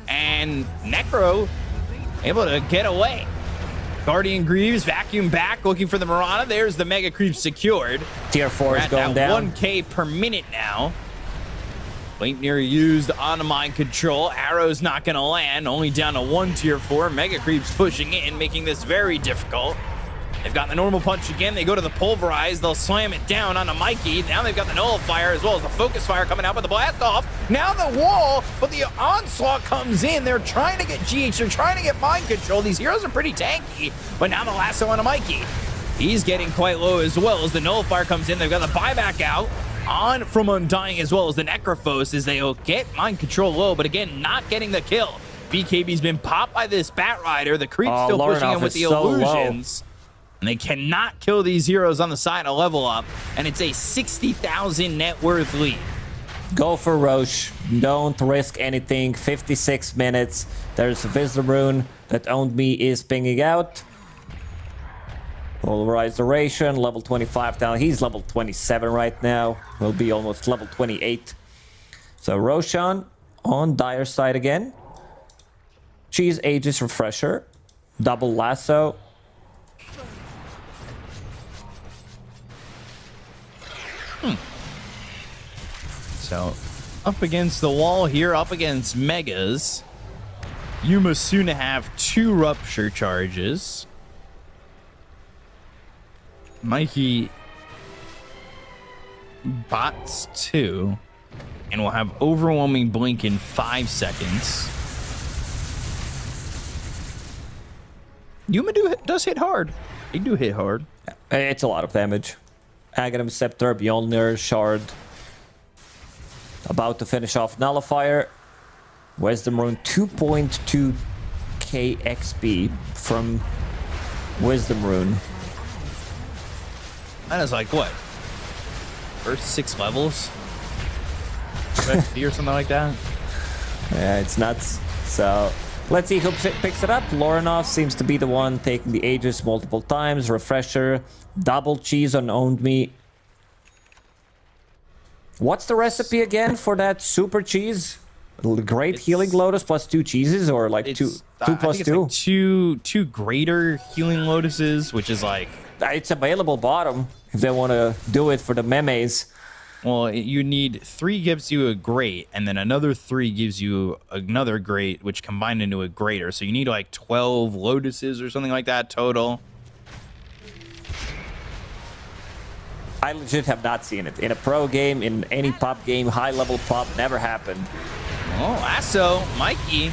And Necro able to get away. Guardian Greaves, vacuum back, looking for the Mirana. There's the Mega Creep secured. Tier 4 is going down. 1K per minute now. Leipnir used on mind control. Arrow's not going to land. Only down to 1 tier 4. Mega Creep's pushing in, making this very difficult. They've got the normal punch again. They go to the pulverize. They'll slam it down onto Mikey. Now they've got the nullifier as well as the focus fire coming out with the blast off. Now the wall, but the onslaught comes in. They're trying to get GH. They're trying to get mind control. These heroes are pretty tanky, but now the lasso onto Mikey. He's getting quite low as well as the nullifier comes in. They've got the buyback out on from Undying as well as the Necrophos as they'll get mind control low, but again, not getting the kill. BKB's been popped by this Bat Rider. The creep's still pushing in with the illusions. And they cannot kill these heroes on the side of level up. And it's a 60,000 net worth lead. Go for Roche. Don't risk anything. 56 minutes. There's a Wisdom Rune that owned me is pinging out. Polarized Duration, level 25 down. He's level 27 right now. Will be almost level 28. So Roshan on Dire side again. Cheese Aegis Refresher. Double Lasso. So up against the wall here, up against Megas. Yuma soon to have 2 Rupture charges. Mikey bots 2 and will have overwhelming blink in 5 seconds. Yuma does hit hard. They do hit hard. It's a lot of damage. Aghanim Scepter, Mjolnir, Shard. About to finish off Nullifier. Wisdom Rune, 2.2k XP from Wisdom Rune. That is like what? First 6 levels? XP or something like that? Yeah, it's nuts. So let's see who picks it up. Lorinov seems to be the one taking the Aegis multiple times. Refresher, double cheese on Owned Me. What's the recipe again for that super cheese? Great Healing Lotus plus 2 cheeses, or like two plus 2? Like two greater Healing Lotuses, which is like... It's available bottom if they want to do it for the memes. Well, you need 3 gives you a great, and then another 3 gives you another great, which combined into a greater. So you need like 12 Lotuses or something like that total. I legit have not seen it. In a pro game, in any pop game, high-level pop, never happened. Oh, Asso, Mikey.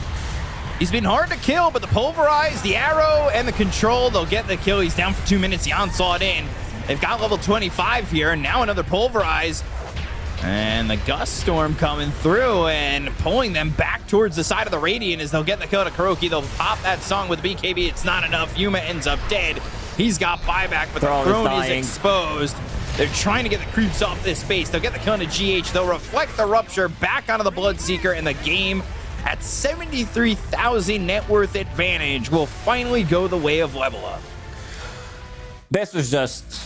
He's been hard to kill, but the Pulverize, the Arrow, and the Control, they'll get the kill. He's down for 2 minutes. The Onslaught in. They've got level 25 here, and now another Pulverize. And the Gust Storm coming through and pulling them back towards the side of the Radiant as they'll get the kill to Kuroki. They'll pop that song with BKB. It's not enough. Yuma ends up dead. He's got buyback, but the throne is exposed. They're trying to get the creeps off this base. They'll get the kill into GH. They'll reflect the Rupture back onto the Bloodseeker, and the game at 73,000 net worth advantage will finally go the way of level up. This was just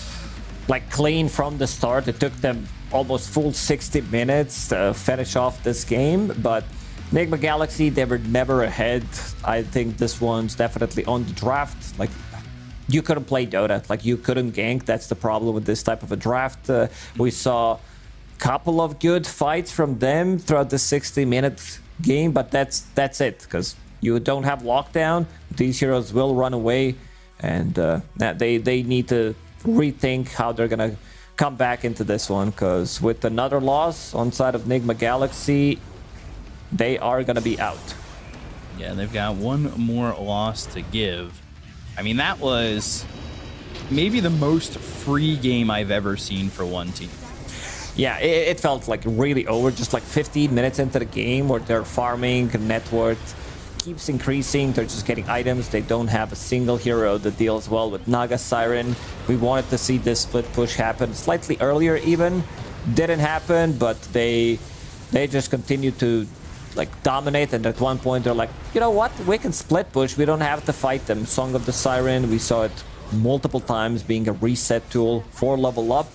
like clean from the start. It took them almost full 60 minutes to finish off this game, but Enigma Galaxy, they were never ahead. I think this one's definitely on the draft. Like, you couldn't play Dota, like you couldn't gank. That's the problem with this type of a draft. We saw a couple of good fights from them throughout the 60-minute game, but that's it, because you don't have lockdown. These heroes will run away, and they need to rethink how they're gonna come back into this one, because with another loss on side of Enigma Galaxy, they are gonna be out. Yeah, they've got one more loss to give. I mean, that was maybe the most free game I've ever seen for one team. Yeah, it felt like really over, just like 15 minutes into the game where they're farming, net worth keeps increasing, they're just getting items. They don't have a single hero that deals well with Naga Siren. We wanted to see this split push happen slightly earlier even. Didn't happen, but they just continue to like dominate, and at one point they're like, you know what, we can split push, we don't have to fight them. Song of the Siren, we saw it multiple times being a reset tool for level up,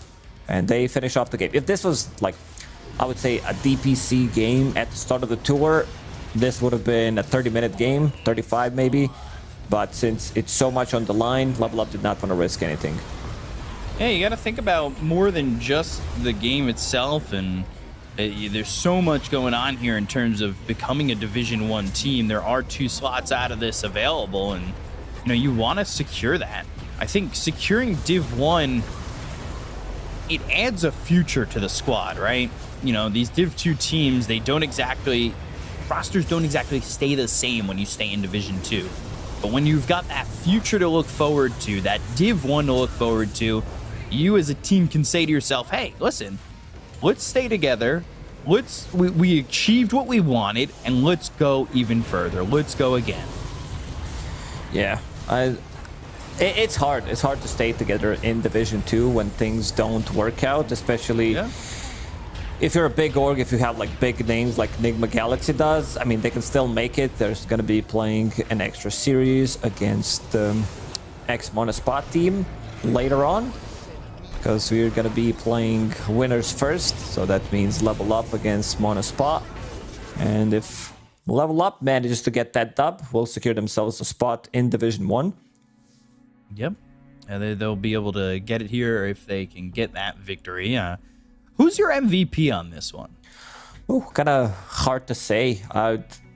and they finish off the game. If this was like, I would say, a DPC game at the start of the tour, this would have been a 30-minute game, 35 maybe, but since it's so much on the line, level up did not want to risk anything. Yeah, you got to think about more than just the game itself, and there's so much going on here in terms of becoming a Division 1 team. There are 2 slots out of this available, and you know, you want to secure that. I think securing Div 1, it adds a future to the squad, right? You know, these Div 2 teams, rosters don't exactly stay the same when you stay in Division 2. But when you've got that future to look forward to, that Div 1 to look forward to, you as a team can say to yourself, hey, listen, let's stay together. We achieved what we wanted, and let's go even further. Let's go again. Yeah, it's hard. It's hard to stay together in Division 2 when things don't work out, especially if you're a big org, if you have like big names like Enigma Galaxy does. I mean, they can still make it. There's going to be playing an extra series against ex-Mono Spot team later on, because we're going to be playing winners first, so that means level up against Mono Spot. And if level up manages to get that dub, will secure themselves a spot in Division 1. Yep. And they'll be able to get it here if they can get that victory. Who's your MVP on this one? Oh, kind of hard to say,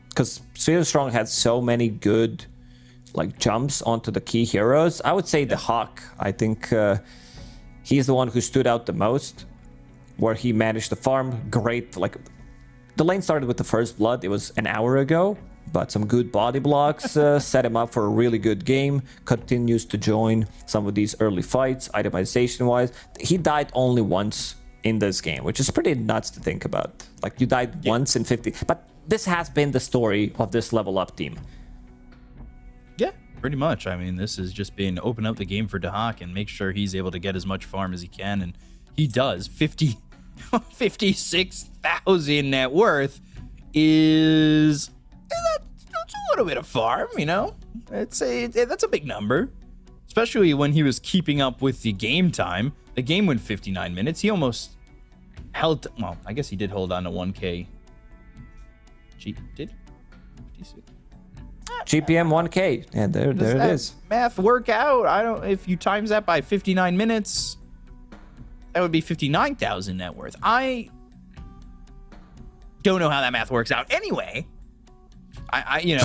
because Sweden Strong had so many good like jumps onto the key heroes. I would say the Hawk. I think he's the one who stood out the most, where he managed to farm great. Like, the lane started with the first blood. It was an hour ago, but some good body blocks set him up for a really good game. Continues to join some of these early fights, itemization wise. He died only once in this game, which is pretty nuts to think about. Like, you died once in 50, but this has been the story of this level up team. Yeah, pretty much. I mean, this has just been open up the game for Dahak and make sure he's able to get as much farm as he can, and he does. 56,000 net worth is that's a little bit of farm, you know. That's a big number, especially when he was keeping up with the game time. The game went 59 minutes. He almost held. Well, I guess he did hold on to 1K. Did 56. GPM 1K, and there it is. Math work out? I don't. If you times that by 59 minutes, that would be 59,000 net worth. I don't know how that math works out. Anyway, the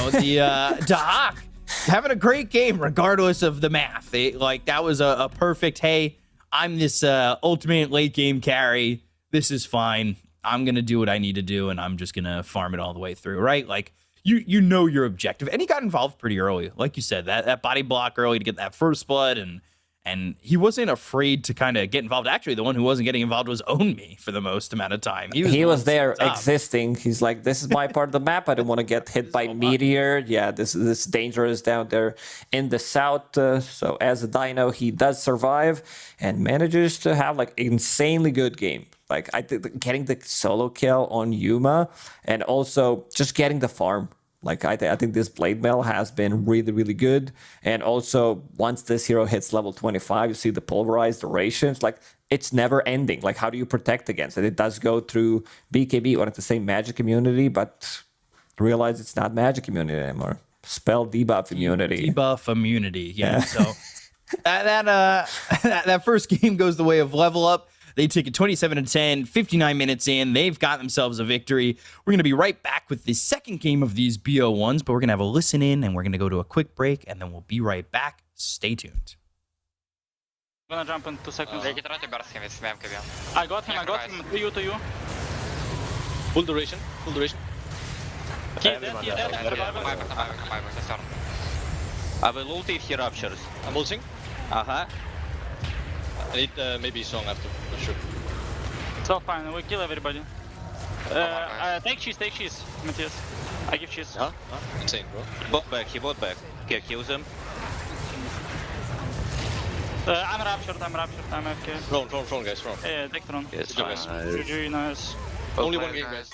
Dahak having a great game regardless of the math. That was a perfect. Hey, I'm this ultimate late game carry. This is fine. I'm going to do what I need to do, and I'm just going to farm it all the way through, right? Like, you know your objective. And he got involved pretty early. Like you said, that body block early to get that first blood, and he wasn't afraid to kind of get involved. Actually, the one who wasn't getting involved was Own Me for the most amount of time. He was there existing. He's like, this is my part of the map. I don't want to get hit by meteor. Yeah, this is dangerous down there in the south. So as a dino, he does survive and manages to have like insanely good game. Like I think getting the solo kill on Yuma and also just getting the farm. Like I think this blade mail has been really, really good. And also once this hero hits level 25, you see the pulverized durations. Like it's never ending. Like how do you protect against it? It does go through BKB, wanted to say magic immunity, but realize it's not magic immunity anymore. Spell debuff immunity. Debuff immunity. Yeah. So that first game goes the way of level up. They take it 27-10, 59 minutes in. They've got themselves a victory. We're going to be right back with the second game of these BO1s, but we're going to have a listen in, and we're going to go to a quick break, and then we'll be right back. Stay tuned. I'm gonna jump in 2 seconds. They can try to burst him with spam KV. I got him. To you. Full duration. He's dead. I will ult if he ruptures. I'm ulting. I need maybe song after, for sure. So fine, we kill everybody. Take cheese, Matthias. I give cheese. Insane, bro. He bought back. Here, kills him. I'm raptured, I'm AFK. Throne, guys, throne. Yeah, take throne. Yes, Good job, guys. GG, nice. Only one game, guys.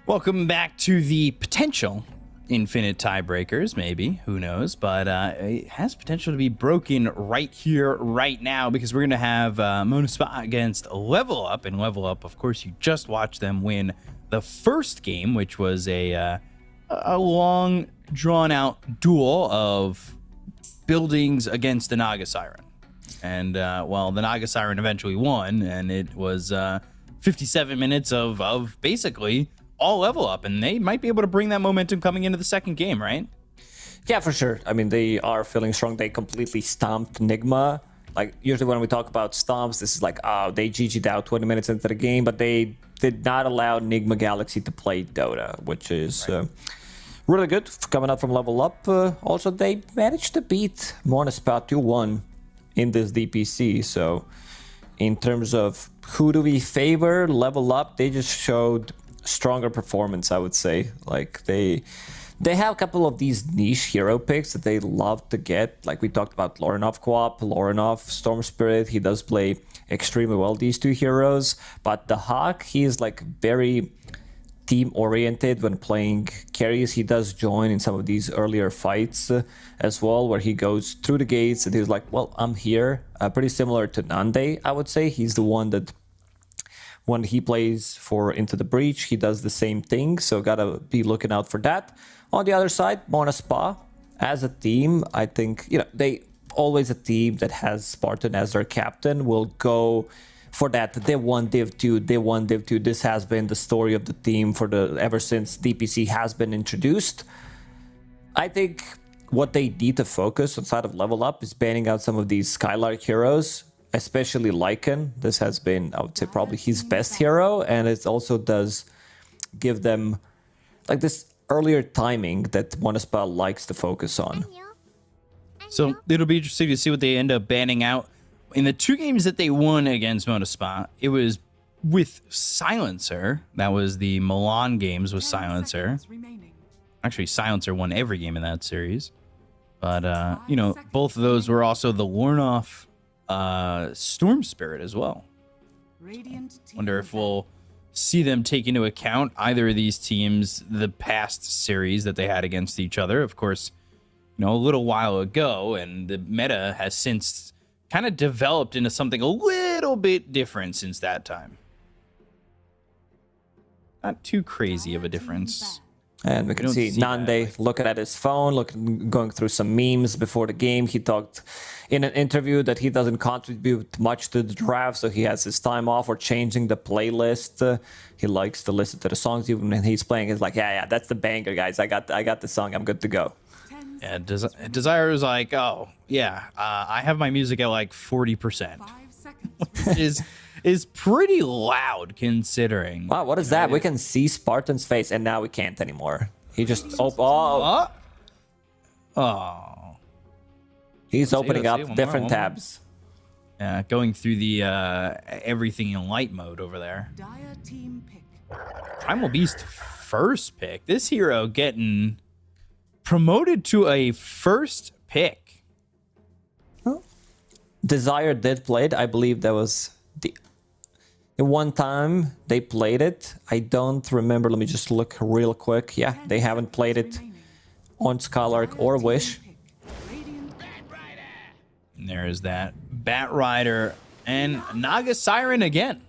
Welcome back to the potential infinite tiebreakers, maybe. Who knows? But it has potential to be broken right here, right now, because we're going to have Mona Spa against Level Up. And Level Up, of course, you just watched them win the first game, which was a long, drawn-out duel of buildings against the Naga Siren. And, well, the Naga Siren eventually won, and it was 57 minutes of basically all Level Up, and they might be able to bring that momentum coming into the second game, right? Yeah, for sure. I mean, they are feeling strong. They completely stomped Nigma. Like, usually when we talk about stomps, this is like, oh, they GG'd out 20 minutes into the game, but they did not allow Nigma Galaxy to play Dota, which is really good coming out from Level Up. Also, they managed to beat Monospa 2-1 in this DPC, so in terms of who do we favor, Level Up, they just showed stronger performance, I would say. Like, they have a couple of these niche hero picks that they love to get. Like, we talked about Lorinov co-op, Lorinov Storm Spirit. He does play extremely well, these two heroes. But the Hawk, he is like very team-oriented when playing carries. He does join in some of these earlier fights as well, where he goes through the gates and he's like, well, I'm here. Pretty similar to Nande, I would say. He's the one that when he plays for Into the Breach, he does the same thing, so gotta be looking out for that. On the other side, Mona Spa, as a team, I think, you know, they always a team that has Spartan as their captain will go for that. They won Div 2, they won Div 2. This has been the story of the team for ever since DPC has been introduced. I think what they need to focus outside of Level Up is banning out some of these Skylark heroes, especially Lycan. This has been, I would say, probably his best hero, and it also does give them like this earlier timing that Monospa likes to focus on. So it'll be interesting to see what they end up banning out. In the two games that they won against Monospa, it was with Silencer. That was the Milan games with Silencer. Actually, Silencer won every game in that series. But, you know, both of those were also the Lornoff Storm Spirit as well. Wonder if we'll see them take into account either of these teams the past series that they had against each other. Of course, you know, a little while ago, and the meta has since kind of developed into something a little bit different since that time. Not too crazy of a difference. And we can see Nande looking at his phone, going through some memes before the game. He talked in an interview that he doesn't contribute much to the draft, so he has his time off or changing the playlist. He likes to listen to the songs even when he's playing. He's like, yeah, that's the banger, guys. I got the song. I'm good to go. Yeah, Desire is like, oh, yeah, I have my music at like 40%. Which is pretty loud considering. Wow, what is that? We can see Spartan's face, and now we can't anymore. He just oh. He's opening up different tabs. Yeah, going through the everything in light mode over there. Primal Beast first pick. This hero getting promoted to a first pick. Desire did play it. I believe that was the one time they played it. I don't remember. Let me just look real quick. Yeah, they haven't played it on Skylark or Wish. And there is that Bat Rider and Naga Siren again.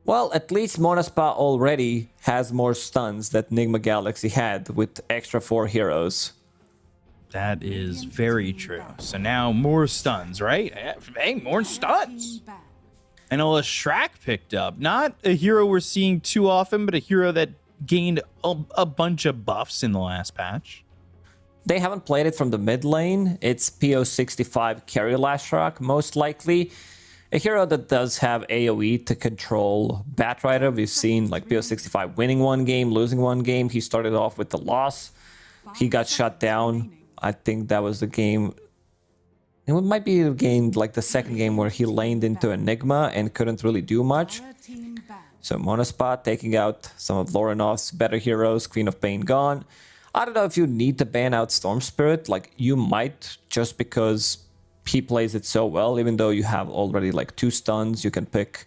Well, at least Monospa already has more stuns that Nigma Galaxy had with extra 4 heroes. That is very true. So now more stuns, right? Hey, more stuns. And a Shrek picked up. Not a hero we're seeing too often, but a hero that gained a bunch of buffs in the last patch. They haven't played it from the mid lane. It's PO65 carry Lashrock, most likely. A hero that does have AoE to control Batrider. We've seen like PO65 winning one game, losing one game. He started off with the loss. He got shut down. I think that was the game. It might be the game, like the second game, where he laned into Enigma and couldn't really do much. So Monospa taking out some of Lorinov's better heroes. Queen of Pain gone. I don't know if you need to ban out Storm Spirit. Like, you might, just because he plays it so well. Even though you have already like 2 stuns, you can pick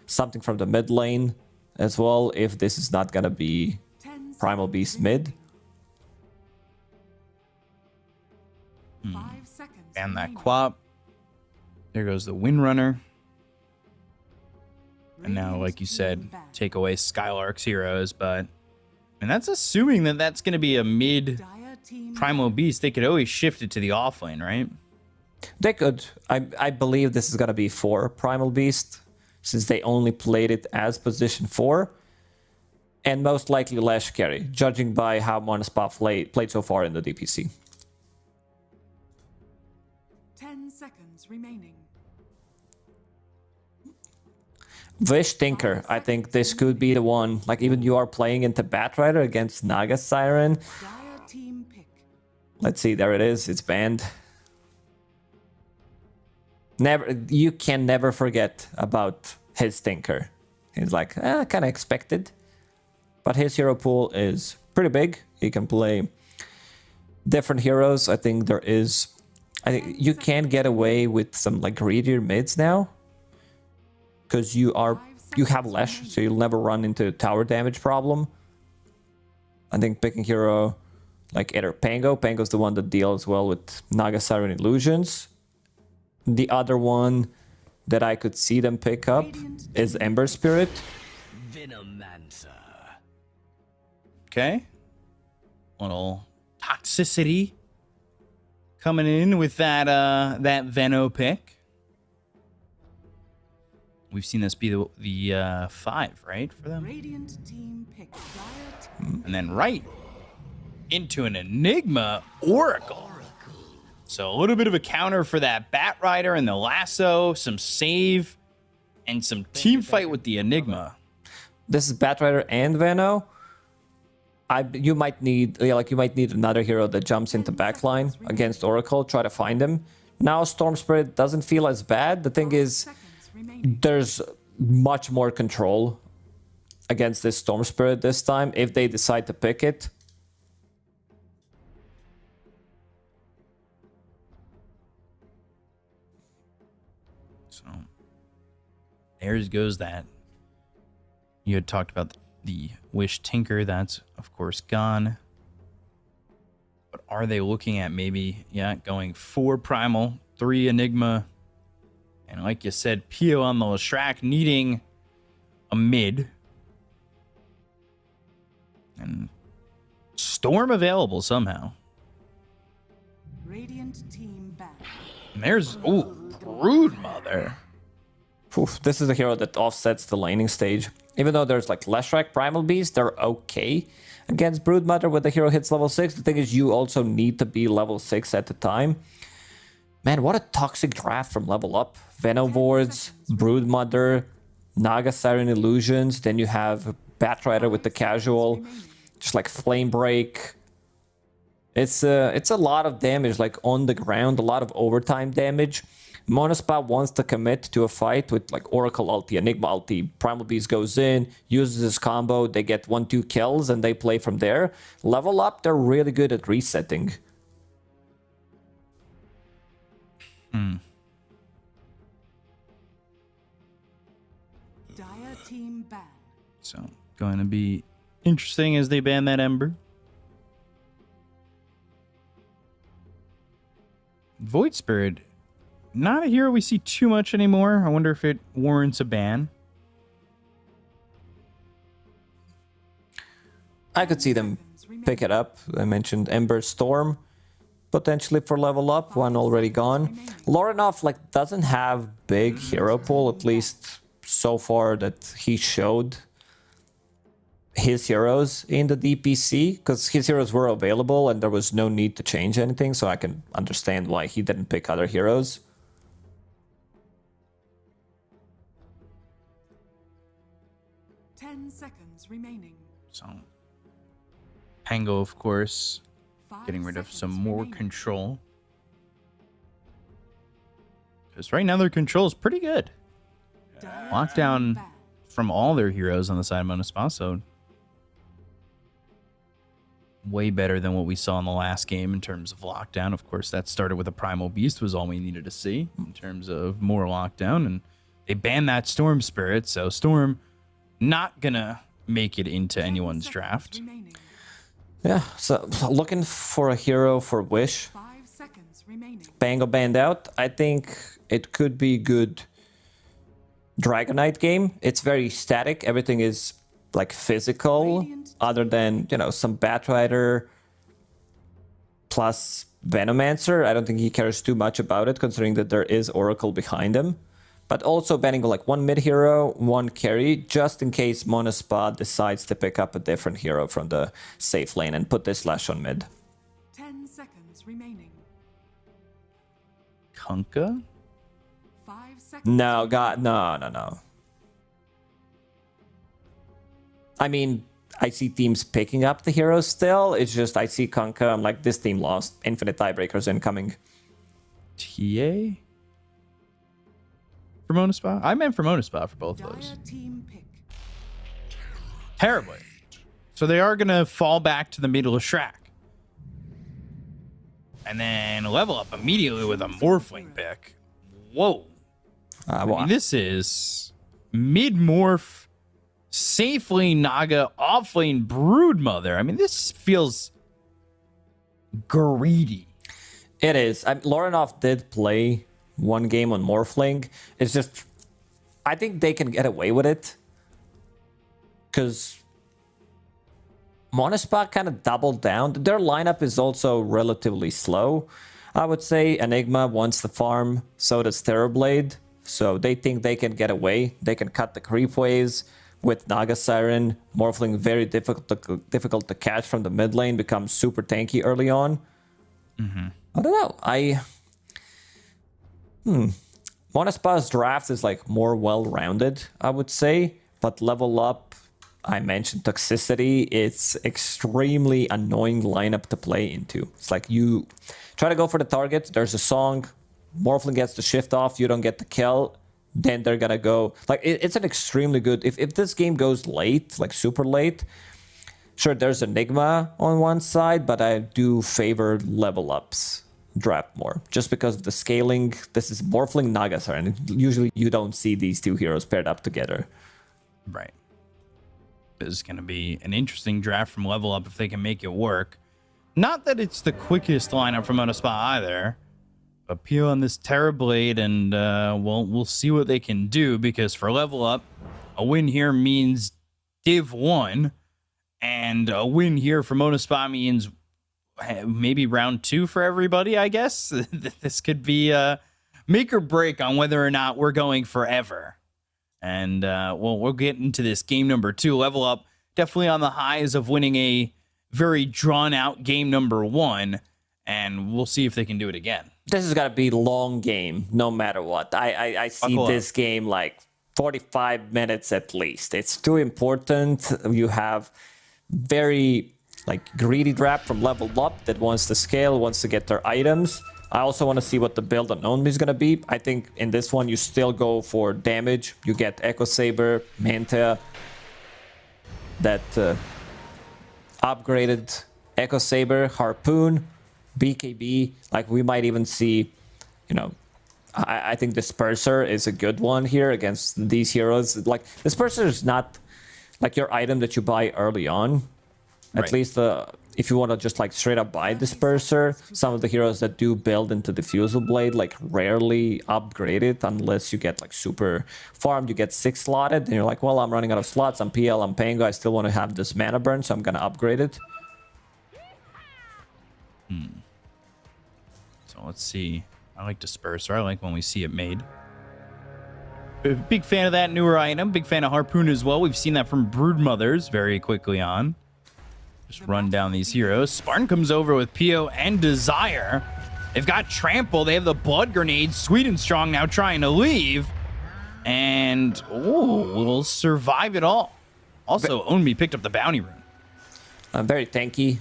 something from the mid lane as well if this is not gonna be 10 Primal seconds Beast remaining. mid. 5 seconds. And that remaining. Quap. There goes the Windrunner. And now, Radiant like you said, team back. take away Skylark's heroes, but... And that's assuming that that's going to be a mid Dire team Primal Beast. They could always shift it to the offlane, right? They could. I believe this is gonna be 4 Primal Beast, since they only played it as position 4. And most likely Lash carry, judging by how Monospa played so far in the DPC. 10 seconds remaining. Wish Tinker, I think this could be the one. Like, even you are playing into Batrider against Naga Siren. Dire team pick. Let's see, there it is. It's banned. You can never forget about his Tinker. He's like, kind of expected. But his hero pool is pretty big. He can play different heroes. I think you can get away with some like greedier mids now. Because you have Lash, so you'll never run into a tower damage problem. I think picking hero like either Pango. Pango's the one that deals well with Naga Siren illusions. The other one that I could see them pick up is Ember Spirit. Okay. Little toxicity coming in with that Veno pick. We've seen this be the 5, right, for them? Radiant team pick. Dire team. And then right into an Enigma Oracle. So a little bit of a counter for that Batrider and the Lasso, some save, and some team fight with the Enigma. This is Batrider and Veno. You might need another hero that jumps into backline against Oracle. Try to find him. Now Storm Spirit doesn't feel as bad. The thing is, there's much more control against this Storm Spirit this time if they decide to pick it. So there goes that. You had talked about the Wish Tinker. That's, of course, gone. But are they looking at maybe, going 4 Primal, 3 Enigma, and like you said, Pio on the Leshrac needing a mid. And Storm available somehow. Radiant team back. And there's, Broodmother. Oof, this is a hero that offsets the laning stage. Even though there's like Leshrac, Primal Beast, they're okay against Broodmother when the hero hits level 6. The thing is, you also need to be level 6 at the time. Man, what a toxic draft from level up. Venovords, Broodmother, Naga Siren Illusions. Then you have Batrider with the casual. Just like Flame Break. It's a lot of damage, like on the ground, a lot of overtime damage. Monospa wants to commit to a fight with like Oracle ulti, Enigma ulti. Primal Beast goes in, uses his combo, they get 1-2 kills, and they play from there. Level up, they're really good at resetting. Dire team ban. So going to be interesting as they ban that Ember. Void Spirit, not a hero we see too much anymore. I wonder if it warrants a ban. I could see them pick it up. I mentioned Ember Storm, potentially for level up, one already gone. Lorinov like doesn't have big hero pool, at least so far that he showed his heroes in the DPC, because his heroes were available and there was no need to change anything, so I can understand why he didn't pick other heroes. Seconds remaining. So Pango, of course, 5 getting rid of seconds some more remaining. control. Because right now their control is pretty good. Dire Lockdown team ban. from all their heroes on the side of Monospa, so way better than what we saw in the last game in terms of lockdown. Of course, that started with a Primal Beast was all we needed to see in terms of more lockdown, and they banned that Storm Spirit, so Storm not gonna make it into anyone's draft. Remaining. Yeah, so looking for a hero for Wish. 5 seconds remaining. Bango banned out. I think it could be good Dragonite game. It's very static. Everything is like physical, other than, you know, some Batrider plus Venomancer. I don't think he cares too much about it, considering that there is Oracle behind him. But also banning like one mid hero, one carry, just in case Monospa decides to pick up a different hero from the safe lane and put this Slash on mid. 10 seconds remaining. Kunkka? 5 seconds. No, God, no. I mean, I see teams picking up the heroes still. It's just I see Kunkka. I'm like, this team lost. Infinite tiebreakers incoming. TA? For Monospa? I meant for Monospa for both of those. Dire team pick. Terribly. So they are going to fall back to the middle of Shrek. And then level up immediately with a Morphling pick. Whoa. I mean, this is mid-morph, safe lane Naga, off lane Broodmother. I mean, this feels greedy. It is. Lorinov did play one game on Morphling. It's just, I think they can get away with it. Because Monospa kind of doubled down. Their lineup is also relatively slow. I would say Enigma wants the farm, so does Terrorblade. So they think they can get away. They can cut the creep waves with Naga Siren. Morphling very difficult to catch from the mid lane, becomes super tanky early on. I don't know. Monospa's draft is like more well-rounded, I would say. But level up, I mentioned toxicity. It's extremely annoying lineup to play into. It's like you try to go for the target. There's a song. Morphling gets the shift off. You don't get the kill. Then they're gonna go. Like, it's an extremely good. If this game goes late, like super late, sure, there's Enigma on one side, but I do favor level ups draft more. Just because of the scaling. This is Morphling Nagasar, and usually you don't see these two heroes paired up together. Right. This is going to be an interesting draft from level up if they can make it work. Not that it's the quickest lineup from Monospa either. But Pio on this Terrorblade, and we'll see what they can do, because for level up, a win here means Div 1, and a win here for Monospa means maybe round 2 for everybody, I guess. This could be make or break on whether or not we're going forever. And we'll get into this game number 2. Level up definitely on the highs of winning a very drawn out game number 1, and we'll see if they can do it again. This is gonna be long game, no matter what. I see this game like 45 minutes at least. It's too important. You have very like greedy draft from level up that wants to scale, wants to get their items. I also want to see what the build on Onmi is gonna be. I think in this one you still go for damage. You get Echo Saber, Manta, that upgraded Echo Saber, Harpoon, BKB. Like, we might even see, you know, I think Disperser is a good one here against these heroes. Like, Disperser is not like your item that you buy early on. At least if you want to just like straight up buy Disperser, some of the heroes that do build into Diffusal Blade like rarely upgrade it unless you get like super farmed. You get 6 slotted and you're like, well, I'm running out of slots. I'm PL, I'm Pango. I still want to have this mana burn, so I'm going to upgrade it. So let's see. I like Disperser. I like when we see it made. Big fan of that newer item. Big fan of Harpoon as well. We've seen that from Broodmothers very quickly on. Just run down these heroes. Spartan comes over with Pio and Desire. They've got Trample. They have the Blood Grenade. Sweet and Strong now trying to leave. And, will survive it all. Also, Onmi picked up the Bounty Rune. Very tanky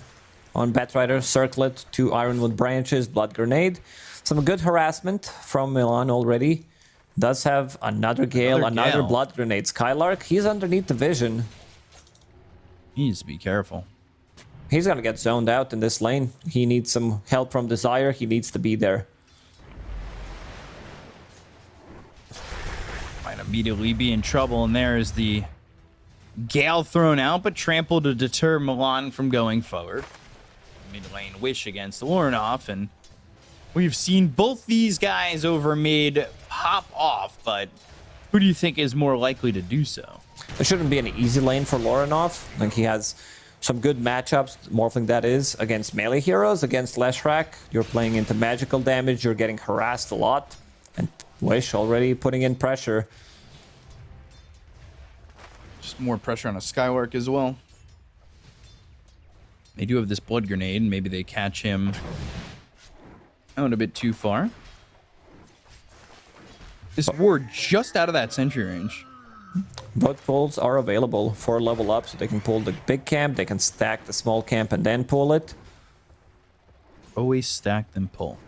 on Batrider. Circlet, 2 Ironwood branches, Blood Grenade. Some good harassment from Milan already. Does have another Gale, another Blood Grenade. Skylark, he's underneath the vision. He needs to be careful. He's gonna get zoned out in this lane. He needs some help from Desire. He needs to be there. Might immediately be in trouble, and there is the Gale thrown out, but trample to deter Milan from going forward. Mid lane Wish against Lornoff, and we've seen both these guys over mid pop off, but who do you think is more likely to do so? It shouldn't be an easy lane for Lorinov. Like, he has some good matchups, Morphling that is, against melee heroes. Against Leshrac, you're playing into magical damage, you're getting harassed a lot. And Wish already putting in pressure. Just more pressure on a Skylark as well. They do have this blood grenade, and maybe they catch him out a bit too far. This ward just out of that sentry range. Both pulls are available for level up, so they can pull the big camp, they can stack the small camp and then pull it. Always stack then pull.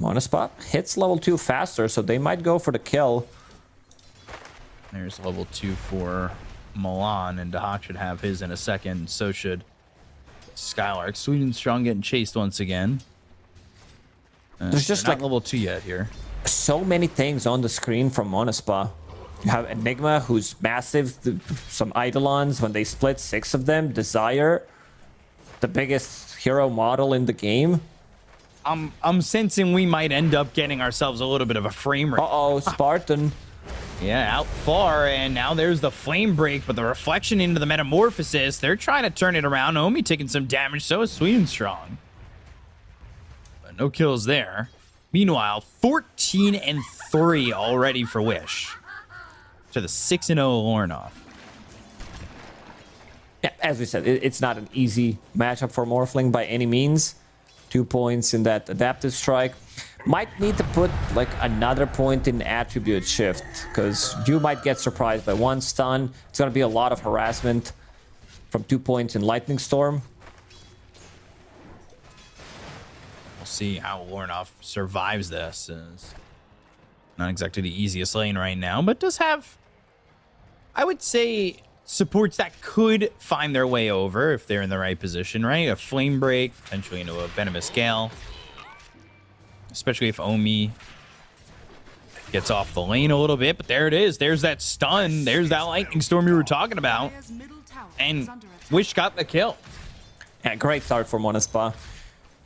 Monospot hits level 2 faster, so they might go for the kill. There's level 2 for Milan, and Dahak should have his in a second. So should Skylark. Sweden Strong getting chased once again. There's just not like level 2 yet here. So many things on the screen from Monospa. You have Enigma, who's massive. Some Eidolons, when they split 6 of them. Desire, the biggest hero model in the game. I'm sensing we might end up getting ourselves a little bit of a frame rate. Uh-oh, Spartan. Yeah, out far, and now there's the flame break, but the reflection into the metamorphosis. They're trying to turn it around. Omi taking some damage, so is Sweden Strong. But no kills there. Meanwhile, 14-3 already for Wish. To the 6-0 Lornoff. Yeah, as we said, it's not an easy matchup for Morphling by any means. 2 points in that adaptive strike. Might need to put like another point in attribute shift, because you might get surprised by 1 stun. It's gonna be a lot of harassment from 2 points in Lightning Storm. We'll see how Lornoff survives this. It's not exactly the easiest lane right now, but does have, I would say, supports that could find their way over if they're in the right position, right? A Flame Break, potentially into a Venomous Gale. Especially if Omi gets off the lane a little bit, but there it is. There's that stun. There's that Lightning Storm you were talking about. And Wish got the kill. Yeah, great start for Monospa.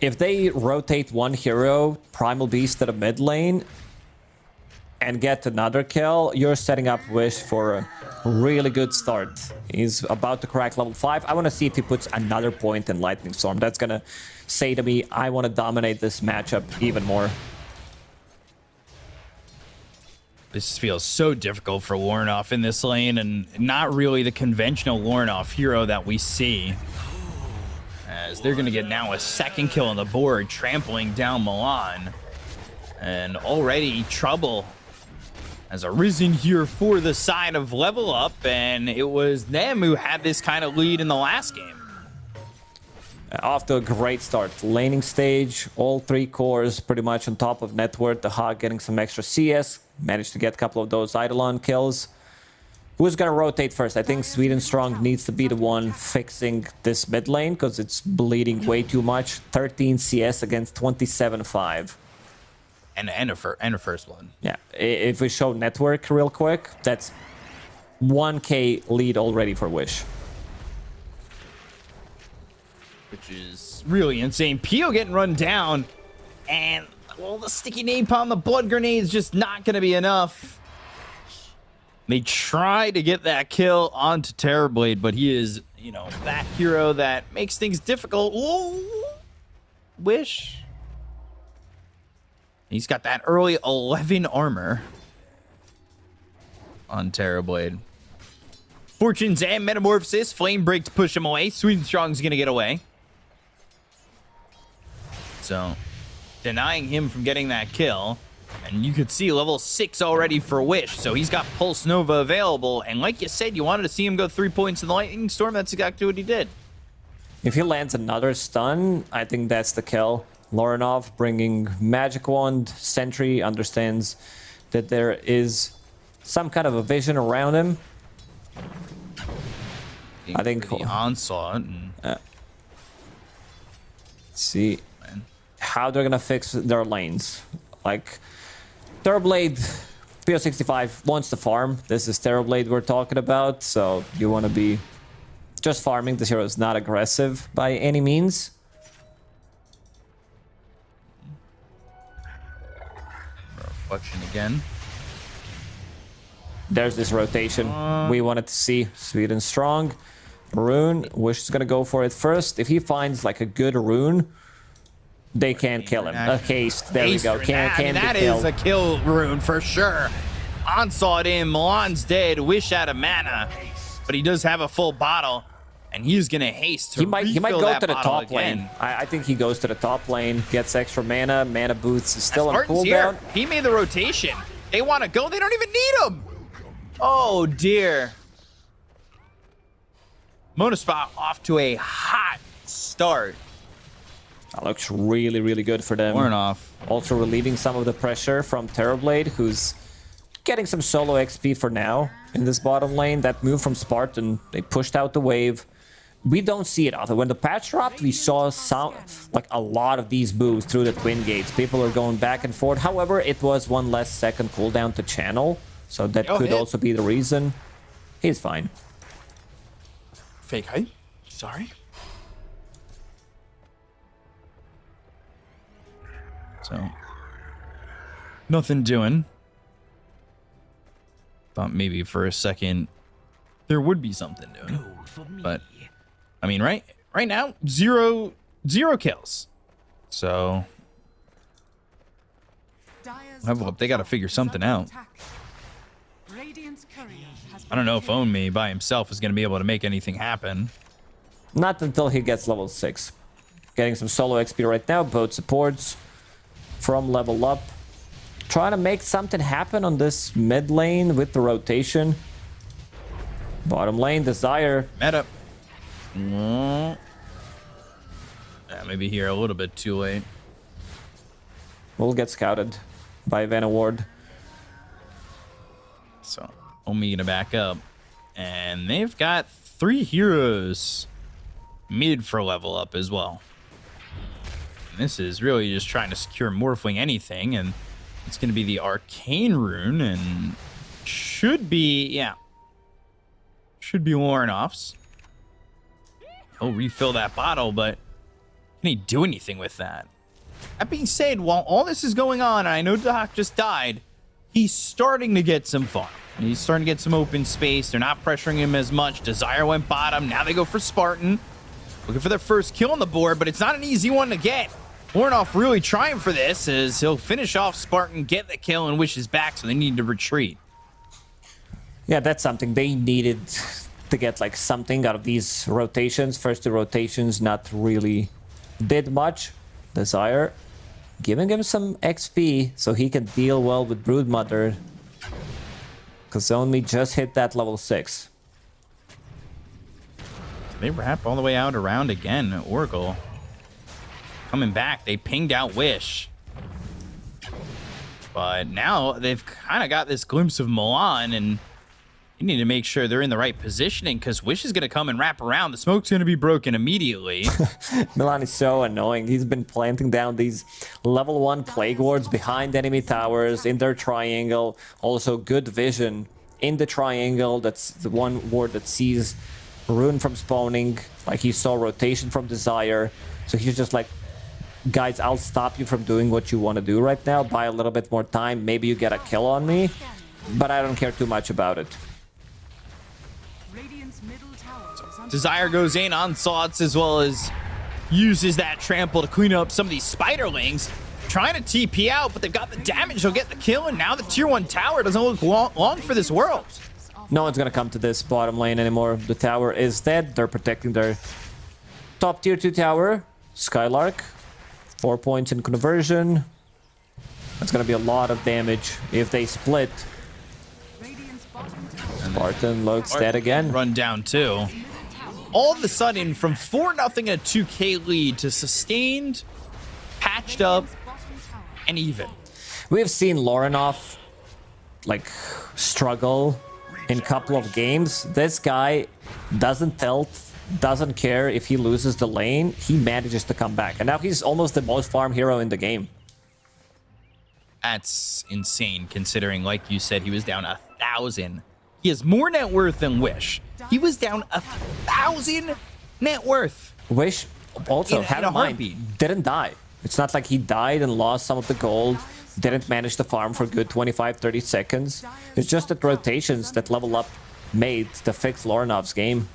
If they rotate 1 hero, Primal Beast to the mid lane, and get another kill, you're setting up Wish for a really good start. He's about to crack level 5. I want to see if he puts another point in Lightning Storm. That's going to say to me, I want to dominate this matchup even more. This feels so difficult for Lornoff in this lane, and not really the conventional Lornoff hero that we see. As they're going to get now a 2nd kill on the board, trampling down Milan. And already trouble has arisen here for the side of Level Up, and it was them who had this kind of lead in the last game. Off to a great start. Laning stage, all 3 cores pretty much on top of net worth. The Hog getting some extra CS, managed to get a couple of those Eidolon kills. Who's gonna rotate first? I think Sweden Strong needs to be the one fixing this mid lane, because it's bleeding way too much. 13 CS against 27-5. And a first one. Yeah, if we show network real quick, that's 1k lead already for Wish. Which is really insane. Pio getting run down, and well, the sticky napalm, the blood grenade is just not going to be enough. They try to get that kill onto Terrorblade, but he is, you know, that hero that makes things difficult. Whoa. Wish. He's got that early 11 armor on Terrorblade. Fortunes and Metamorphosis. Flame Break to push him away. Sweden Strong's going to get away. So, denying him from getting that kill. And you could see level 6 already for Wish. So he's got Pulse Nova available. And like you said, you wanted to see him go 3 points in the Lightning Storm. That's exactly what he did. If he lands another stun, I think that's the kill. Lorinov bringing Magic Wand. Sentry understands that there is some kind of a vision around him. I think the onslaught. And... let's see how they're gonna fix their lanes. Like, Terrorblade PO65 wants to farm. This is Terrorblade we're talking about, so you want to be just farming. This hero is not aggressive by any means. Reflection again. There's this rotation we wanted to see. Sweet and strong. Rune, Wish is gonna go for it first. If he finds like a good rune, they can't kill him. A haste, there we go. Can that be killed. is a kill rune for sure. Onslaught in, Milan's dead, Wish out of mana, but he does have a full bottle, and he's gonna haste to He might go that to the bottle top again. lane. I think he goes to the top lane, gets extra mana. Mana boots is still on Spartan's here. cooldown. He made the rotation. They want to go. They don't even need him. Oh dear. Monospot off to a hot start. That looks really, really good for them. Warren off. Also relieving some of the pressure from Terrorblade, who's getting some solo XP for now in this bottom lane. That move from Spartan, they pushed out the wave. We don't see it other. When the patch dropped, we saw some, like a lot of these moves through the twin gates. People are going back and forth. However, it was 1 less second cooldown to channel, so that could also be the reason. He's fine. Fake height. Sorry. So, nothing doing. Thought maybe for a second there would be something doing, but I mean, right now, zero kills. So, level up. They got to figure something out. I don't know if Own Me by himself is going to be able to make anything happen. Not until he gets level 6. Getting some solo XP right now. Both supports from level up. Trying to make something happen on this mid lane with the rotation. Bottom lane, Desire. Meta. Yeah, maybe here a little bit too late. Will get scouted by Vanna Ward. So, Omi gonna back up. And they've got 3 heroes mid for level up as well. And this is really just trying to secure Morphling anything, and it's gonna be the Arcane Rune, and should be Warren offs. He'll refill that bottle, but can he do anything with that? That being said, while all this is going on, and I know Doc just died, he's starting to get some farm. He's starting to get some open space. They're not pressuring him as much. Desire went bottom. Now they go for Spartan. Looking for their first kill on the board, but it's not an easy one to get. Warnoff really trying for this as he'll finish off Spartan, get the kill, and Wish is back, so they need to retreat. Yeah, that's something they needed to get, like, something out of these rotations. First 2 rotations not really did much. Desire giving him some XP so he can deal well with Broodmother, because only just hit that level 6. They wrap all the way out around again. Oracle coming back. They pinged out Wish. But now they've kind of got this glimpse of Milan, and you need to make sure they're in the right positioning, because Wish is going to come and wrap around. The smoke's going to be broken immediately. Milan is so annoying. He's been planting down these level 1 plague wards behind enemy towers in their triangle. Also good vision in the triangle. That's the one ward that sees Rune from spawning. Like, he saw rotation from Desire. So he's just like, guys, I'll stop you from doing what you want to do right now. Buy a little bit more time. Maybe you get a kill on me, but I don't care too much about it. Desire goes in, onslaughts, as well as uses that trample to clean up some of these spiderlings. Trying to TP out, but they've got the damage. They'll get the kill, and now the tier 1 tower doesn't look long for this world. No one's gonna come to this bottom lane anymore. The tower is dead. They're protecting their top tier 2 tower. Skylark, 4 points in conversion. That's gonna be a lot of damage if they split. Spartan looks dead again. Run down too. All of a sudden, from 4-0 and a 2K lead to sustained, patched up, and even. We've seen Lorinov like struggle in a couple of games. This guy doesn't tilt, doesn't care if he loses the lane. He manages to come back, and now he's almost the most farm hero in the game. That's insane, considering, like you said, he was down 1,000. He has more net worth than Wish. He was down 1,000 net worth. Wish also, In have a in mind, heartbeat. didn't die. It's not like he died and lost some of the gold, didn't manage to farm for good 25-30 seconds. It's just the rotations that Level Up made to fix Lorenov's game.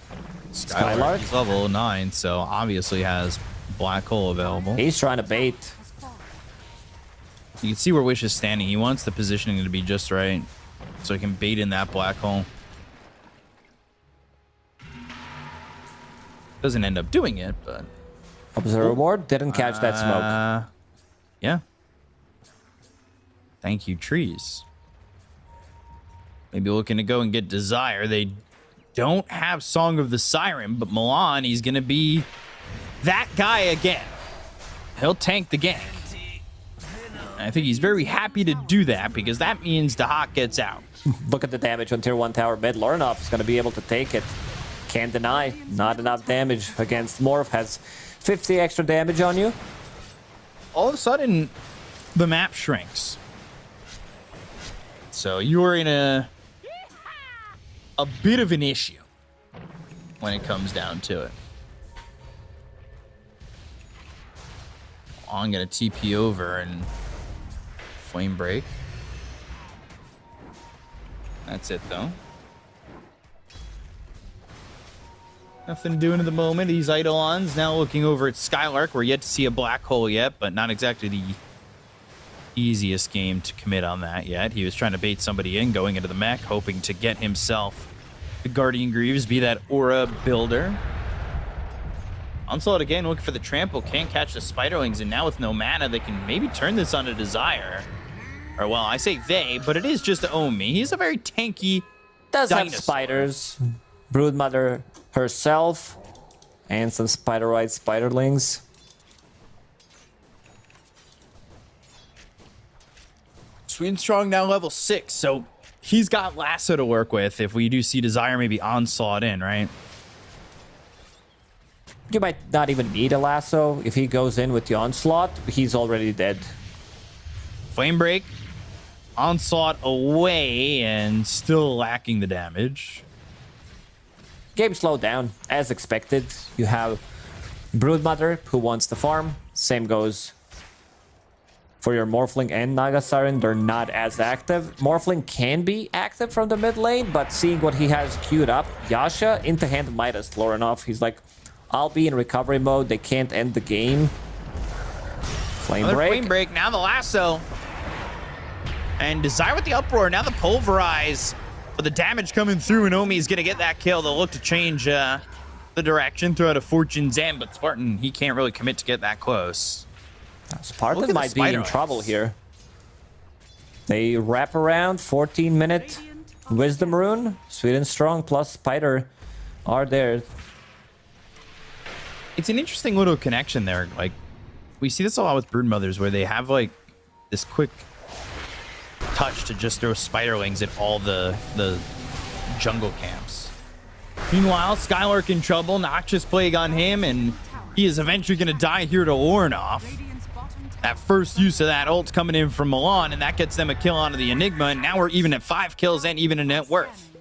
Skylark? He's level 9, so obviously has Black Hole available. He's trying to bait. You can see where Wish is standing. He wants the positioning to be just right, so he can bait in that Black Hole. Doesn't end up doing it, but... Observer ward, didn't catch that smoke. Yeah. Thank you, trees. Maybe looking to go and get Desire. They don't have Song of the Siren, but Milan, he's going to be that guy again. He'll tank the gank. I think he's very happy to do that because that means Dahak gets out. Look at the damage on tier 1 tower mid. Lorenov is going to be able to take it. Can't deny. Not enough damage against Morph. Has 50 extra damage on you. All of a sudden, the map shrinks. So you're in a bit of an issue when it comes down to it. I'm going to TP over and flame break. That's it, though. Nothing doing at the moment. These Eidolons now looking over at Skylark. We're yet to see a black hole yet, but not exactly the easiest game to commit on that yet. He was trying to bait somebody in, going into the mech, hoping to get himself the Guardian Greaves, be that aura builder. Onslaught again, looking for the trample, can't catch the Spiderlings, and now with no mana, they can maybe turn this on a Desire. Or, well, I say they, but it is just Omi. He's a very tanky Does have dinosaur. spiders. Broodmother herself. And some spiderite spiderlings. Sweden Strong now level 6, so he's got Lasso to work with if we do see Desire maybe Onslaught in, right? You might not even need a lasso. If he goes in with the onslaught, he's already dead. Flame Break, Onslaught away, and still lacking the damage. Game slowed down, as expected. You have Broodmother, who wants to farm. Same goes for your Morphling and Naga Siren. They're not as active. Morphling can be active from the mid lane, but seeing what he has queued up, Yasha into hand Midas Lorenov. He's like, I'll be in recovery mode. They can't end the game. Flame break. Flame Break, now the Lasso. And Desire with the Uproar, now the Pulverize. With the damage coming through, and Omi's going to get that kill. They'll look to change the direction, throw out a Fortune's End, but Spartan, he can't really commit to get that close. Spartan might be in trouble here. They wrap around, 14-minute Wisdom Rune. Sweden Strong plus Spider are there. It's an interesting little connection there. Like, we see this a lot with Broodmothers, where they have, like, this quick touch to just throw Spiderlings at all the jungle camps. Meanwhile, Skylark in trouble. Noxious Plague on him, and he is eventually going to die here to Lorenov. That first use of that ult's coming in from Milan, and that gets them a kill onto the Enigma, and now we're even at 5 kills and even a net worth.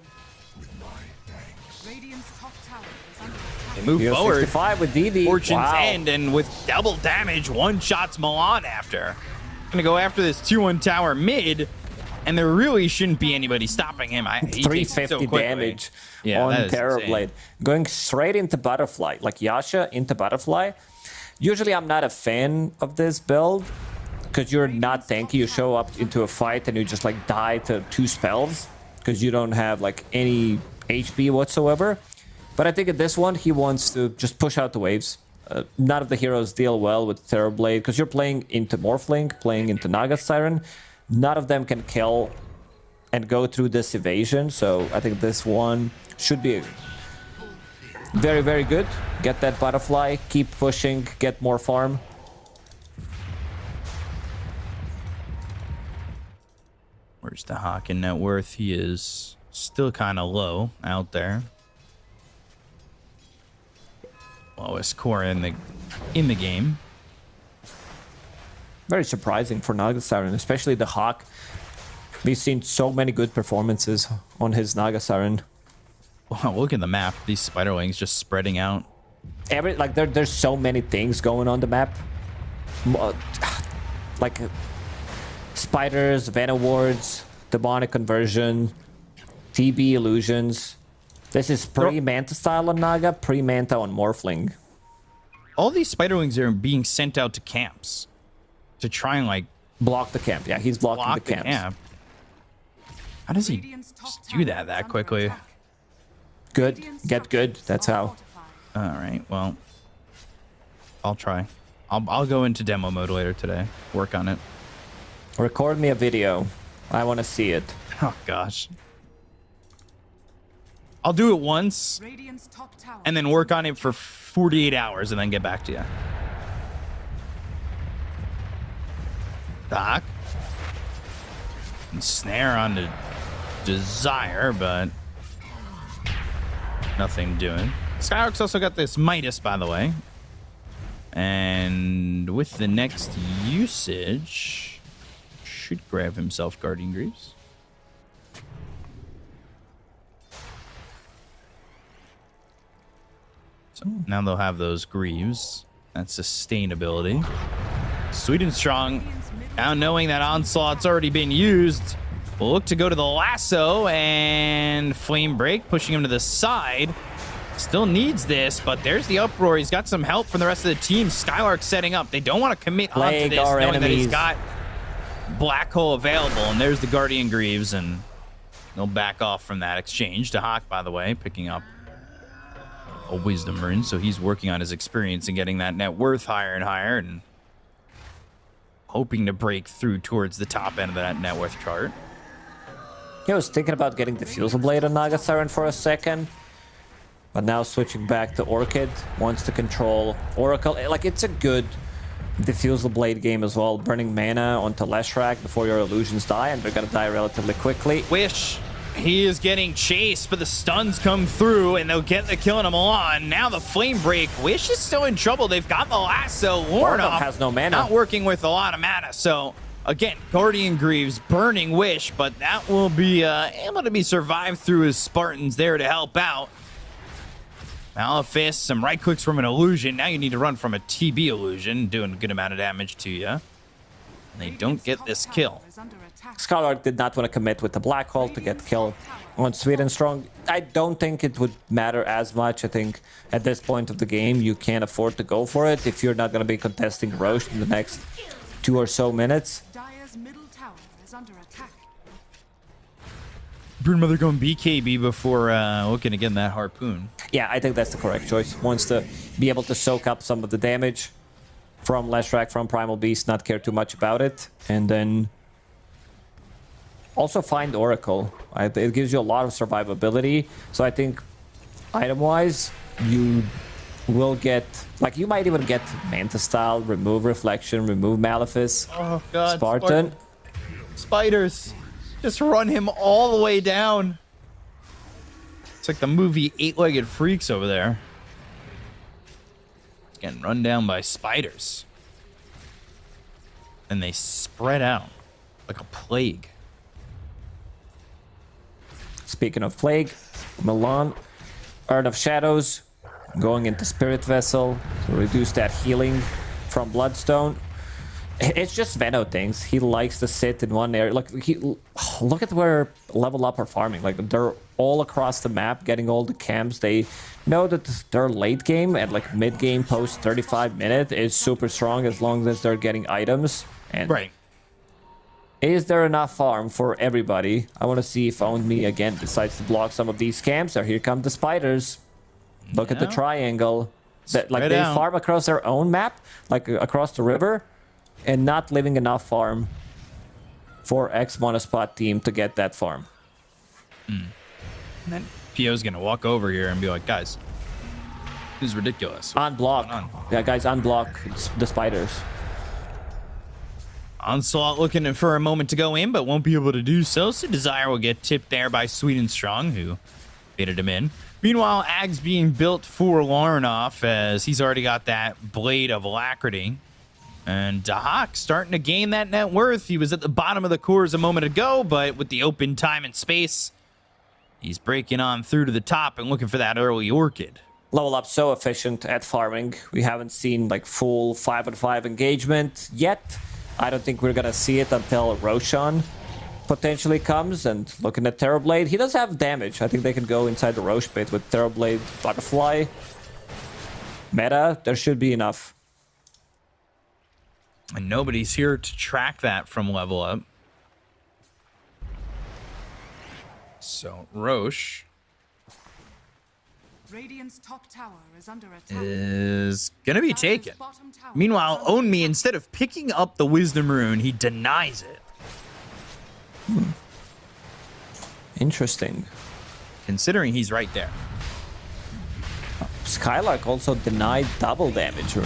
They move forward. 65 with DD. Fortune's End, and with double damage, one shots Milan after. Gonna go after this 2-1 tower mid, and there really shouldn't be anybody stopping him. He takes it 350 so quickly. damage Yeah, that on is Terrorblade. insane. Going straight into Butterfly, like Yasha into Butterfly. Usually I'm not a fan of this build, because you're not tanky. You show up into a fight and you just like die to 2 spells, because you don't have like any HP whatsoever. But I think at this one, he wants to just push out the waves. None of the heroes deal well with Terrorblade, because you're playing into Morphling, playing into Naga Siren. None of them can kill and go through this evasion, so I think this one should be very, very good. Get that Butterfly, keep pushing, get more farm. Where's the Hawk in net worth? He is still kind of low out there. Lowest core in the game. very surprising for Naga Siren, especially the Hawk. We've seen so many good performances on his Naga Siren. Wow, look at the map. These spiderlings just spreading out. There's so many things going on the map. Like spiders, Venom wards, demonic conversion, TB illusions. This is pre-Manta style on Naga, pre-Manta on Morphling. All these spiderlings are being sent out to camps to try and like block the camp. Yeah, he's blocking block the camps. camp. How does he just do that quickly? Good. Get good. That's how. All right. Well, I'll try. I'll go into demo mode later today. Work on it. Record me a video. I want to see it. Oh gosh. I'll do it once and then work on it for 48 hours and then get back to you. Doc. And snare on the Desire, but nothing doing. Skylark's also got this Midas, by the way. And with the next usage, should grab himself Guardian Greaves. So now they'll have those Greaves. That's sustainability. Sweet and Strong, now knowing that Onslaught's already been used, will look to go to the lasso and Flame Break, pushing him to the side. Still needs this, but there's the uproar. He's got some help from the rest of the team. Skylark setting up. They don't want to commit onto this, knowing that he's got Black Hole available. And there's the Guardian Greaves, and they'll back off from that exchange. To Hawk, by the way, picking up a Wisdom Rune, so he's working on his experience and getting that net worth higher and higher, and hoping to break through towards the top end of that net worth chart. Yeah, I was thinking about getting the Fusel Blade on Naga Siren for a second, but now switching back to Orchid. Wants to control Oracle. Like, it's a good Diffusal Blade game as well. Burning mana onto Leshrac before your illusions die, and they're gonna die relatively quickly. Wish. He is getting chased, but the stuns come through, and they'll get the kill on him on. Now the Flame Break. Wish is still in trouble. They've got the lasso. Warnoff has no mana. Not working with a lot of mana, so again, Guardian Greaves burning Wish, but that will be able to be survived through his Spartans there to help out. Malefist, some right clicks from an illusion. Now you need to run from a TB illusion, doing a good amount of damage to you. And they don't get this kill. Skylark did not want to commit with the Black Hole to get killed on Sweet and Strong. I don't think it would matter as much. I think at this point of the game, you can't afford to go for it if you're not going to be contesting Roche in the next 2 or so minutes. Dire's middle tower is under attack. Broodmother going BKB before looking to get that harpoon. Yeah, I think that's the correct choice. Wants to be able to soak up some of the damage from Leshrac, from Primal Beast, not care too much about it, and then also find Oracle. It gives you a lot of survivability, so I think item-wise, you will get, like, you might even get Manta Style, remove Reflection, remove Malefice, Oh god, Spartan. Spiders. Just run him all the way down. It's like the movie Eight-Legged Freaks over there. It's getting run down by spiders. And they spread out like a plague. Speaking of Plague, Milan, Urn of Shadows, going into Spirit Vessel to reduce that healing from Bloodstone. It's just Veno things. He likes to sit in one area. Look at where Level Up are farming. Like, they're all across the map, getting all the camps. They know that their late game and like mid game post 35 minute is super strong as long as they're getting items. And right. Is there enough farm for everybody? I want to see if Own Me again decides to block some of these camps. Or here come the spiders. Look at the triangle. That, like, they farm across their own map, like across the river, and not leaving enough farm for X monospot team to get that farm. And then PO's gonna walk over here and be like, guys, this is ridiculous. Unblock. Yeah, guys, unblock the spiders. Onslaught looking for a moment to go in, but won't be able to do so. So Desire will get tipped there by Sweet and Strong, who baited him in. Meanwhile, Ag's being built for Larnoff, as he's already got that Blade of Alacrity. And Dahak starting to gain that net worth. He was at the bottom of the cores a moment ago, but with the open time and space, he's breaking on through to the top and looking for that early orchid. Level Up so efficient at farming. We haven't seen like full 5-on-5 engagement yet. I don't think we're gonna see it until Roshan potentially comes. And looking at Terrorblade, he does have damage. I think they can go inside the Rosh pit with Terrorblade, Butterfly. Meta, there should be enough. And nobody's here to track that from Level Up. So Roche Radiant's top tower is under attack. is gonna be taken. Bottom tower Meanwhile, is under Onmi, instead of picking up the Wisdom Rune, he denies it. Interesting. Considering he's right there. Skylark also denied double damage rune.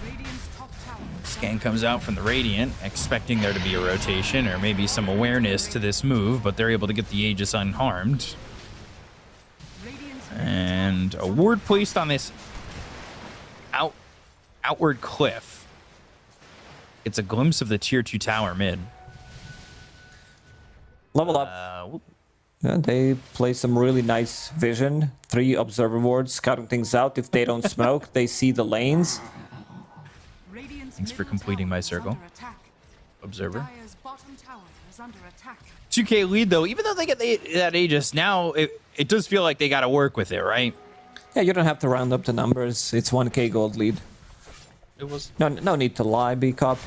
Radiant's top tower is Scan comes out from the Radiant, expecting there to be a rotation or maybe some awareness to this move, but they're able to get the Aegis unharmed. Radiant's And a ward placed on this outward cliff. It's a glimpse of the tier 2 tower mid. Level Up. Whoop. Yeah, they play some really nice vision. 3 observer wards, scouting things out. If they don't smoke, they see the lanes. Radiant's Thanks for middle completing tower my is circle. under attack. Observer. Dire's bottom tower is under attack. 2k lead though, even though they get that Aegis, now it does feel like they gotta work with it, right? Yeah, you don't have to round up the numbers. It's 1k gold lead. It was. No need to lie, B-Cop.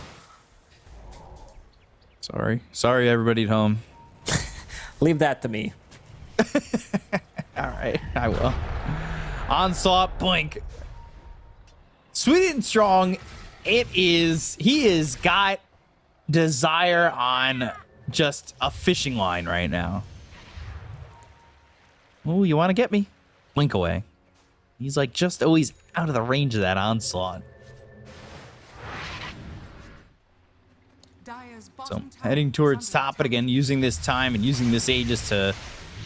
Sorry everybody at home. Leave that to me. All right, I will. Onslaught, blink. Sweet and strong. He is got desire on just a fishing line right now. Oh, you want to get me? Blink away. He's like just always out of the range of that onslaught. Dire's So bottom tower heading is towards under top, but again, using this time and using this Aegis to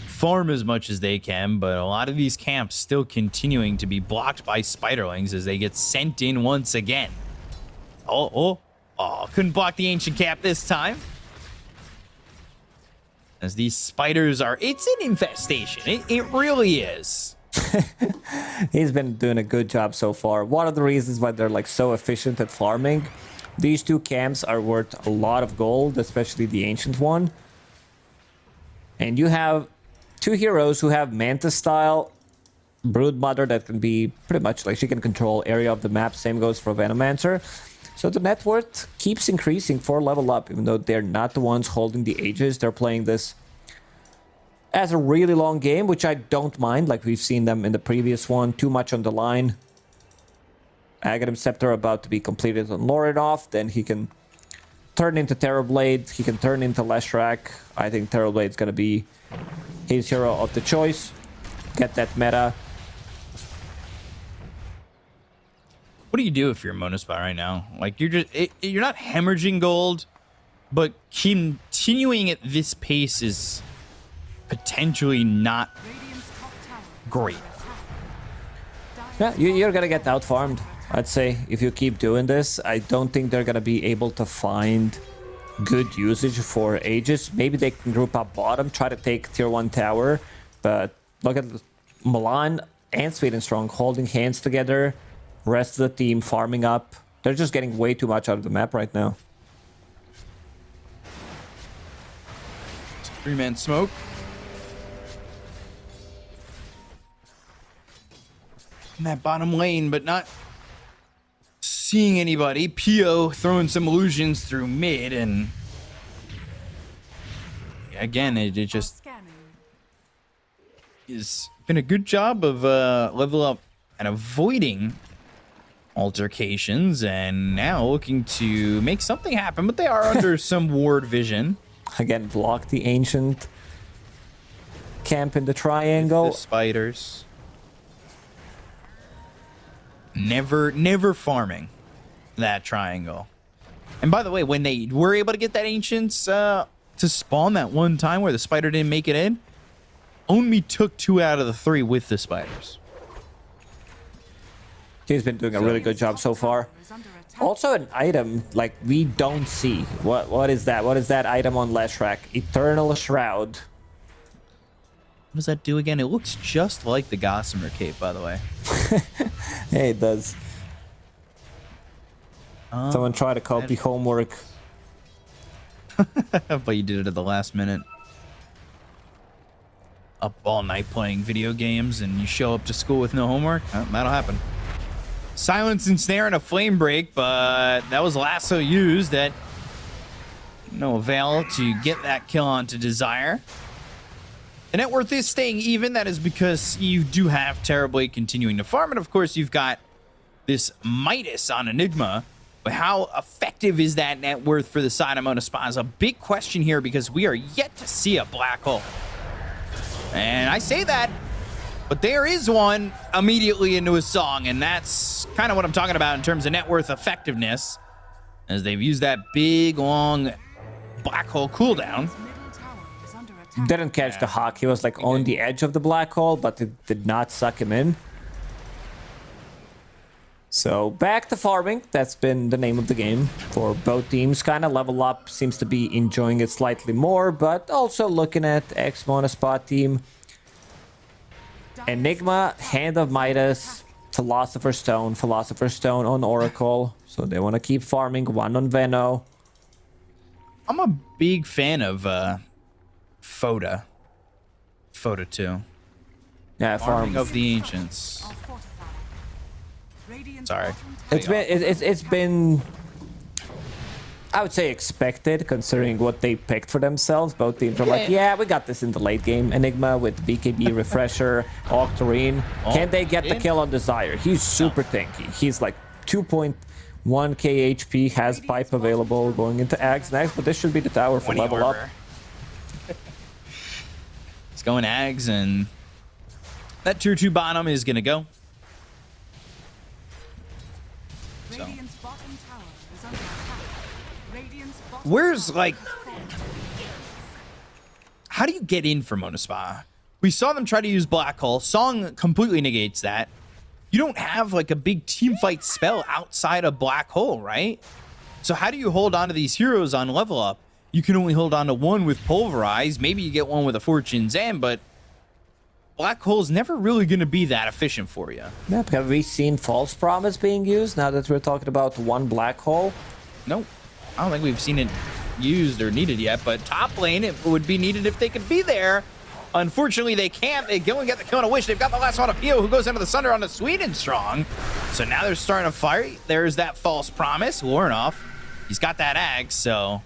farm as much as they can. But a lot of these camps still continuing to be blocked by spiderlings as they get sent in once again. Oh, couldn't block the ancient cap this time. As these spiders are, it's an infestation. It really is. He's been doing a good job so far. One of the reasons why they're like so efficient at farming. These 2 camps are worth a lot of gold, especially the ancient one. And you have 2 heroes who have Manta style, Broodmother that can be pretty much like she can control area of the map. Same goes for Venomancer. So the net worth keeps increasing for Level Up, even though they're not the ones holding the Aegis. They're playing this as a really long game, which I don't mind. Like we've seen them in the previous one, too much on the line. Aghanim Scepter about to be completed on Lorinov, then he can turn into Terrorblade, he can turn into Leshrac. I think Terrorblade's gonna be his hero of the choice. Get that meta. What do you do if you're Monospot right now? Like you're not hemorrhaging gold, but continuing at this pace is potentially not Radiant's top tower is great. under attack. Yeah, you're gonna get out-farmed, I'd say, if you keep doing this. I don't think they're gonna be able to find good usage for Aegis. Maybe they can group up bottom, try to take tier 1 tower, but look at Milan and Sweet and Strong holding hands together. Rest of the team farming up. They're just getting way too much out of the map right now. 3-man smoke. In that bottom lane, but not seeing anybody. Pio throwing some illusions through mid, and again, it just Scanning. has been a good job of Level Up and avoiding altercations, and now looking to make something happen, but they are under some ward vision. Again, block the ancient camp in the triangle. The spiders. Never farming that triangle. And by the way, when they were able to get that ancients to spawn that one time where the spider didn't make it in, Onmi took 2 out of the 3 with the spiders. He's been doing a really good job so far. Also an item like we don't see. What is that? What is that item on Leshrac? Eternal Shroud. What does that do again? It looks just like the Gossamer Cape, by the way. Hey, it does. Someone try to copy homework. But you did it at the last minute. Up all night playing video games and you show up to school with no homework? That'll happen. Silence and Snare and a Flame Break, but that was lasso used at no avail to get that kill onto Desire. The net worth is staying even. That is because you do have Terrorblade continuing to farm. And of course, you've got this Midas on Enigma. But how effective is that net worth for the side of Mona Spa is a big question here because we are yet to see a black hole. And I say that, but there is one immediately into a song, and that's kind of what I'm talking about in terms of net worth effectiveness, as they've used that big, long black hole cooldown. Didn't catch the Hawk. He was like on the edge of the black hole, but it did not suck him in. So back to farming. That's been the name of the game for both teams. Kind of level up, seems to be enjoying it slightly more, but also looking at X Mona Spa team. Enigma, Hand of Midas, Philosopher's Stone on Oracle. So they want to keep farming. One on Veno. I'm a big fan of Foda 2. Yeah, Farming of the Ancients. Sorry. It's been I would say expected, considering what they picked for themselves. Both teams are like, yeah, we got this in the late game. Enigma with BKB Refresher, Octarine. Can they get the kill on Desire? He's super tanky. He's like 2.1k HP, has pipe available going into Ags next, but this should be the tower for level up. It's going Ags, and that tier 2 bottom is going to go. So. Where's, like... How do you get in for Mona Spa? We saw them try to use Black Hole. Song completely negates that. You don't have, like, a big teamfight spell outside of Black Hole, right? So how do you hold on to these heroes on level up? You can only hold on to one with Pulverize. Maybe you get one with a Fortune's End, but Black Hole's never really going to be that efficient for you. Yeah, have we seen False Promise being used now that we're talking about one Black Hole? Nope. I don't think we've seen it used or needed yet, but top lane, it would be needed if they could be there. Unfortunately, they can't. They go and get the kill on a Wish. They've got the last one of Pio, who goes into the Sunder on the Sweden Strong. So now they're starting to fight. There's that False Promise. Warnoff, he's got that Ag, so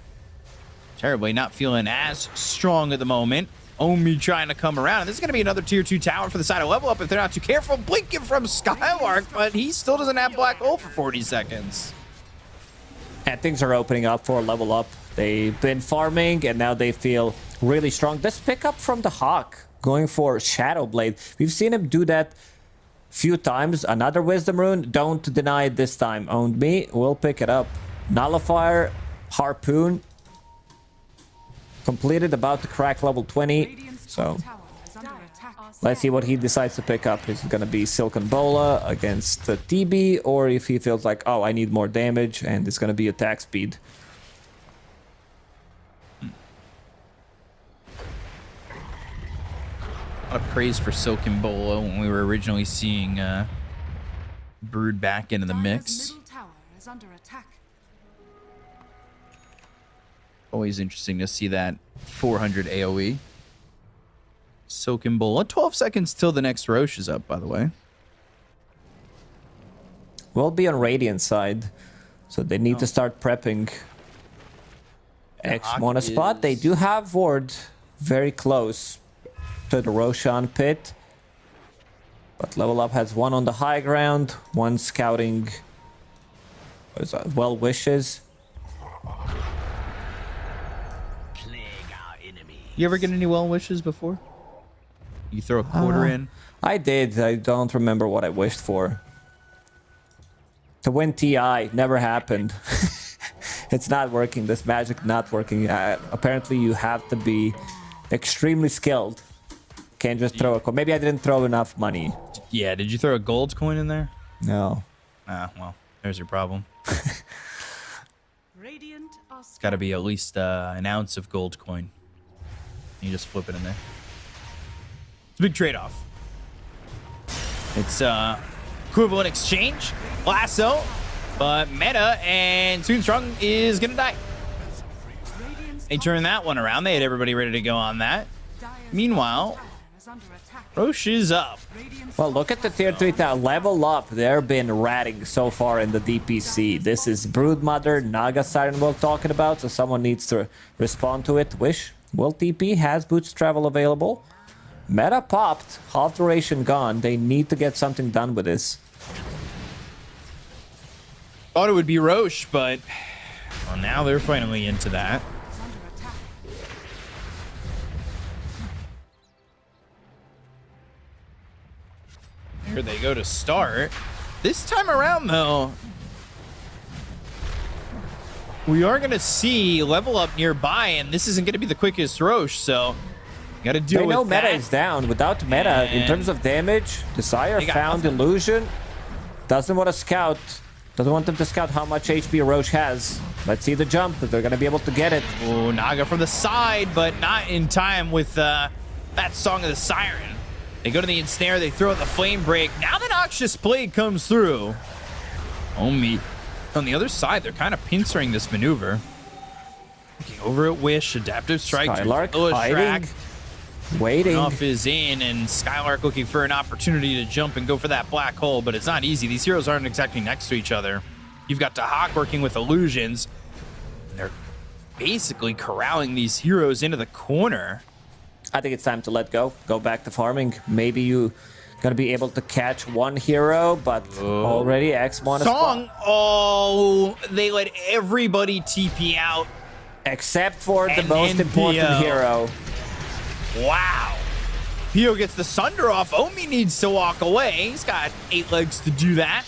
terribly not feeling as strong at the moment. Omi trying to come around. And this is going to be another tier 2 tower for the side of level up if they're not too careful. Blinking from Skylark, but he still doesn't have Black Hole for 40 seconds. And things are opening up for level up. They've been farming, and now they feel really strong. This pickup from the Hawk, going for Shadow Blade. We've seen him do that few times. Another Wisdom Rune. Don't deny it this time. Owned me. We'll pick it up. Nullifier, Harpoon. Completed, about to crack level 20. So let's see what he decides to pick up. Is it going to be Silken Bola against the TB, or if he feels like, oh, I need more damage, and it's going to be attack speed. A lot of praise for Silken Bola when we were originally seeing Brood back into the mix. Always interesting to see that 400 AoE. Silken Bola. 12 seconds till the next Roche is up, by the way. We'll be on Radiant side, so they need to start prepping X Mona spot. They do have Ward very close to the Roshan pit, but level up has one on the high ground, one scouting well wishes. You ever get any well wishes before? You throw a quarter in? I did. I don't remember what I wished for. To win TI never happened. It's not working. This magic not working. Apparently you have to be extremely skilled. Can't just throw a coin. Maybe I didn't throw enough money. Yeah, did you throw a gold coin in there? No. Well, there's your problem. Radiant are It's got to be at least an ounce of gold coin. You just flip it in there. It's a big trade-off. It's equivalent exchange, lasso, but meta and Soonstrong is gonna die. They turned that one around. They had everybody ready to go on that. Meanwhile, Roche is up. Well, look at the tier 3 town. Level up. They've been ratting so far in the DPC. This is Broodmother, Naga Siren we're talking about, so someone needs to respond to it. Wish will TP, has boots travel available. Meta popped, half duration gone. They need to get something done with this. Thought it would be Roche, but well, now they're finally into that. Here they go to start. This time around, though, we are going to see level up nearby, and this isn't going to be the quickest Roche, so got to deal with that. They know meta is down. Without meta, in terms of damage, Desire found nothing. Illusion. Doesn't want to scout. Doesn't want them to scout how much HP Roche has. Let's see the jump, if they're going to be able to get it. Oh, Naga from the side, but not in time with that Song of the Siren. They go to the ensnare, they throw out the flame break. Now the Noxious Blade comes through. Omi. On the other side, they're kind of pincering this maneuver. Looking over at Wish, Adaptive Strike. Skylark hiding, waiting. Off is in, and Skylark looking for an opportunity to jump and go for that black hole, but it's not easy. These heroes aren't exactly next to each other. You've got Dahak working with illusions. They're basically corralling these heroes into the corner. I think it's time to let go. Go back to farming. Maybe you gonna be able to catch one hero, but already X won a Song. spot. Oh, they let everybody TP out. Except for the And most then important Pio. hero. Wow. Pio gets the Sunder off. Omi needs to walk away. He's got 8 legs to do that.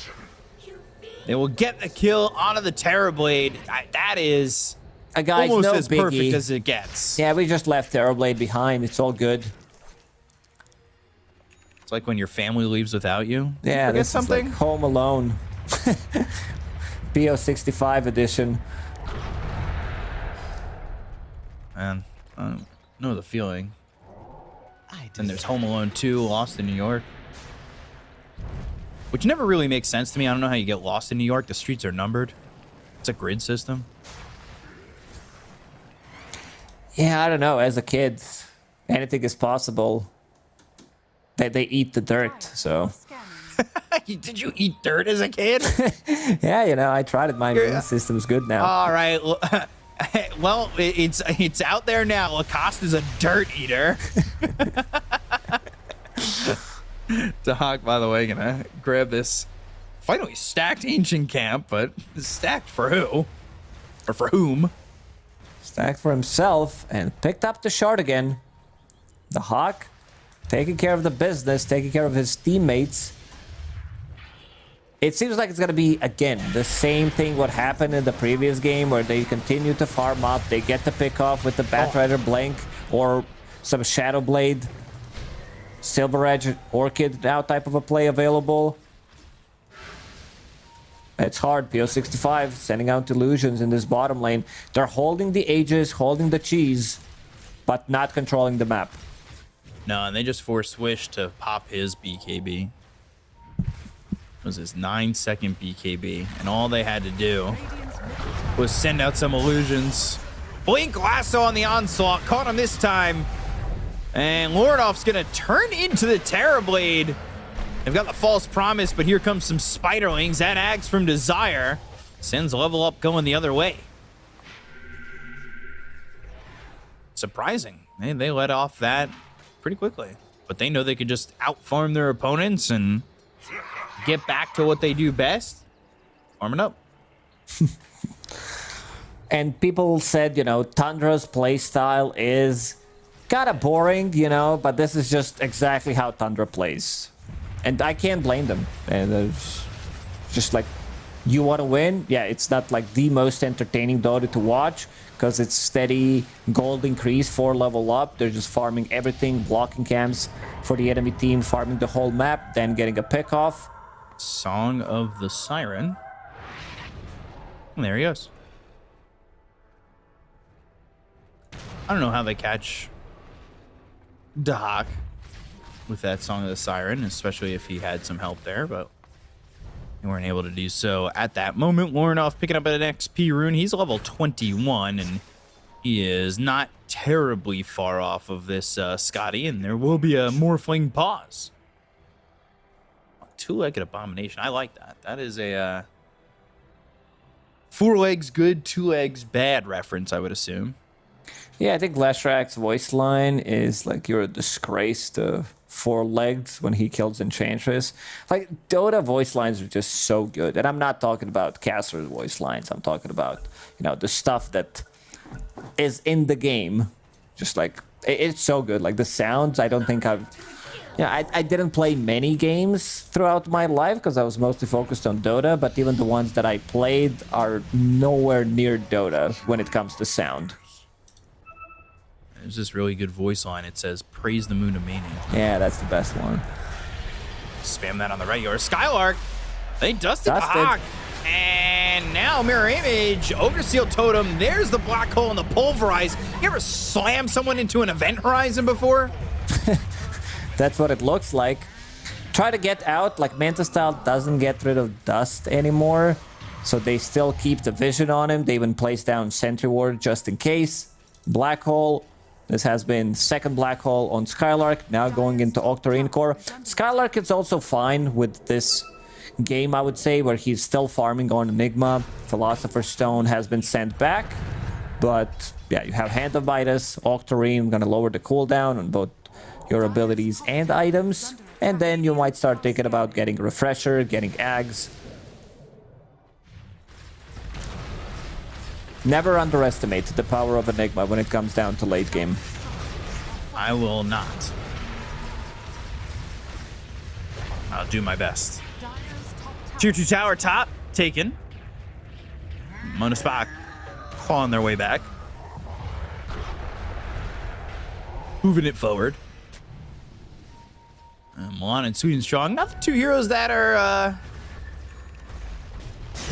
They will get the kill onto the Terrorblade. That is Guys, almost no as biggie. perfect as it gets. Yeah, we just left Terrorblade behind. It's all good. It's like when your family leaves without you. Yeah, Forget this something. is like Home Alone. PO65 edition. Man, I don't know the feeling. And there's Home Alone 2, Lost in New York. Which never really makes sense to me. I don't know how you get lost in New York. The streets are numbered. It's a grid system. Yeah, I don't know. As a kid, anything is possible. They eat the dirt, so. Did you eat dirt as a kid? Yeah, you know, I tried it. My immune system's good now. All right. Well, it's out there now. Lacoste is a dirt eater. Dahak, by the way, gonna grab this finally stacked ancient camp, but stacked for who? Or for whom? Stacked for himself and picked up the shard again. The Hawk taking care of the business, taking care of his teammates. It seems like it's going to be, again, the same thing what happened in the previous game where they continue to farm up. They get the pick off with the Batrider Blank or some Shadow Blade. Silver Edge Orchid now type of a play available. It's hard. PO65 sending out illusions in this bottom lane. They're holding the Aegis, holding the cheese, but not controlling the map. No, and they just forced Wish to pop his BKB. It was his 9-second BKB, and all they had to do was send out some illusions. Blink Lasso on the onslaught, caught him this time. And Lordoff's gonna turn into the Terrorblade. They've got the false promise, but here comes some Spiderlings. That Axe from Desire sends level up going the other way. Surprising. They let off that pretty quickly. But they know they could just out-farm their opponents and get back to what they do best. Farming up. And people said, you know, Tundra's playstyle is kind of boring, you know, but this is just exactly how Tundra plays. And I can't blame them. And it's just like, you want to win? Yeah, it's not like the most entertaining Dota to watch because it's steady gold increase, 4 level up. They're just farming everything, blocking camps for the enemy team, farming the whole map, then getting a pick off. Song of the Siren. And there he goes. I don't know how they catch Dahak with that Song of the Siren, especially if he had some help there, but they weren't able to do so at that moment. Lornoff picking up an XP rune. He's level 21, and he is not terribly far off of this Scotty, and there will be a Morphling pause. Two-legged abomination. I like that. That is a 4 legs good, 2 legs bad reference, I would assume. Yeah, I think Leshrak's voice line is like, you're a disgrace to 4 legs when he kills Enchantress. Like, Dota voice lines are just so good. And I'm not talking about Caster's voice lines. I'm talking about, you know, the stuff that is in the game. Just like, it's so good. Like, the sounds, I don't think I've... Yeah, I didn't play many games throughout my life because I was mostly focused on Dota, but even the ones that I played are nowhere near Dota when it comes to sound. There's this really good voice line. It says, praise the moon of meaning. Yeah, that's the best one. Spam that on the right. Your Skylark. They dusted the Hawk. And now mirror image. Ogre Seal Totem. There's the black hole and the pulverize. You ever slam someone into an event horizon before? That's what it looks like. Try to get out. Like, Manta Style doesn't get rid of dust anymore. So they still keep the vision on him. They even place down Sentry Ward just in case. Black hole. This has been second black hole on Skylark, now going into Octarine Core. Skylark is also fine with this game, I would say, where he's still farming on Enigma. Philosopher's Stone has been sent back, but yeah, you have Hand of Midas, Octarine, gonna lower the cooldown on both your abilities and items, and then you might start thinking about getting Refresher, getting Ags. Never underestimate the power of Enigma when it comes down to late game. I will not. I'll do my best. Tier 2 tower top, taken. Mona Spock clawing their way back. Moving it forward. Milan and Sweden Strong, not the 2 heroes that are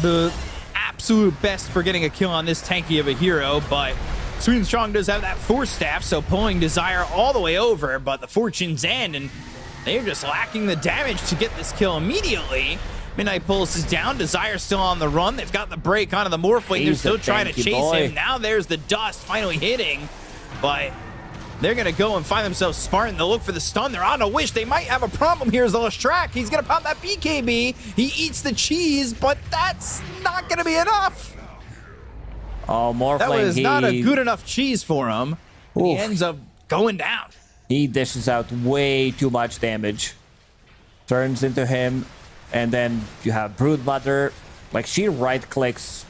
the absolute best for getting a kill on this tanky of a hero, but Sweden Strong does have that Force Staff, so pulling Desire all the way over, but the Fortune's End, and they're just lacking the damage to get this kill immediately. Midnight Pulse is down, Desire's still on the run, they've got the break onto the Morphling, they're still trying to chase him. Now there's the dust finally hitting, but they're gonna go and find themselves Spartan. They'll look for the stun. They're on a wish. They might have a problem here as the Lestrak. He's gonna pop that BKB. He eats the cheese, but that's not gonna be enough. Oh, Morphling. That was not a good enough cheese for him. He ends up going down. He dishes out way too much damage. Turns into him, and then you have Broodmother. Like, she right-clicks.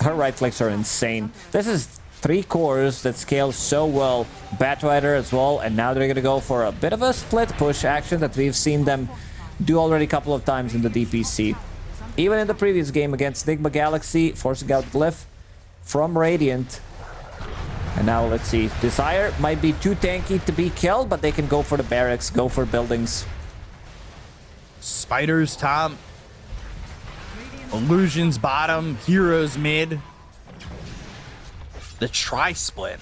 Her right-clicks are insane. This is 3 cores that scale so well. Batrider as well, and now they're gonna go for a bit of a split push action that we've seen them do already a couple of times in the DPC. Even in the previous game against Enigma Galaxy, forcing out Glyph from Radiant. And now let's see, Desire might be too tanky to be killed, but they can go for the barracks, go for buildings. Spiders top. Illusions bottom. Heroes mid. The tri-split.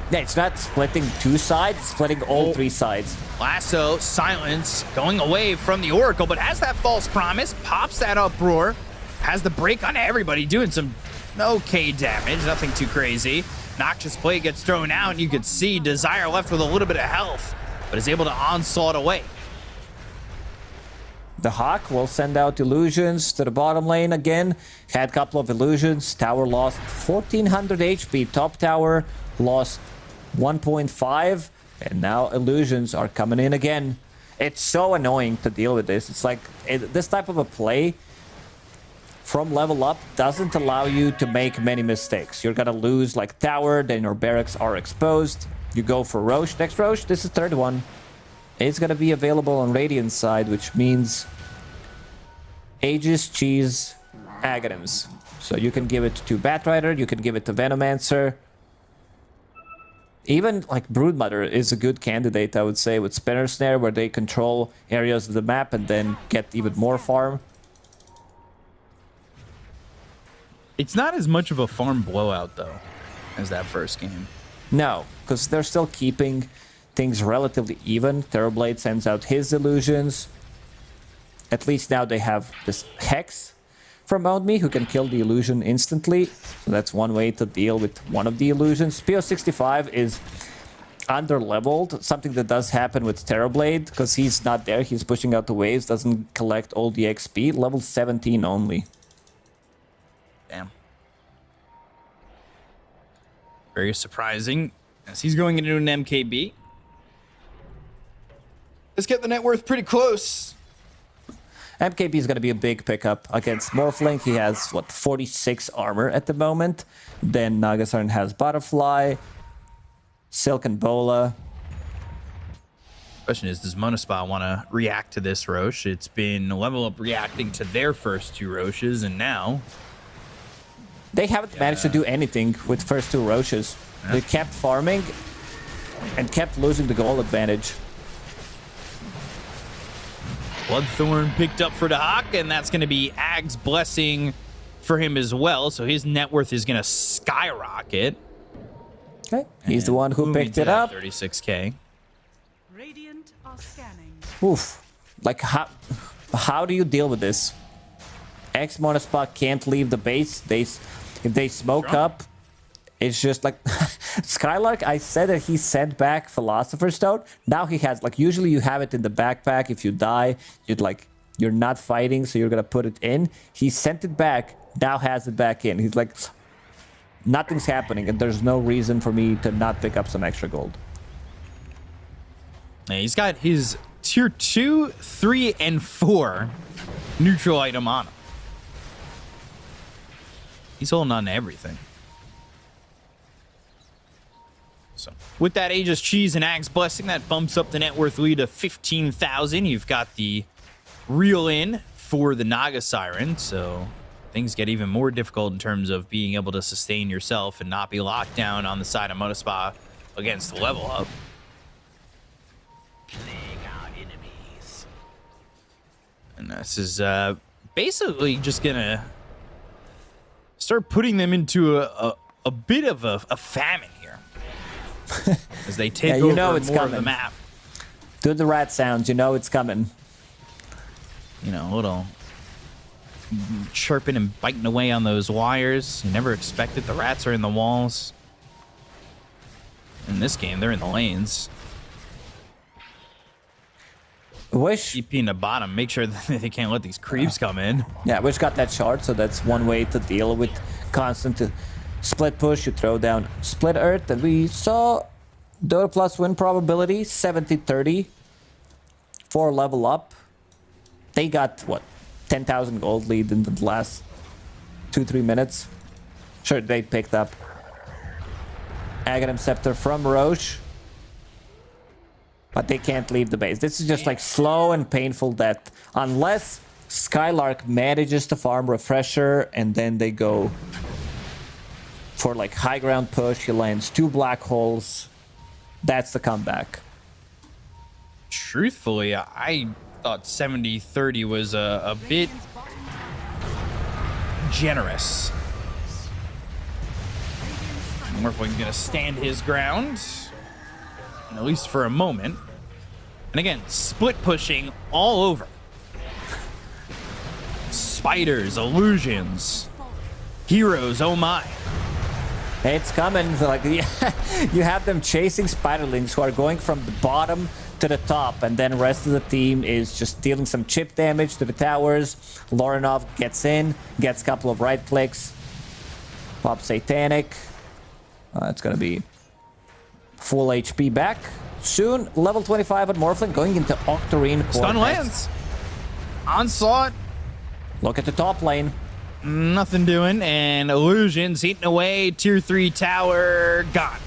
Yeah, it's not splitting 2 sides, it's splitting all 3 sides. Lasso, Silence, going away from the Oracle, but has that false promise, pops that uproar, has the break on everybody, doing some okay damage, nothing too crazy. Noxious Plate gets thrown out, and you can see Desire left with a little bit of health, but is able to onslaught away. The Hawk will send out illusions to the bottom lane again. Had a couple of illusions. Tower lost 1400 HP. Top tower lost 1.5. And now illusions are coming in again. It's so annoying to deal with this. It's like this type of a play from level up doesn't allow you to make many mistakes. You're gonna lose like tower, then your barracks are exposed. You go for Roche. Next Roche, this is third one. It's gonna be available on Radiant side, which means Aegis, Cheese, Aghanims. So you can give it to Batrider, you can give it to Venomancer. even like Broodmother is a good candidate, I would say, with Spinner Snare, where they control areas of the map and then get even more farm. It's not as much of a farm blowout, though, as that first game. No, because they're still keeping things relatively even. Terrorblade sends out his illusions. At least now they have this Hex from Own Me, who can kill the illusion instantly. So that's one way to deal with one of the illusions. PO65 is under-leveled, something that does happen with Terrorblade, because he's not there, he's pushing out the waves, doesn't collect all the XP. Level 17 only. Damn. Very surprising, as he's going into an MKB. Let's get the net worth pretty close. MKB is going to be a big pickup against Morphling. He has, what, 46 armor at the moment. Then Nagasiren has Butterfly, Silk and Bola. Question is, does Monospa want to react to this Roche? It's been Level Up reacting to their first two Roches, and now... They haven't managed to do anything with first two Roches. Yeah. They kept farming and kept losing the goal advantage. Bloodthorn picked up for the Hawk, and that's going to be Ag's blessing for him as well. So his net worth is going to skyrocket. Okay, he's the one who picked it up. 36k. Radiant are scanning. Oof. Like, how do you deal with this? X Monospa can't leave the base. If they smoke up, it's just like Skylark. I said that he sent back Philosopher's Stone. Now he has, like, usually you have it in the backpack. If you die, you're not fighting, so you're gonna put it in. He sent it back. Now has it back in. He's like, nothing's happening, and there's no reason for me to not pick up some extra gold. Yeah, he's got his tier 2, 3, and 4 neutral item on him. He's holding on to everything. So, with that Aegis Cheese and Ag's Blessing, that bumps up the net worth lead to 15,000. You've got the reel in for the Nagasiren, so things get even more difficult in terms of being able to sustain yourself and not be locked down on the side of Monospa against the Level Up. And this is basically just gonna start putting them into a bit of a famine here as they take over more of the map. Do the rat sounds, you know it's coming. You know, a little chirping and biting away on those wires. You never expect it. The rats are in the walls. In this game, they're in the lanes. Wish DP in the bottom. Make sure that they can't let these creeps come in. Yeah, Wish got that shard, so that's one way to deal with constant split push. You throw down split earth, and we saw Dota Plus win probability 70-30 for Level Up. They got what, 10,000 gold lead in the last 2-3 minutes. Sure, they picked up Aghanim Scepter from Roche. But they can't leave the base. This is just like slow and painful death. Unless Skylark manages to farm Refresher and then they go for like high ground push. He lands 2 black holes. That's the comeback. Truthfully, I thought 70-30 was a bit generous. Morphling gonna stand his ground, at least for a moment. And again, split pushing all over. Spiders, illusions, heroes, oh my. It's coming. So like, you have them chasing Spiderlings who are going from the bottom to the top, and then the rest of the team is just dealing some chip damage to the towers. Lorinov gets in, gets a couple of right clicks, pops Satanic. It's gonna be full HP back soon. Level 25 at Morphling, going into Octarine. Stun lands. Onslaught. Look at the top lane. Nothing doing, and illusions eating away. Tier 3 tower gone.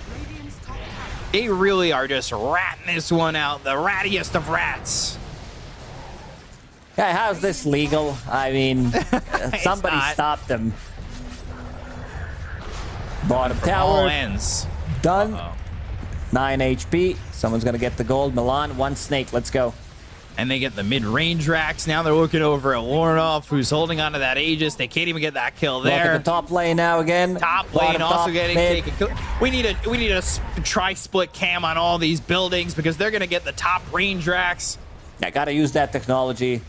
They really are just ratting this one out, the rattiest of rats. Yeah, how's this legal? I mean, somebody stop them. Bottom tower all ends. done. 9 HP. Someone's gonna get the gold. Milan, 1 snake. Let's go. And they get the mid-range racks. Now they're looking over at Lornoff, who's holding onto that Aegis. They can't even get that kill Look there. at the top lane now again. Top lane Bottom, also top, getting mid. taken. We need a tri-split cam on all these buildings because they're gonna get the top range racks. I gotta use that technology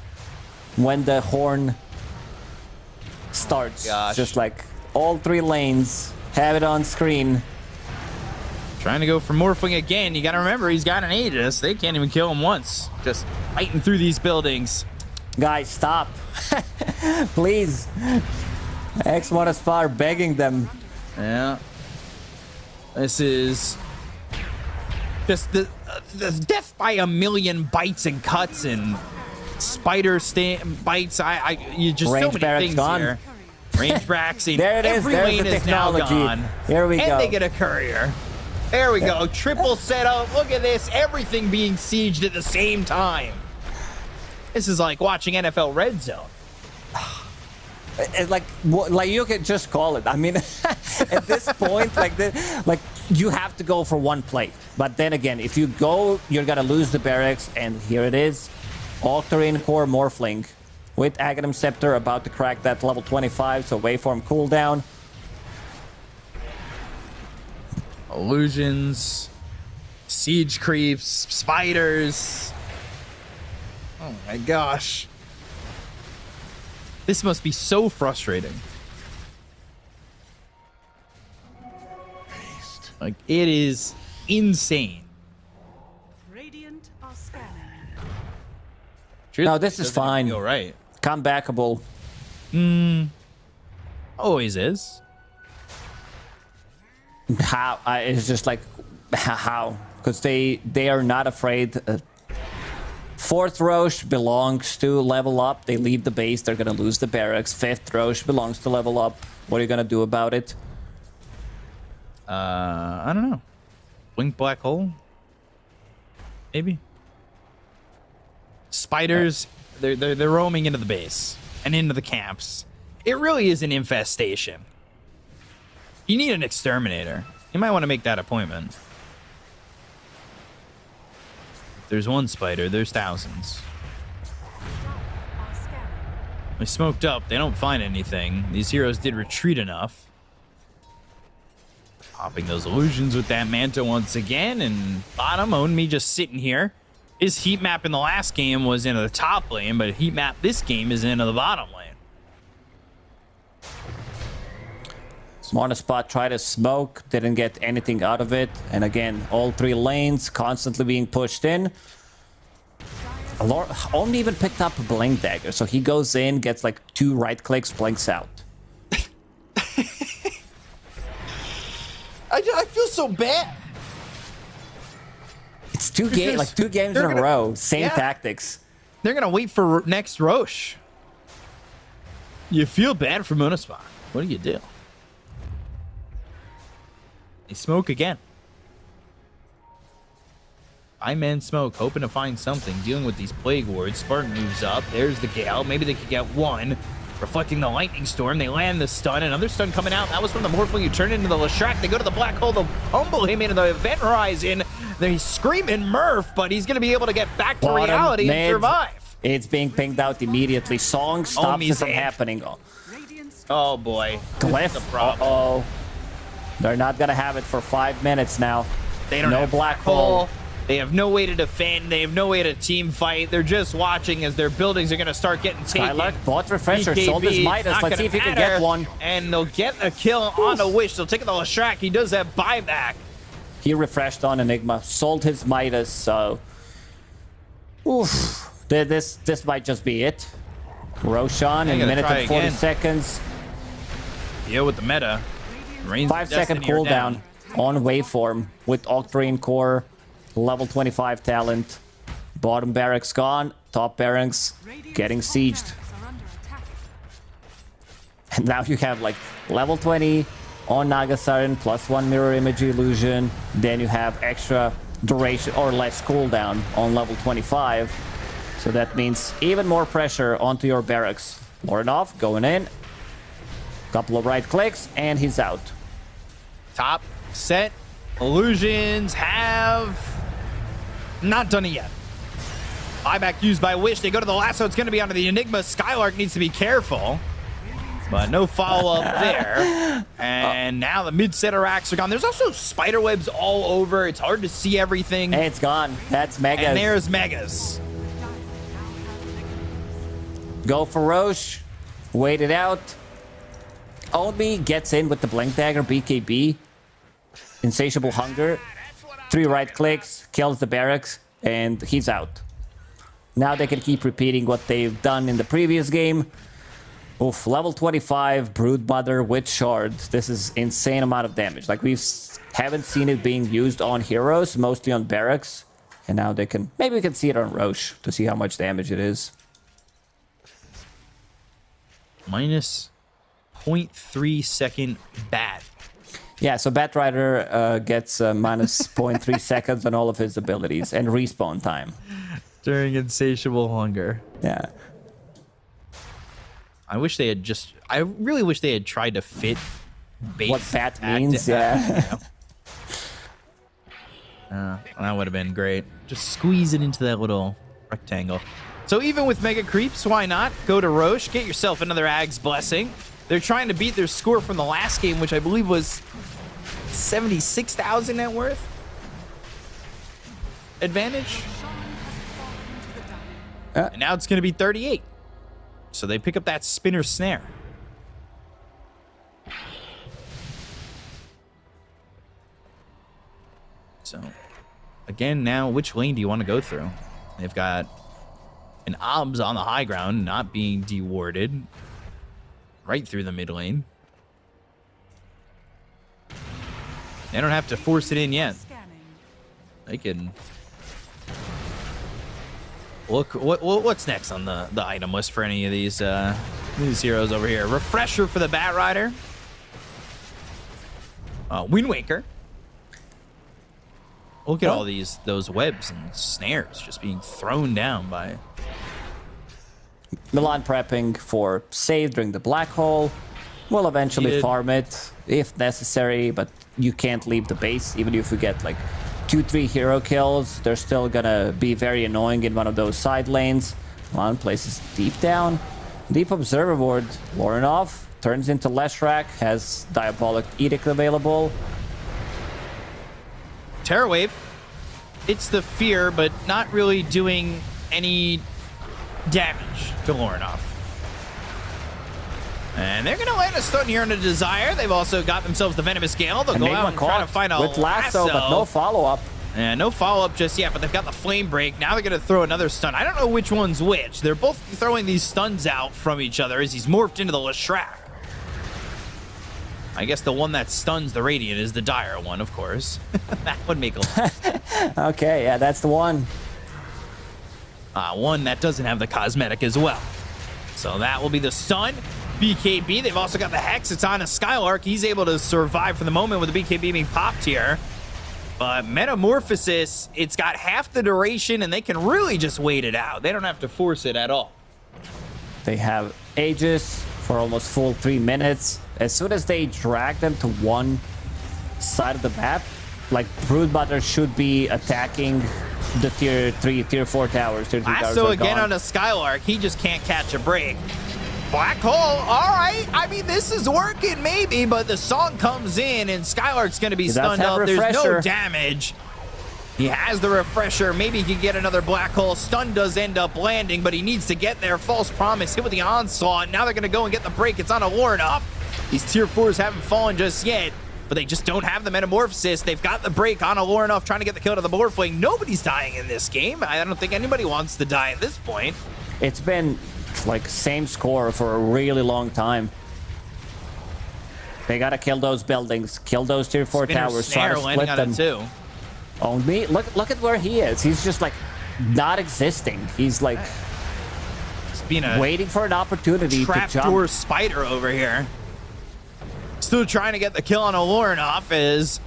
when the horn starts. Gosh. Just like all 3 lanes, have it on screen. Trying to go for Morphling again. You gotta remember, he's got an Aegis. They can't even kill him once. Just fighting through these buildings. Guys, stop. Please. X1 Aspire begging them. Yeah. This is just the death by a million bites and cuts and spider bites. You just Range so many barracks things gone. here. Range barracks. There it is. Every There's lane the is now technology. gone. Here we and go. they get a courier. There we go. Triple setup. Look at this. Everything being sieged at the same time. This is like watching NFL Red Zone. Like you can just call it. I mean, at this point, like you have to go for one play. But then again, if you go, you're gonna lose the barracks. And here it is, Octarine Core Morphling with Aghanim Scepter about to crack that level 25. So waveform cooldown. Illusions, siege creeps, spiders. Oh my gosh. This must be so frustrating. Like, it is insane. Radiant are scanning. No, this is fine. Feel right. Comebackable. Always is. How? It's just like how? Because they are not afraid. 4th Roche belongs to level up. They leave the base. They're gonna lose the barracks. 5th Roche belongs to level up. What are you gonna do about it? I don't know. Blink black hole? Maybe. Spiders, they're roaming into the base and into the camps. It really is an infestation. You need an exterminator. You might want to make that appointment. If there's one spider, there's thousands. Are scanning. They smoked up. They don't find anything. These heroes did retreat enough. Popping those illusions with that Manta once again. And bottom, Onmi just sitting here. His heat map in the last game was into the top lane, but heat map this game is into the bottom lane. Smart Spot tried to smoke, didn't get anything out of it. And again, all 3 lanes constantly being pushed in. Only even picked up a Blink Dagger, so he goes in, gets like 2 right clicks, blinks out. I feel so bad. It's 2 games, like 2 games in a row, same tactics. They're gonna wait for next Roche. You feel bad for Monospot. What do? They smoke again. 5-man smoke, hoping to find something, dealing with these plague wards. Spartan moves up. There's the Gale. Maybe they could get one. Reflecting the lightning storm. They land the stun. Another stun coming out. That was from the Morphling. You turn into the Leshrac. They go to the black hole. They'll humble him into the event horizon. They're screaming Murph, but he's going to be able to get back to Bottom, reality mid. and survive. It's being pinged out immediately. Song stops it from happening. Oh boy. Glyph. The problem. Uh-oh. They're not gonna have it for 5 minutes now. They don't no have black hole. They have no way to defend. They have no way to team fight. They're just watching as their buildings are going to start getting taken. Skylark, bot refresher, BKB, sold his Midas. not Let's see gonna if he can matter. get one. And they'll get a kill on a wish. They'll take it to Leshrac. He does have buyback. He refreshed on Enigma, sold his Midas, so... Oof. This might just be it. Roshan in a minute and 40 seconds. Yo, with the meta. 5-second cooldown on waveform with Octarine Core, level 25 talent. Bottom barracks gone, top barracks getting sieged. And now you have like level 20 on Nagasarin, +1 mirror image illusion. Then you have extra duration or less cooldown on level 25. So that means even more pressure onto your barracks. Lornoff going in. Couple of right clicks and he's out. Top, set, Illusions have not done it yet. Buyback used by Wish. They go to the lasso. It's going to be onto the Enigma. Skylark needs to be careful. But no follow-up there. And now the mid-center racks are gone. There's also spider webs all over. It's hard to see everything. Hey, it's gone. That's Megas. And there's Megas. Go for Roche. Wait it out. Ownme gets in with the Blink Dagger, BKB. Insatiable Hunger. 3 right clicks, kills the barracks, and he's out. Now they can keep repeating what they've done in the previous game. Oof, level 25, Broodmother with Shard. This is insane amount of damage. Like, we haven't seen it being used on heroes, mostly on barracks. And now they can... Maybe we can see it on Roche to see how much damage it is. Minus 0.3 second bat. Yeah, so Batrider gets minus 0.3 seconds on all of his abilities and respawn time. During Insatiable Hunger. Yeah. I wish they had just... I really wish they had tried to fit base What bat attack means, to- yeah. That would have been great. Just squeeze it into that little rectangle. So even with Mega Creeps, why not? Go to Roche, get yourself another Ag's Blessing. They're trying to beat their score from the last game, which I believe was 76,000 net worth. Advantage. And now it's going to be 38. So they pick up that spinner snare. So, again, now, which lane do you want to go through? They've got an OBS on the high ground, not being dewarded. Right through the mid lane. They don't have to force it in yet. They can... Look, what's next on the item list for any of these heroes over here? Refresher for the Batrider. Wind Waker. Look at all those webs and snares just being thrown down by... Milan prepping for save during the black hole. We'll eventually farm it if necessary, but you can't leave the base. Even if we get like 2-3 hero kills, they're still gonna be very annoying in one of those side lanes. Milan places deep down. Deep Observer Ward. Lorinov turns into Leshrac, has Diabolic Edict available. Terror Wave. It's the fear, but not really doing any damage to Lorinov. And they're going to land a stun here on a Desire. They've also got themselves the Venomous Gale. They'll go out and try to find a with lasso, but no follow-up. And no follow-up just yet, but they've got the Flame Break. Now they're going to throw another stun. I don't know which one's which. They're both throwing these stuns out from each other as he's morphed into the Leshrac. I guess the one that stuns the Radiant is the Dire one, of course. That would make a lot. Okay, yeah, that's the one. One that doesn't have the cosmetic as well. So that will be the stun. BKB, they've also got the Hex. It's on a Skylark. He's able to survive for the moment with the BKB being popped here. But Metamorphosis, it's got half the duration, and they can really just wait it out. They don't have to force it at all. They have Aegis for almost full 3 minutes. As soon as they drag them to one side of the map, like Broodmother should be attacking the tier 3, tier 4 towers. Tier 3 towers So are again gone. on a Skylark, he just can't catch a break. Black Hole, all right. I mean, this is working maybe, but the song comes in and Skylark's going to be stunned up. There's no damage. He has the refresher. Maybe he can get another Black Hole. Stun does end up landing, but he needs to get there. False Promise hit with the Onslaught. Now they're going to go and get the break. It's on a Lorinov. These tier 4s haven't fallen just yet, but they just don't have the Metamorphosis. They've got the break on a Lorinov trying to get the kill to the Morphling. Nobody's dying in this game. I don't think anybody wants to die at this point. It's been like same score for a really long time. They gotta kill those buildings, kill those tier 4 towers, try to split them. Too. Ownme, look at where he is. He's just like not existing. He's like being a waiting for an opportunity to jump. Trapdoor spider over here. Still trying to get the kill on a Lorinov as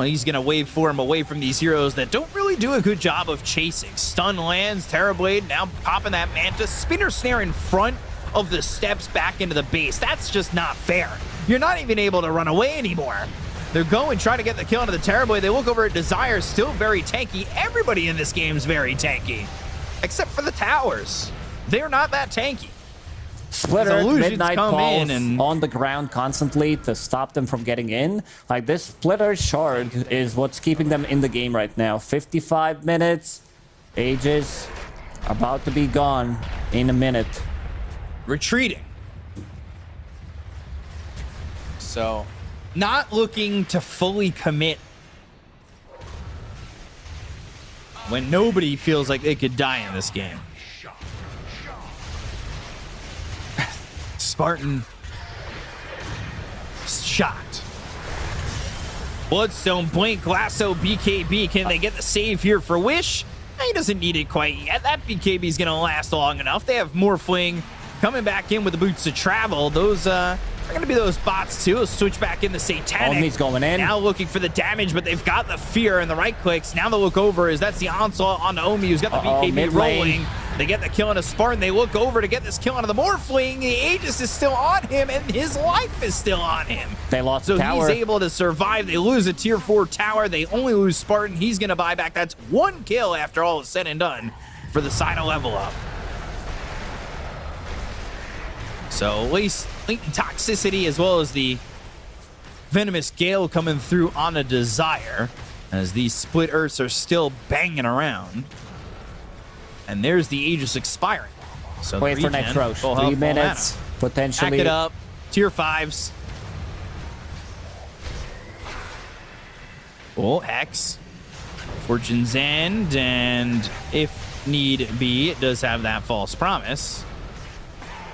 he's gonna wave form away from these heroes that don't really do a good job of chasing. Stun lands, Terrorblade now popping that Manta. Spinner Snare in front of the steps back into the base. That's just not fair. You're not even able to run away anymore. They're going, trying to get the kill onto the Terror Blade. They look over at Desire, still very tanky. Everybody in this game is very tanky, except for the towers. They're not that tanky. Splitter, Illusions Midnight come Pulse in and- on the ground constantly to stop them from getting in. Like, this Splitter shard is what's keeping them in the game right now. 55 minutes. Aegis about to be gone in a minute. Retreating. So, not looking to fully commit when nobody feels like they could die in this game. Spartan shot. Bloodstone, Blink, Lasso, BKB. Can they get the save here for Wish? He doesn't need it quite yet. That BKB is going to last long enough. They have Morphling coming back in with the boots to travel. Those are going to be those bots too. They'll switch back into Satanic. Omi's going in. Now looking for the damage, but they've got the fear and the right clicks. Now they look over as that's the onslaught on Omi, who's got the BKB mid lane. rolling. They get the kill on a Spartan. They look over to get this kill onto the Morphling. The Aegis is still on him, and his life is still on him. They lost So the tower. he's able to survive. They lose a tier 4 tower. They only lose Spartan. He's going to buy back. That's 1 kill after all is said and done for the side of level up. So at least toxicity as well as the Venomous Gale coming through on a Desire as these split Earths are still banging around. And there's the Aegis expiring. So Wait for regen, next Roche. full 3 health, full minutes, mana. potentially. Back it up. Tier 5s. Oh, Hex. Fortune's End, and if need be, it does have that false promise.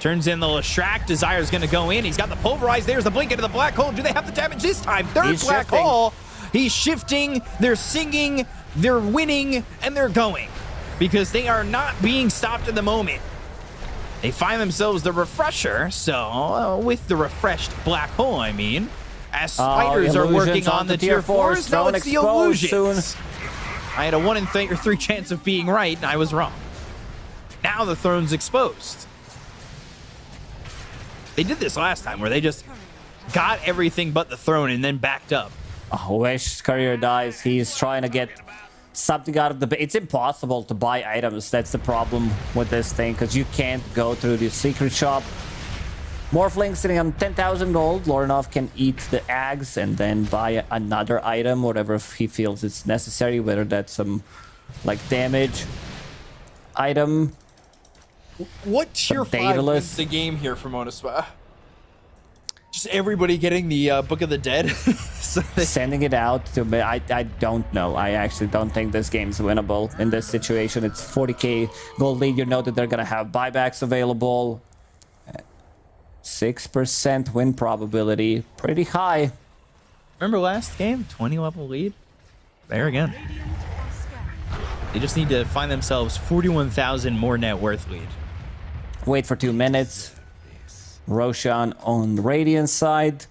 Turns in the Leshrac. Desire's going to go in. He's got the Pulverize. There's the blink into the black hole. Do they have the damage this time? Third He's black shifting. hole. He's shifting. They're singing. They're winning, and they're going because they are not being stopped in the moment. They find themselves the refresher. So with the refreshed black hole, I mean, as spiders are Illusions working on onto the tier 4s. No, Throne it's the exposed illusions. soon. I had a 1 in 3 chance of being right, and I was wrong. Now the throne's exposed. They did this last time where they just got everything but the throne and then backed up. Oh, Wish's career dies. He's trying to get something out of the... It's impossible to buy items. That's the problem with this thing, because you can't go through the secret shop. Morphling sitting on 10,000 gold. Lorinov can eat the eggs and then buy another item, whatever he feels is necessary, whether that's some, like, damage item. What tier 5 Daedalus. wins the game here for Monospa? Just everybody getting the Book of the Dead? So Sending it out to me, I don't know. I actually don't think this game's winnable in this situation. It's 40k gold lead. You know that they're gonna have buybacks available. 6% win probability, pretty high. remember last game? 20 level lead? There again. They just need to find themselves 41,000 more net worth lead. Wait for 2 minutes. Roshan on the Radiant side.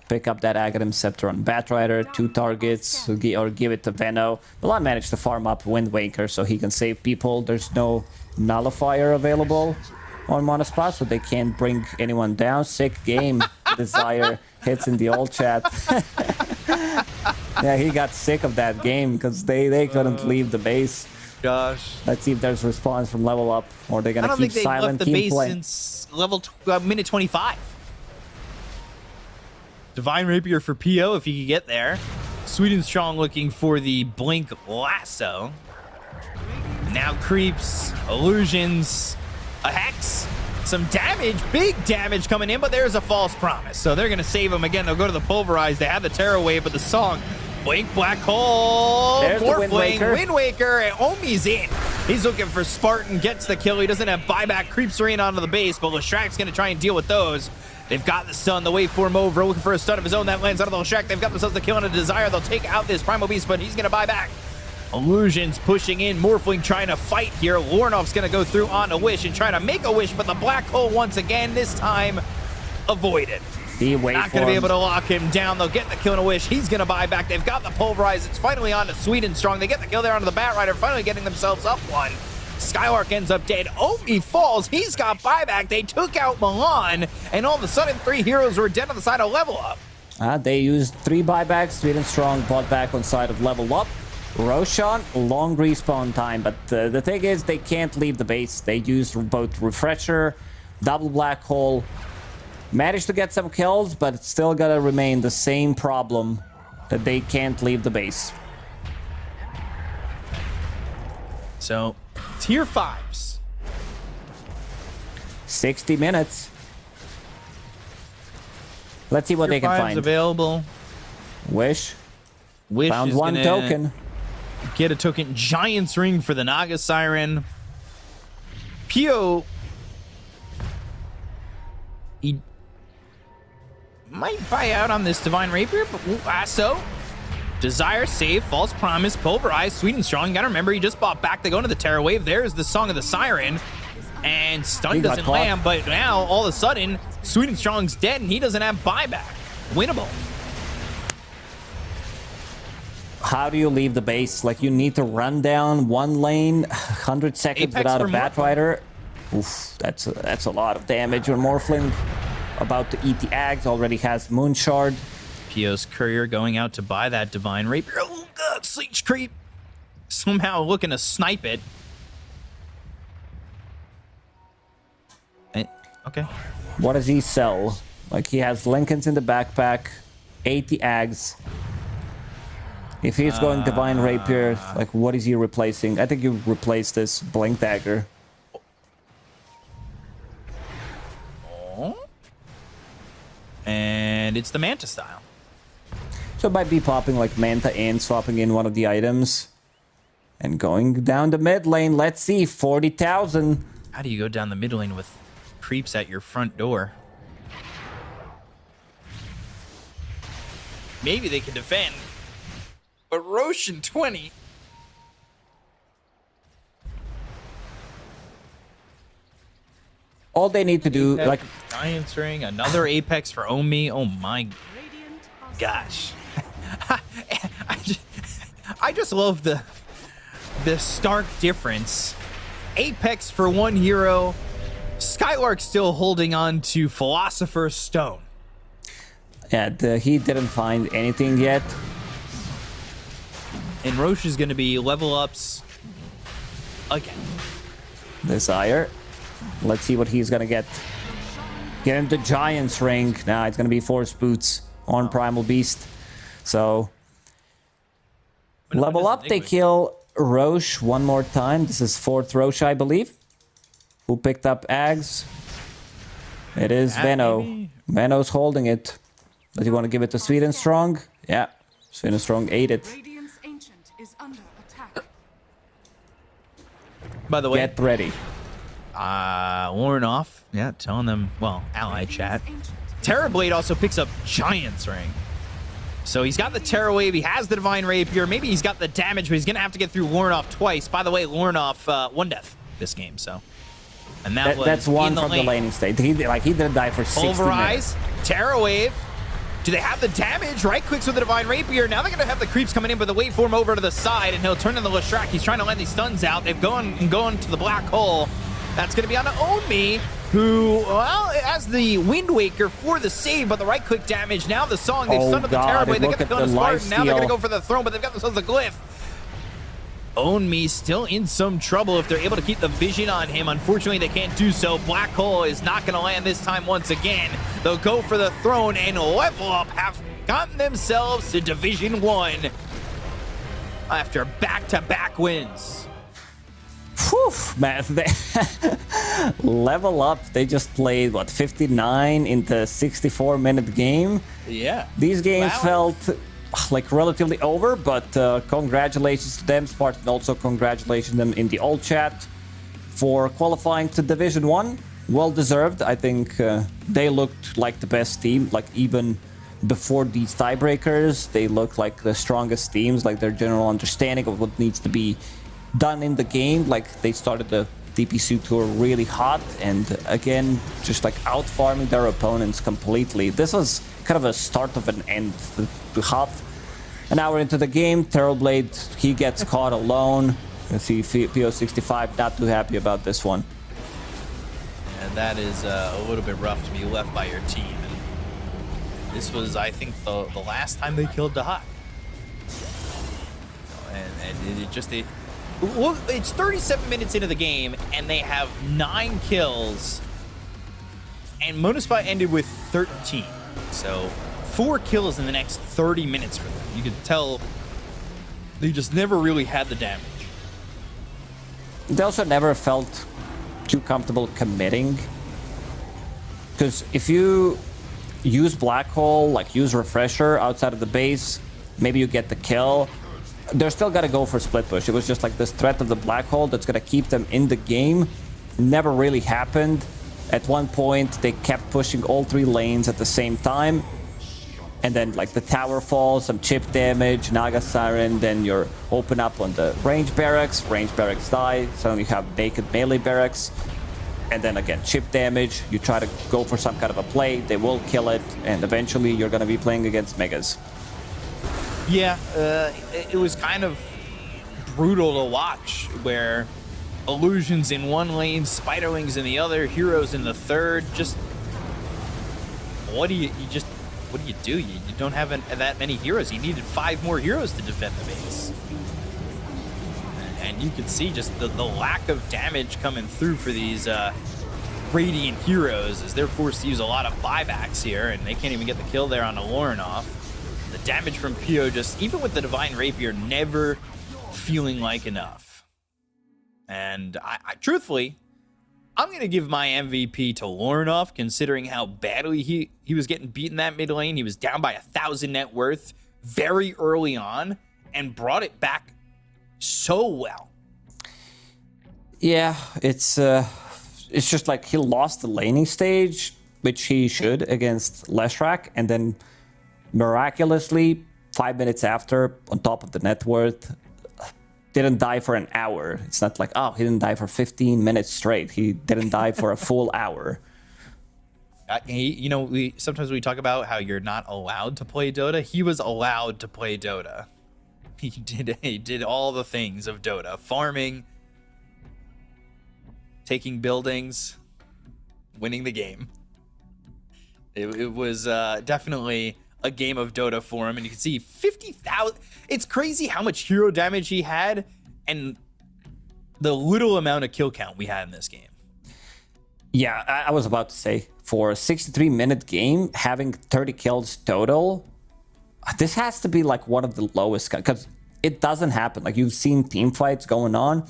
Pick up that Aghanim Scepter on Batrider. 2 targets, or give it to Veno. Milan managed to farm up Wind Waker so he can save people. There's no Nullifier available on Monospa, so they can't bring anyone down. Sick game. Desire hits in the old chat. Yeah, he got sick of that game because they couldn't leave the base. Gosh. Let's see if there's response from level up, or they're I gonna don't keep think they've silent, left the keep base playing. since level minute 25. Divine Rapier for PO if he could get there. Sweden Strong looking for the Blink Lasso. Now creeps, illusions, a Hex, some damage, big damage coming in, but there's a false promise. So they're going to save him again. They'll go to the Pulverize. They have the Terror Wave, but the song, Blink Black Hole, There's the Wind Waker. Wind Waker, and Omi's in. He's looking for Spartan, gets the kill. He doesn't have buyback, creeps right onto the base, but Leshrac's going to try and deal with those. They've got the stun, the waveform over, looking for a stun of his own that lands out of the Leshrac. They've got themselves the kill and a Desire. They'll take out this Primal Beast, but he's going to buy back. Illusions pushing in, Morphling trying to fight here. Lornov's going to go through on a Wish and try to make a Wish, but the Black Hole once again, this time avoided. The Not going to be waveform. able to lock him down. They'll get the kill and a Wish. He's going to buy back. They've got the Pulverize. It's finally on to Sweden Strong. They get the kill there onto the Batrider, finally getting themselves up one. Skylark ends up dead. Omi falls. He's got buyback. They took out Milan, and all of a sudden, 3 heroes were dead on the side of level up. They used 3 buybacks. Sweden Strong bought back on side of level up. Roshan, long respawn time, but the thing is they can't leave the base. They used both Refresher, double Black Hole. Managed to get some kills, but it's still gonna remain the same problem that they can't leave the base. So, tier 5s. 60 minutes. Let's see what Tier they can 5s find. available. Wish. Wish Found is one gonna token. Get a token. Giant's Ring for the Naga Siren. Pio. He might buy out on this Divine Rapier, but so. Desire, Save, False Promise, Pulverize, Sweet and Strong. Gotta remember, he just bought back. They go into the Terror Wave. There's the Song of the Siren. And Stun doesn't land, but now, all of a sudden, Sweet and Strong's dead, and he doesn't have buyback. Winnable. How do you leave the base? Like, you need to run down one lane, 100 seconds Apex without a for Batrider. Oof, that's a lot of damage on Morphling. About to eat the Ags, already has Moonshard. Pio's Courier going out to buy that Divine Rapier. Oh, God, Siege Creep. Somehow looking to snipe it. Okay. What does he sell? Like, he has Lincolns in the backpack, 80 Ags. If he's going Divine Rapier, like, what is he replacing? I think you replace this Blink Dagger. Oh. And it's the Manta style. So it might be popping like Manta and swapping in one of the items. And going down the mid lane, let's see, 40,000. How do you go down the mid lane with creeps at your front door? Maybe they can defend. But Roshan 20. All they need to do, Apex, like, Giant's Ring, another Apex for Omi. Oh my gosh. I just love the stark difference. Apex for one hero. Skylark still holding on to Philosopher's Stone. yeah, he didn't find anything yet. And Roche is going to be level ups again. Desire. Let's see what he's gonna get. Get him the Giant's Ring. Now it's gonna be Force Boots on Primal Beast. So level up, they kill Roche one more time. This is 4th Roche, I believe. Who picked up Ags? It is Venno. Venno's holding it. Does he want to give it to Sweet and Strong? Yeah, Sweet and Strong ate it. Radiant's Ancient is under attack. By the way, Get ready. Warren off. Yeah, telling them, well, ally chat. Terrorblade also picks up Giant's Ring. So he's got the Terror Wave, he has the Divine Rapier, maybe he's got the damage, but he's going to have to get through Lornoff twice. By the way, Lornoff, 1 death this game, so. And That's one from the laning state. He didn't die for 60 Pulverize, minutes. Terror Wave. Do they have the damage? Right clicks with the Divine Rapier. Now they're going to have the creeps coming in, but the wait for him over to the side, and he'll turn in the Leshrac. He's trying to let these stuns out. They've gone to the Black Hole. That's going to be on Omi, who, well, has the Wind Waker for the save, but the right click damage. Now the song, they've stunned the Terror Blade. They get the kill on Spartan. Now they're going to go for the throne, but they've got themselves a Glyph. Omi still in some trouble if they're able to keep the vision on him. Unfortunately, they can't do so. Black Hole is not going to land this time once again. They'll go for the throne, and Level Up have gotten themselves to Division 1 after back-to-back wins. Whew, man. Level Up, they just played, what, 59 in the 64-minute game? Yeah. These games felt like relatively over, but congratulations to them. Spartan also congratulations them in the old chat for qualifying to Division 1. Well deserved. I think they looked like the best team, like even before these tiebreakers, they looked like the strongest teams, like their general understanding of what needs to be done in the game. Like they started the DPC tour really hot and again just like out farming their opponents completely. This was kind of a start of an end. Half an hour into the game, Terrorblade, he gets caught alone. Let's see, PO65 not too happy about this one. And that is a little bit rough to be left by your team. This was, I think, the last time they killed the Hawk. And it just... Well, it's 37 minutes into the game, and they have 9 kills. And Monospot ended with 13. So 4 kills in the next 30 minutes for them. You could tell they just never really had the damage. They also never felt too comfortable committing. Because if you use Black Hole, like use Refresher outside of the base, maybe you get the kill. They're still gonna go for split push. It was just like this threat of the Black Hole that's gonna keep them in the game. Never really happened. At one point, they kept pushing all 3 lanes at the same time. And then like the tower falls, some chip damage, Naga Siren, then you're open up on the range barracks die, suddenly you have naked melee barracks. And then again, chip damage, you try to go for some kind of a play, they will kill it, and eventually you're gonna be playing against Megas. Yeah, it was kind of brutal to watch, where illusions in one lane, spiderlings in the other, heroes in the third. Just what do you do? You don't have that many heroes. You needed 5 more heroes to defend the base, and you can see just the lack of damage coming through for these Radiant heroes as they're forced to use a lot of buybacks here, and they can't even get the kill there on the Lorinov. The damage from Pio, just even with the Divine Rapier, never feeling like enough. And I truthfully, I'm going to give my MVP to Lorinov, considering how badly he was getting beaten that mid lane. He was down by 1,000 net worth very early on and brought it back so well. Yeah, it's just like he lost the laning stage, which he should against Leshrac, and then miraculously 5 minutes after, on top of the net worth, didn't die for an hour. It's not like, oh, he didn't die for 15 minutes straight. He didn't die for a full hour. You know, sometimes we talk about how you're not allowed to play Dota. He was allowed to play Dota. He did all the things of Dota. Farming, taking buildings, winning the game. It was definitely a game of Dota for him, and you can see 50,000. It's crazy how much hero damage he had and the little amount of kill count we had in this game. Yeah, I was about to say, for a 63-minute game, having 30 kills total, this has to be like one of the lowest, because it doesn't happen. Like, you've seen team fights going on,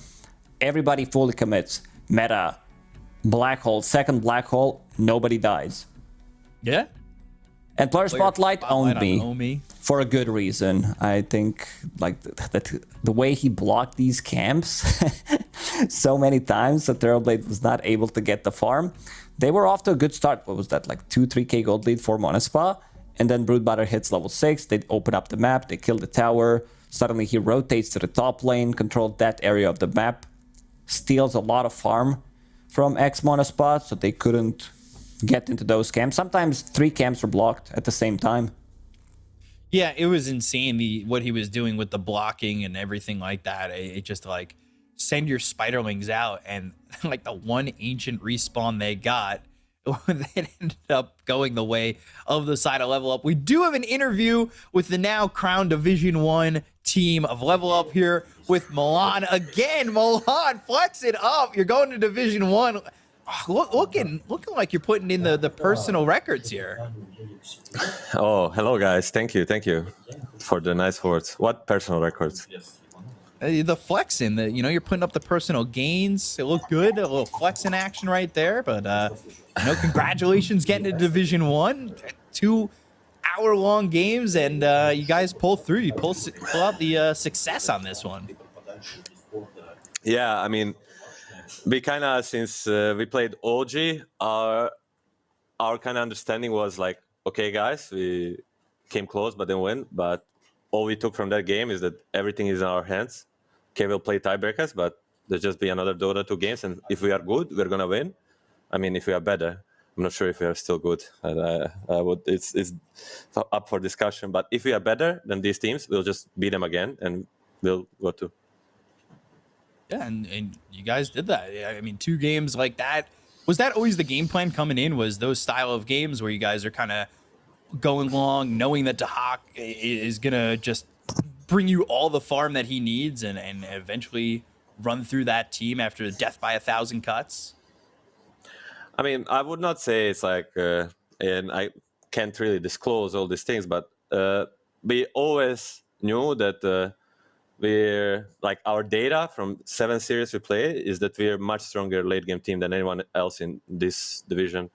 everybody fully commits. Meta, Black Hole, second Black Hole, nobody dies. Yeah. And Player Spotlight owned me Omi. for a good reason. I think like that the way he blocked these camps so many times that Terrorblade was not able to get the farm. They were off to a good start. What was that, like 2-3k gold lead for Monospa? And then Broodbutter hits level 6. They open up the map. They kill the tower. Suddenly he rotates to the top lane, controlled that area of the map, steals a lot of farm from X Monospa, so they couldn't get into those camps. Sometimes 3 camps were blocked at the same time. Yeah, it was insane what he was doing with the blocking and everything like that. It just like send your spiderlings out, and like the one ancient respawn they got, that ended up going the way of the side of Level Up. We do have an interview with the now crowned Division 1 team of Level Up here with Milan. Again, Milan, flex it up. You're going to Division 1. Looking like you're putting in the personal records here. Oh, hello guys. Thank you for the nice words. What personal records? The flexing, you're putting up the personal gains. It looked good, a little flexing action right there. But congratulations getting to Division 1, 2 hour-long games, and you guys pull through. You pull out the success on this one. Yeah, I mean, we kind of, since we played OG, our kind of understanding was like, okay, guys, we came close but didn't win. But all we took from that game is that everything is in our hands. Okay, we'll play tiebreakers, but there's just be another Dota 2 games, and if we are good, we're gonna win. I mean, if we are better, I'm not sure if we are still good. It's up for discussion. But if we are better than these teams, we'll just beat them again, and we'll go to. Yeah, and you guys did that. I mean, 2 games like that. Was that always the game plan coming in? Was those style of games where you guys are kind of going long, knowing that Dahak is gonna just bring you all the farm that he needs and eventually run through that team after death by 1,000 cuts? I mean, I would not say it's like, and I can't really disclose all these things, but we always knew that we're like our data from 7 series we play is that we're much stronger late game team than anyone else in this division.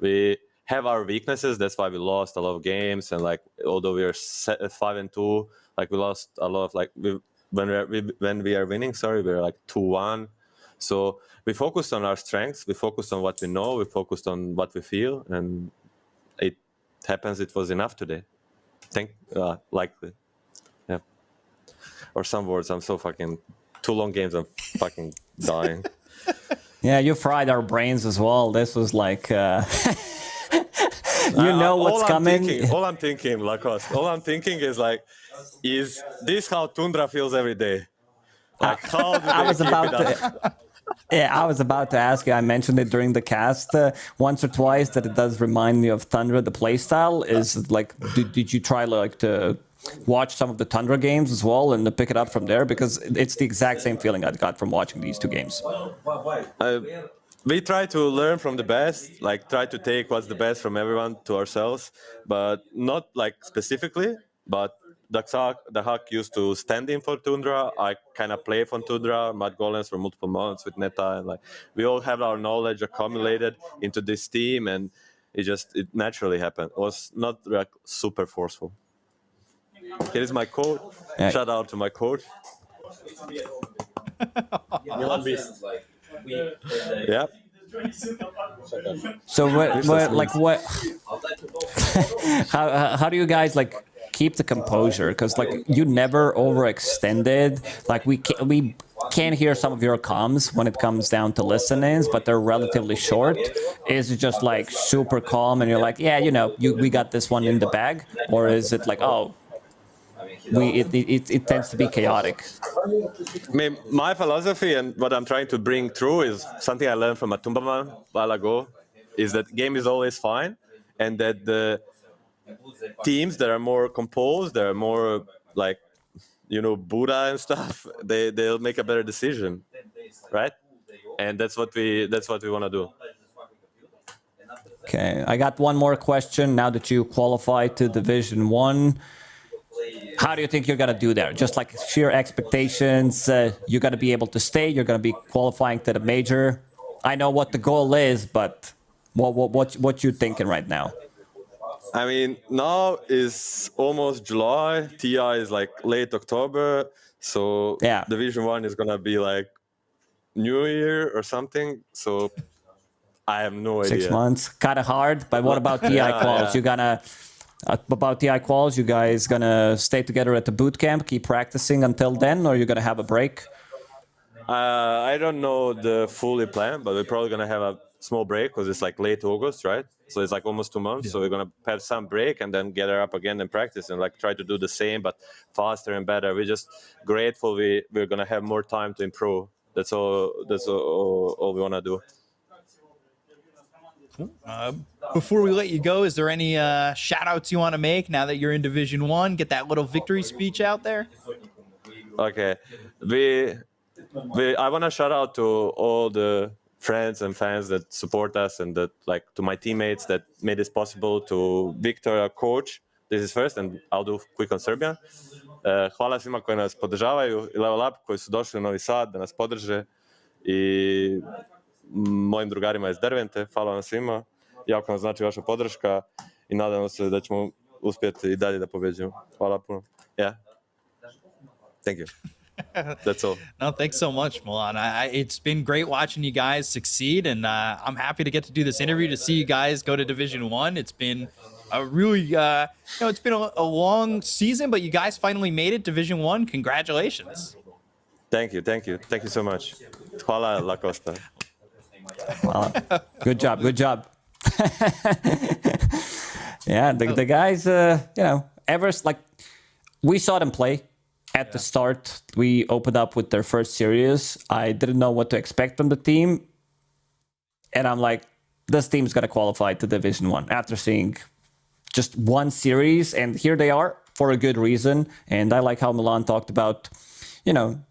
We have our weaknesses, that's why we lost a lot of games, and like although we're 5-2, like we lost a lot of like when we are winning, we're like 2-1. So we focused on our strengths, we focused on what we know, we focused on what we feel, and it happens it was enough today. Likely. Yeah. Or some words, I'm so fucking 2 long games, I'm fucking dying. Yeah, you fried our brains as well. This was like what's coming. All I'm thinking, Lacoste, all I'm thinking is like, is this how Tundra feels every day? Like, how do they I was keep about it up? to. Yeah, I was about to ask you. I mentioned it during the cast once or twice that it does remind me of Tundra. The playstyle is like, did you try like to watch some of the Tundra games as well and to pick it up from there? Because it's the exact same feeling I got from watching these 2 games. We try to learn from the best, like try to take what's the best from everyone to ourselves, but not like specifically. But the Huck used to stand in for Tundra. I kind of play for Tundra, Mad Golems for multiple months with Neta, and like we all have our knowledge accumulated into this team, and it naturally happened. It was not like super forceful. Here is my coach. Yeah. Shout out to my coach. Yeah. So what how do you guys like keep the composure? Because like you never overextended. Like we can hear some of your comms when it comes down to listen-ins, but they're relatively short. Is it just like super calm and you're like, yeah, we got this one in the bag? Or is it like, oh, it tends to be chaotic? I mean, my philosophy and what I'm trying to bring through is something I learned from Atumbaman a while ago, is that game is always fine, and that the teams that are more composed, that are more like, Buddha and stuff, they'll make a better decision, right? And that's what we want to do. Okay, I got one more question. Now that you qualified to Division 1, how do you think you're going to do there? Just like sheer expectations, you're going to be able to stay, you're going to be qualifying to the major. I know what the goal is, but what you thinking right now? I mean, now is almost July. TI is like late October. So yeah. Division 1 is going to be like New Year or something. So I have no idea. 6 months, kind of hard. But what about TI quals? Yeah. About TI quals, you guys gonna stay together at the boot camp, keep practicing until then, or you're gonna have a break? I don't know the fully plan, but we're probably gonna have a small break because it's like late August, right? So it's like almost 2 months. Yeah. So we're gonna have some break and then gather up again and practice and like try to do the same, but faster and better. We're just grateful we're gonna have more time to improve. That's all we wanna do. Before we let you go, is there any shout outs you want to make now that you're in Division 1? Get that little victory speech out there. Okay. I want to shout out to all the friends and fans that support us, and that like to my teammates that made this possible, to Victor, our coach. This is first, and I'll do quick on Serbian. Hvala svima koji nas podržavaju i Level Up koji su došli u Novi Sad da nas podrže, i mojim drugarima iz Dervente, hvala vam svima. Jako nam znači vaša podrška i nadamo se da ćemo uspjeti i dalje da pobeđujemo. Hvala puno. Yeah. Thank you. That's all. No, thanks so much, Milan. It's been great watching you guys succeed, and I'm happy to get to do this interview, to see you guys go to Division 1. It's been a really, it's been a long season, but you guys finally made it, Division 1. Congratulations. Thank you so much. Hvala La Costa. Well, good job. Yeah, the guys, Everest, like, we saw them play at the start. We opened up with their first series. I didn't know what to expect from the team. And I'm like, this team's going to qualify to Division 1 after seeing just one series, and here they are for a good reason. And I like how Milan talked about,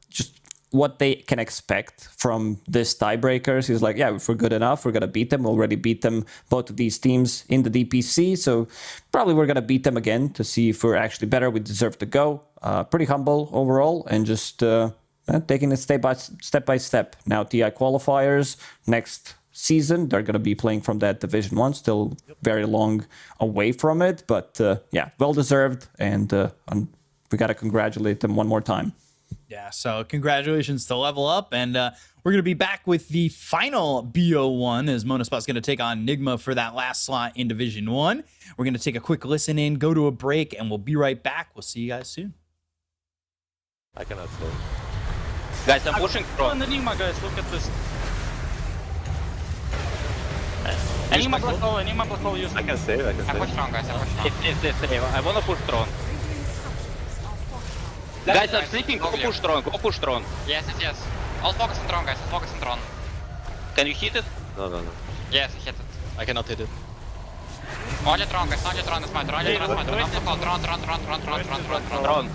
just what they can expect from this tiebreakers. He's like, yeah, if we're good enough, we're going to beat them. We already beat them, both of these teams in the DPC. So probably we're going to beat them again to see if we're actually better. We deserve to go. Pretty humble overall, and just taking it step by step. Now TI qualifiers next season. They're going to be playing from that Division 1, still very long away from it. But yeah, well deserved. And we got to congratulate them one more time. Yeah, so congratulations to Level Up, and we're going to be back with the final BO1 as Monospot's going to take on Nigma for that last slot in Division 1. We're going to take a quick listen in, go to a break, and we'll be right back. We'll see you guys soon. I cannot say. Guys, I'm pushing front. Enigma, guys, look at this. Enigma black hole, use I can save. I can save. Strong, guys, I push strong. I wanna push strong. Guys, I'm sleeping. Go push strong. Go push strong. Yes. I'll focus on drone, guys. I'll focus on drone. Can you hit it? No. Yes, I hit it. I cannot hit it. Only drone, guys. Only drone is my drone. Only drone is my drone. I'm the call. Drone.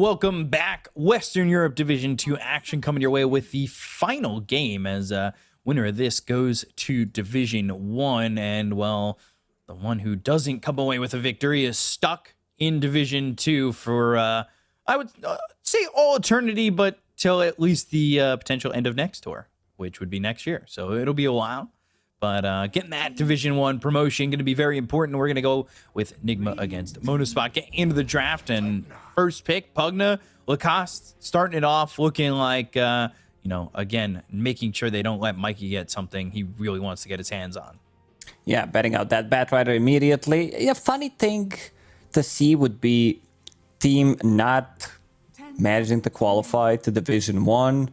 Welcome back. Western Europe Division 2 action coming your way with the final game as winner of this goes to Division 1. And, well, the one who doesn't come away with a victory is stuck in Division 2 for, I would say all eternity, but till at least the potential end of next tour, which would be next year. So it'll be a while. But getting that Division 1 promotion going to be very important. We're going to go with Nigma against Monospot. Get into the draft, and first pick, Pugna. Lacoste starting it off looking like, again, making sure they don't let Mikey get something he really wants to get his hands on. Yeah, betting out that Batrider immediately. Yeah, funny thing to see would be team not managing to qualify to Division 1.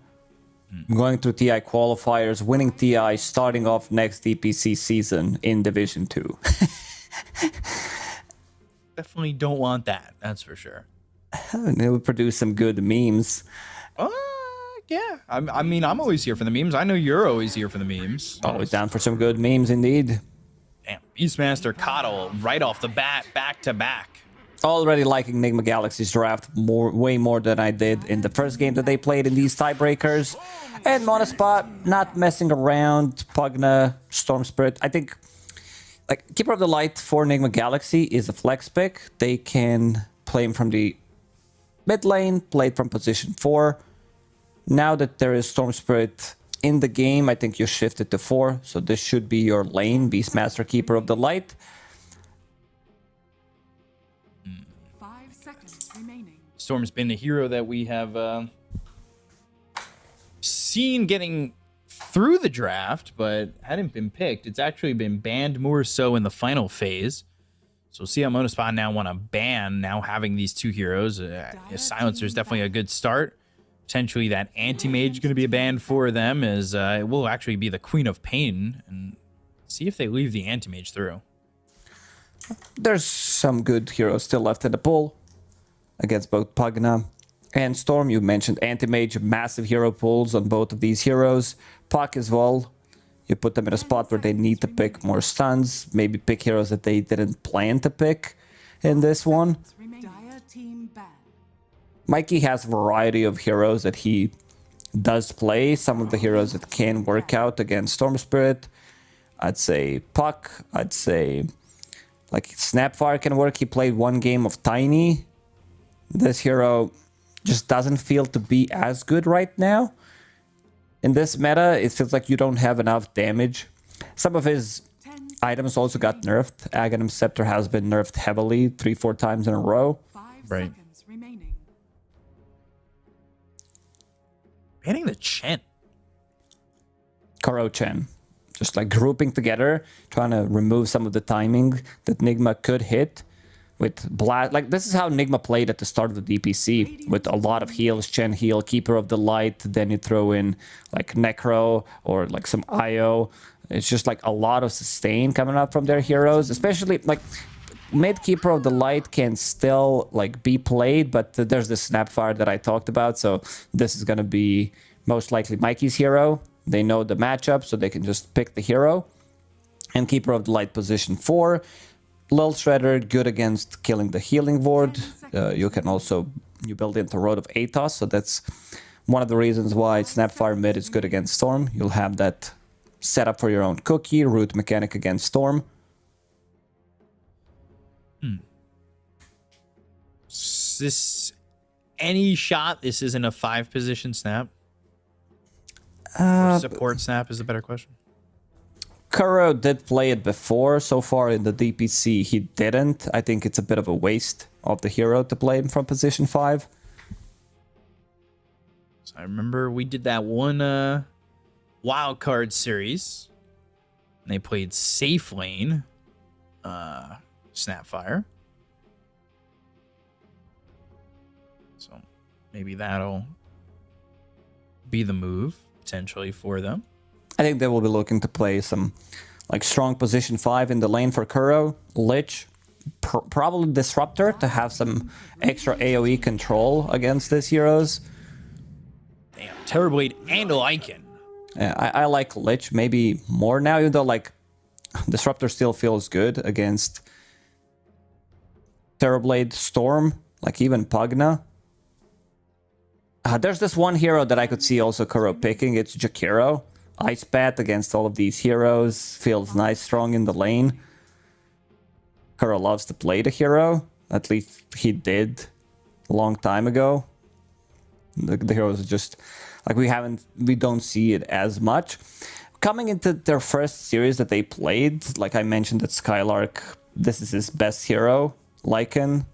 Going through TI qualifiers, winning TI, starting off next DPC season in Division 2. Definitely don't want that, that's for sure. It would produce some good memes. Yeah. I mean, I'm always here for the memes. I know you're always here for the memes. Always down for some good memes, indeed. Damn, Beastmaster Coddle right off the bat, back to back. Already liking Nigma Galaxy's draft way more than I did in the first game that they played in these tiebreakers. And Monospot, not messing around. Pugna, Storm Spirit. I think, like, Keeper of the Light for Nigma Galaxy is a flex pick. They can play him from the mid lane, play it from position 4. Now that there is Storm Spirit in the game, I think you shift it to 4. So this should be your lane, Beastmaster, Keeper of the Light. 5 seconds remaining. Storm's been the hero that we have seen getting through the draft, but hadn't been picked. It's actually been banned more so in the final phase. So we'll see how Monospot now want to ban now having these two heroes. Silencer is definitely a good start. Potentially that Anti-Mage is going to be a ban for them, as it will actually be the Queen of Pain. And see if they leave the Anti-Mage through. There's some good heroes still left in the pool against both Pugna and Storm. You mentioned Anti-Mage, massive hero pools on both of these heroes. Puck as well. You put them in a spot where they need to pick more stuns, maybe pick heroes that they didn't plan to pick in this one. Mikey has a variety of heroes that he does play. Some of the heroes that can work out against Storm Spirit. I'd say Puck. I'd say like Snapfire can work. He played one game of Tiny. This hero just doesn't feel to be as good right now. In this meta, it feels like you don't have enough damage. Some of his items also got nerfed. Aghanim Scepter has been nerfed heavily 3-4 times in a row. 5 Right. seconds remaining. Banning the Chen. Karo Chen. Just like grouping together, trying to remove some of the timing that Nigma could hit with blast. Like, this is how Nigma played at the start of the DPC, with a lot of heals, Chen heal, Keeper of the Light, then you throw in like Necro or like some IO. It's just like a lot of sustain coming up from their heroes, especially like mid Keeper of the Light can still like be played, but there's the Snapfire that I talked about, so this is gonna be most likely Mikey's hero. They know the matchup, so they can just pick the hero. And Keeper of the Light position 4. Lil Shredder, good against killing the healing ward. You can also, you build into Road of Atos, so that's one of the reasons why Snapfire mid is good against Storm. You'll have that set up for your own cookie, root mechanic against Storm. Is this any shot? This isn't a 5-position snap? Or support snap is a better question. Kuro did play it before. So far in the DPC, he didn't. I think it's a bit of a waste of the hero to play him from position 5. So I remember we did that one wild card series. And they played safe lane Snapfire. So maybe that'll be the move potentially for them. I think they will be looking to play some like strong position 5 in the lane for Kuro, Lich, probably Disruptor to have some extra AoE control against these heroes. Damn, Terrorblade and Lycan. I like Lich maybe more now, even though like Disruptor still feels good against Terrorblade, Storm, like even Pugna. There's this one hero that I could see also Kuro picking. It's Jakiro. Ice Bat against all of these heroes. Feels nice, strong in the lane. Kuro loves to play the hero. At least he did a long time ago. The heroes are just like we don't see it as much. Coming into their first series that they played, like I mentioned at Skylark, this is his best hero, Lycan.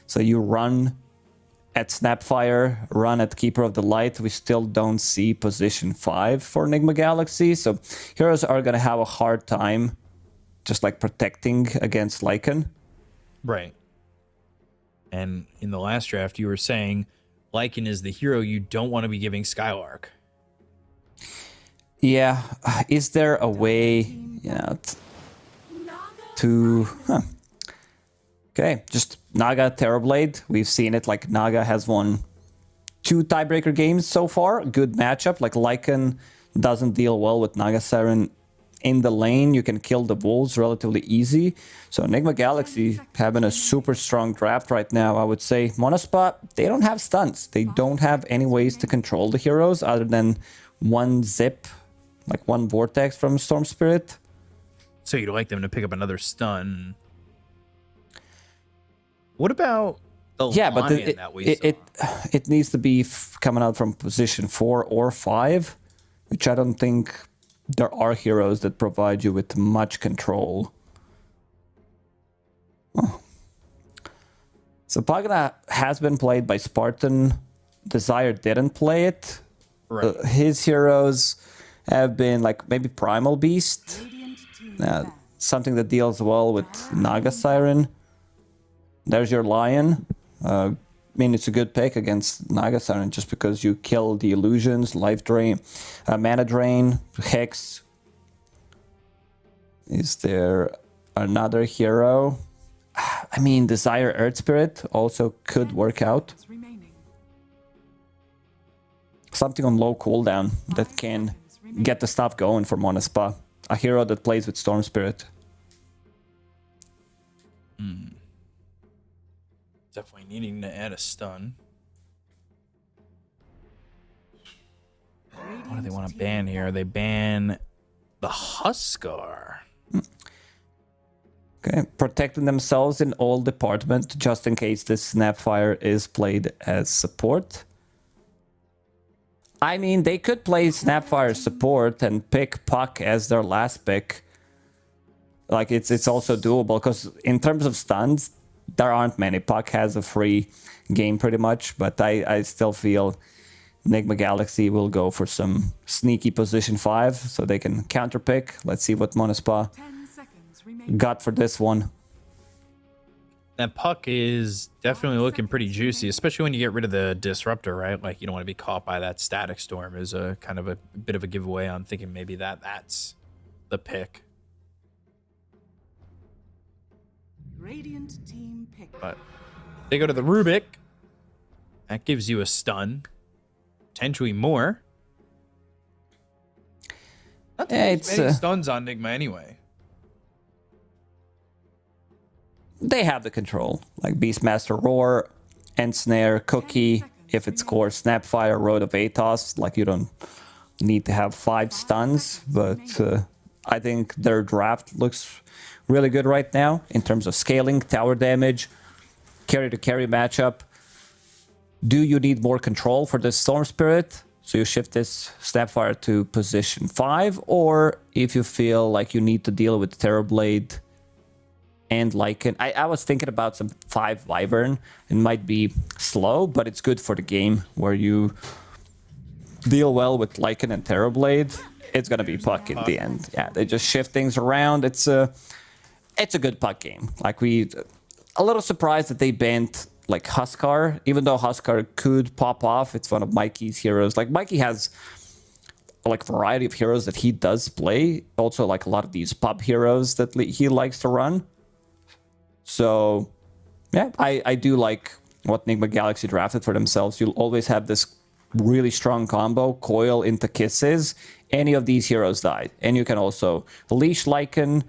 So you run at Snapfire, run at Keeper of the Light. We still don't see position 5 for Enigma Galaxy, so heroes are gonna have a hard time just like protecting against Lycan. Right. And in the last draft, you were saying Lycan is the hero you don't want to be giving Skylark. Yeah, is there a way, you know, to... Okay, just Naga, Terrorblade. We've seen it, like Naga has won 2 tiebreaker games so far. Good matchup, like Lycan doesn't deal well with Naga Siren in the lane. You can kill the wolves relatively easy. So Enigma Galaxy having a super strong draft right now, I would say. Monospot, they don't have stunts. They don't have any ways to control the heroes other than one zip, like one vortex from Storm Spirit. So you'd like them to pick up another stun. What about the lion that we saw? It needs to be coming out from position 4 or 5, which I don't think there are heroes that provide you with much control. Oh. So Pagana has been played by Spartan. Desire didn't play it. Right. His heroes have been like maybe Primal Beast, something that deals well with Naga Siren. There's your Lion. I mean, it's a good pick against Naga Siren just because you kill the illusions, life drain, mana drain, Hex. Is there another hero? I mean, Desire Earth Spirit also could work out. Something on low cooldown that can get the stuff going for Monospa. A hero that plays with Storm Spirit. Definitely needing to add a stun. What do they want to ban here? They ban the Huskar. Okay, protecting themselves in all departments just in case this Snapfire is played as support. I mean, they could play Snapfire support and pick Puck as their last pick. Like, it's also doable, because in terms of stuns, there aren't many. Puck has a free game pretty much, but I still feel Enigma Galaxy will go for some sneaky position 5 so they can counterpick. Let's see what Monospa got for this one. That Puck is definitely looking pretty juicy, especially when you get rid of the Disruptor, right? Like, you don't want to be caught by that Static Storm is a kind of a bit of a giveaway. I'm thinking maybe that's the pick. Radiant team pick. But they go to the Rubik. That gives you a stun. Potentially more. Not that many stuns on Enigma anyway. They have the control. Like Beastmaster Roar, Ensnare, Cookie. If it's core Snapfire, Road of Atos, like you don't need to have 5 stuns. But I think their draft looks really good right now in terms of scaling, tower damage, carry-to-carry matchup. Do you need more control for this Storm Spirit? So you shift this Snapfire to position 5, or if you feel like you need to deal with Terrorblade and Lycan. I was thinking about some 5 Wyvern. It might be slow, but it's good for the game where you deal well with Lycan and Terrorblade. It's gonna be Puck in the end. Yeah, they just shift things around. It's a good Puck game. Like a little surprised that they banned like Huskar, even though Huskar could pop off. It's one of Mikey's heroes. Like Mikey has like a variety of heroes that he does play. Also like a lot of these pub heroes that he likes to run. So yeah, I do like what Enigma Galaxy drafted for themselves. You'll always have this really strong combo, Coil into Kisses. Any of these heroes die. And you can also leash Lycan.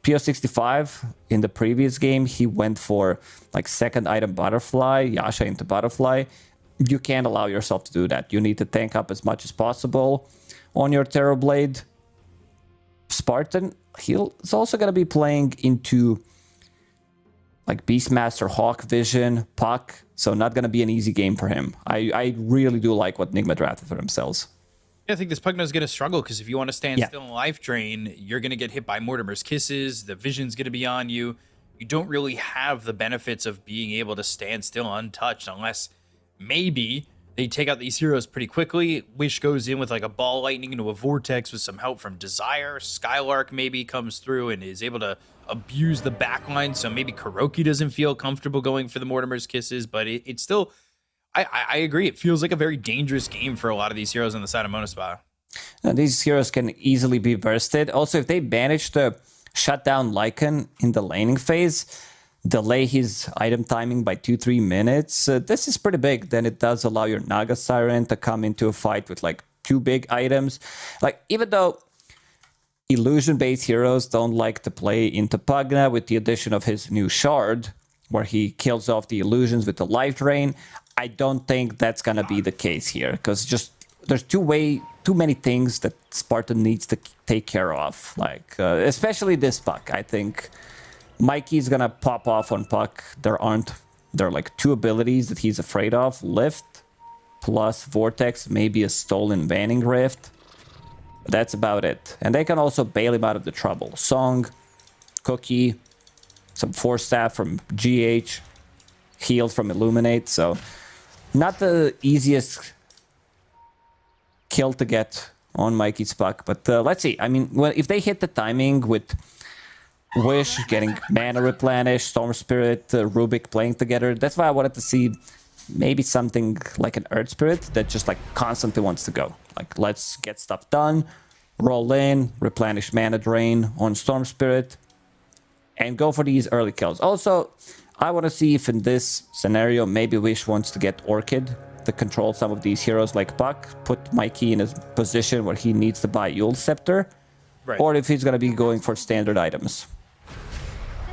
PO65 in the previous game, he went for like second item Butterfly, Yasha into Butterfly. you can't allow yourself to do that. You need to tank up as much as possible on your Terrorblade. Spartan, he's also going to be playing into like Beastmaster, Hawk Vision, Puck, so not going to be an easy game for him. I really do like what Nigma drafted for themselves. I think this Pugna is going to struggle because if you want to stand still in life drain, you're going to get hit by Mortimer's Kisses. The vision's going to be on you. You don't really have the benefits of being able to stand still untouched unless maybe they take out these heroes pretty quickly. Wish goes in with like a ball lightning into a vortex with some help from Desire. Skylark maybe comes through and is able to abuse the backline. So maybe Kuroki doesn't feel comfortable going for the Mortimer's Kisses, but it's still... I agree. It feels like a very dangerous game for a lot of these heroes on the side of Monospa. These heroes can easily be bursted. Also, if they manage to shut down Lycan in the laning phase, delay his item timing by 2-3 minutes, this is pretty big. Then it does allow your Naga Siren to come into a fight with like 2 big items. Like, even though illusion-based heroes don't like to play into Pugna, with the addition of his new Shard, where he kills off the illusions with the life drain, I don't think that's gonna be the case here, because just there's too many things that Spartan needs to take care of, like especially this Puck. I think Mikey's gonna pop off on Puck. There are like 2 abilities that he's afraid of: Lift plus Vortex, maybe a stolen Vanning Rift. But that's about it. And they can also bail him out of the trouble. Song, Cookie, some Force Staff from GH, healed from Illuminate, so not the easiest kill to get on Mikey's Puck, but let's see. I mean, well, if they hit the timing with Wish getting mana replenish, Storm Spirit, Rubik playing together, that's why I wanted to see maybe something like an Earth Spirit that just like constantly wants to go. Like, let's get stuff done, roll in, replenish mana drain on Storm Spirit, and go for these early kills. Also, I want to see if in this scenario, maybe Wish wants to get Orchid to control some of these heroes like Puck, put Mikey in a position where he needs to buy Yule's Scepter, or if he's going to be going for standard items.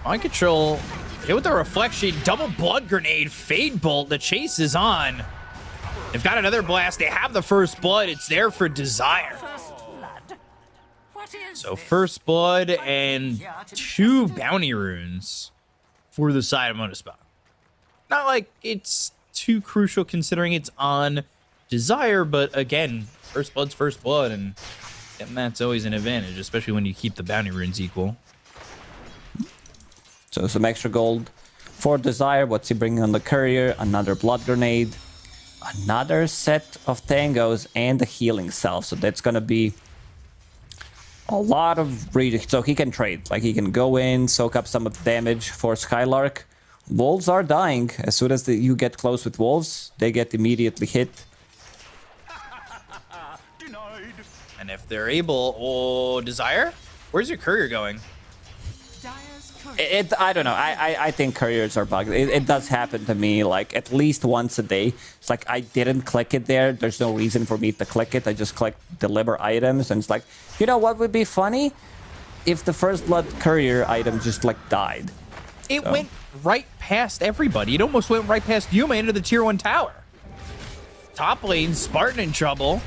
Mind Control, hit with the Reflection, double Blood Grenade, Fade Bolt, the chase is on. They've got another blast, they have the First Blood, it's there for Desire. So First Blood and 2 Bounty Runes for the side of Monospa. Not like it's too crucial considering it's on Desire, but again, First Blood's First Blood, and that's always an advantage, especially when you keep the Bounty Runes equal. So some extra gold for Desire. What's he bringing on the Courier? Another Blood Grenade, another set of Tangos, and the Healing Salve. So that's going to be a lot of reading. So he can trade. Like, he can go in, soak up some of the damage for Skylark. Wolves are dying. As soon as you get close with Wolves, they get immediately hit. And if they're able... Desire? Where's your Courier going? I don't know. I think couriers are bugged. It does happen to me like at least once a day. It's like I didn't click it there. There's no reason for me to click it. I just click deliver items, and it's like, you know what would be funny? If the First Blood courier item just like died. It went right past everybody. It almost went right past Yuma into the tier 1 tower. Top lane, Spartan in trouble.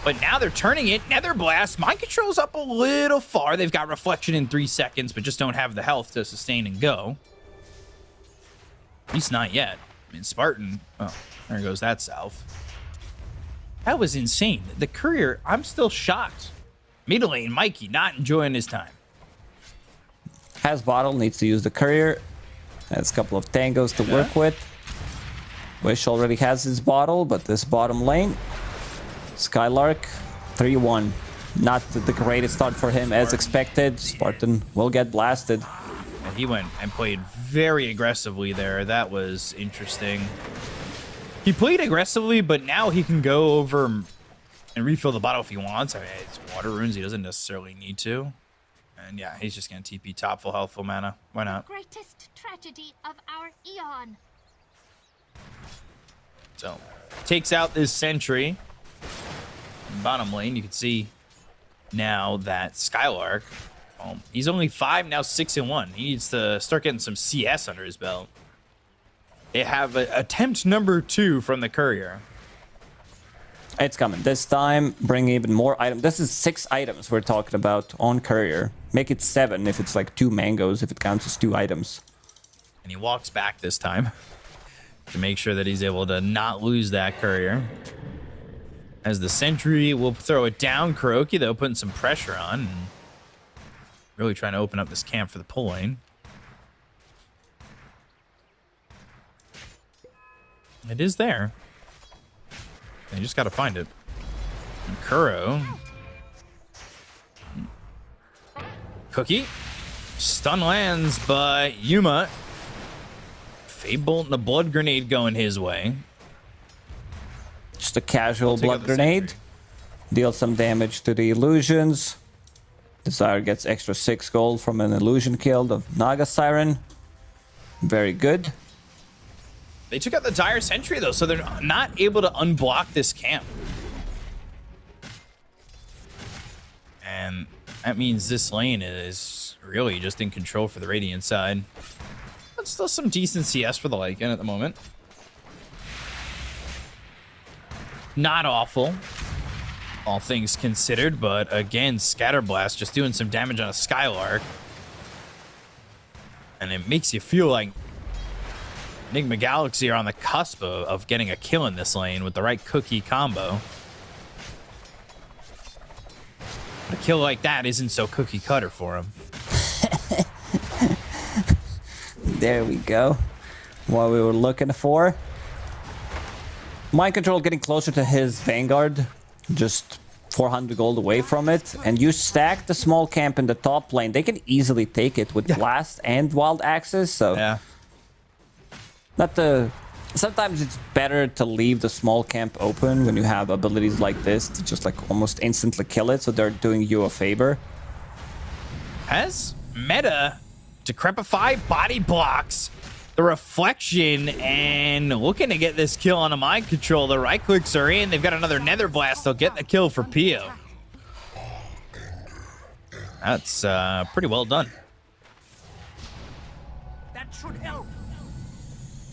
But now they're turning it. Nether Blast. Mind Control's up a little far. They've got Reflection in 3 seconds, but just don't have the health to sustain and go. At least not yet. I mean, Spartan... Oh, there goes that salve. That was insane. The Courier, I'm still shocked. Middle lane, Mikey, not enjoying his time. Has bottle, needs to use the Courier. Has a couple of Tangos to work with. Wish already has his bottle, but this bottom lane... Skylark, 3-1. Not the greatest start for him as expected. Spartan will get blasted. And he went and played very aggressively there. That was interesting. He played aggressively, but now he can go over and refill the bottle if he wants. I mean, it's water runes. He doesn't necessarily need to. And yeah, he's just going to TP top, full health, full mana. Why not? Greatest tragedy of our eon. So, takes out this sentry. Bottom lane, you can see now that Skylark, he's only 5, now 6-1. He needs to start getting some CS under his belt. They have attempt number 2 from the courier. It's coming. This time, bring even more items. This is 6 items we're talking about on courier. Make it 7 if it's like 2 mangoes, if it counts as 2 items. And he walks back this time to make sure that he's able to not lose that courier. As the sentry will throw it down, Kuroki, though, putting some pressure on. And really trying to open up this camp for the pull lane. It is there. You just got to find it. And Kuro. Cookie. Stun lands, but Yuma. Fade Bolt and a blood grenade going his way. Just a casual blood grenade. Deal some damage to the illusions. Desire gets extra 6 gold from an illusion kill of Naga Siren. Very good. They took out the Dire Sentry, though, so they're not able to unblock this camp. And that means this lane is really just in control for the Radiant side. But still some decent CS for the Lycan at the moment. Not awful, all things considered, but again, Scatterblast just doing some damage on a Skylark. And it makes you feel like Enigma Galaxy are on the cusp of getting a kill in this lane with the right cookie combo. But a kill like that isn't so cookie cutter for him. There we go. What we were looking for. Mind Control getting closer to his Vanguard. Just 400 gold away from it. And you stack the small camp in the top lane. They can easily take it with Blast and Wild Axes. So yeah. Sometimes it's better to leave the small camp open when you have abilities like this to just like almost instantly kill it, so they're doing you a favor. Has meta Decrepify body blocks the reflection and looking to get this kill on a Mind Control. The right clicks are in. They've got another Nether Blast. They'll get the kill for Pio. That's pretty well done. That should help.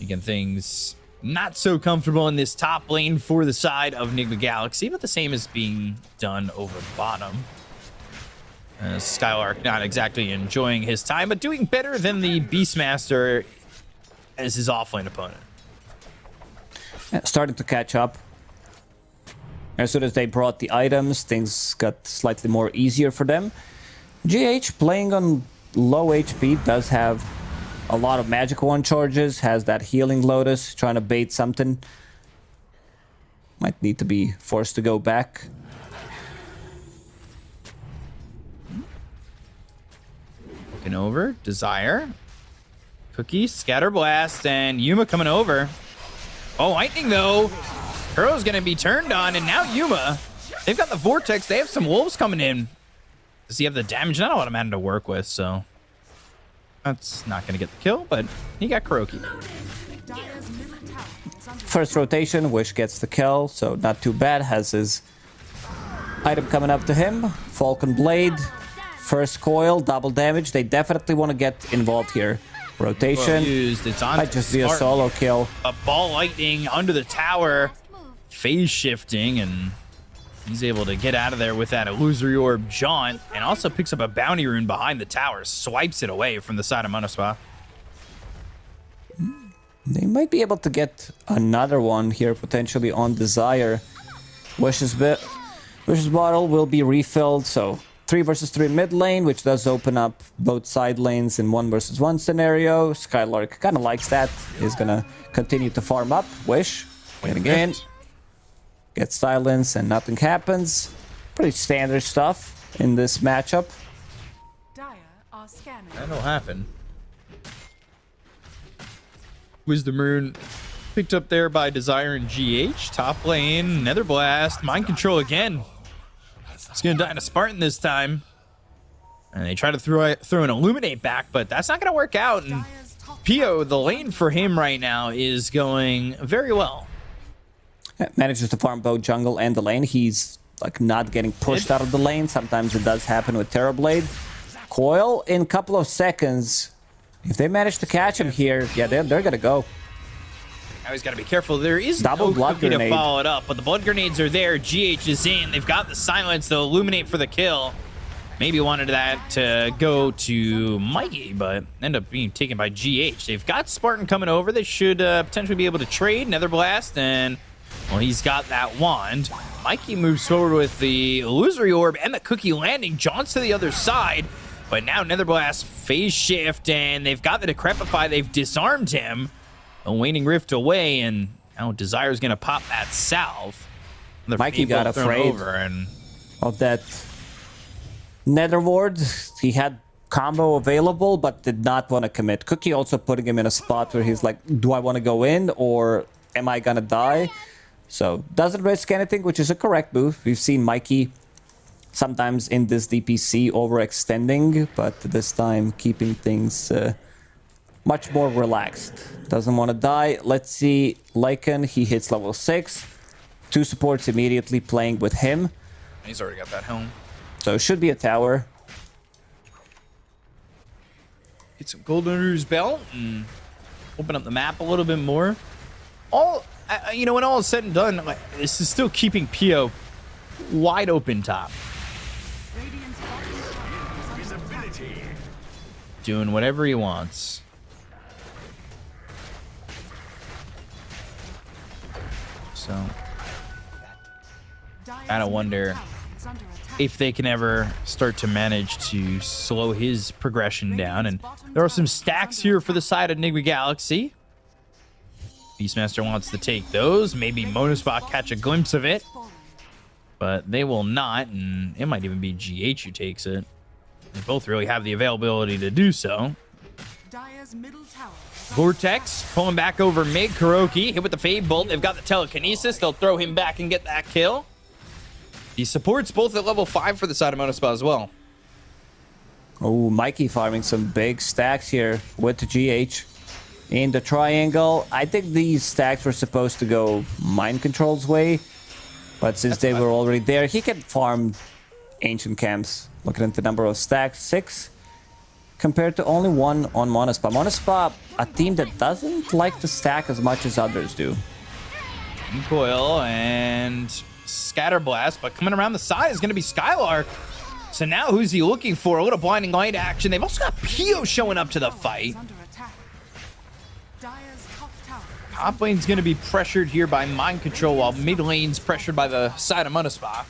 Again, things not so comfortable in this top lane for the side of Enigma Galaxy, but the same is being done over bottom. Skylark not exactly enjoying his time, but doing better than the Beastmaster as his offlane opponent. Yeah, starting to catch up. As soon as they brought the items, things got slightly more easier for them. GH playing on low HP does have a lot of magic one charges, has that healing Lotus, trying to bait something. Might need to be forced to go back. Looking over, Desire, Cookie, Scatterblast, and Yuma coming over. Oh, Lightning though. Kuro's gonna be turned on, and now Yuma. They've got the Vortex, they have some Wolves coming in. Does he have the damage? Not a lot of mana to work with, so that's not going to get the kill, but he got Kuroki. First rotation, Wish gets the kill, so not too bad. Has his item coming up to him. Falcon Blade, first coil, double damage. They definitely want to get involved here. Rotation. It's on. Might just be a solo kill. A ball lightning under the tower. Phase shifting, and he's able to get out of there with that Illusory Orb Jaunt, and also picks up a bounty rune behind the tower, swipes it away from the side of Monospa. They might be able to get another one here, potentially on Desire. Wish's bottle will be refilled, so 3 versus 3 mid lane, which does open up both side lanes in 1 versus 1 scenario. Skylark kind of likes that. He's gonna continue to farm up. Wish, and again. Get silence and nothing happens. Pretty standard stuff in this matchup. That'll happen. Wisdom Rune picked up there by Desire and GH. Top lane, Nether Blast, Mind Control again. It's gonna die to Spartan this time. And they try to throw an Illuminate back, but that's not gonna work out. And Pio, the lane for him right now is going very well. Manages to farm both jungle and the lane. He's like not getting pushed out of the lane. Sometimes it does happen with Terrorblade. Coil in a couple of seconds. If they manage to catch him here, yeah, they're gonna go. Now he's got to be careful. There is Double no blood cookie to grenade. follow it up, but the blood grenades are there. GH is in. They've got the silence. They'll illuminate for the kill. Maybe wanted that to go to Mikey, but end up being taken by GH. They've got Spartan coming over. They should potentially be able to trade Nether Blast, and well, he's got that wand. Mikey moves forward with the illusory orb and the cookie landing. John's to the other side, but now Nether Blast phase shift, and they've got the Decrepify. They've disarmed him. A waning rift away, and now Desire's gonna pop that salve. Mikey got afraid of that Nether Ward. He had combo available, but did not want to commit. Cookie also putting him in a spot where he's like, do I want to go in or am I gonna die? So doesn't risk anything, which is a correct move. We've seen Mikey sometimes in this DPC overextending, but this time keeping things much more relaxed. Doesn't want to die. Let's see, Lycan, he hits level 6. 2 supports immediately playing with him. He's already got that helm. So it should be a tower. Get some gold under his belt and open up the map a little bit more. You know, when all is said and done, like, this is still keeping Pio wide open top. Doing whatever he wants. So, I don't wonder if they can ever start to manage to slow his progression down. And there are some stacks here for the side of Enigma Galaxy. Beastmaster wants to take those. Maybe Monospot catch a glimpse of it. But they will not, and it might even be GH who takes it. They both really have the availability to do so. Vortex pulling back over mid. Kuroki hit with the Fade Bolt. They've got the Telekinesis. They'll throw him back and get that kill. He supports both at level 5 for the side of Monospot as well. Oh, Mikey farming some big stacks here with the GH. In the triangle, I think these stacks were supposed to go Mind Control's way, but since they were already there, he can farm Ancient Camps. Looking at the number of stacks, 6, compared to only 1 on Monospa. Monospa, a team that doesn't like to stack as much as others do. Coil and Scatter Blast, but coming around the side is going to be Skylark. So now who's he looking for? A little Blinding Light action. They've also got Pio showing up to the fight. Top lane's going to be pressured here by Mind Control, while mid lane's pressured by the side of Monospa.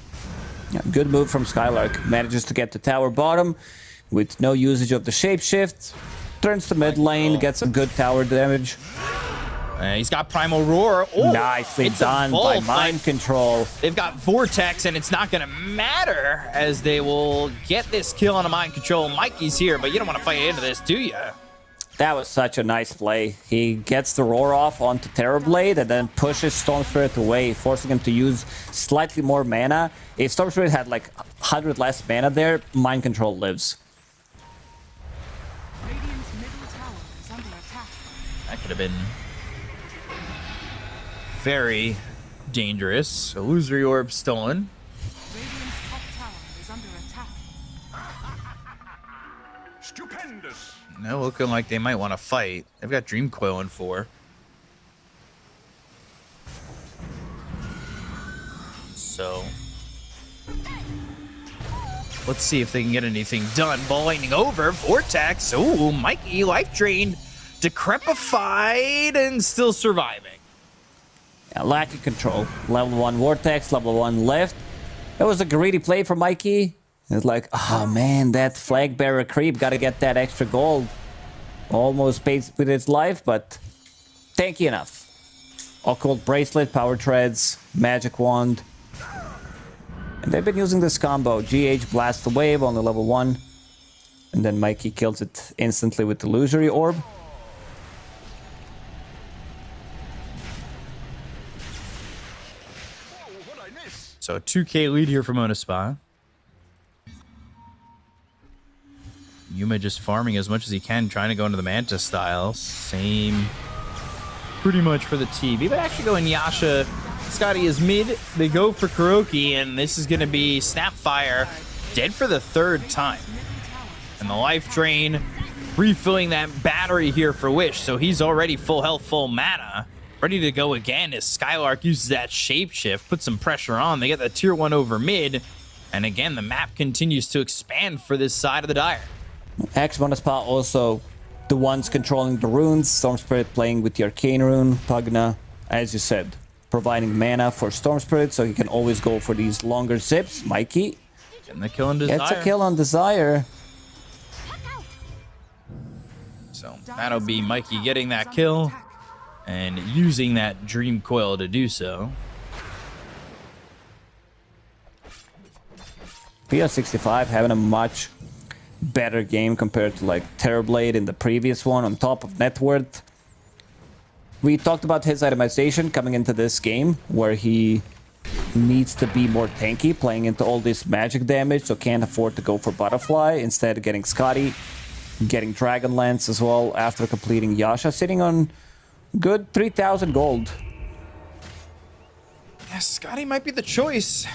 Yeah, good move from Skylark. Manages to get to tower bottom with no usage of the shapeshift. Turns to mid lane, gets some good tower damage. He's got Primal Roar. Oh, nicely done by Mind Control. They've got Vortex, and it's not going to matter as they will get this kill on a Mind Control. Mikey's here, but you don't want to fight into this, do you? That was such a nice play. He gets the roar off onto Terrorblade and then pushes Storm Spirit away, forcing him to use slightly more mana. If Storm Spirit had like 100 less mana there, Mind Control lives. That could have been very dangerous. Illusory Orb stolen. Stupendous. No, looking like they might want to fight. They've got Dream Coil in 4. So let's see if they can get anything done. Ball lightning over. Vortex. Oh, Mikey life drained. Decrepified and still surviving. Yeah, lacking control. Level 1 Vortex, level 1 left. That was a greedy play for Mikey. It's like, oh man, that flag bearer creep, gotta get that extra gold. Almost paid with its life, but tanky enough. Occult Bracelet, Power Treads, Magic Wand. And they've been using this combo. GH Blast the Wave on the level 1. And then Mikey kills it instantly with the Illusory Orb. So a 2k lead here for Monospa. Yuma just farming as much as he can, trying to go into the Manta style. Same pretty much for the TV. But actually going Yasha. Scotty is mid. They go for Kuroki, and this is going to be Snapfire. Dead for the 3rd time. And the life drain refilling that battery here for Wish. So he's already full health, full mana. ready to go again as Skylark uses that shapeshift, puts some pressure on. They get the tier 1 over mid. And again, the map continues to expand for this side of the Dire. X Monospa also the ones controlling the runes. Storm Spirit playing with the Arcane Rune. Pugna, as you said, providing mana for Storm Spirit, so he can always go for these longer zips. Mikey getting the kill on Desire. Gets a kill on Desire. So that'll be Mikey getting that kill and using that Dream Coil to do so. PO65 having a much better game compared to like Terrorblade in the previous one, on top of net worth. We talked about his itemization coming into this game, where he needs to be more tanky, playing into all this magic damage, so can't afford to go for Butterfly, instead of getting Scotty, getting Dragonlance as well after completing Yasha, sitting on good 3,000 gold. Yeah, Scotty might be the choice.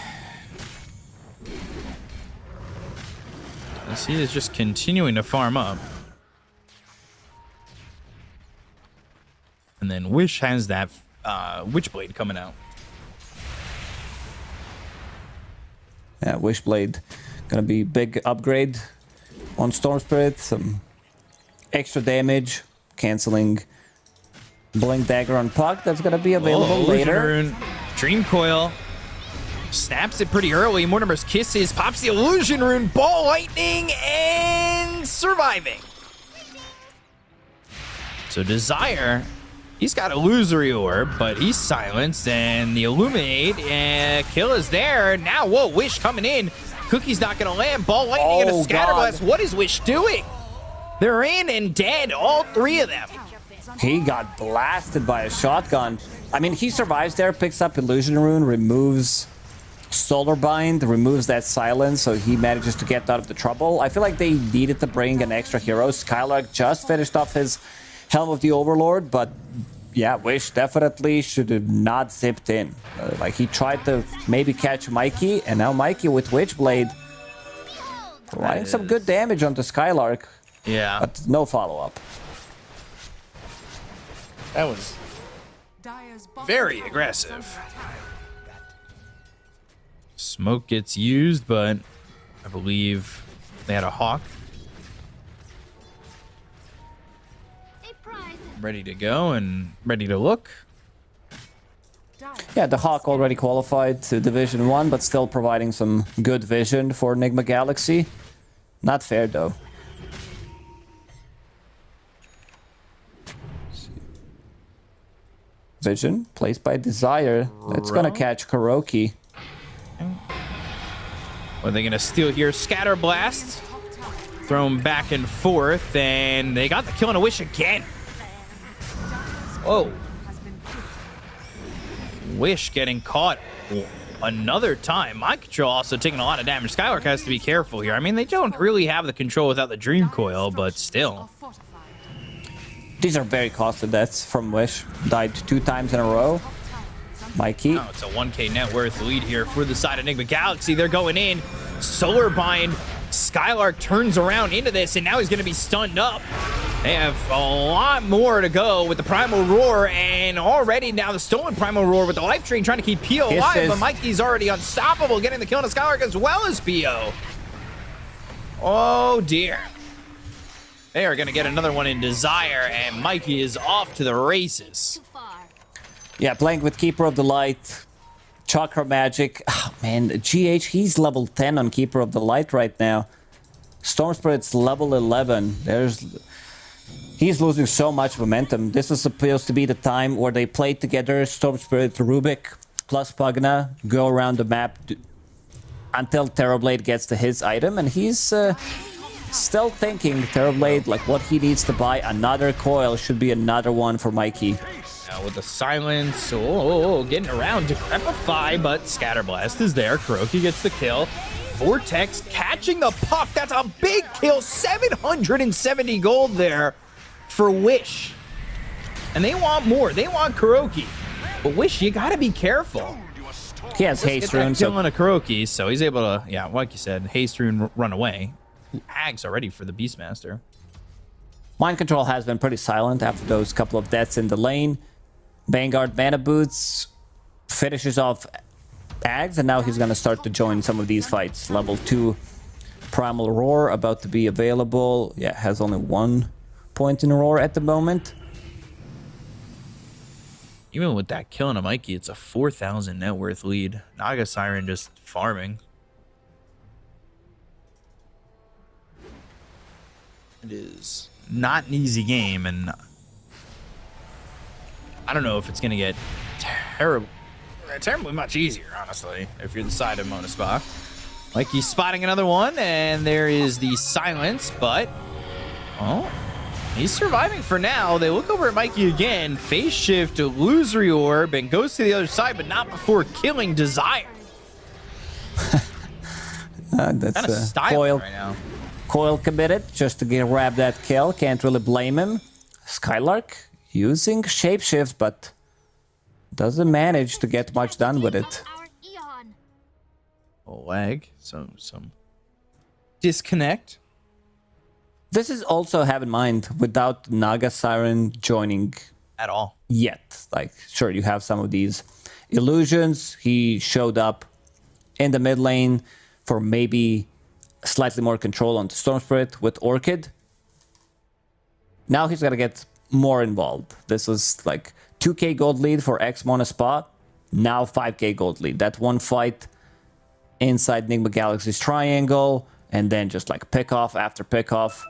As he is just continuing to farm up. And then Wish has that Witchblade coming out. Yeah, Wishblade gonna be big upgrade on Storm Spirit. Some extra damage, canceling Blink Dagger on Puck. That's gonna be available later. Rune. Dream Coil. Snaps it pretty early. Mortimer's Kisses. Pops the Illusion Rune. Ball Lightning. And surviving. So Desire, he's got Illusory Orb, but he's silenced. And the Illuminate. And kill is there. Now, whoa, Wish coming in. Cookie's not going to land. Ball Lightning and a Scatterblast. What is Wish doing? They're in and dead. All three of them. He got blasted by a shotgun. I mean, he survives there, picks up Illusion Rune, removes Solar Bind, removes that silence, so he manages to get out of the trouble. I feel like they needed to bring an extra hero. Skylark just finished off his Helm of the Overlord, but yeah, Wish definitely should have not zipped in. Like, he tried to maybe catch Mikey, and now Mikey with Witchblade providing some good damage onto Skylark. Yeah. But no follow-up. That was very aggressive. Smoke gets used, but I believe they had a Hawk ready to go and ready to look. Yeah, the Hawk already qualified to Division 1, but still providing some good vision for Enigma Galaxy. Not fair, though. Vision placed by Desire. That's gonna catch Kuroki. Are they gonna steal here? Scatter Blast. Throw him back and forth, and they got the kill on a Wish again. Oh. Wish getting caught another time. Mind Control also taking a lot of damage. Skylark has to be careful here. I mean, they don't really have the control without the Dream Coil, but still. These are very costly deaths from Wish. Died 2 times in a row. Mikey. Oh, it's a 1k net worth lead here for the side of Enigma Galaxy. They're going in. Solar Bind. Skylark turns around into this, and now he's going to be stunned up. They have a lot more to go with the Primal Roar, and already now the stolen Primal Roar with the Life Drain trying to keep P.O. alive, but Mikey's already unstoppable, getting the kill on Skylark as well as P.O. Oh, dear. They are going to get another one in Desire, and Mikey is off to the races. Yeah, playing with Keeper of the Light, Chakra Magic. Oh, man, GH, he's level 10 on Keeper of the Light right now. Storm Spirit's level 11. He's losing so much momentum. This is supposed to be the time where they play together. Storm Spirit, Rubik, plus Pugna, go around the map until Terrorblade gets to his item, and he's still thinking, Terrorblade, like what he needs to buy. Another coil should be another one for Mikey. Now with the silence, getting around Decrepify, but Scatterblast is there. Kuroki gets the kill. Vortex catching the puck. That's a big kill. 770 gold there for Wish. And they want more. They want Kuroki. But Wish, you gotta be careful. He has Haste Rune. Kill on a Kuroki, so he's able to, yeah, like you said, Haste Rune run away. Ags already for the Beastmaster. Mind Control has been pretty silent after those couple of deaths in the lane. Vanguard mana boots, finishes off Ags, and now he's gonna start to join some of these fights. Level 2 Primal Roar about to be available. Yeah, has only 1 point in Roar at the moment. Even with that kill on a Mikey, it's a 4,000 net worth lead. Naga Siren just farming. It is not an easy game, and I don't know if it's going to get terribly much easier, honestly, if you're the side of Monospa. Mikey's spotting another one, and there is the silence, but... oh, he's surviving for now. They look over at Mikey again. Phase shift, illusory orb, and goes to the other side, but not before killing Desire. That's kind of styling Coil. right now. Coil committed just to grab that kill. Can't really blame him. Skylark using shapeshift, but doesn't manage to get much done with it. A lag, some disconnect. This is also, have in mind, without Naga Siren joining at all yet. Like, sure, you have some of these illusions. He showed up in the mid lane for maybe slightly more control on the Storm Spirit with Orchid. Now he's gonna get more involved. This was like 2k gold lead for X Monospa. Now 5k gold lead. That one fight inside Nigma Galaxy's triangle, and then just like pick off after pick off.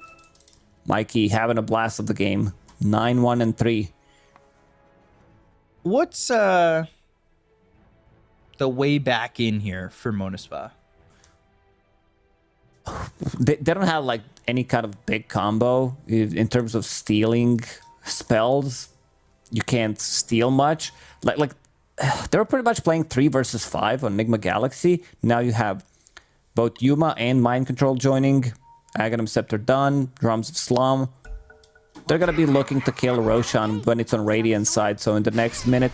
Mikey having a blast of the game. 9-1-3. What's the way back in here for Monospa? They don't have like any kind of big combo in terms of stealing spells. You can't steal much. Like they were pretty much playing 3 versus 5 on Nigma Galaxy. Now you have both Yuma and Mind Control joining. Aghanim Scepter done. Drums of Slum. They're gonna be looking to kill Roshan when it's on Radiant side. So in the next minute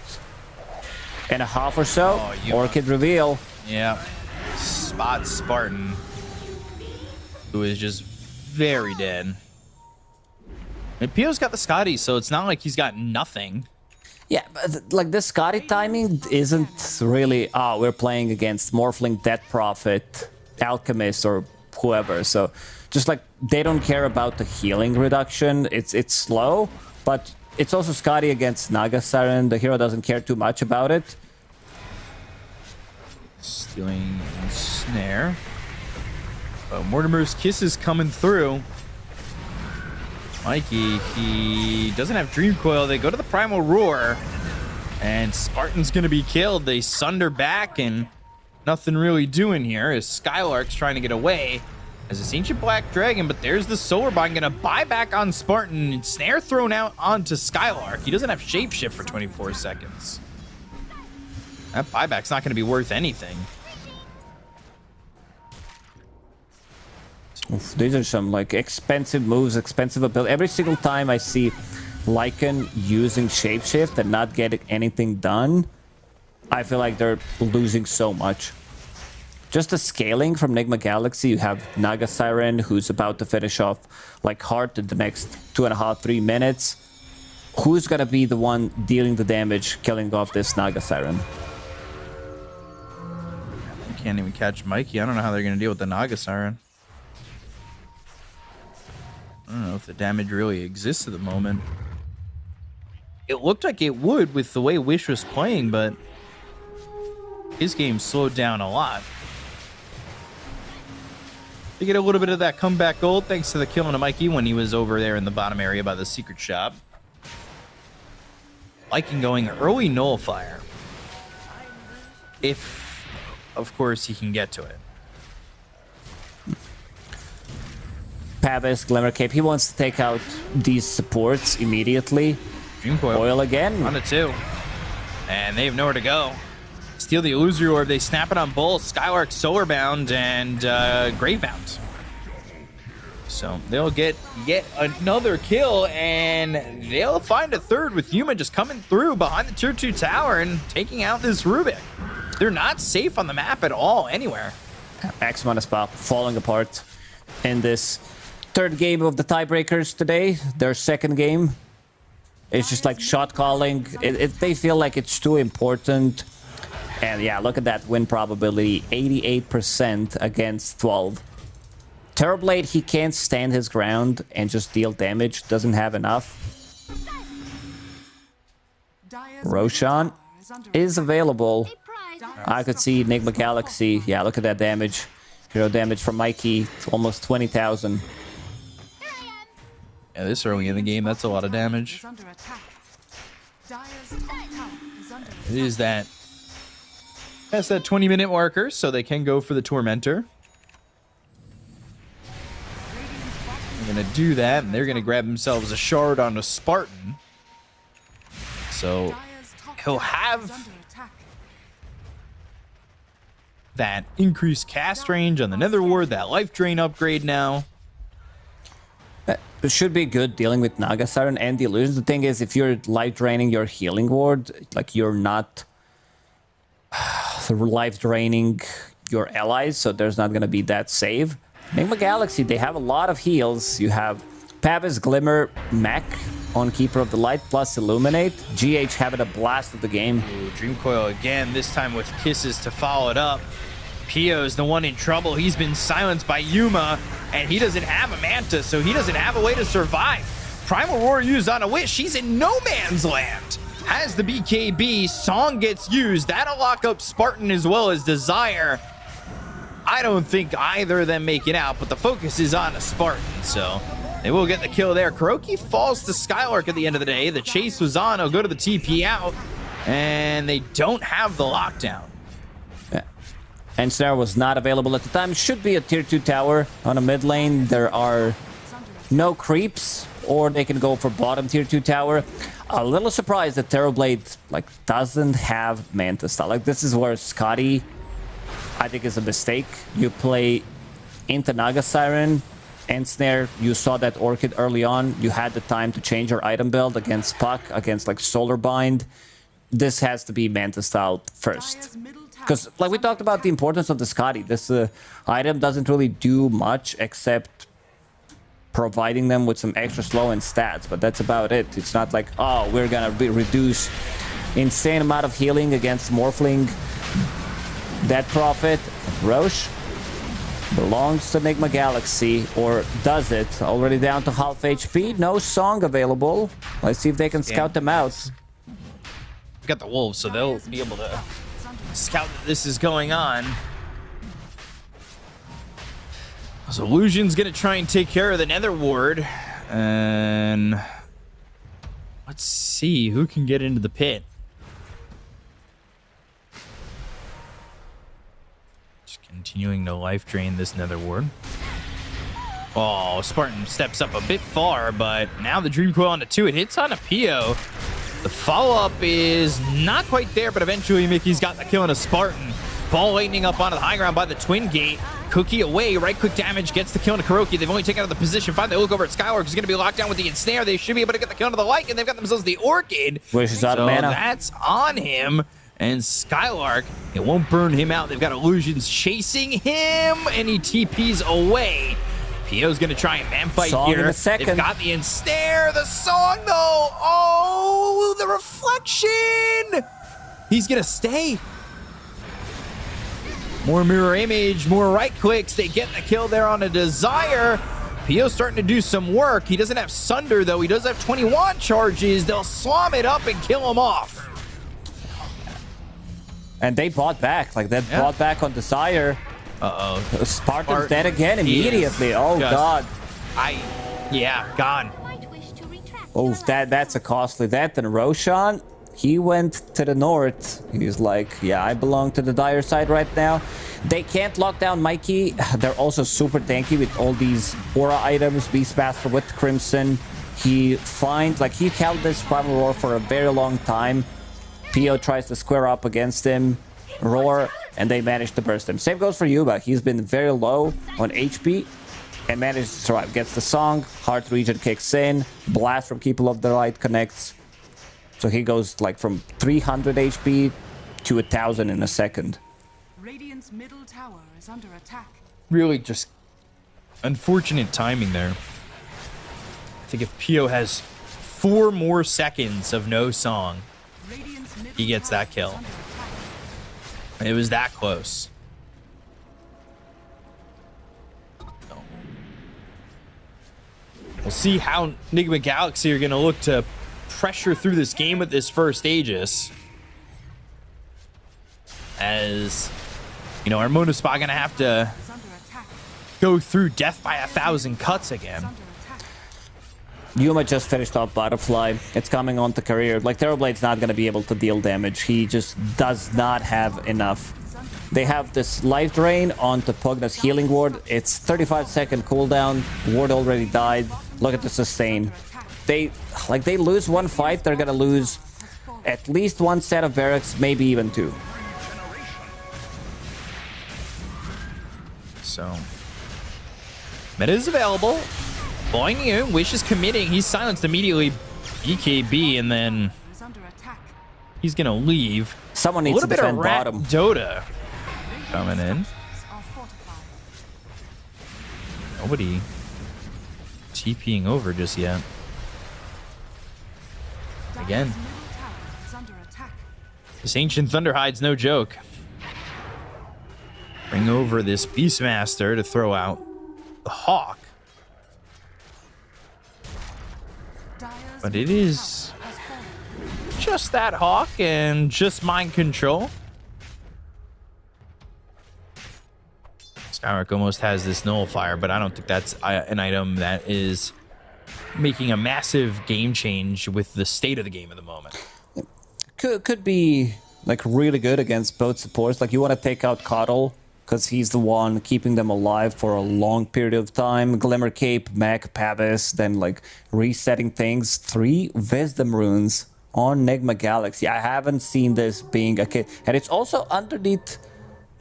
and a half or so, Orchid reveal. Yeah. Spot Spartan, who is just very dead. And Pio's got the Scotty, so it's not like he's got nothing. Yeah, but like this Scotty timing isn't really, we're playing against Morphling, Death Prophet, Alchemist, or whoever. So just like they don't care about the healing reduction. It's slow, but it's also Scotty against Naga Siren. The hero doesn't care too much about it. Stealing snare. Mortimer's kiss is coming through. Mikey, he doesn't have Dream Coil. They go to the Primal Roar, and Spartan's gonna be killed. They sunder back, and nothing really doing here as Skylark's trying to get away as this Ancient Black Dragon, but there's the Solar Bind gonna buy back on Spartan, and snare thrown out onto Skylark. He doesn't have Shapeshift for 24 seconds. That buyback's not gonna be worth anything. Oof, these are some like expensive moves, expensive ability. Every single time I see Lycan using Shapeshift and not getting anything done, I feel like they're losing so much. Just the scaling from Nigma Galaxy, you have Naga Siren, who's about to finish off like Heart in the next 2.5-3 minutes. Who's gonna be the one dealing the damage, killing off this Naga Siren? They can't even catch Mikey. I don't know how they're gonna deal with the Naga Siren. I don't know if the damage really exists at the moment. It looked like it would with the way Wish was playing, but his game slowed down a lot. They get a little bit of that comeback gold thanks to the kill on Mikey when he was over there in the bottom area by the secret shop. Lycan going early nullifier. If, of course, he can get to it. Pavis, Glimmer Cape, he wants to take out these supports immediately. Dream Coil. Coil again. On to 2. And they have nowhere to go. Steal the Illusory Orb. They snap it on both. Skylark, Solarbound, and Gravebound. So they'll get yet another kill, and they'll find a third with Yuma just coming through behind the tier 2 tower and taking out this Rubik. They're not safe on the map at all, anywhere. X Monospa falling apart in this third game of the tiebreakers today. Their second game. It's just like shot calling. They feel like it's too important. And yeah, look at that win probability, 88% against 12. Terrorblade, he can't stand his ground and just deal damage. Doesn't have enough. Roshan is available. I could see Enigma Galaxy. Yeah, look at that damage. Hero damage from Mikey. It's almost 20,000. Yeah, this early in the game, that's a lot of damage. It is that. That's that 20-minute marker, so they can go for the Tormentor. They're going to do that, and they're going to grab themselves a shard on a Spartan. So he'll have that increased cast range on the Nether Ward, that life drain upgrade now. It should be good dealing with Naga Siren and the illusions. The thing is, if you're life draining your healing ward, like you're not life draining your allies, so there's not gonna be that save. Enigma Galaxy, they have a lot of heals. You have Pavis, Glimmer, Mech on Keeper of the Light, plus Illuminate. GH having a blast of the game. Ooh, Dream Coil again, this time with Kisses to follow it up. Pio's the one in trouble. He's been silenced by Yuma, and he doesn't have a Manta, so he doesn't have a way to survive. Primal Roar used on a Wish. He's in no man's land. Has the BKB. Song gets used. That'll lock up Spartan as well as Desire. I don't think either of them make it out, but the focus is on a Spartan, so they will get the kill there. Kuroki falls to Skylark at the end of the day. The chase was on. He'll go to the TP out, and they don't have the lockdown. And Snare was not available at the time. Should be a tier 2 tower on a mid lane. There are no creeps, or they can go for bottom tier 2 tower. A little surprised that Terrorblade doesn't have Manta style. Like, this is where Scotty, I think, is a mistake. You play into Naga Siren and Snare. You saw that Orchid early on. You had the time to change your item build against Puck, against like Solar Bind. This has to be Manta style first. Because, like we talked about the importance of the Scotty, this item doesn't really do much except providing them with some extra slow and stats, but that's about it. It's not like, oh, we're gonna reduce insane amount of healing against Morphling. That Prophet, Roche, belongs to Enigma Galaxy, or does it? Already down to half HP, no Song available. Let's see if they can scout them out. We've got the Wolves, so they'll be able to scout that this is going on. So Illusion's gonna try and take care of the Nether Ward, and let's see who can get into the pit. Just continuing to life drain this Nether Ward. Oh, Spartan steps up a bit far, but now the Dream Coil onto 2. It hits on a Pio. The follow-up is not quite there, but eventually Mickey's got the kill on a Spartan. Ball lightning up onto the high ground by the Twin Gate. Cookie away, right-click damage, gets the kill on Kuroki. They've only taken out of the position 5. They look over at Skylark, who's going to be locked down with the Ensnare. They should be able to get the kill onto the Light, and they've got themselves the Orchid. Wishes out of mana. That's on him. And Skylark, it won't burn him out. They've got Illusions chasing him, and he TPs away. Pio's going to try and man fight Song here. in a second. They've got the Ensnare. The Song, though. Oh, the reflection. He's going to stay. More mirror image, more right clicks. They get the kill there on a Desire. Pio's starting to do some work. He doesn't have Sunder, though. He does have 21 charges. They'll slam it up and kill him off. And they bought back. Like, that bought back on Desire. Uh-oh. Spartan's dead again immediately. Oh, God. Gone. Oh, that's a costly death. And Roshan, he went to the north. He's like, yeah, I belong to the dire side right now. They can't lock down Mikey. They're also super tanky with all these aura items. Beast Master with Crimson. He held this Primal Roar for a very long time. Pio tries to square up against him. Roar, and they managed to burst him. Same goes for Yuba. He's been very low on HP and managed to survive. Gets the Song, Heart Region kicks in, Blast from Keeper of the Light connects. So he goes like from 300 HP to 1,000 in a second. Radiant's middle tower is under attack. Really just unfortunate timing there. I think if Pio has 4 more seconds of no song, he gets that kill. It was that close. We'll see how Enigma Galaxy are going to look to pressure through this game with this first Aegis. As, you know, our Monospa going to have to go through death by 1,000 cuts again. Yuma just finished off Butterfly. It's coming on to career. Like, Terrorblade's not going to be able to deal damage. He just does not have enough. They have this life drain onto Pugna's healing ward. It's 35-second cooldown. Ward already died. Look at the sustain. They lose one fight, they're going to lose at least one set of barracks, maybe even 2. So, meta is available. Blowing in, Wish is committing. He's silenced immediately. BKB, and then he's gonna leave. Someone needs to defend bottom. Dota coming in. Nobody TPing over just yet. Again, this Ancient Thunderhide's no joke. Bring over this Beastmaster to throw out the Hawk. But it is just that Hawk and just mind control. Skylark almost has this nullifier, but I don't think that's an item that is making a massive game change with the state of the game at the moment. Could be like really good against both supports. Like, you want to take out Coddle because he's the one keeping them alive for a long period of time. Glimmer Cape, Mech, Pavis, then like resetting things. 3 Wisdom Runes on Enigma Galaxy. I haven't seen this being a kid. And it's also underneath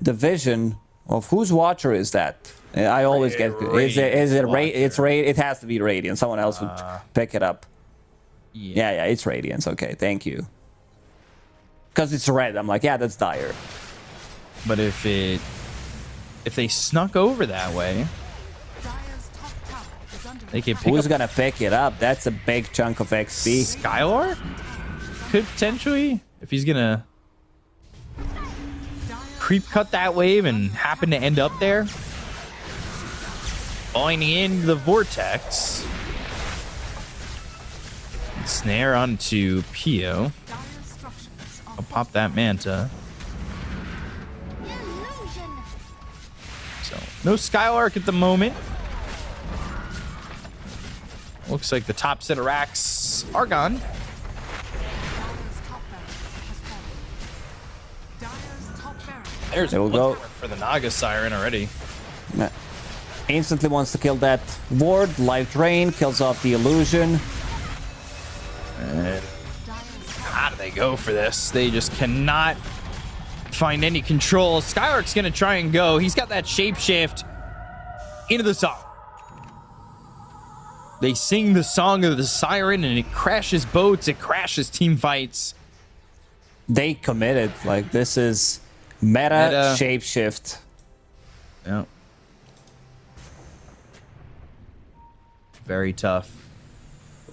the vision of whose Watcher is that? I always get... Is it it's Radiant? It has to be Radiant. Someone else would pick it up. Yeah, it's Radiance. Okay, thank you. Because it's red. I'm like, yeah, that's dire. But if they snuck over that way, they could pick Who's up... gonna pick it up? That's a big chunk of XP. Skylar could potentially, if he's gonna creep cut that wave and happen to end up there. Falling in the Vortex. Snare onto Pio. I'll pop that Manta. So, no Skylark at the moment. Looks like the top set of racks are gone. There's It'll go for the Naga Siren already. Instantly wants to kill that ward. Life Drain kills off the illusion. And how do they go for this? They just cannot find any control. Skylark's gonna try and go. He's got that shapeshift into the song. They sing the song of the siren and it crashes boats, it crashes team fights. They committed. Like, this is meta shapeshift. Yeah. Very tough.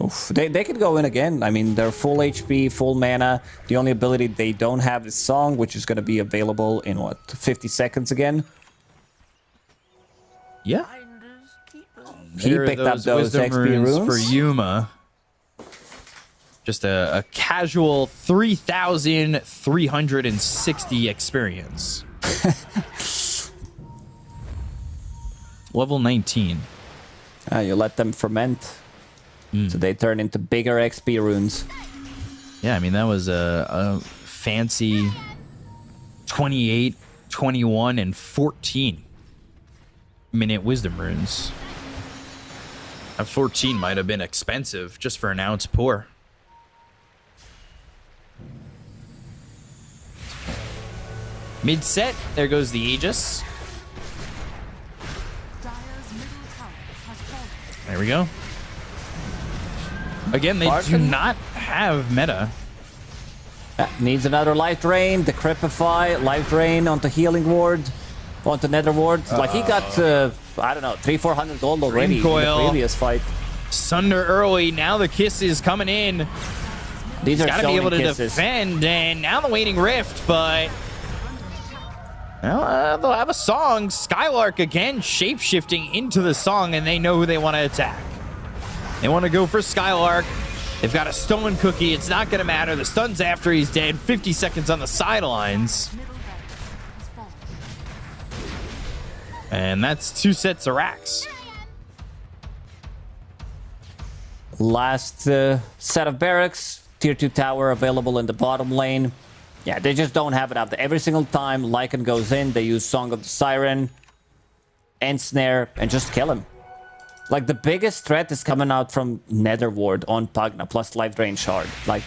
Oof. They could go in again. I mean, they're full HP, full mana. The only ability they don't have is Song, which is going to be available in, what, 50 seconds again? Yeah. He picked up those XP runes for Yuma. Just a casual 3,360 experience. Level 19. You let them ferment. So they turn into bigger XP runes. Yeah, I mean, that was a fancy 28, 21, and 14 minute wisdom runes. A 14 might have been expensive just for an ounce pour. Mid set, there goes the Aegis. There we go. Again, they do not have meta. Needs another life drain, decrepify, life drain onto healing ward, onto nether ward. Like, he got, I don't know, 300-400 gold already in the previous fight. Sunder early. Now the kisses coming in. These are got to be able to kisses. defend, and now the Waning Rift, but well, they'll have a song. Skylark again shape-shifting into the song, and they know who they want to attack. They want to go for Skylark. They've got a stolen cookie. It's not going to matter. The stun's after he's dead. 50 seconds on the sidelines. And that's 2 sets of racks. Last set of barracks. Tier 2 tower available in the bottom lane. Yeah, they just don't have it up there. Every single time Lycan goes in, they use Song of the Siren and Snare and just kill him. Like, the biggest threat is coming out from Nether Ward on Pugna plus Life Drain Shard. Like,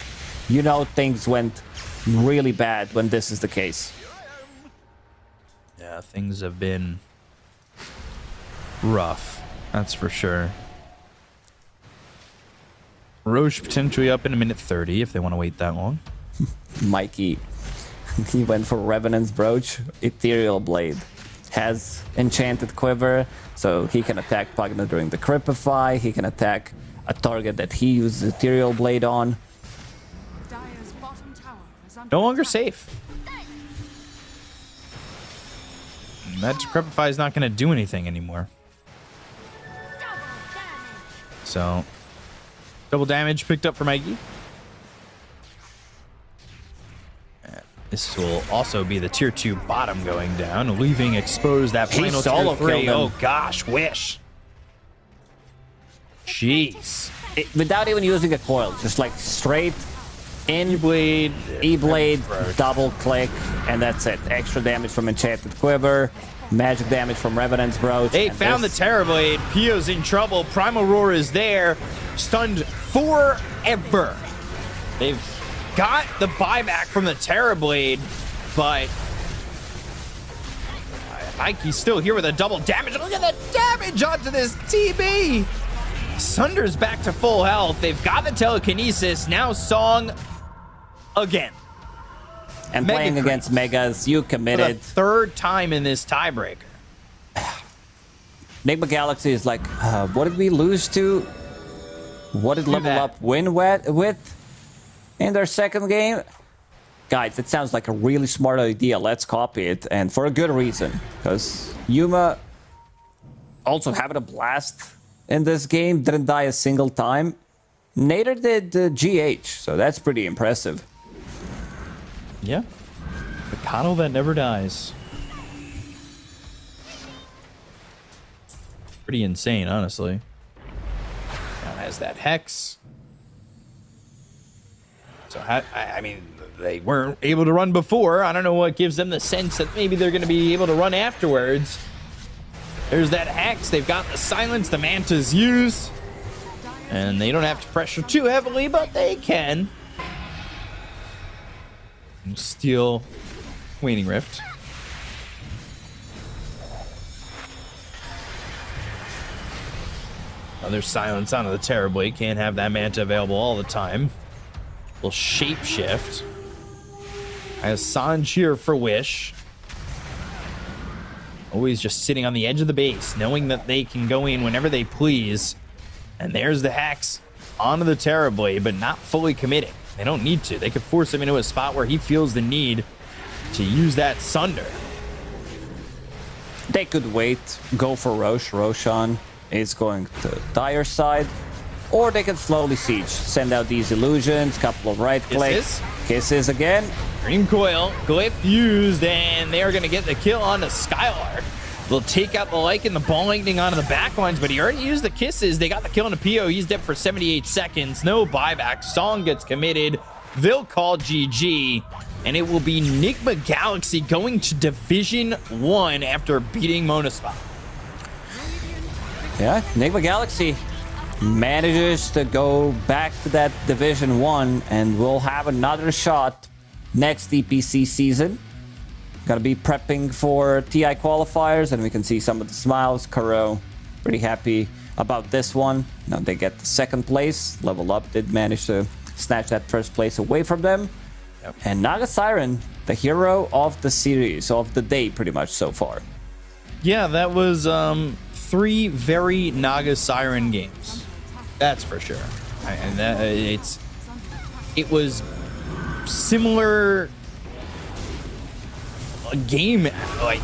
you know things went really bad when this is the case. Yeah, things have been rough. That's for sure. Roche potentially up in a minute 30 if they want to wait that long. Mikey, he went for Revenant's Brooch. Ethereal Blade has Enchanted Quiver, so he can attack Pugna during the Cripify. He can attack a target that he uses Ethereal Blade on. Dire's bottom tower is under No longer safe. That Cripify is not going to do anything anymore. So, double damage picked up for Mikey. This will also be the tier 2 bottom going down, leaving exposed that final tier 3. Oh gosh, Wish. Jeez. Without even using a coil, just like straight in E-Blade, double click, and that's it. Extra damage from Enchanted Quiver, magic damage from Revenant's Brooch. They found the Terrorblade. Pio's in trouble. Primal Roar is there. Stunned forever. They've got the buyback from the Terrorblade, but Mikey's still here with a double damage. Look at the damage onto this TB. Sunder's back to full health. They've got the telekinesis. Now Song again. And playing against Megas, you committed. For the third time in this tiebreaker. Enigma Galaxy is like, what did we lose to? What did Level Up win with in their second game? Guys, it sounds like a really smart idea. Let's copy it, and for a good reason. Because Yuma also having a blast in this game, didn't die a single time. Neither did GH, so that's pretty impressive. Yeah. The coddle that never dies. Pretty insane, honestly. Now has that Hex. So, I mean, they weren't able to run before. I don't know what gives them the sense that maybe they're going to be able to run afterwards. There's that Hex. They've got the silence the Mantas use. And they don't have to pressure too heavily, but they can. Steal Waning Rift. Another silence onto the Terrorblade. Can't have that Manta available all the time. Will shapeshift. Has Sanj here for Wish. Always just sitting on the edge of the base, knowing that they can go in whenever they please. And there's the Hex onto the Terrorblade, but not fully committing. They don't need to. They could force him into a spot where he feels the need to use that Sunder. They could wait, go for Roche. Roshan is going to Dire side. Or they can slowly siege. Send out these illusions, couple of right clicks. Kisses again. Green Coil, Glyph used, and they are going to get the kill on the Skylark. They'll take out the Lycan, the Ball Lightning onto the backlines, but he already used the Kisses. They got the kill on the PO. He's dead for 78 seconds. No buyback. Song gets committed. They'll call GG, and it will be Enigma Galaxy going to Division 1 after beating Monospot. Yeah, Enigma Galaxy manages to go back to that Division 1, and we'll have another shot next DPC season. Gonna be prepping for TI qualifiers, and we can see some of the smiles. Kuro pretty happy about this one. Now they get the second place. Level Up did manage to snatch that first place away from them. Yep. And Naga Siren, the hero of the series, of the day pretty much so far. Yeah, that was 3 very Naga Siren games. That's for sure. And it was similar game like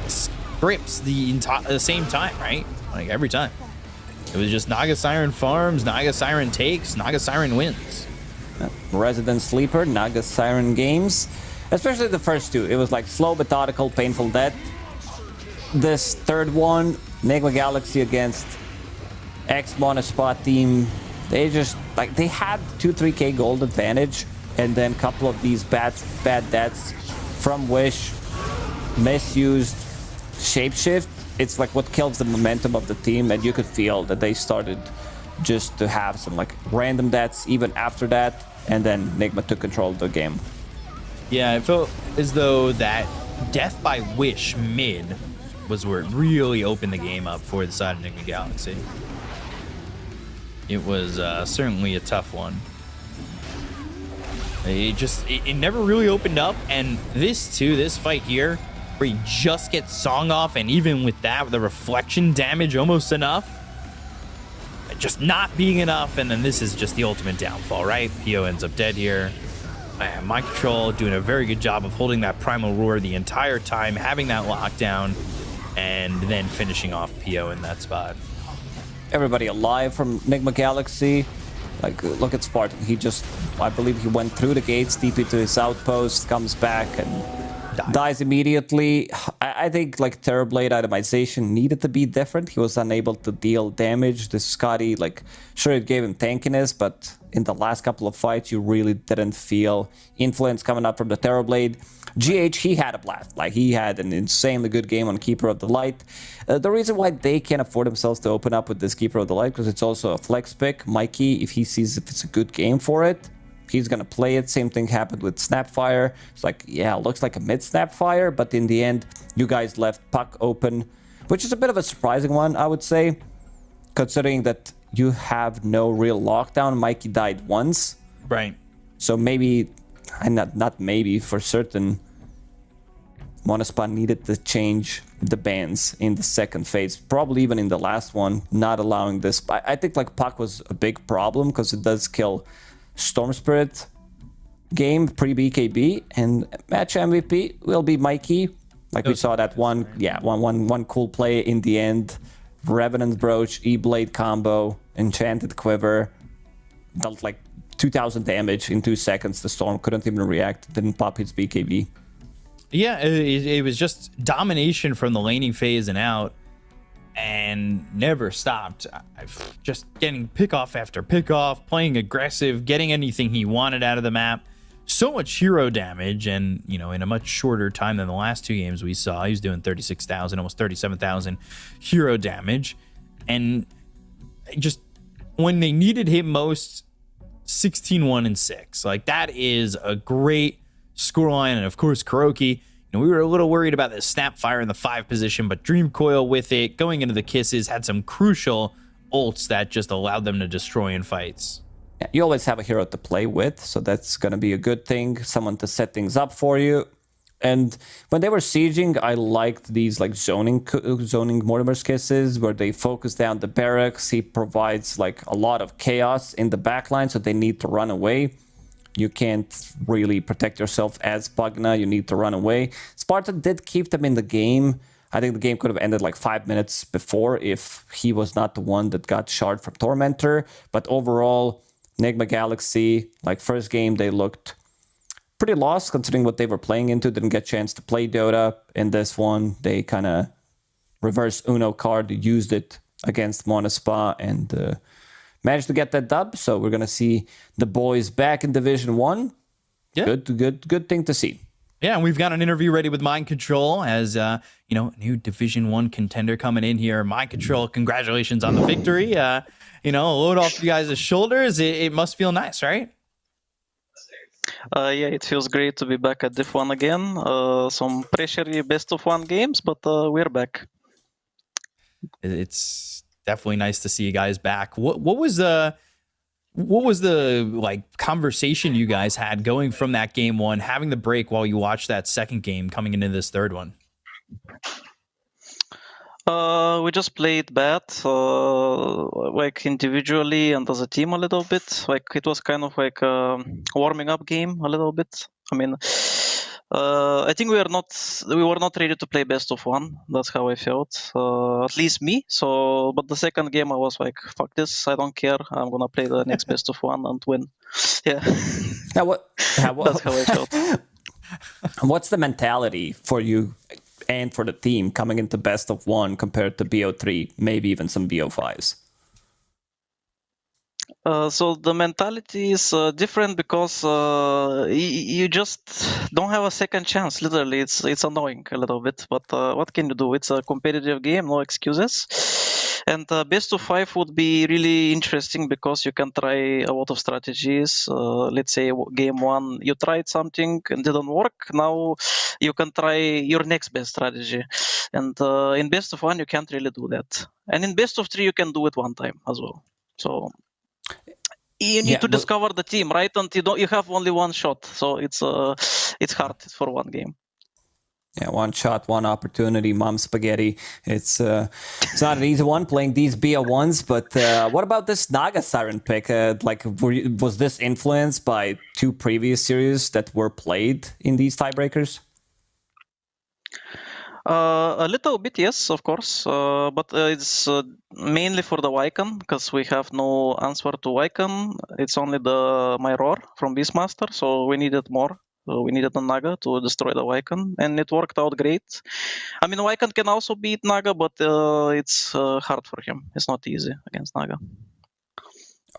scripts the same time, right? Like every time. It was just Naga Siren farms, Naga Siren takes, Naga Siren wins. Resident Sleeper, Naga Siren games, especially the first two. It was like slow, methodical, painful death. This third one, Enigma Galaxy against ex-Mono Spot team, they just like they had 2-3k gold advantage, and then a couple of these bad deaths from Wish, misused shapeshift. It's like what kills the momentum of the team, and you could feel that they started just to have some like random deaths even after that, and then Enigma took control of the game. Yeah, it felt as though that death by Wish mid was where it really opened the game up for the side of Enigma Galaxy. It was certainly a tough one. It never really opened up, and this fight here, where he just gets Song off, and even with that, the reflection damage almost enough, just not being enough, and then this is just the ultimate downfall, right? Pio ends up dead here. Mind Control doing a very good job of holding that Primal Roar the entire time, having that lockdown, and then finishing off Pio in that spot. Everybody alive from Enigma Galaxy. Like, look at Spartan. He just, I believe he went through the gates, TP to his outpost, comes back, and dies immediately. I think like Terrorblade itemization needed to be different. He was unable to deal damage. The Scotty, like, sure, it gave him tankiness, but in the last couple of fights, you really didn't feel influence coming up from the Terrorblade. GH, he had a blast. Like, he had an insanely good game on Keeper of the Light. The reason why they can't afford themselves to open up with this Keeper of the Light, because it's also a flex pick. Mikey, if he sees if it's a good game for it, he's gonna play it. Same thing happened with Snapfire. It's like, yeah, looks like a mid Snapfire, but in the end, you guys left Puck open, which is a bit of a surprising one, I would say, considering that you have no real lockdown. Mikey died once. Right. So maybe, and not maybe, for certain, Monospa needed to change the bans in the second phase, probably even in the last one, not allowing this. I think like Puck was a big problem because it does kill Storm Spirit game pre-BKB, and match MVP will be Mikey. Like we saw that one cool play in the end. Revenant Brooch, E-Blade combo, Enchanted Quiver, dealt like 2000 damage in 2 seconds. The Storm couldn't even react, didn't pop his BKB. Yeah, it was just domination from the laning phase and out, and never stopped. Just getting pick off after pick off, playing aggressive, getting anything he wanted out of the map. So much hero damage, and you know, in a much shorter time than the last two games we saw, he was doing 36,000, almost 37,000 hero damage, and just when they needed him most, 16-1-6. Like, that is a great scoreline. And of course, Kuroki, we were a little worried about this Snapfire in the 5 position, but Dream Coil with it, going into the kisses, had some crucial ults that just allowed them to destroy in fights. Yeah, you always have a hero to play with, so that's going to be a good thing, someone to set things up for you. And when they were sieging, I liked these like zoning Mortimer's kisses, where they focus down the barracks. He provides like a lot of chaos in the backline, so they need to run away. You can't really protect yourself as Pugna. You need to run away. Spartan did keep them in the game. I think the game could have ended like 5 minutes before if he was not the one that got shard from Tormentor. But overall, Enigma Galaxy, like first game, they looked pretty lost considering what they were playing into. Didn't get a chance to play Dota. In this one, they kind of reverse Uno card, used it against Monospa, and managed to get that dub. So we're gonna see the boys back in Division 1. Yeah. Good thing to see. Yeah, and we've got an interview ready with Mind Control as new Division 1 contender coming in here. Mind Control, congratulations on the victory. Load off you guys' shoulders. It must feel nice, right? Yeah, it feels great to be back at Div 1 again. Some pressure best of 1 games, but we're back. It's definitely nice to see you guys back. What was the like conversation you guys had going from that game 1, having the break while you watched that second game coming into this third one? We just played bad, like individually and as a team a little bit. Like it was kind of like a warming up game a little bit. I mean, I think we were not ready to play best of one. That's how I felt, at least me. So, but the second game I was like, "Fuck this! I don't care. I'm gonna play the next best of one and win." Yeah, that's how I felt. What's the mentality for you and for the team coming into best of one compared to BO3, maybe even some BO5s? So the mentality is different because you just don't have a second chance. Literally, it's annoying a little bit, but what can you do? It's a competitive game, no excuses. And best of 5 would be really interesting because you can try a lot of strategies. Let's say game 1, you tried something and didn't work. Now you can try your next best strategy. And in best of 1, you can't really do that. And in best of 3, you can do it one time as well. So you need to discover the team, right? And you have only one shot, so it's hard for one game. Yeah, one shot, one opportunity, mom spaghetti. It's not an easy one playing these BO1s, but what about this Naga Siren pick? Was this influenced by 2 previous series that were played in these tiebreakers? A little bit, yes, of course, but it's mainly for the Wycan because we have no answer to Wycan. It's only my roar from Beastmaster, so we needed more. We needed a Naga to destroy the Wycan, and it worked out great. I mean, Wycan can also beat Naga, but it's hard for him. It's not easy against Naga.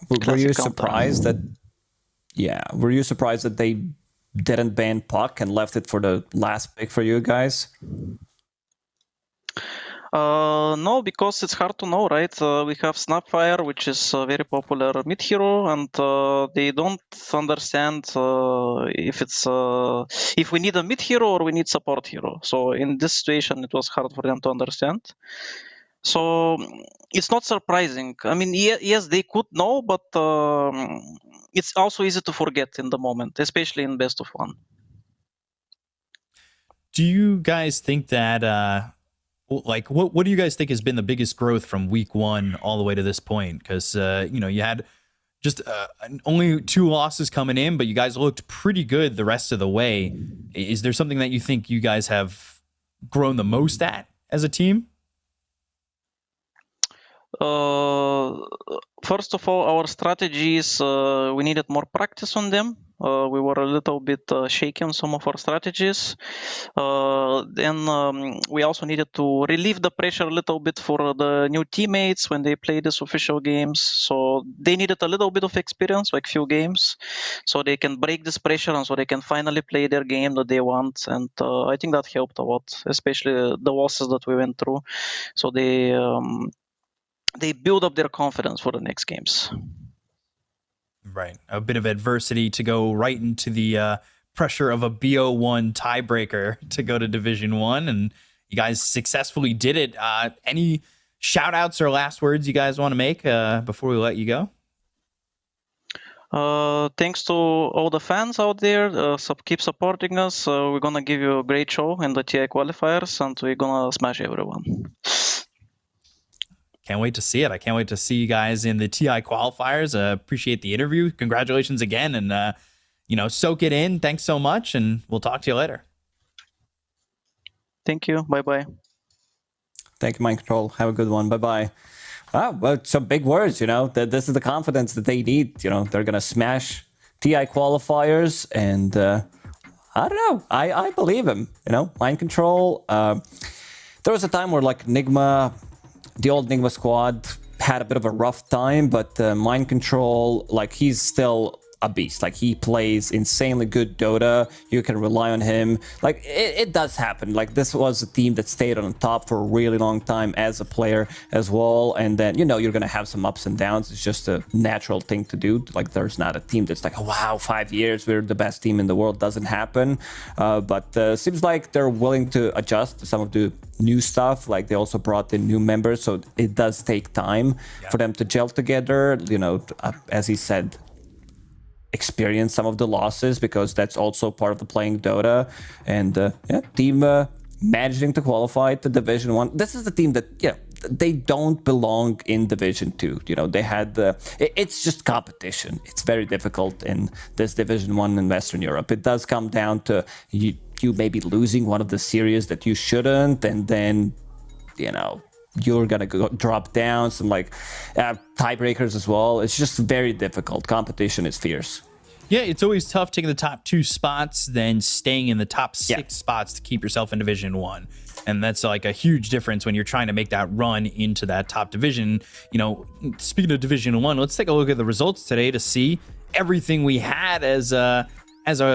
Were you surprised that? Yeah, were you surprised that they didn't ban Puck and left it for the last pick for you guys? No, because it's hard to know, right? We have Snapfire, which is a very popular mid hero, and they don't understand if we need a mid hero or we need support hero. So in this situation, it was hard for them to understand. So it's not surprising. I mean, yes, they could know, but it's also easy to forget in the moment, especially in best of 1. Do you guys think that what do you guys think has been the biggest growth from week 1 all the way to this point? Because you had just only 2 losses coming in, but you guys looked pretty good the rest of the way. Is there something that you think you guys have grown the most at as a team? First of all, our strategies, we needed more practice on them. We were a little bit shaky on some of our strategies. Then we also needed to relieve the pressure a little bit for the new teammates when they play these official games. So they needed a little bit of experience, like few games, so they can break this pressure and so they can finally play their game that they want. And I think that helped a lot, especially the losses that we went through. So they build up their confidence for the next games. Right. A bit of adversity to go right into the pressure of a BO1 tiebreaker to go to Division 1, and you guys successfully did it. Any shout outs or last words you guys want to make before we let you go? Thanks to all the fans out there. Keep supporting us. We're going to give you a great show in the TI qualifiers, and we're going to smash everyone. Can't wait to see it. I can't wait to see you guys in the TI qualifiers. Appreciate the interview. Congratulations again. And, soak it in. Thanks so much. And we'll talk to you later. Thank you. Bye-bye. Thank you, Mind Control. Have a good one. Bye-bye. Well, some big words, that this is the confidence that they need. They're going to smash TI qualifiers. And I don't know. I believe him. Mind Control. There was a time where Nigma... The old Nigma squad had a bit of a rough time, but Mind Control, he's still a beast. He plays insanely good Dota. You can rely on him. It does happen. This was a team that stayed on top for a really long time as a player as well. And then, you're going to have some ups and downs. It's just a natural thing to do. There's not a team that's oh, wow, 5 years, we're the best team in the world. Doesn't happen. But seems like they're willing to adjust to some of the new stuff. They also brought in new members. So it does take time for them to gel together. As he said, experience some of the losses because that's also part of the playing Dota. And team managing to qualify to Division 1. This is the team that, they don't belong in Division 2. They had it's just competition. It's very difficult in this Division 1 in Western Europe. It does come down to you maybe losing one of the series that you shouldn't, and then, you're gonna drop down some tiebreakers as well. It's just very difficult. Competition is fierce. Yeah, it's always tough taking the top 2 spots, then staying in the top 6 spots to keep yourself in Division 1. And that's like a huge difference when you're trying to make that run into that top division. Speaking of Division 1, let's take a look at the results today to see everything we had as a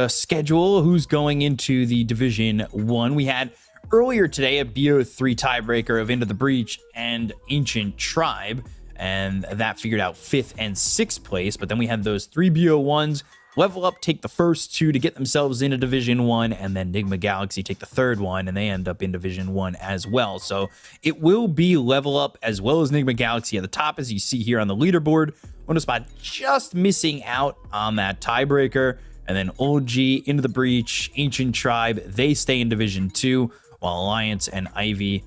schedule, who's going into the Division 1. We had earlier today a BO3 tiebreaker of Into the Breach and Ancient Tribe, and that figured out 5th and 6th place. But then we had those 3 BO1s. Level Up take the first 2 to get themselves into Division 1, and then Enigma Galaxy take the 3rd one, and they end up in Division 1 as well. So it will be Level Up as well as Enigma Galaxy at the top, as you see here on the leaderboard. Wonderspot just missing out on that tiebreaker. And then OG, Into the Breach, Ancient Tribe, they stay in Division 2, while Alliance and Ivy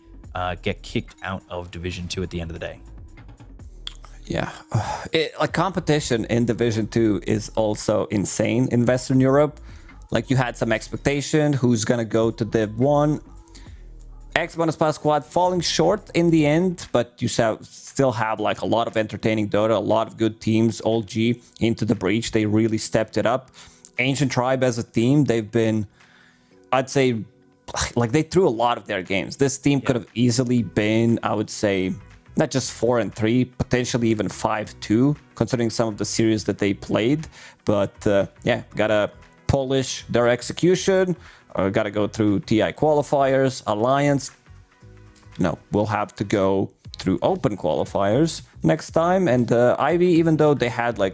get kicked out of Division 2 at the end of the day. Yeah, competition in Division 2 is also insane in Western Europe. You had some expectation who's gonna go to Div 1. X-Bonus Squad falling short in the end, but you still have a lot of entertaining Dota, a lot of good teams. OG, Into the Breach, they really stepped it up. Ancient Tribe as a team, they've been, I'd say, they threw a lot of their games. This team could have easily been, I would say, not just 4-3, potentially even 5-2, considering some of the series that they played. But gotta polish their execution. Gotta go through TI qualifiers. Alliance, we'll have to go through open qualifiers next time. And Ivy, even though they had a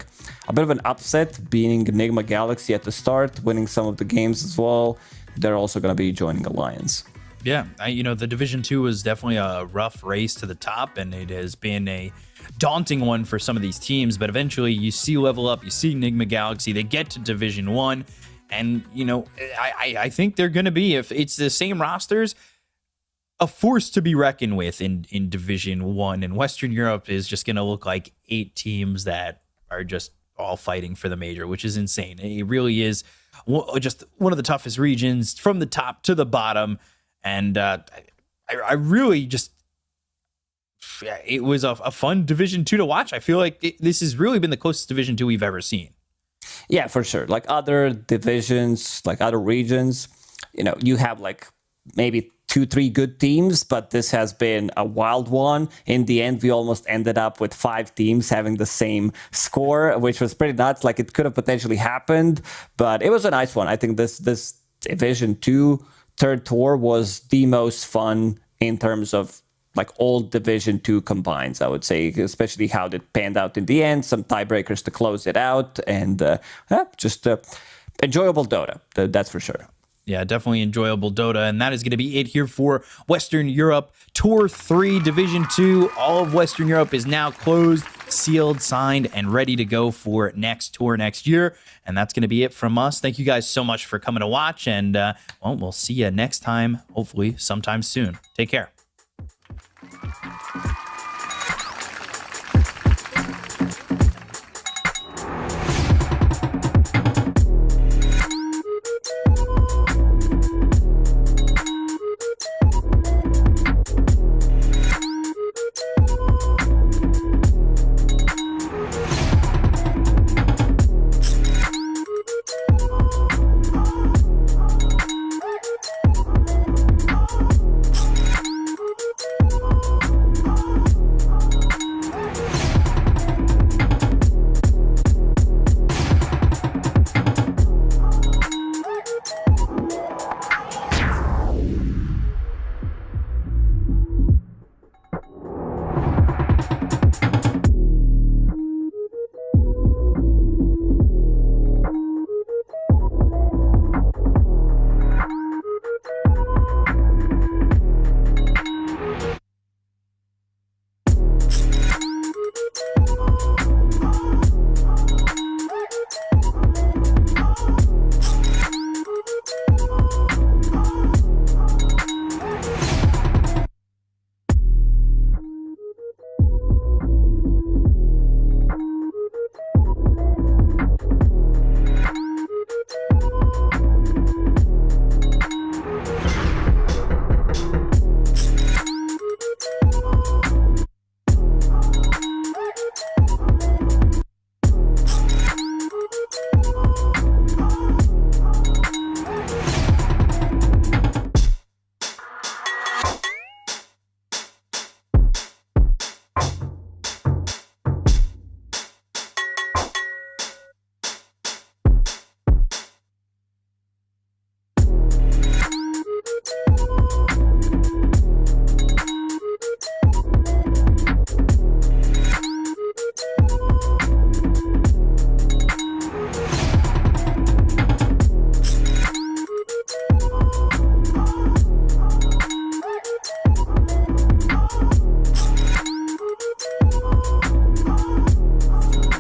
bit of an upset being Enigma Galaxy at the start, winning some of the games as well, they're also gonna be joining Alliance. Yeah, the Division 2 was definitely a rough race to the top, and it has been a daunting one for some of these teams. But eventually, you see Level Up, you see Enigma Galaxy, they get to Division 1, and, I think they're going to be, if it's the same rosters, a force to be reckoned with in Division 1. And Western Europe is just going to look like 8 teams that are just all fighting for the major, which is insane. It really is just one of the toughest regions from the top to the bottom. And I really just, it was a fun Division 2 to watch. I feel like this has really been the closest Division 2 we've ever seen. Yeah, for sure. Other divisions, other regions, you have maybe 2-3 good teams, but this has been a wild one. In the end, we almost ended up with 5 teams having the same score, which was pretty nuts. It could have potentially happened, but it was a nice one. I think this Division 2 third tour was the most fun in terms of all Division 2 combines, I would say, especially how it panned out in the end, some tiebreakers to close it out, and just enjoyable Dota, that's for sure. Yeah, definitely enjoyable Dota, and that is going to be it here for Western Europe Tour 3 Division 2. All of Western Europe is now closed, sealed, signed, and ready to go for next tour next year. And that's going to be it from us. Thank you guys so much for coming to watch, and we'll see you next time, hopefully sometime soon. Take care.